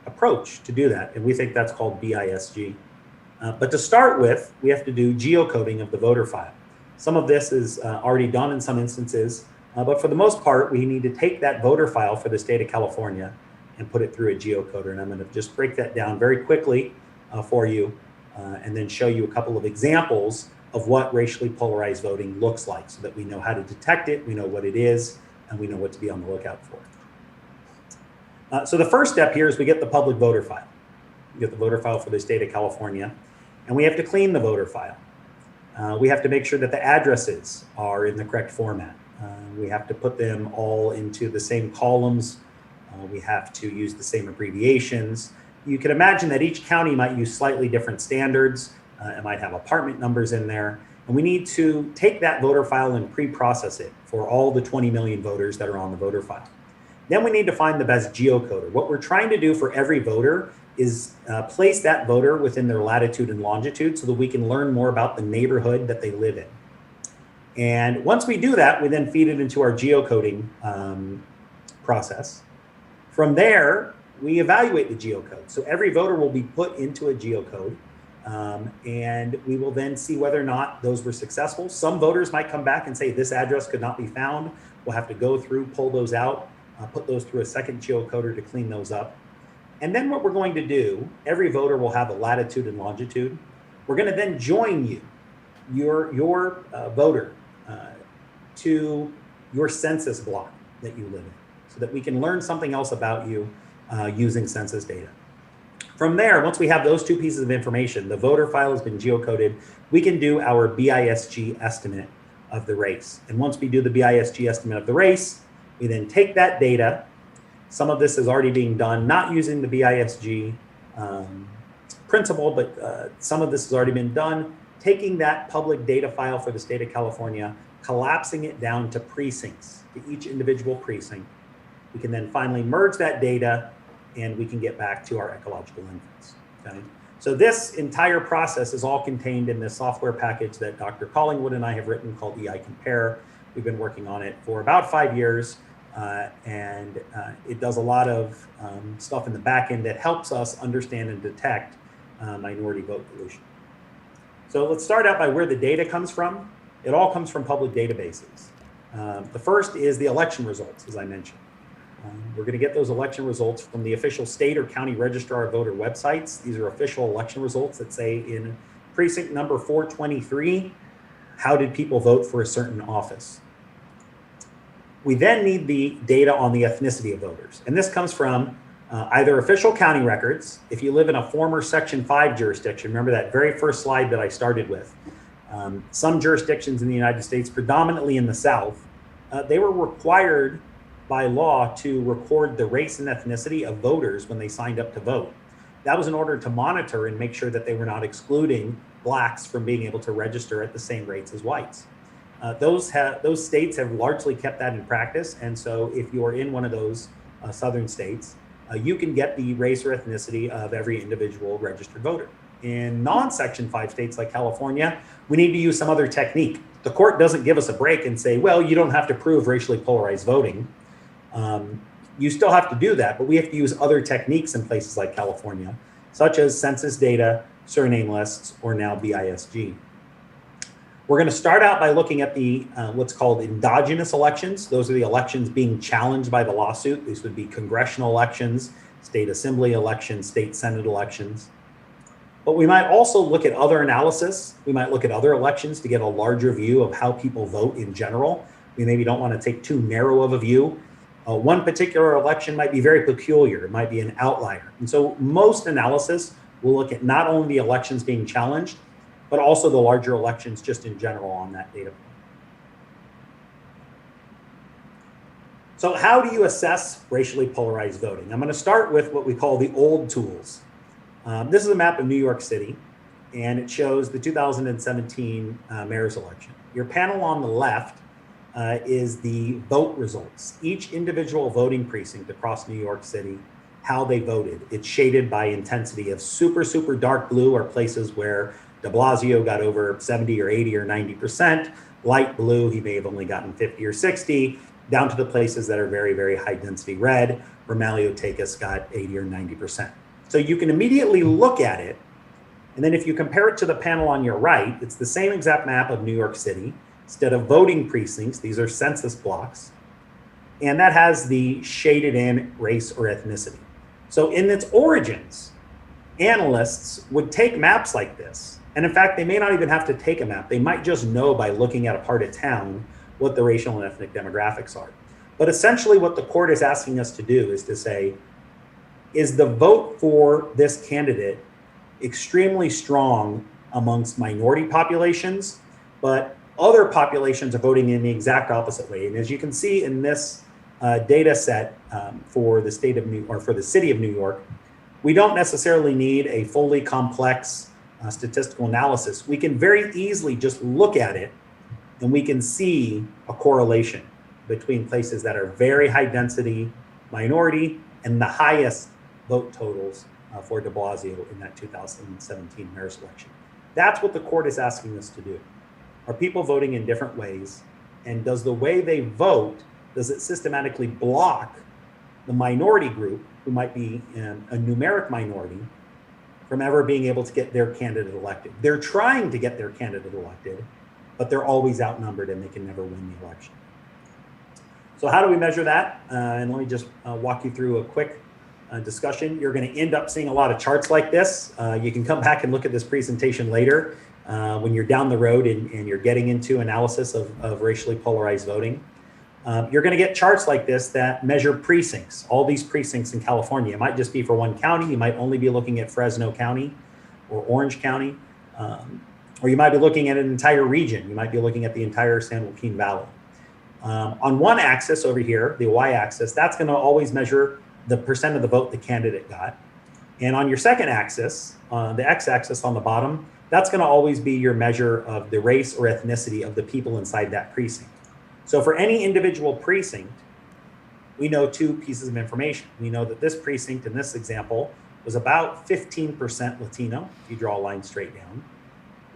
approach to do that. And we think that's called BISG. But to start with, we have to do geocoding of the voter file. Some of this is already done in some instances, but for the most part, we need to take that voter file for the state of California and put it through a geocoder. And I'm going to just break that down very quickly for you and then show you a couple of examples of what racially polarized voting looks like so that we know how to detect it, we know what it is, and we know what to be on the lookout for. So the first step here is we get the public voter file. We get the voter file for the state of California, and we have to clean the voter file. We have to make sure that the addresses are in the correct format. We have to put them all into the same columns. We have to use the same abbreviations. You can imagine that each county might use slightly different standards. It might have apartment numbers in there. And we need to take that voter file and pre-process it for all the 20 million voters that are on the voter file. Then we need to find the best geocoder. What we're trying to do for every voter is place that voter within their latitude and longitude so that we can learn more about the neighborhood that they live in. And once we do that, we then feed it into our geocoding process. From there, we evaluate the geocode. So every voter will be put into a geocode, and we will then see whether or not those were successful. Some voters might come back and say this address could not be found. We'll have to go through, pull those out, put those through a second geocoder to clean those up. And then what we're going to do, every voter will have a latitude and longitude. We're going to then join you, your voter, to your census block that you live in, so that we can learn something else about you using census data. From there, once we have those two pieces of information, the voter file has been geocoded, we can do our BISG estimate of the race. And once we do the BISG estimate of the race, we then take that data. Some of this is already being done, not using the BISG principle, but some of this has already been done, taking that public data file for the state of California, collapsing it down to precincts, to each individual precinct. We can then finally merge that data and we can get back to our ecological inference, okay? So this entire process is all contained in this software package that Dr. Collingwood and I have written called EI Compare. We've been working on it for about 5 years, and it does a lot of stuff in the back end that helps us understand and detect minority vote dilution. So let's start out by where the data comes from. It all comes from public databases. The first is the election results, as I mentioned. We're going to get those election results from the official state or county registrar of voter websites. These are official election results that say in precinct number 423, how did people vote for a certain office? We then need the data on the ethnicity of voters. And this comes from either official county records. If you live in a former Section 5 jurisdiction, remember that very first slide that I started with. Some jurisdictions in the United States, predominantly in the South, they were required by law to record the race and ethnicity of voters when they signed up to vote. That was in order to monitor and make sure that they were not excluding blacks from being able to register at the same rates as whites. Those states have largely kept that in practice, and so if you're in one of those southern states, you can get the race or ethnicity of every individual registered voter. In non-Section 5 states like California, we need to use some other technique. The court doesn't give us a break and say, well, you don't have to prove racially polarized voting. You still have to do that, but we have to use other techniques in places like California, such as census data, surname lists, or now BISG. We're going to start out by looking at the what's called endogenous elections. Those are the elections being challenged by the lawsuit. These would be congressional elections, state assembly elections, state senate elections. But we might also look at other analysis. We might look at other elections to get a larger view of how people vote in general. We maybe don't want to take too narrow of a view. One particular election might be very peculiar. It might be an outlier. And so most analysis will look at not only the elections being challenged, but also the larger elections just in general on that data point. So how do you assess racially polarized voting? I'm going to start with what we call the old tools. This is a map of New York City, and it shows the 2017 mayor's election. Your panel on the left is the vote results. Each individual voting precinct across New York City, how they voted. It's shaded by intensity of super, super dark blue are places where de Blasio got over 70 or 80 or 90%. Light blue, he may have only gotten 50 or 60, down to the places that are very, very high density red, where Maliotakis got 80 or 90%. So you can immediately look at it. And then if you compare it to the panel on your right, it's the same exact map of New York City. Instead of voting precincts, these are census blocks. And that has the shaded in race or ethnicity. So in its origins, analysts would take maps like this. And in fact, they may not even have to take a map. They might just know by looking at a part of town what the racial and ethnic demographics are. But essentially what the court is asking us to do is to say, is the vote for this candidate extremely strong amongst minority populations, but other populations are voting in the exact opposite way? And as you can see in this data set for the state of New, or for the city of New York, we don't necessarily need a fully complex statistical analysis. We can very easily just look at it and we can see a correlation between places that are very high density minority and the highest vote totals for de Blasio in that 2017 mayor's election. That's what the court is asking us to do. Are people voting in different ways? And does the way they vote, does it systematically block the minority group, who might be a numeric minority, from ever being able to get their candidate elected? They're trying to get their candidate elected, but they're always outnumbered and they can never win the election. So how do we measure that? And let me just walk you through a quick discussion. You're going to end up seeing a lot of charts like this. You can come back and look at this presentation later when you're down the road and you're getting into analysis of racially polarized voting. You're going to get charts like this that measure precincts, all these precincts in California. It might just be for one county. You might only be looking at Fresno County or Orange County, or you might be looking at an entire region. You might be looking at the entire San Joaquin Valley. On one axis over here, the y-axis, that's going to always measure the percent of the vote the candidate got. And on your second axis, the x-axis on the bottom, that's going to always be your measure of the race or ethnicity of the people inside that precinct. So for any individual precinct, we know two pieces of information. We know that this precinct in this example was about 15% Latino, if you draw a line straight down.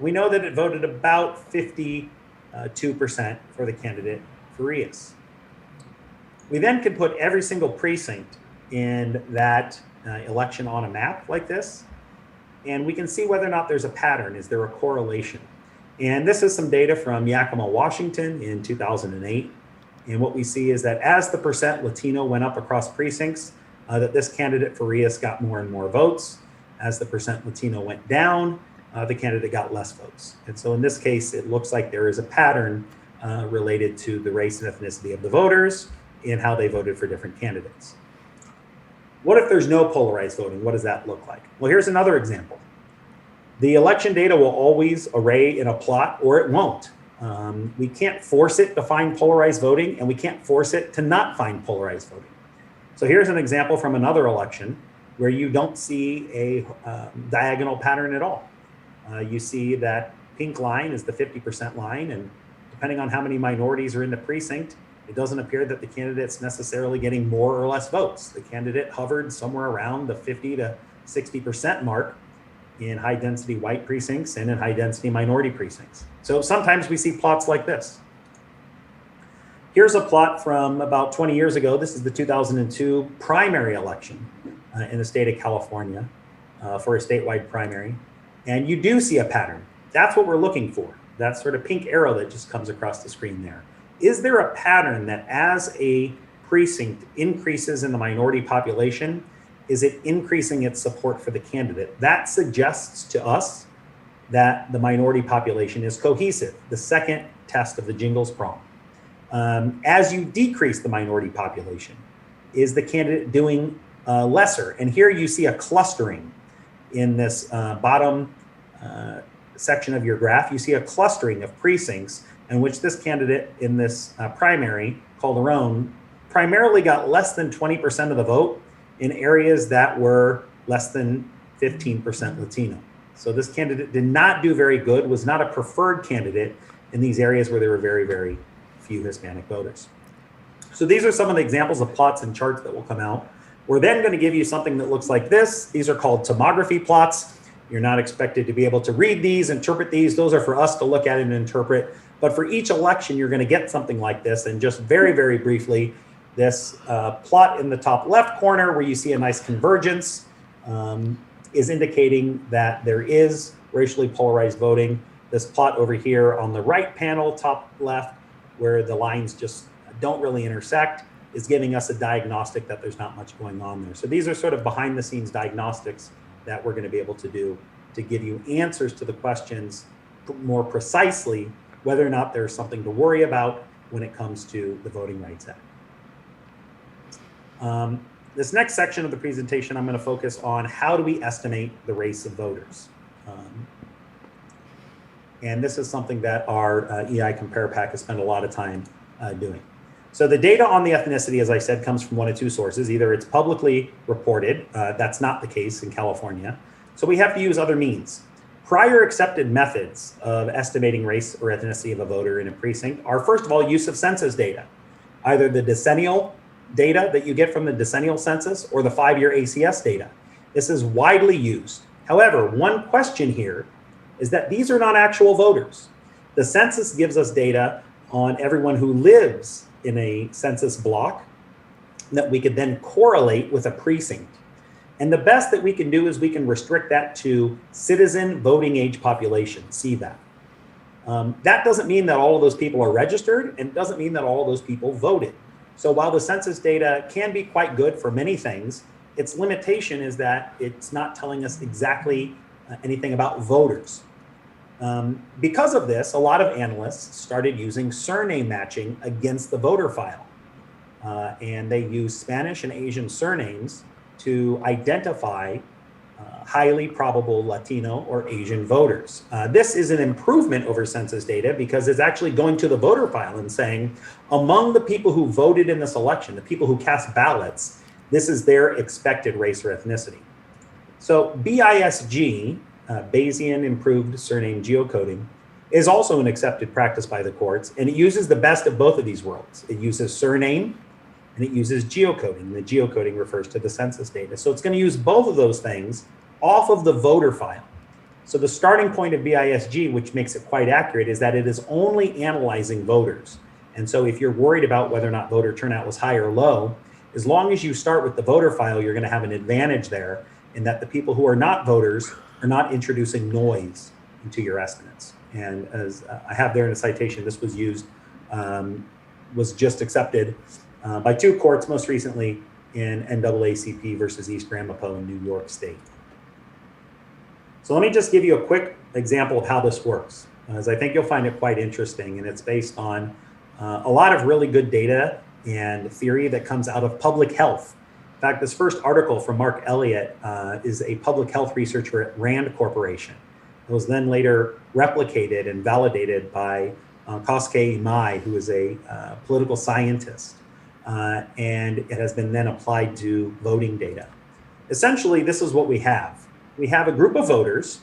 We know that it voted about 52% for the candidate Farias. We then could put every single precinct in that election on a map like this, and we can see whether or not there's a pattern. Is there a correlation? And this is some data from Yakima, Washington in 2008. And what we see is that as the percent Latino went up across precincts, that this candidate Farias got more and more votes. As the percent Latino went down, the candidate got less votes. And so in this case, it looks like there is a pattern related to the race and ethnicity of the voters and how they voted for different candidates. What if there's no polarized voting? What does that look like? Well, here's another example. The election data will always array in a plot, or it won't. We can't force it to find polarized voting, and we can't force it to not find polarized voting. So here's an example from another election where you don't see a diagonal pattern at all. You see that pink line is the 50% line, and depending on how many minorities are in the precinct, it doesn't appear that the candidate's necessarily getting more or less votes. The candidate hovered somewhere around the 50 to 60% mark in high density white precincts and in high density minority precincts. So sometimes we see plots like this. Here's a plot from about 20 years ago. This is the 2002 primary election in the state of California for a statewide primary. And you do see a pattern. That's what we're looking for. That sort of pink arrow that just comes across the screen there. Is there a pattern that as a precinct increases in the minority population, is it increasing its support for the candidate? That suggests to us that the minority population is cohesive, the second test of the Jingles problem. As you decrease the minority population, is the candidate doing lesser? And here you see a clustering in this bottom section of your graph. You see a clustering of precincts in which this candidate in this primary, Calderon, primarily got less than 20% of the vote in areas that were less than 15% Latino. So this candidate did not do very good, was not a preferred candidate in these areas where there were very, very few Hispanic voters. So these are some of the examples of plots and charts that will come out. We're then going to give you something that looks like this. These are called tomography plots. You're not expected to be able to read these, interpret these. Those are for us to look at and interpret. But for each election, you're going to get something like this. And just very, very briefly, this plot in the top left corner where you see a nice convergence is indicating that there is racially polarized voting. This plot over here on the right panel, top left, where the lines just don't really intersect, is giving us a diagnostic that there's not much going on there. So these are sort of behind the scenes diagnostics that we're going to be able to do to give you answers to the questions more precisely, whether or not there's something to worry about when it comes to the Voting Rights Act. This next section of the presentation, I'm going to focus on how do we estimate the race of voters. And this is something that our EI Compare Pack has spent a lot of time doing. So the data on the ethnicity, as I said, comes from one of two sources. Either it's publicly reported, that's not the case in California. So we have to use other means. Prior accepted methods of estimating race or ethnicity of a voter in a precinct are, first of all, use of census data, either the decennial data that you get from the decennial census or the 5-year ACS data. This is widely used. However, one question here is that these are not actual voters. The census gives us data on everyone who lives in a census block that we could then correlate with a precinct. And the best that we can do is we can restrict that to citizen voting age population, CVAP. That doesn't mean that all of those people are registered, and it doesn't mean that all of those people voted. So while the census data can be quite good for many things, its limitation is that it's not telling us exactly anything about voters. Because of this, a lot of analysts started using surname matching against the voter file. And they use Spanish and Asian surnames to identify highly probable Latino or Asian voters. This is an improvement over census data because it's actually going to the voter file and saying, among the people who voted in this election, the people who cast ballots, this is their expected race or ethnicity. So BISG, Bayesian Improved Surname Geocoding, is also an accepted practice by the courts, and it uses the best of both of these worlds. It uses surname and it uses geocoding. The geocoding refers to the census data. So it's going to use both of those things off of the voter file. So the starting point of BISG, which makes it quite accurate, is that it is only analyzing voters. And so if you're worried about whether or not voter turnout was high or low, as long as you start with the voter file, you're going to have an advantage there in that the people who are not voters are not introducing noise into your estimates. And as I have there in a citation, this was used, was just accepted by two courts, most recently in NAACP versus East Ramapo in New York State. So let me just give you a quick example of how this works, as I think you'll find it quite interesting, and it's based on a lot of really good data and theory that comes out of public health. In fact, this first article from Mark Elliott is a public health researcher at Rand Corporation. It was then later replicated and validated by Kosuke Imai, who is a political scientist, and it has been then applied to voting data. Essentially, this is what we have. We have a group of voters,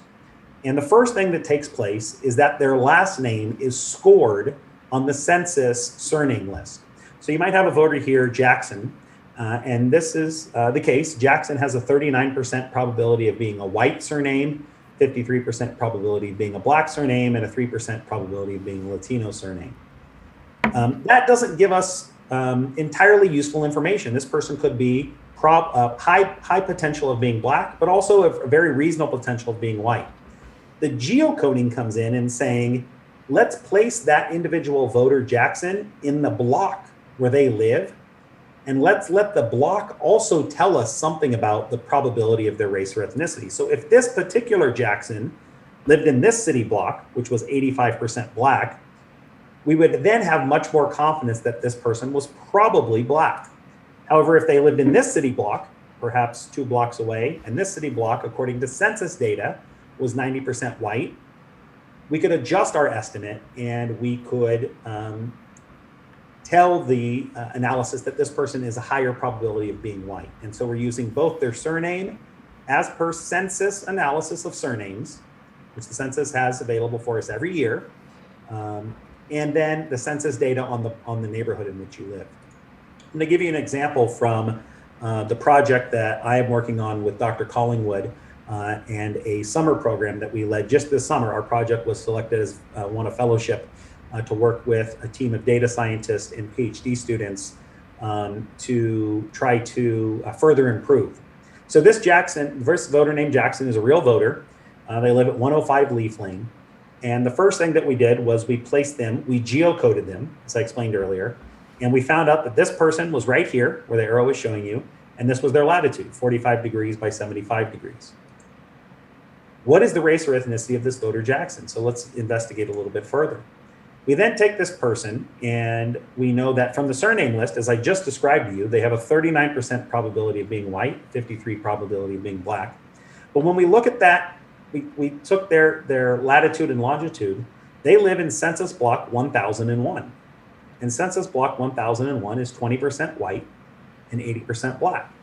and the first thing that takes place is that their last name is scored on the census surname list. So you might have a voter here, Jackson, and this is the case. Jackson has a 39% probability of being a white surname, 53% probability of being a black surname, and a 3% probability of being a Latino surname. That doesn't give us entirely useful information. This person could be high potential of being black, but also a very reasonable potential of being white. The geocoding comes in and saying, let's place that individual voter Jackson in the block where they live, and let's let the block also tell us something about the probability of their race or ethnicity. So if this particular Jackson lived in this city block, which was 85% black, we would then have much more confidence that this person was probably black. However, if they lived in this city block, perhaps 2 blocks away, and this city block, according to census data, was 90% white, we could adjust our estimate and we could tell the analysis that this person is a higher probability of being white. And so we're using both their surname as per census analysis of surnames, which the census has available for us every year, and then the census data on the neighborhood in which you live. I'm going to give you an example from the project that I am working on with Dr. Collingwood and a summer program that we led just this summer. Our project was selected as won a fellowship to work with a team of data scientists and PhD students to try to further improve. So this voter named Jackson is a real voter. They live at 105 Leaf Lane. And the first thing that we did was we geocoded them, as I explained earlier. And we found out that this person was right here, where the arrow is showing you, and this was their latitude, 45 degrees by 75 degrees. What is the race or ethnicity of this voter Jackson? So let's investigate a little bit further. We then take this person, and we know that from the surname list, as I just described to you, they have a 39% probability of being white, 53 probability of being black. But when we look at that, we took their latitude and longitude. They live in census block 1001. And census block 1001 is 20% white and 80% black.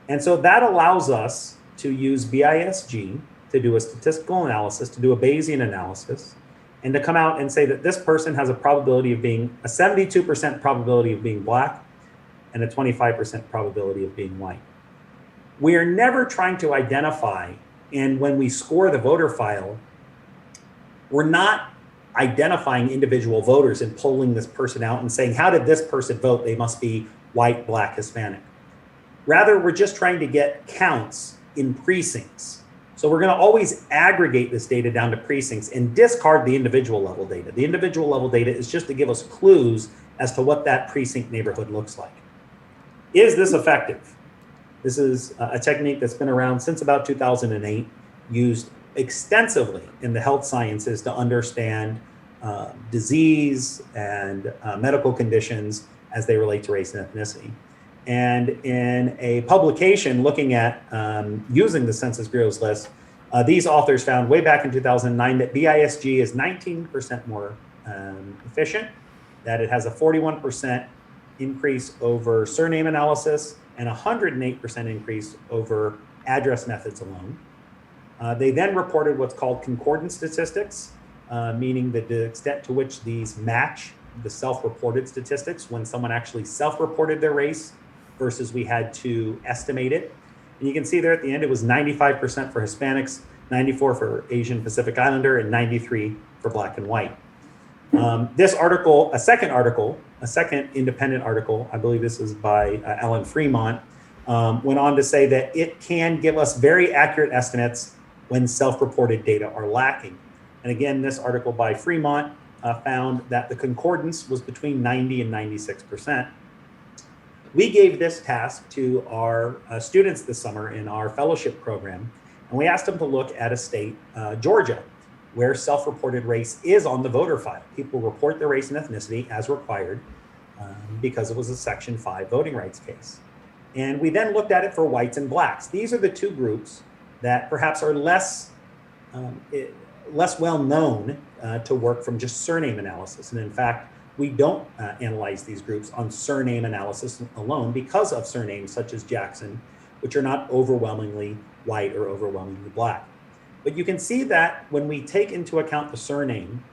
And so that allows us to use BISG to do a statistical analysis, to do a Bayesian analysis, and to come out and say that this person has a probability of being a 72% probability of being black and a 25% probability of being white. we're never trying to identify, and when we score the voter file, we're not identifying individual voters and pulling this person out and saying, how did this person vote? They must be white, Black, Hispanic. Rather, we're just trying to get counts in precincts. So we're going to always aggregate this data down to precincts and discard the individual level data. The individual level data is just to give us clues as to what that precinct neighborhood looks like. Is this effective? This is a technique that's been around since about 2008, used extensively in the health sciences to understand disease and medical conditions as they relate to race and ethnicity. And in a publication looking at using the Census Bureau's list, these authors found way back in 2009 that BISG is 19% more efficient, that it has a 41% increase over surname analysis and 108% increase over address methods alone. They then reported what's called concordance statistics, meaning that the extent to which these match the self-reported statistics when someone actually self-reported their race versus we had to estimate it. And you can see there at the end, it was 95% for Hispanics, 94 for Asian Pacific Islander, and 93 for Black and white. This article, a second independent article, I believe this is by Alan Fremont, went on to say that it can give us very accurate estimates when self-reported data are lacking. And again, this article by Fremont found that the concordance was between 90 and 96%. We gave this task to our students this summer in our fellowship program, and we asked them to look at a state, Georgia, where self-reported race is on the voter file. People report their race and ethnicity as required because it was a Section 5 voting rights case. And we then looked at it for whites and Blacks. These are the two groups that perhaps are less well known to work from just surname analysis. And in fact, we don't analyze these groups on surname analysis alone because of surnames such as Jackson, which are not overwhelmingly white or overwhelmingly Black. But you can see that when we take into account the surname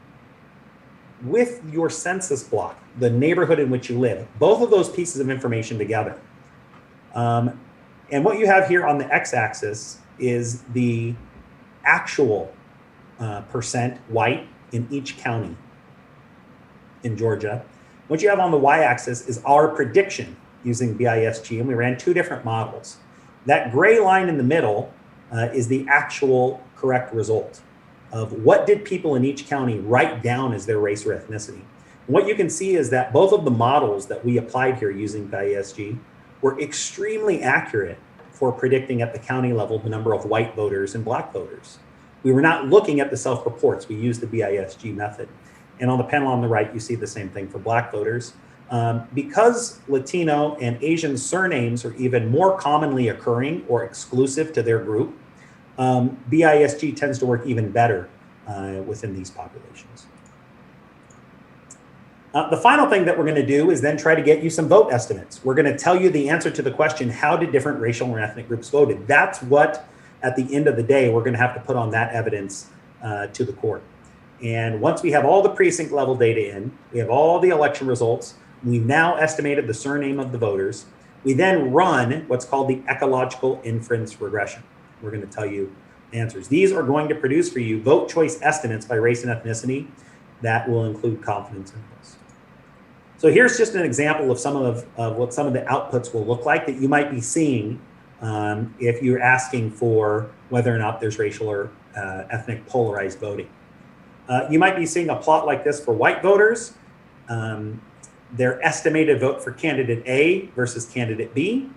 with your census block, the neighborhood in which you live, both of those pieces of information together. And what you have here on the x-axis is the actual percent white in each county in Georgia. What you have on the y-axis is our prediction using BISG, and we ran two different models. That gray line in the middle is the actual correct result of what did people in each county write down as their race or ethnicity. And what you can see is that both of the models that we applied here using BISG were extremely accurate for predicting at the county level the number of white voters and Black voters. We were not looking at the self-reports. We used the BISG method. And on the panel on the right, you see the same thing for Black voters. Because Latino and Asian surnames are even more commonly occurring or exclusive to their group, BISG tends to work even better within these populations. The final thing that we're going to do is then try to get you some vote estimates. We're going to tell you the answer to the question, how did different racial and ethnic groups voted? That's what, at the end of the day, we're going to have to put on that evidence to the court. And once we have all the precinct level data in, we have all the election results, we've now estimated the surname of the voters, we then run what's called the ecological inference regression. We're going to tell you answers. These are going to produce for you vote choice estimates by race and ethnicity that will include confidence intervals. So here's just an example of some of what some of the outputs will look like that you might be seeing if you're asking for whether or not there's racial or ethnic polarized voting. You might be seeing a plot like this for white voters, their estimated vote for candidate A versus candidate B,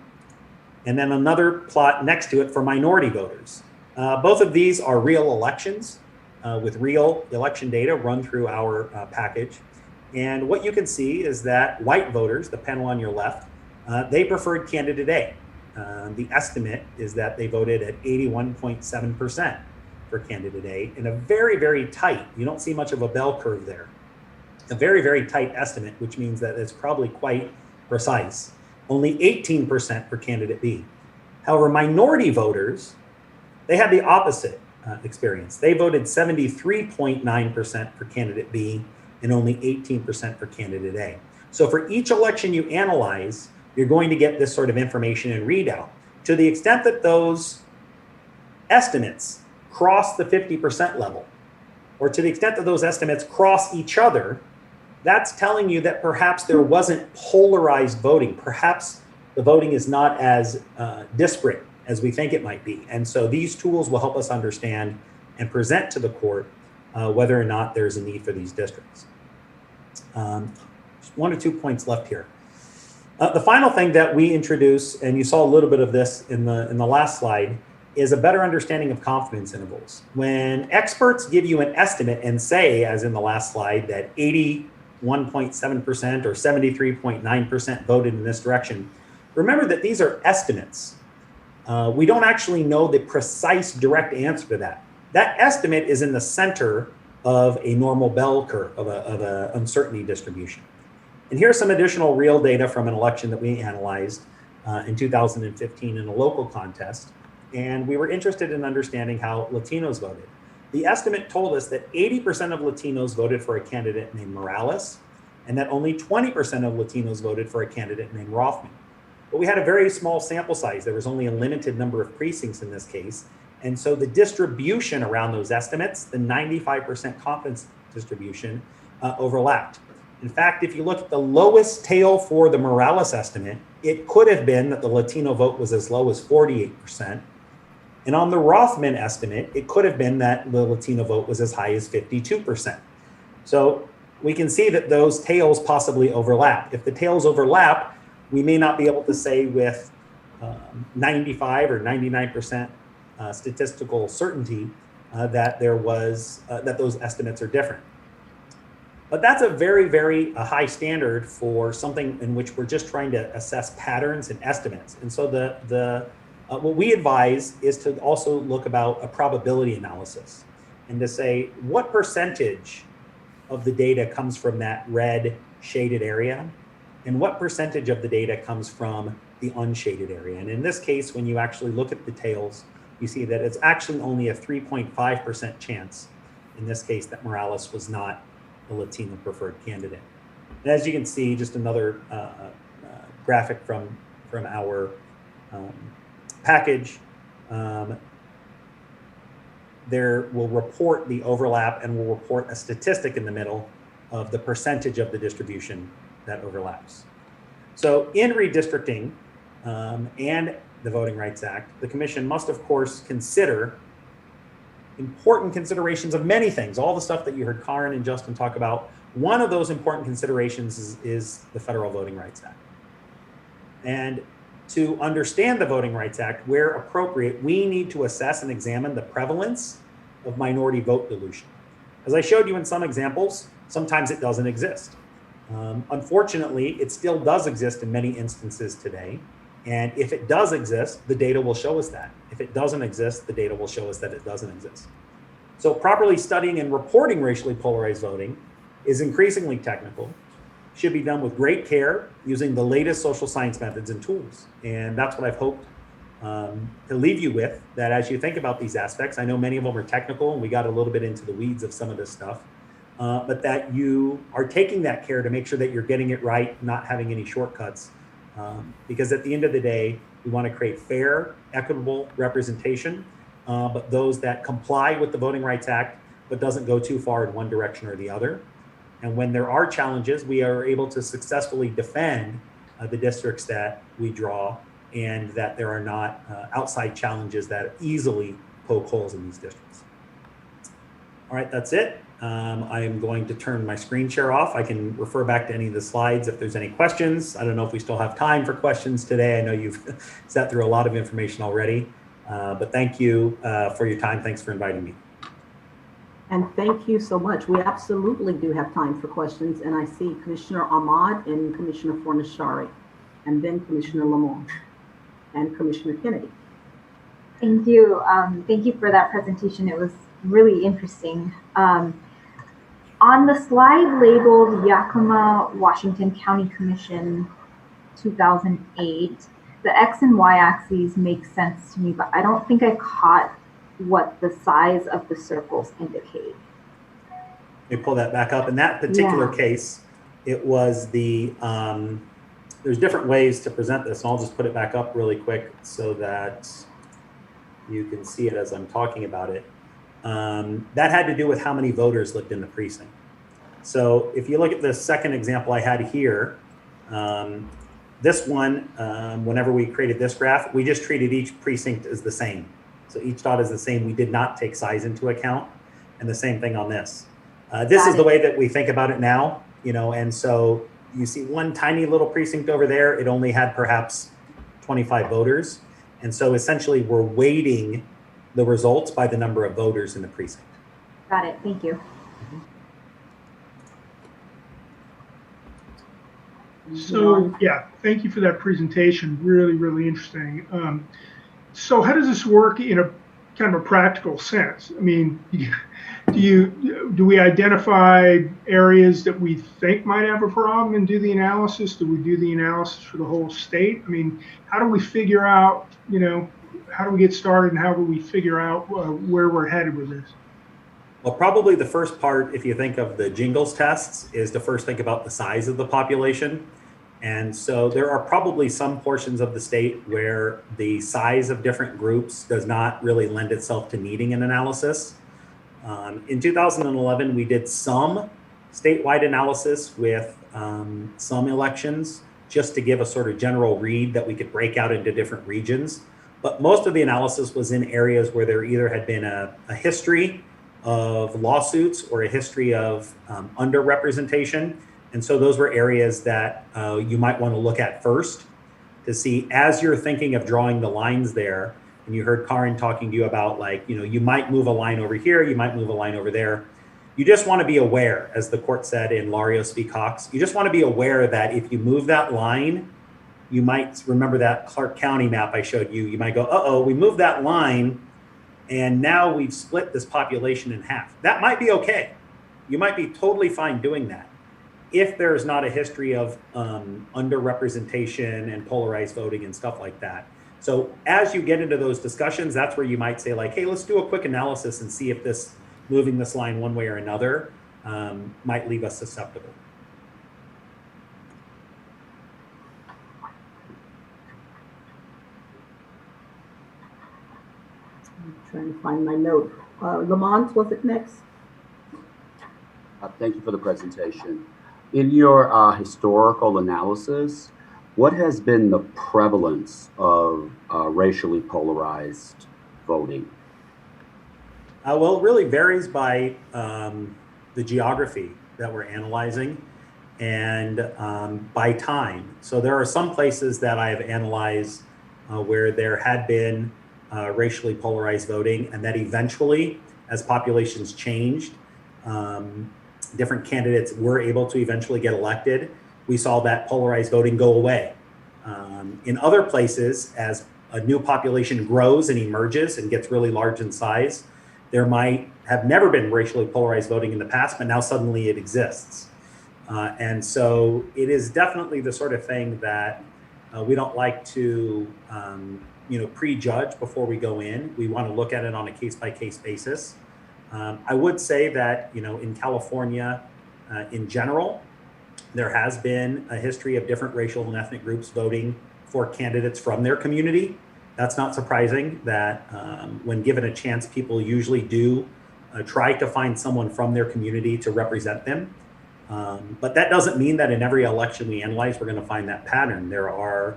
and then another plot next to it for minority voters. Both of these are real elections with real election data run through our package. And what you can see is that white voters, the panel on your left, they preferred candidate A. The estimate is that they voted at 81.7% for candidate A in a very, very tight, you don't see much of a bell curve there, a very, very tight estimate, which means that it's probably quite precise. Only 18% for candidate B. However, minority voters, they had the opposite experience. They voted 73.9% for candidate B and only 18% for candidate A. So for each election you analyze, you're going to get this sort of information and readout. to the extent that those estimates cross the 50% level, or to the extent that those estimates cross each other, that's telling you that perhaps there wasn't polarized voting. Perhaps the voting is not as disparate as we think it might be. And so these tools will help us understand and present to the court whether or not there's a need for these districts. Just 1 or 2 points left here. The final thing that we introduce, and you saw a little bit of this in the last slide, is a better understanding of confidence intervals. When experts give you an estimate and say, as in the last slide, that 81.7% or 73.9% voted in this direction, remember that these are estimates. We don't actually know the precise direct answer to that. That estimate is in the center of a normal bell curve, of a uncertainty distribution. And here's some additional real data from an election that we analyzed in 2015 in a local contest. And we were interested in understanding how Latinos voted. The estimate told us that 80% of Latinos voted for a candidate named Morales, and that only 20% of Latinos voted for a candidate named Rothman. But we had a very small sample size. There was only a limited number of precincts in this case. And so the distribution around those estimates, the 95% confidence distribution, overlapped. In fact, if you look at the lowest tail for the Morales estimate, it could have been that the Latino vote was as low as 48%. And on the Rothman estimate, it could have been that the Latino vote was as high as 52%. So we can see that those tails possibly overlap. If the tails overlap, we may not be able to say with 95 or 99% statistical certainty that that those estimates are different. But that's a very, very high standard for something in which we're just trying to assess patterns and estimates. And so what we advise is to also look about a probability analysis and to say what percentage of the data comes from that red shaded area and what percentage of the data comes from the unshaded area. And in this case, when you actually look at the tails, you see that it's actually only a 3.5% chance in this case that Morales was not a Latino preferred candidate. And as you can see, just another graphic from our package, there will report the overlap and will report a statistic in the middle of the percentage of the distribution that overlaps. So in redistricting and the Voting Rights Act, the Commission must, of course, consider important considerations of many things, all the stuff that you heard Karen and Justin talk about. One of those important considerations is the Federal Voting Rights Act. And to understand the Voting Rights Act, where appropriate, we need to assess and examine the prevalence of minority vote dilution. As I showed you in some examples, sometimes it doesn't exist. Unfortunately, it still does exist in many instances today. And if it does exist, the data will show us that. If it doesn't exist, the data will show us that it doesn't exist. So properly studying and reporting racially polarized voting is increasingly technical, should be done with great care using the latest social science methods and tools. And that's what I've hoped to leave you with, that as you think about these aspects, I know many of them are technical and we got a little bit into the weeds of some of this stuff, but that you are taking that care to make sure that you're getting it right, not having any shortcuts. Because at the end of the day, we want to create fair, equitable representation, but those that comply with the Voting Rights Act, but doesn't go too far in one direction or the other. And when there are challenges, we are able to successfully defend the districts that we draw, and that there are not outside challenges that easily poke holes in these districts. All right, that's it. I am going to turn my screen share off. I can refer back to any of the slides if there's any questions. I don't know if we still have time for questions today. I know you've sat through a lot of information already, but thank you for your time. Thanks for inviting me. And thank you so much. We absolutely do have time for questions. And I see Commissioner Ahmad and Commissioner Fornashari, and then Commissioner Lamont and Commissioner Kennedy. Thank you. Thank you for that presentation. It was really interesting. On the slide labeled Yakima Washington County Commission 2008, the X and Y axes make sense to me, but I don't think I caught what the size of the circles indicate. Let me pull that back up. In that particular case, it was the there's different ways to present this, and I'll just put it back up really quick so that you can see it as I'm talking about it. That had to do with how many voters lived in the precinct. So if you look at the second example I had here, this one, whenever we created this graph, we just treated each precinct as the same. So each dot is the same. We did not take size into account, and the same thing on this. This is the way that we think about it now, you know, and so you see one tiny little precinct over there. It only had perhaps 25 voters. And so essentially we're weighting the results by the number of voters in the precinct. Got it. Thank you. So yeah, thank you for that presentation. Really, really interesting. So how does this work in a kind of a practical sense? I mean, do we identify areas that we think might have a problem and do the analysis? Do we do the analysis for the whole state? I mean, how do we figure out, you know, how do we get started and how do we figure out where we're headed with this? Well, probably the first part, if you think of the jingles tests, is to first think about the size of the population. And so there are probably some portions of the state where the size of different groups does not really lend itself to needing an analysis. In 2011, we did some statewide analysis with some elections just to give a sort of general read that we could break out into different regions. But most of the analysis was in areas where there either had been a history of lawsuits or a history of underrepresentation. And so those were areas that you might want to look at first to see, as you're thinking of drawing the lines there, and you heard Karin talking to you about, like, you know, you might move a line over here, you might move a line over there. You just want to be aware, as the court said in Larios v. Cox, you just want to be aware that if you move that line, you might remember that Clark County map I showed you. You might go, uh-oh, we moved that line, and now we've split this population in half. That might be okay. You might be totally fine doing that if there's not a history of underrepresentation and polarized voting and stuff like that. So as you get into those discussions, that's where you might say, like, hey, let's do a quick analysis and see if this moving this line one way or another might leave us susceptible. I'm trying to find my note. Lamont, was it next? Thank you for the presentation. In your historical analysis, what has been the prevalence of racially polarized voting? Well, it really varies by the geography that we're analyzing and by time. So there are some places that I have analyzed where there had been racially polarized voting, and that eventually, as populations changed, different candidates were able to eventually get elected. We saw that polarized voting go away. In other places, as a new population grows and emerges and gets really large in size, there might have never been racially polarized voting in the past, but now suddenly it exists. And so it is definitely the sort of thing that we don't like to prejudge before we go in. We want to look at it on a case-by-case basis. I would say that, in California, in general, there has been a history of different racial and ethnic groups voting for candidates from their community. That's not surprising that when given a chance, people usually do try to find someone from their community to represent them. But that doesn't mean that in every election we analyze, we're going to find that pattern. There are,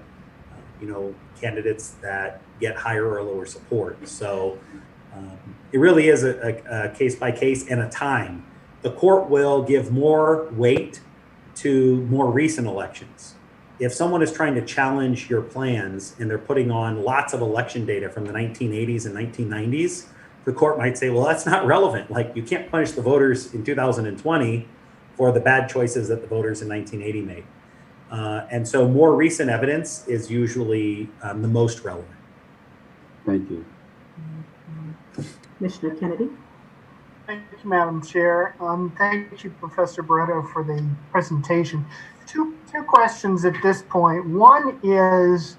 candidates that get higher or lower support. So it really is a case by case and a time. The court will give more weight to more recent elections. If someone is trying to challenge your plans and they're putting on lots of election data from the 1980s and 1990s, the court might say, well, that's not relevant. Like, you can't punish the voters in 2020 for the bad choices that the voters in 1980 made. And so more recent evidence is usually the most relevant. Thank you. Commissioner Kennedy. Thank you, Madam Chair. Thank you, Professor Barreto, for the presentation. Two questions at this point. One is,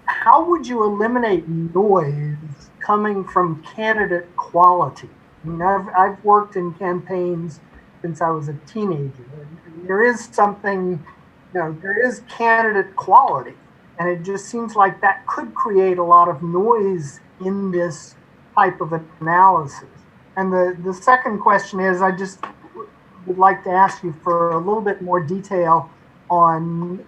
how would you eliminate noise coming from candidate quality? I mean, I've worked in campaigns since I was a teenager. And there is something there is candidate quality, and it just seems like that could create a lot of noise in this type of analysis. And the second question is, I just would like to ask you for a little bit more detail on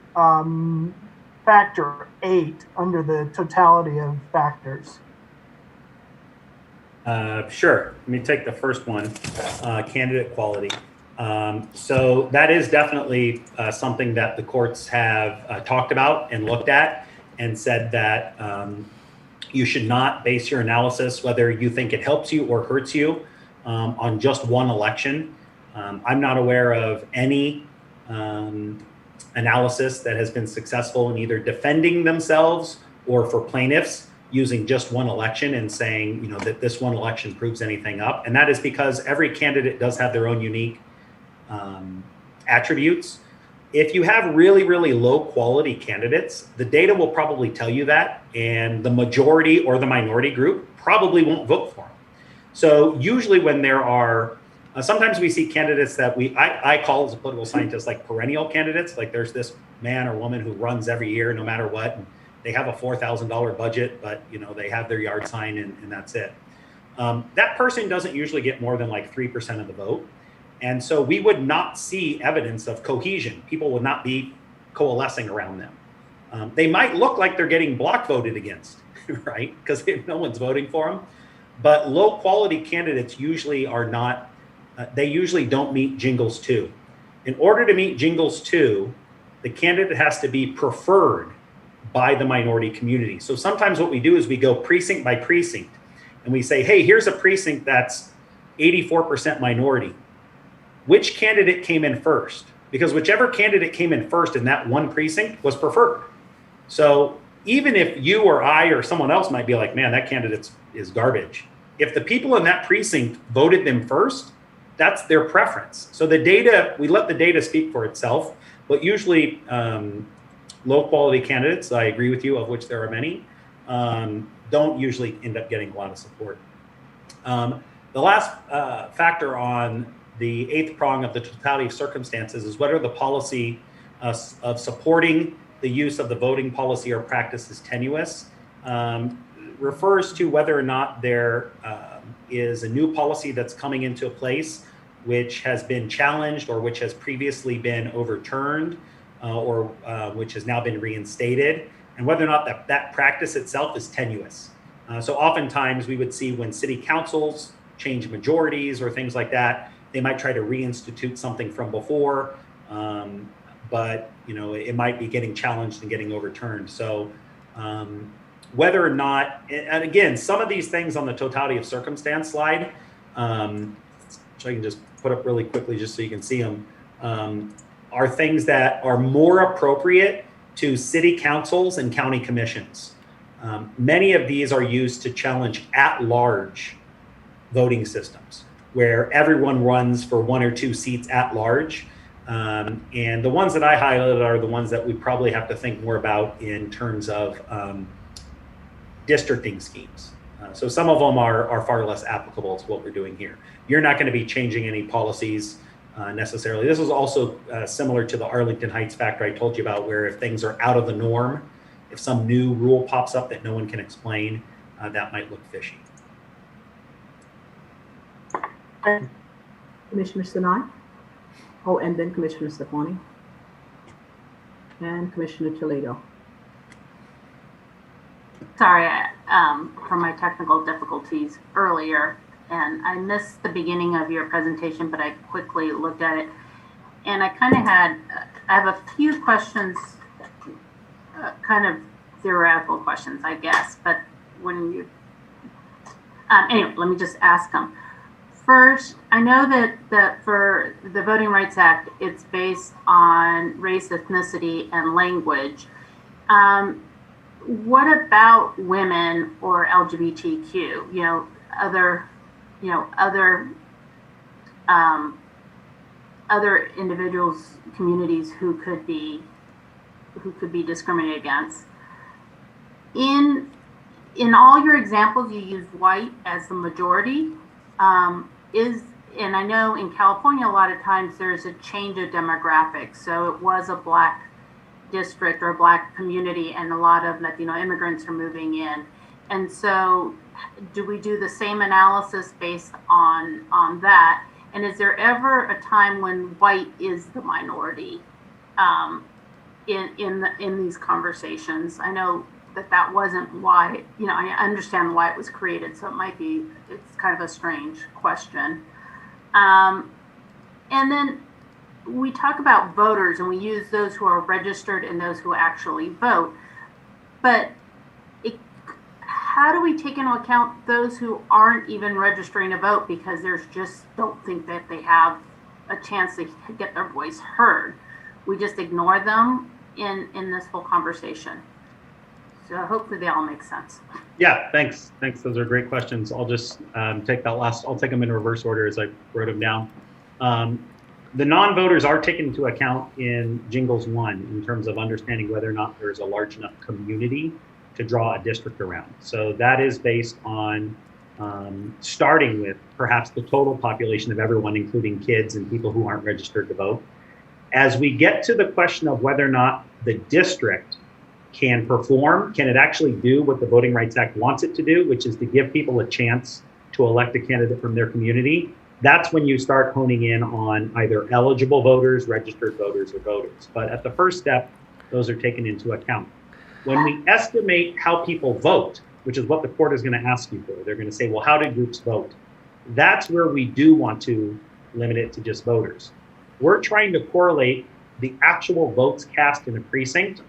factor 8 under the totality of factors. Sure. Let me take the first one, candidate quality. So that is definitely something that the courts have talked about and looked at and said that you should not base your analysis, whether you think it helps you or hurts you, on just one election. I'm not aware of any analysis that has been successful in either defending themselves or for plaintiffs using just one election and saying, that this one election proves anything up. And that is because every candidate does have their own unique attributes. If you have really, really low quality candidates, the data will probably tell you that, and the majority or the minority group probably won't vote for them. So usually when there are, sometimes we see candidates that I call as a political scientist like perennial candidates, like there's this man or woman who runs every year no matter what, and they have a $4,000 budget, but they have their yard sign and that's it. That person doesn't usually get more than like 3% of the vote. And so we would not see evidence of cohesion. People would not be coalescing around them. They might look like they're getting block voted against, right? Because no one's voting for them. But low quality candidates usually are not, they usually don't meet Jingles 2. In order to meet Jingles 2, the candidate has to be preferred by the minority community. So sometimes what we do is we go precinct by precinct and we say, hey, here's a precinct that's 84% minority. Which candidate came in first? Because whichever candidate came in first in that one precinct was preferred. So even if you or I or someone else might be like, man, that candidate is garbage. If the people in that precinct voted them first, that's their preference. So the data, we let the data speak for itself, but usually low quality candidates, I agree with you, of which there are many, don't usually end up getting a lot of support. The last factor on the eighth prong of the totality of circumstances is whether the policy of supporting the use of the voting policy or practice is tenuous. Refers to whether or not there is a new policy that's coming into place which has been challenged or which has previously been overturned or which has now been reinstated, and whether or not that practice itself is tenuous. So oftentimes we would see when city councils change majorities or things like that, they might try to reinstitute something from before, but it might be getting challenged and getting overturned. So whether or not, and again, some of these things on the totality of circumstance slide, which I can just put up really quickly just so you can see them, are things that are more appropriate to city councils and county commissions. Many of these are used to challenge at-large voting systems, where everyone runs for 1 or 2 seats at large. And the ones that I highlighted are the ones that we probably have to think more about in terms of districting schemes. So some of them are far less applicable to what we're doing here. You're not going to be changing any policies necessarily. This is also similar to the Arlington Heights factor I told you about, where if things are out of the norm, if some new rule pops up that no one can explain, that might look fishy. Commissioner Sinai? Oh, and then Commissioner Stefani. And Commissioner Toledo. Sorry for my technical difficulties earlier, and I missed the beginning of your presentation, but I quickly looked at it, and I have a few questions, kind of theoretical questions, I guess, but anyway, let me just ask them. First, I know that for the Voting Rights Act, it's based on race, ethnicity, and language. What about women or LGBTQ? Other individuals, communities who could be discriminated against. In all your examples, you use white as the majority. And I know in California, a lot of times there's a change of demographics. So it was a black district or a Black community, and a lot of Latino immigrants are moving in. And so do we do the same analysis based on that? And is there ever a time when white is the minority in these conversations? I know that wasn't why, I understand why it was created, so it's kind of a strange question. And then we talk about voters, and we use those who are registered and those who actually vote. But how do we take into account those who aren't even registering to vote because there's just don't think that they have a chance to get their voice heard? We just ignore them in this whole conversation. So hopefully they all make sense. Yeah, thanks. Those are great questions. I'll just take them in reverse order as I wrote them down. The non-voters are taken into account in Jingles 1 in terms of understanding whether or not there's a large enough community to draw a district around. So that is based on starting with perhaps the total population of everyone, including kids and people who aren't registered to vote. As we get to the question of whether or not the district can perform, can it actually do what the Voting Rights Act wants it to do, which is to give people a chance to elect a candidate from their community, that's when you start honing in on either eligible voters, registered voters, or voters. But at the first step, those are taken into account. When we estimate how people vote, which is what the court is going to ask you for, they're going to say, well, how did groups vote? That's where we do want to limit it to just voters. We're trying to correlate the actual votes cast in a precinct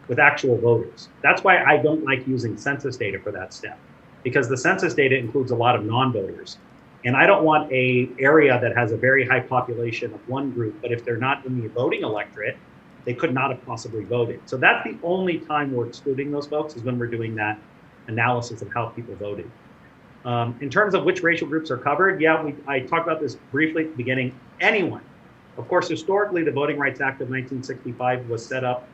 with actual voters. That's why I don't like using census data for that step, because the census data includes a lot of non-voters. And I don't want an area that has a very high population of one group, but if they're not in the voting electorate, they could not have possibly voted. So that's the only time we're excluding those folks, is when we're doing that analysis of how people voted. In terms of which racial groups are covered, I talked about this briefly at the beginning. Anyone. Of course, historically, the Voting Rights Act of 1965 was set up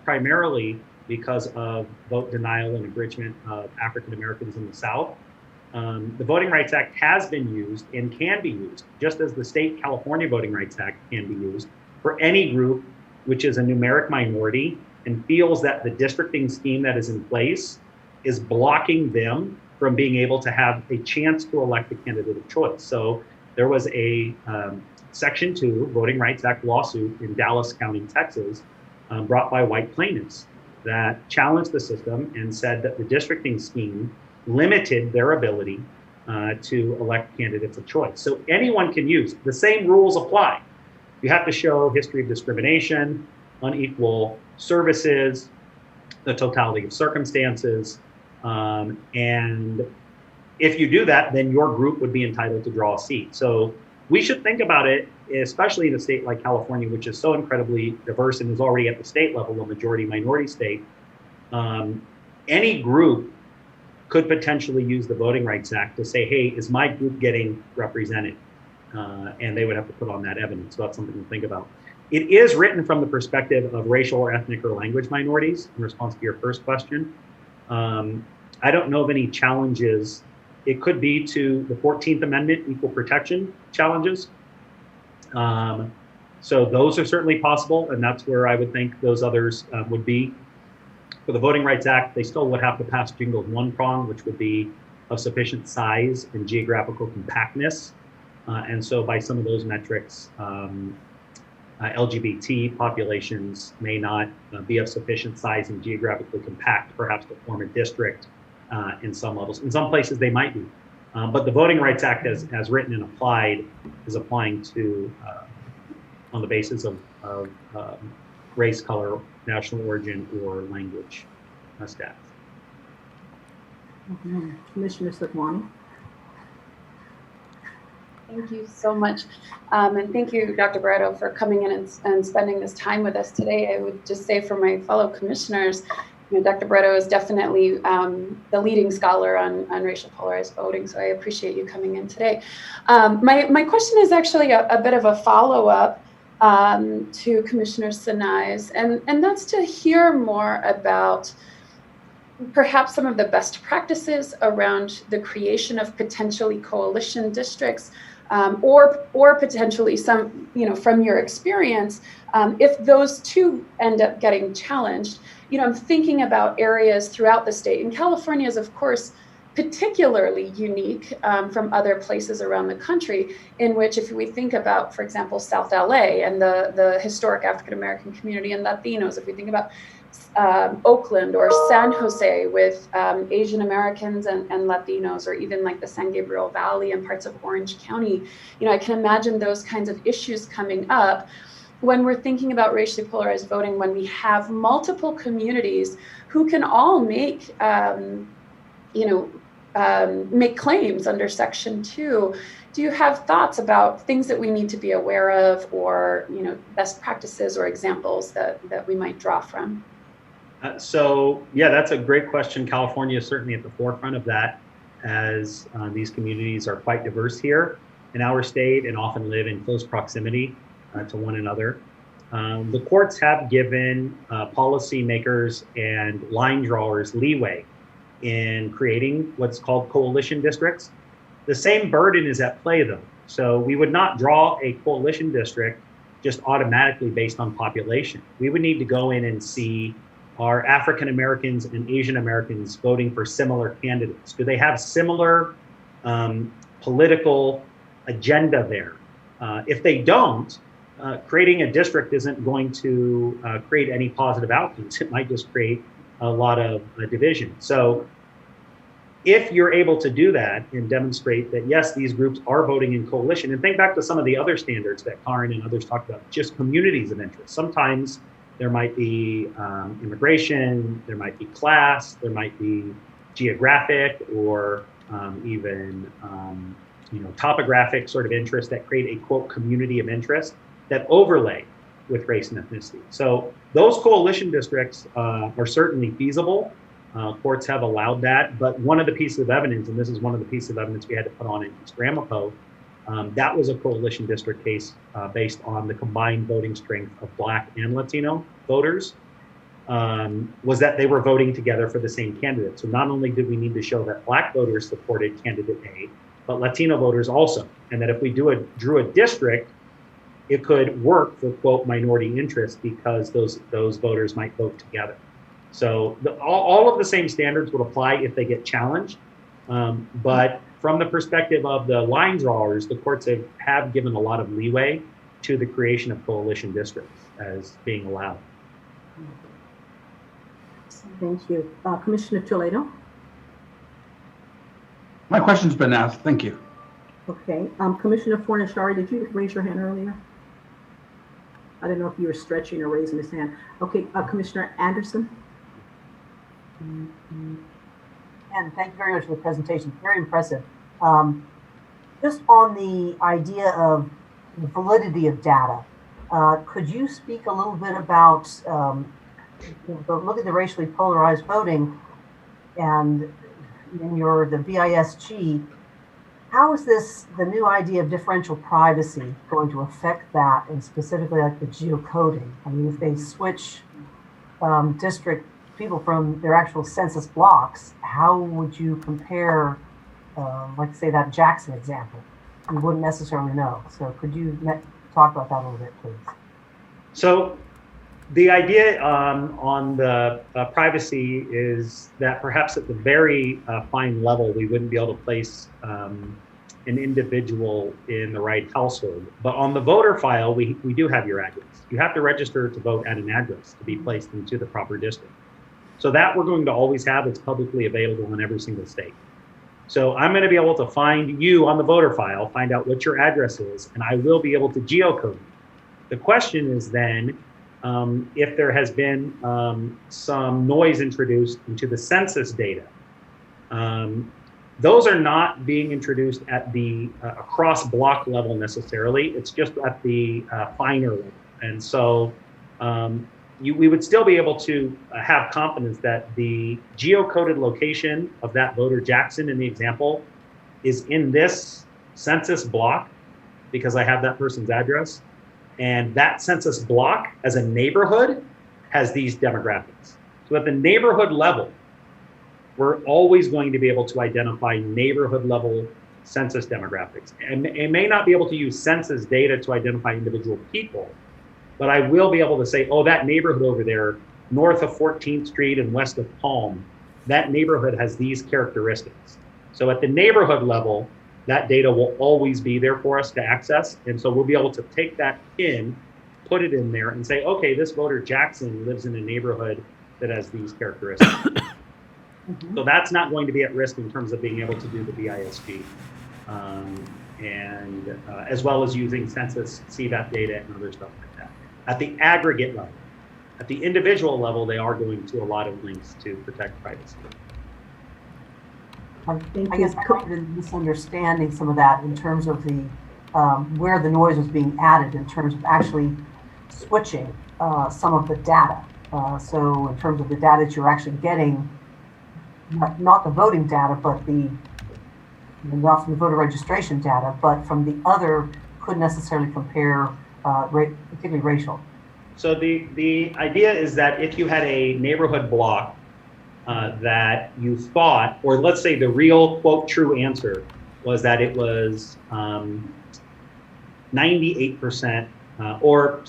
primarily because of vote denial and abridgment of African Americans in the South. The Voting Rights Act has been used and can be used, just as the state California Voting Rights Act can be used, for any group which is a numeric minority and feels that the districting scheme that is in place is blocking them from being able to have a chance to elect a candidate of choice. So there was a Section 2 Voting Rights Act lawsuit in Dallas County, Texas, brought by white plaintiffs that challenged the system and said that the districting scheme limited their ability to elect candidates of choice. So anyone can use, the same rules apply. You have to show history of discrimination, unequal services, the totality of circumstances, and if you do that, then your group would be entitled to draw a seat. So we should think about it, especially in a state like California, which is so incredibly diverse and is already at the state level a majority minority state. Any group could potentially use the Voting Rights Act to say, hey, is my group getting represented? And they would have to put on that evidence. So that's something to think about. It is written from the perspective of racial or ethnic or language minorities, in response to your first question. I don't know of any challenges. It could be to the 14th Amendment, equal protection challenges. So those are certainly possible, and that's where I would think those others would be. For the Voting Rights Act, they still would have to pass Jingles 1 prong, which would be of sufficient size and geographical compactness. And so by some of those metrics, LGBT populations may not be of sufficient size and geographically compact, perhaps to form a district in some levels. In some places they might be. But the Voting Rights Act as written and applied is applying to, on the basis of race, color, national origin, or language status. Commissioner Sukwani. Thank you so much. And thank you, Dr. Barreto, for coming in and spending this time with us today. I would just say for my fellow commissioners, Dr. Barreto is definitely the leading scholar on racial polarized voting, so I appreciate you coming in today. My question is actually a bit of a follow-up to Commissioner Sinai's, and that's to hear more about perhaps some of the best practices around the creation of potentially coalition districts. or potentially some, from your experience, if those two end up getting challenged, I'm thinking about areas throughout the state. And California is, of course, particularly unique from other places around the country, in which if we think about, for example, South LA and the historic African-American community and Latinos, if we think about Oakland or San Jose with Asian Americans and Latinos, or even like the San Gabriel Valley and parts of Orange County, I can imagine those kinds of issues coming up when we're thinking about racially polarized voting, when we have multiple communities who can all make, make claims under Section 2. Do you have thoughts about things that we need to be aware of, or best practices or examples that we might draw from? So yeah, that's a great question. California is certainly at the forefront of that, as these communities are quite diverse here in our state and often live in close proximity to one another. The courts have given policymakers and line drawers leeway in creating what's called coalition districts. The same burden is at play though. So we would not draw a coalition district just automatically based on population. We would need to go in and see, are African Americans and Asian Americans voting for similar candidates? Do they have similar political agenda there? If they don't, creating a district isn't going to create any positive outcomes. It might just create a lot of division. So if you're able to do that and demonstrate that, yes, these groups are voting in coalition, and think back to some of the other standards that Karen and others talked about, just communities of interest. Sometimes there might be immigration, there might be class, there might be geographic, or even topographic sort of interest that create a, quote, community of interest that overlay with race and ethnicity. So those coalition districts are certainly feasible. Courts have allowed that, but one of the pieces of evidence, and this is one of the pieces of evidence we had to put on in East Ramapo, that was a coalition district case based on the combined voting strength of Black and Latino voters, was that they were voting together for the same candidate. So not only did we need to show that Black voters supported candidate A, but Latino voters also, and that if we drew a district, it could work for, quote, minority interest because those voters might vote together. So all of the same standards would apply if they get challenged. But from the perspective of the line drawers, the courts have given a lot of leeway to the creation of coalition districts as being allowed. Thank you. Commissioner Toledo? My question's been asked. Thank you. Okay. Commissioner Fornashari, did you raise your hand earlier? I don't know if you were stretching or raising his hand. Okay. Commissioner Anderson? And thank you very much for the presentation. Very impressive. Just on the idea of the validity of data, could you speak a little bit about look at the racially polarized voting and in the BISG, how is the new idea of differential privacy going to affect that, and specifically like the geocoding? I mean, if they switch district people from their actual census blocks, how would you compare, like say that Jackson example? You wouldn't necessarily know. So could you talk about that a little bit, please? So the idea on the privacy is that perhaps at the very fine level, we wouldn't be able to place an individual in the right household. But on the voter file, we do have your address. You have to register to vote at an address to be placed into the proper district. So that we're going to always have. It's publicly available in every single state. So I'm going to be able to find you on the voter file, find out what your address is, and I will be able to geocode you. The question is then, if there has been some noise introduced into the census data. Those are not being introduced at the across block level necessarily. It's just at the finer level. And so we would still be able to have confidence that the geocoded location of that voter Jackson in the example is in this census block because I have that person's address. And that census block as a neighborhood has these demographics. So at the neighborhood level, we're always going to be able to identify neighborhood level census demographics. And it may not be able to use census data to identify individual people, but I will be able to say, oh, that neighborhood over there, north of 14th Street and west of Palm, that neighborhood has these characteristics. So at the neighborhood level, that data will always be there for us to access. And so we'll be able to take that pin, put it in there and say, okay, this voter Jackson lives in a neighborhood that has these characteristics. So that's not going to be at risk in terms of being able to do the BISG. As well as using census, CVAT data and other stuff like that. At the aggregate level, at the individual level, they are going to a lot of links to protect privacy. I guess I might have been misunderstanding some of that in terms of the where the noise was being added in terms of actually switching some of the data. So in terms of the data that you're actually getting, not the voting data, but not from the voter registration data, but from the other, couldn't necessarily compare, particularly racial. So the idea is that if you had a neighborhood block that you thought, or let's say the real quote true answer was that it was 98%, or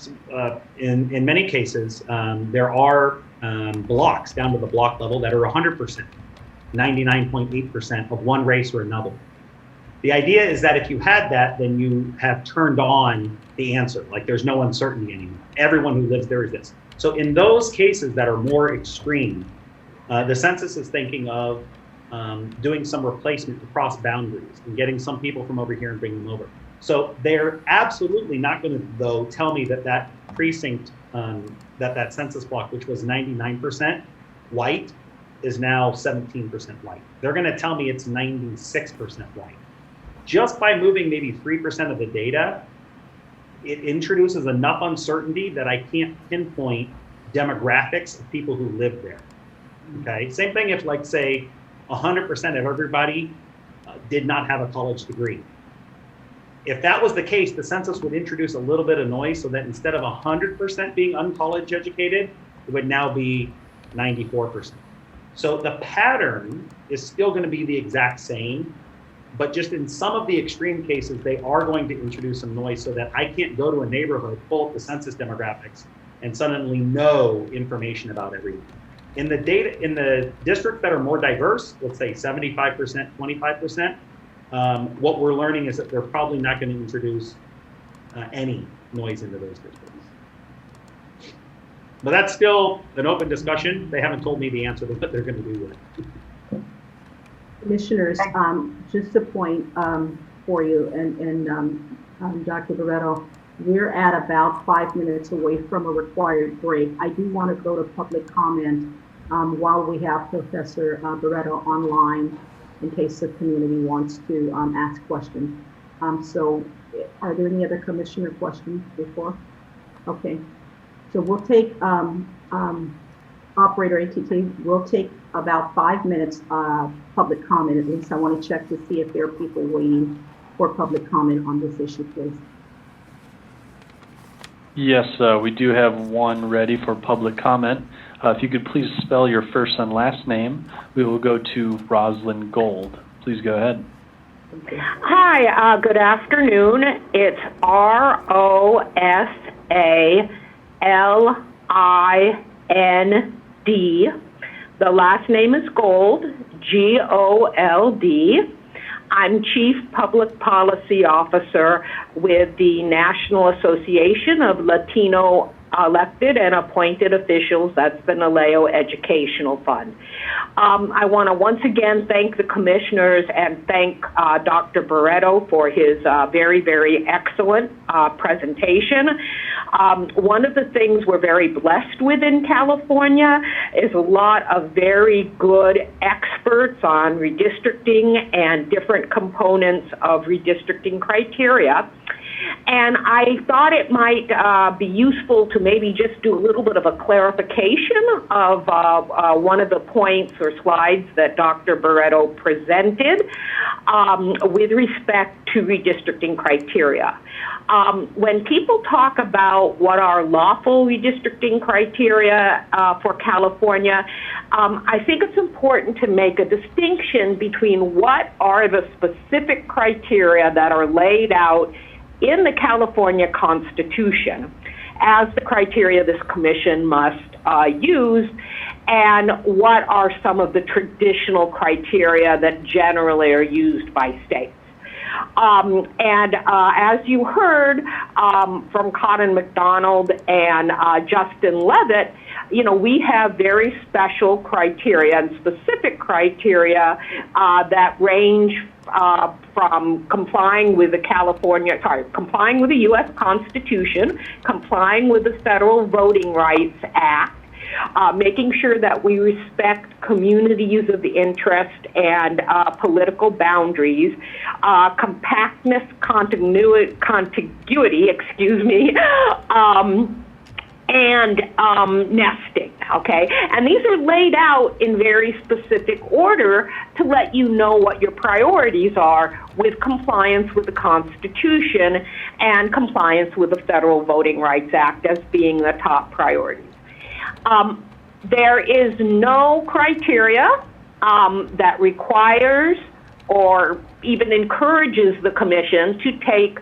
in many cases, there are blocks down to the block level that are 100%, 99.8% of one race or another. The idea is that if you had that, then you have turned on the answer. Like there's no uncertainty anymore. Everyone who lives there is this. So in those cases that are more extreme, the census is thinking of doing some replacement across boundaries and getting some people from over here and bringing them over. So they're absolutely not going to, though, tell me that that precinct, that census block, which was 99% white, is now 17% white. They're going to tell me it's 96% white. Just by moving maybe 3% of the data, it introduces enough uncertainty that I can't pinpoint demographics of people who live there. Okay, same thing if, like, say, 100% of everybody did not have a college degree. If that was the case, the census would introduce a little bit of noise so that instead of 100% being uncollege educated, it would now be 94%. So the pattern is still going to be the exact same, but just in some of the extreme cases, they are going to introduce some noise so that I can't go to a neighborhood, pull up the census demographics, and suddenly know information about everyone. In the data, in the districts that are more diverse, let's say 75%, 25%, what we're learning is that they're probably not going to introduce any noise into those districts. But that's still an open discussion. They haven't told me the answer to what they're going to do with it. Commissioners, just a point for you and Dr. Barreto, we're at about 5 minutes away from a required break. I do want to go to public comment while we have Professor Barreto online in case the community wants to ask questions. So are there any other commissioner questions before? Okay, so we'll take, Operator ATT, we'll take about 5 minutes public comment. At least I want to check to see if there are people waiting for public comment on this issue, please. Yes, we do have one ready for public comment. If you could please spell your first and last name, we will go to Rosalind Gold. Please go ahead. Hi, good afternoon. It's ROSALIND. The last name is Gold, GOLD. I'm Chief Public Policy Officer with the National Association of Latino Elected and Appointed Officials. That's the NALEO Educational Fund. I want to once again thank the commissioners and thank Dr. Barreto for his very, very excellent presentation. One of the things we're very blessed with in California is a lot of very good experts on redistricting and different components of redistricting criteria. And I thought it might be useful to maybe just do a little bit of a clarification of one of the points or slides that Dr. Barreto presented with respect to redistricting criteria. When people talk about what are lawful redistricting criteria for California, I think it's important to make a distinction between what are the specific criteria that are laid out in the California Constitution as the criteria this commission must use, and what are some of the traditional criteria that generally are used by states. As you heard from Cotton McDonald and Justin Levitt, you know, we have very special criteria and specific criteria that range from complying with complying with the U.S. Constitution, complying with the Federal Voting Rights Act, making sure that we respect communities of interest and political boundaries, compactness, contiguity, and nesting, okay? And these are laid out in very specific order to let you know what your priorities are with compliance with the Constitution and compliance with the Federal Voting Rights Act as being the top priorities. There is no criteria that requires or even encourages the commission to take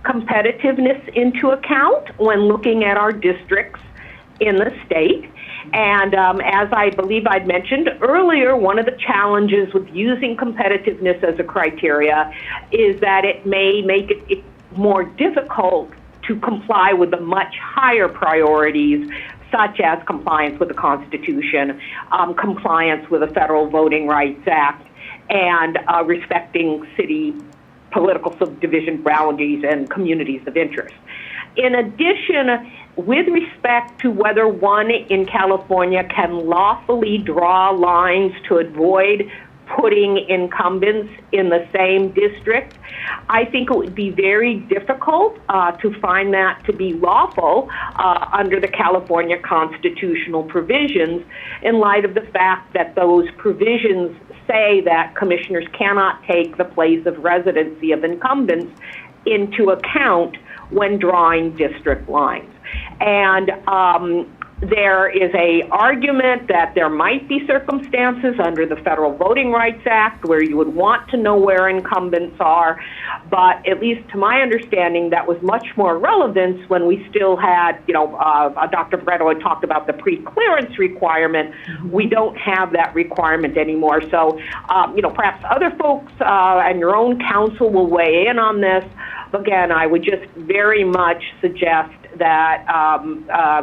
competitiveness into account when looking at our districts in the state. And as I believe I'd mentioned earlier, one of the challenges with using competitiveness as a criteria is that it may make it more difficult to comply with the much higher priorities, such as compliance with the Constitution, compliance with the Federal Voting Rights Act, and respecting city political subdivision boundaries and communities of interest. In addition, with respect to whether one in California can lawfully draw lines to avoid putting incumbents in the same district, I think it would be very difficult to find that to be lawful under the California constitutional provisions, in light of the fact that those provisions say that commissioners cannot take the place of residency of incumbents into account when drawing district lines. And there is an argument that there might be circumstances under the Federal Voting Rights Act where you would want to know where incumbents are, but at least to my understanding, that was much more relevance when we still had, Dr. Barreto had talked about the pre-clearance requirement. We don't have that requirement anymore. So, perhaps other folks and your own counsel will weigh in on this. Again, I would just very much suggest that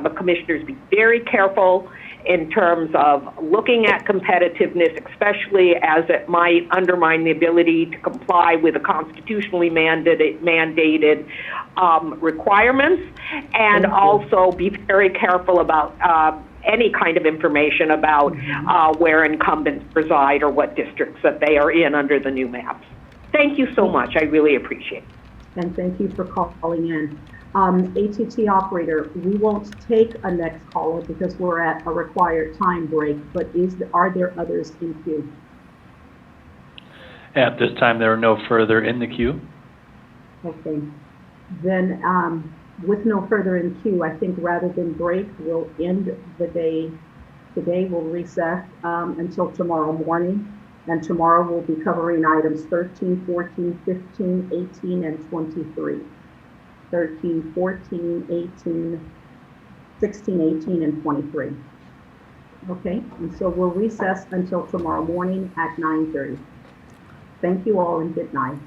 the commissioners be very careful in terms of looking at competitiveness, especially as it might undermine the ability to comply with the constitutionally mandated requirements, and also be very careful about any kind of information about where incumbents reside or what districts that they are in under the new maps. Thank you so much. I really appreciate it. And thank you for calling in. ATT operator, we won't take a next caller because we're at a required time break, but are there others in queue? At this time, there are no further in the queue. Okay. Then with no further in queue, I think rather than break, we'll end the day. Today we'll recess until tomorrow morning. And tomorrow we'll be covering items 13, 14, 15, 18, and 23. 13, 14, 18, 16, 18, and 23. Okay, and so we'll recess until tomorrow morning at 9:30. Thank you all and good night.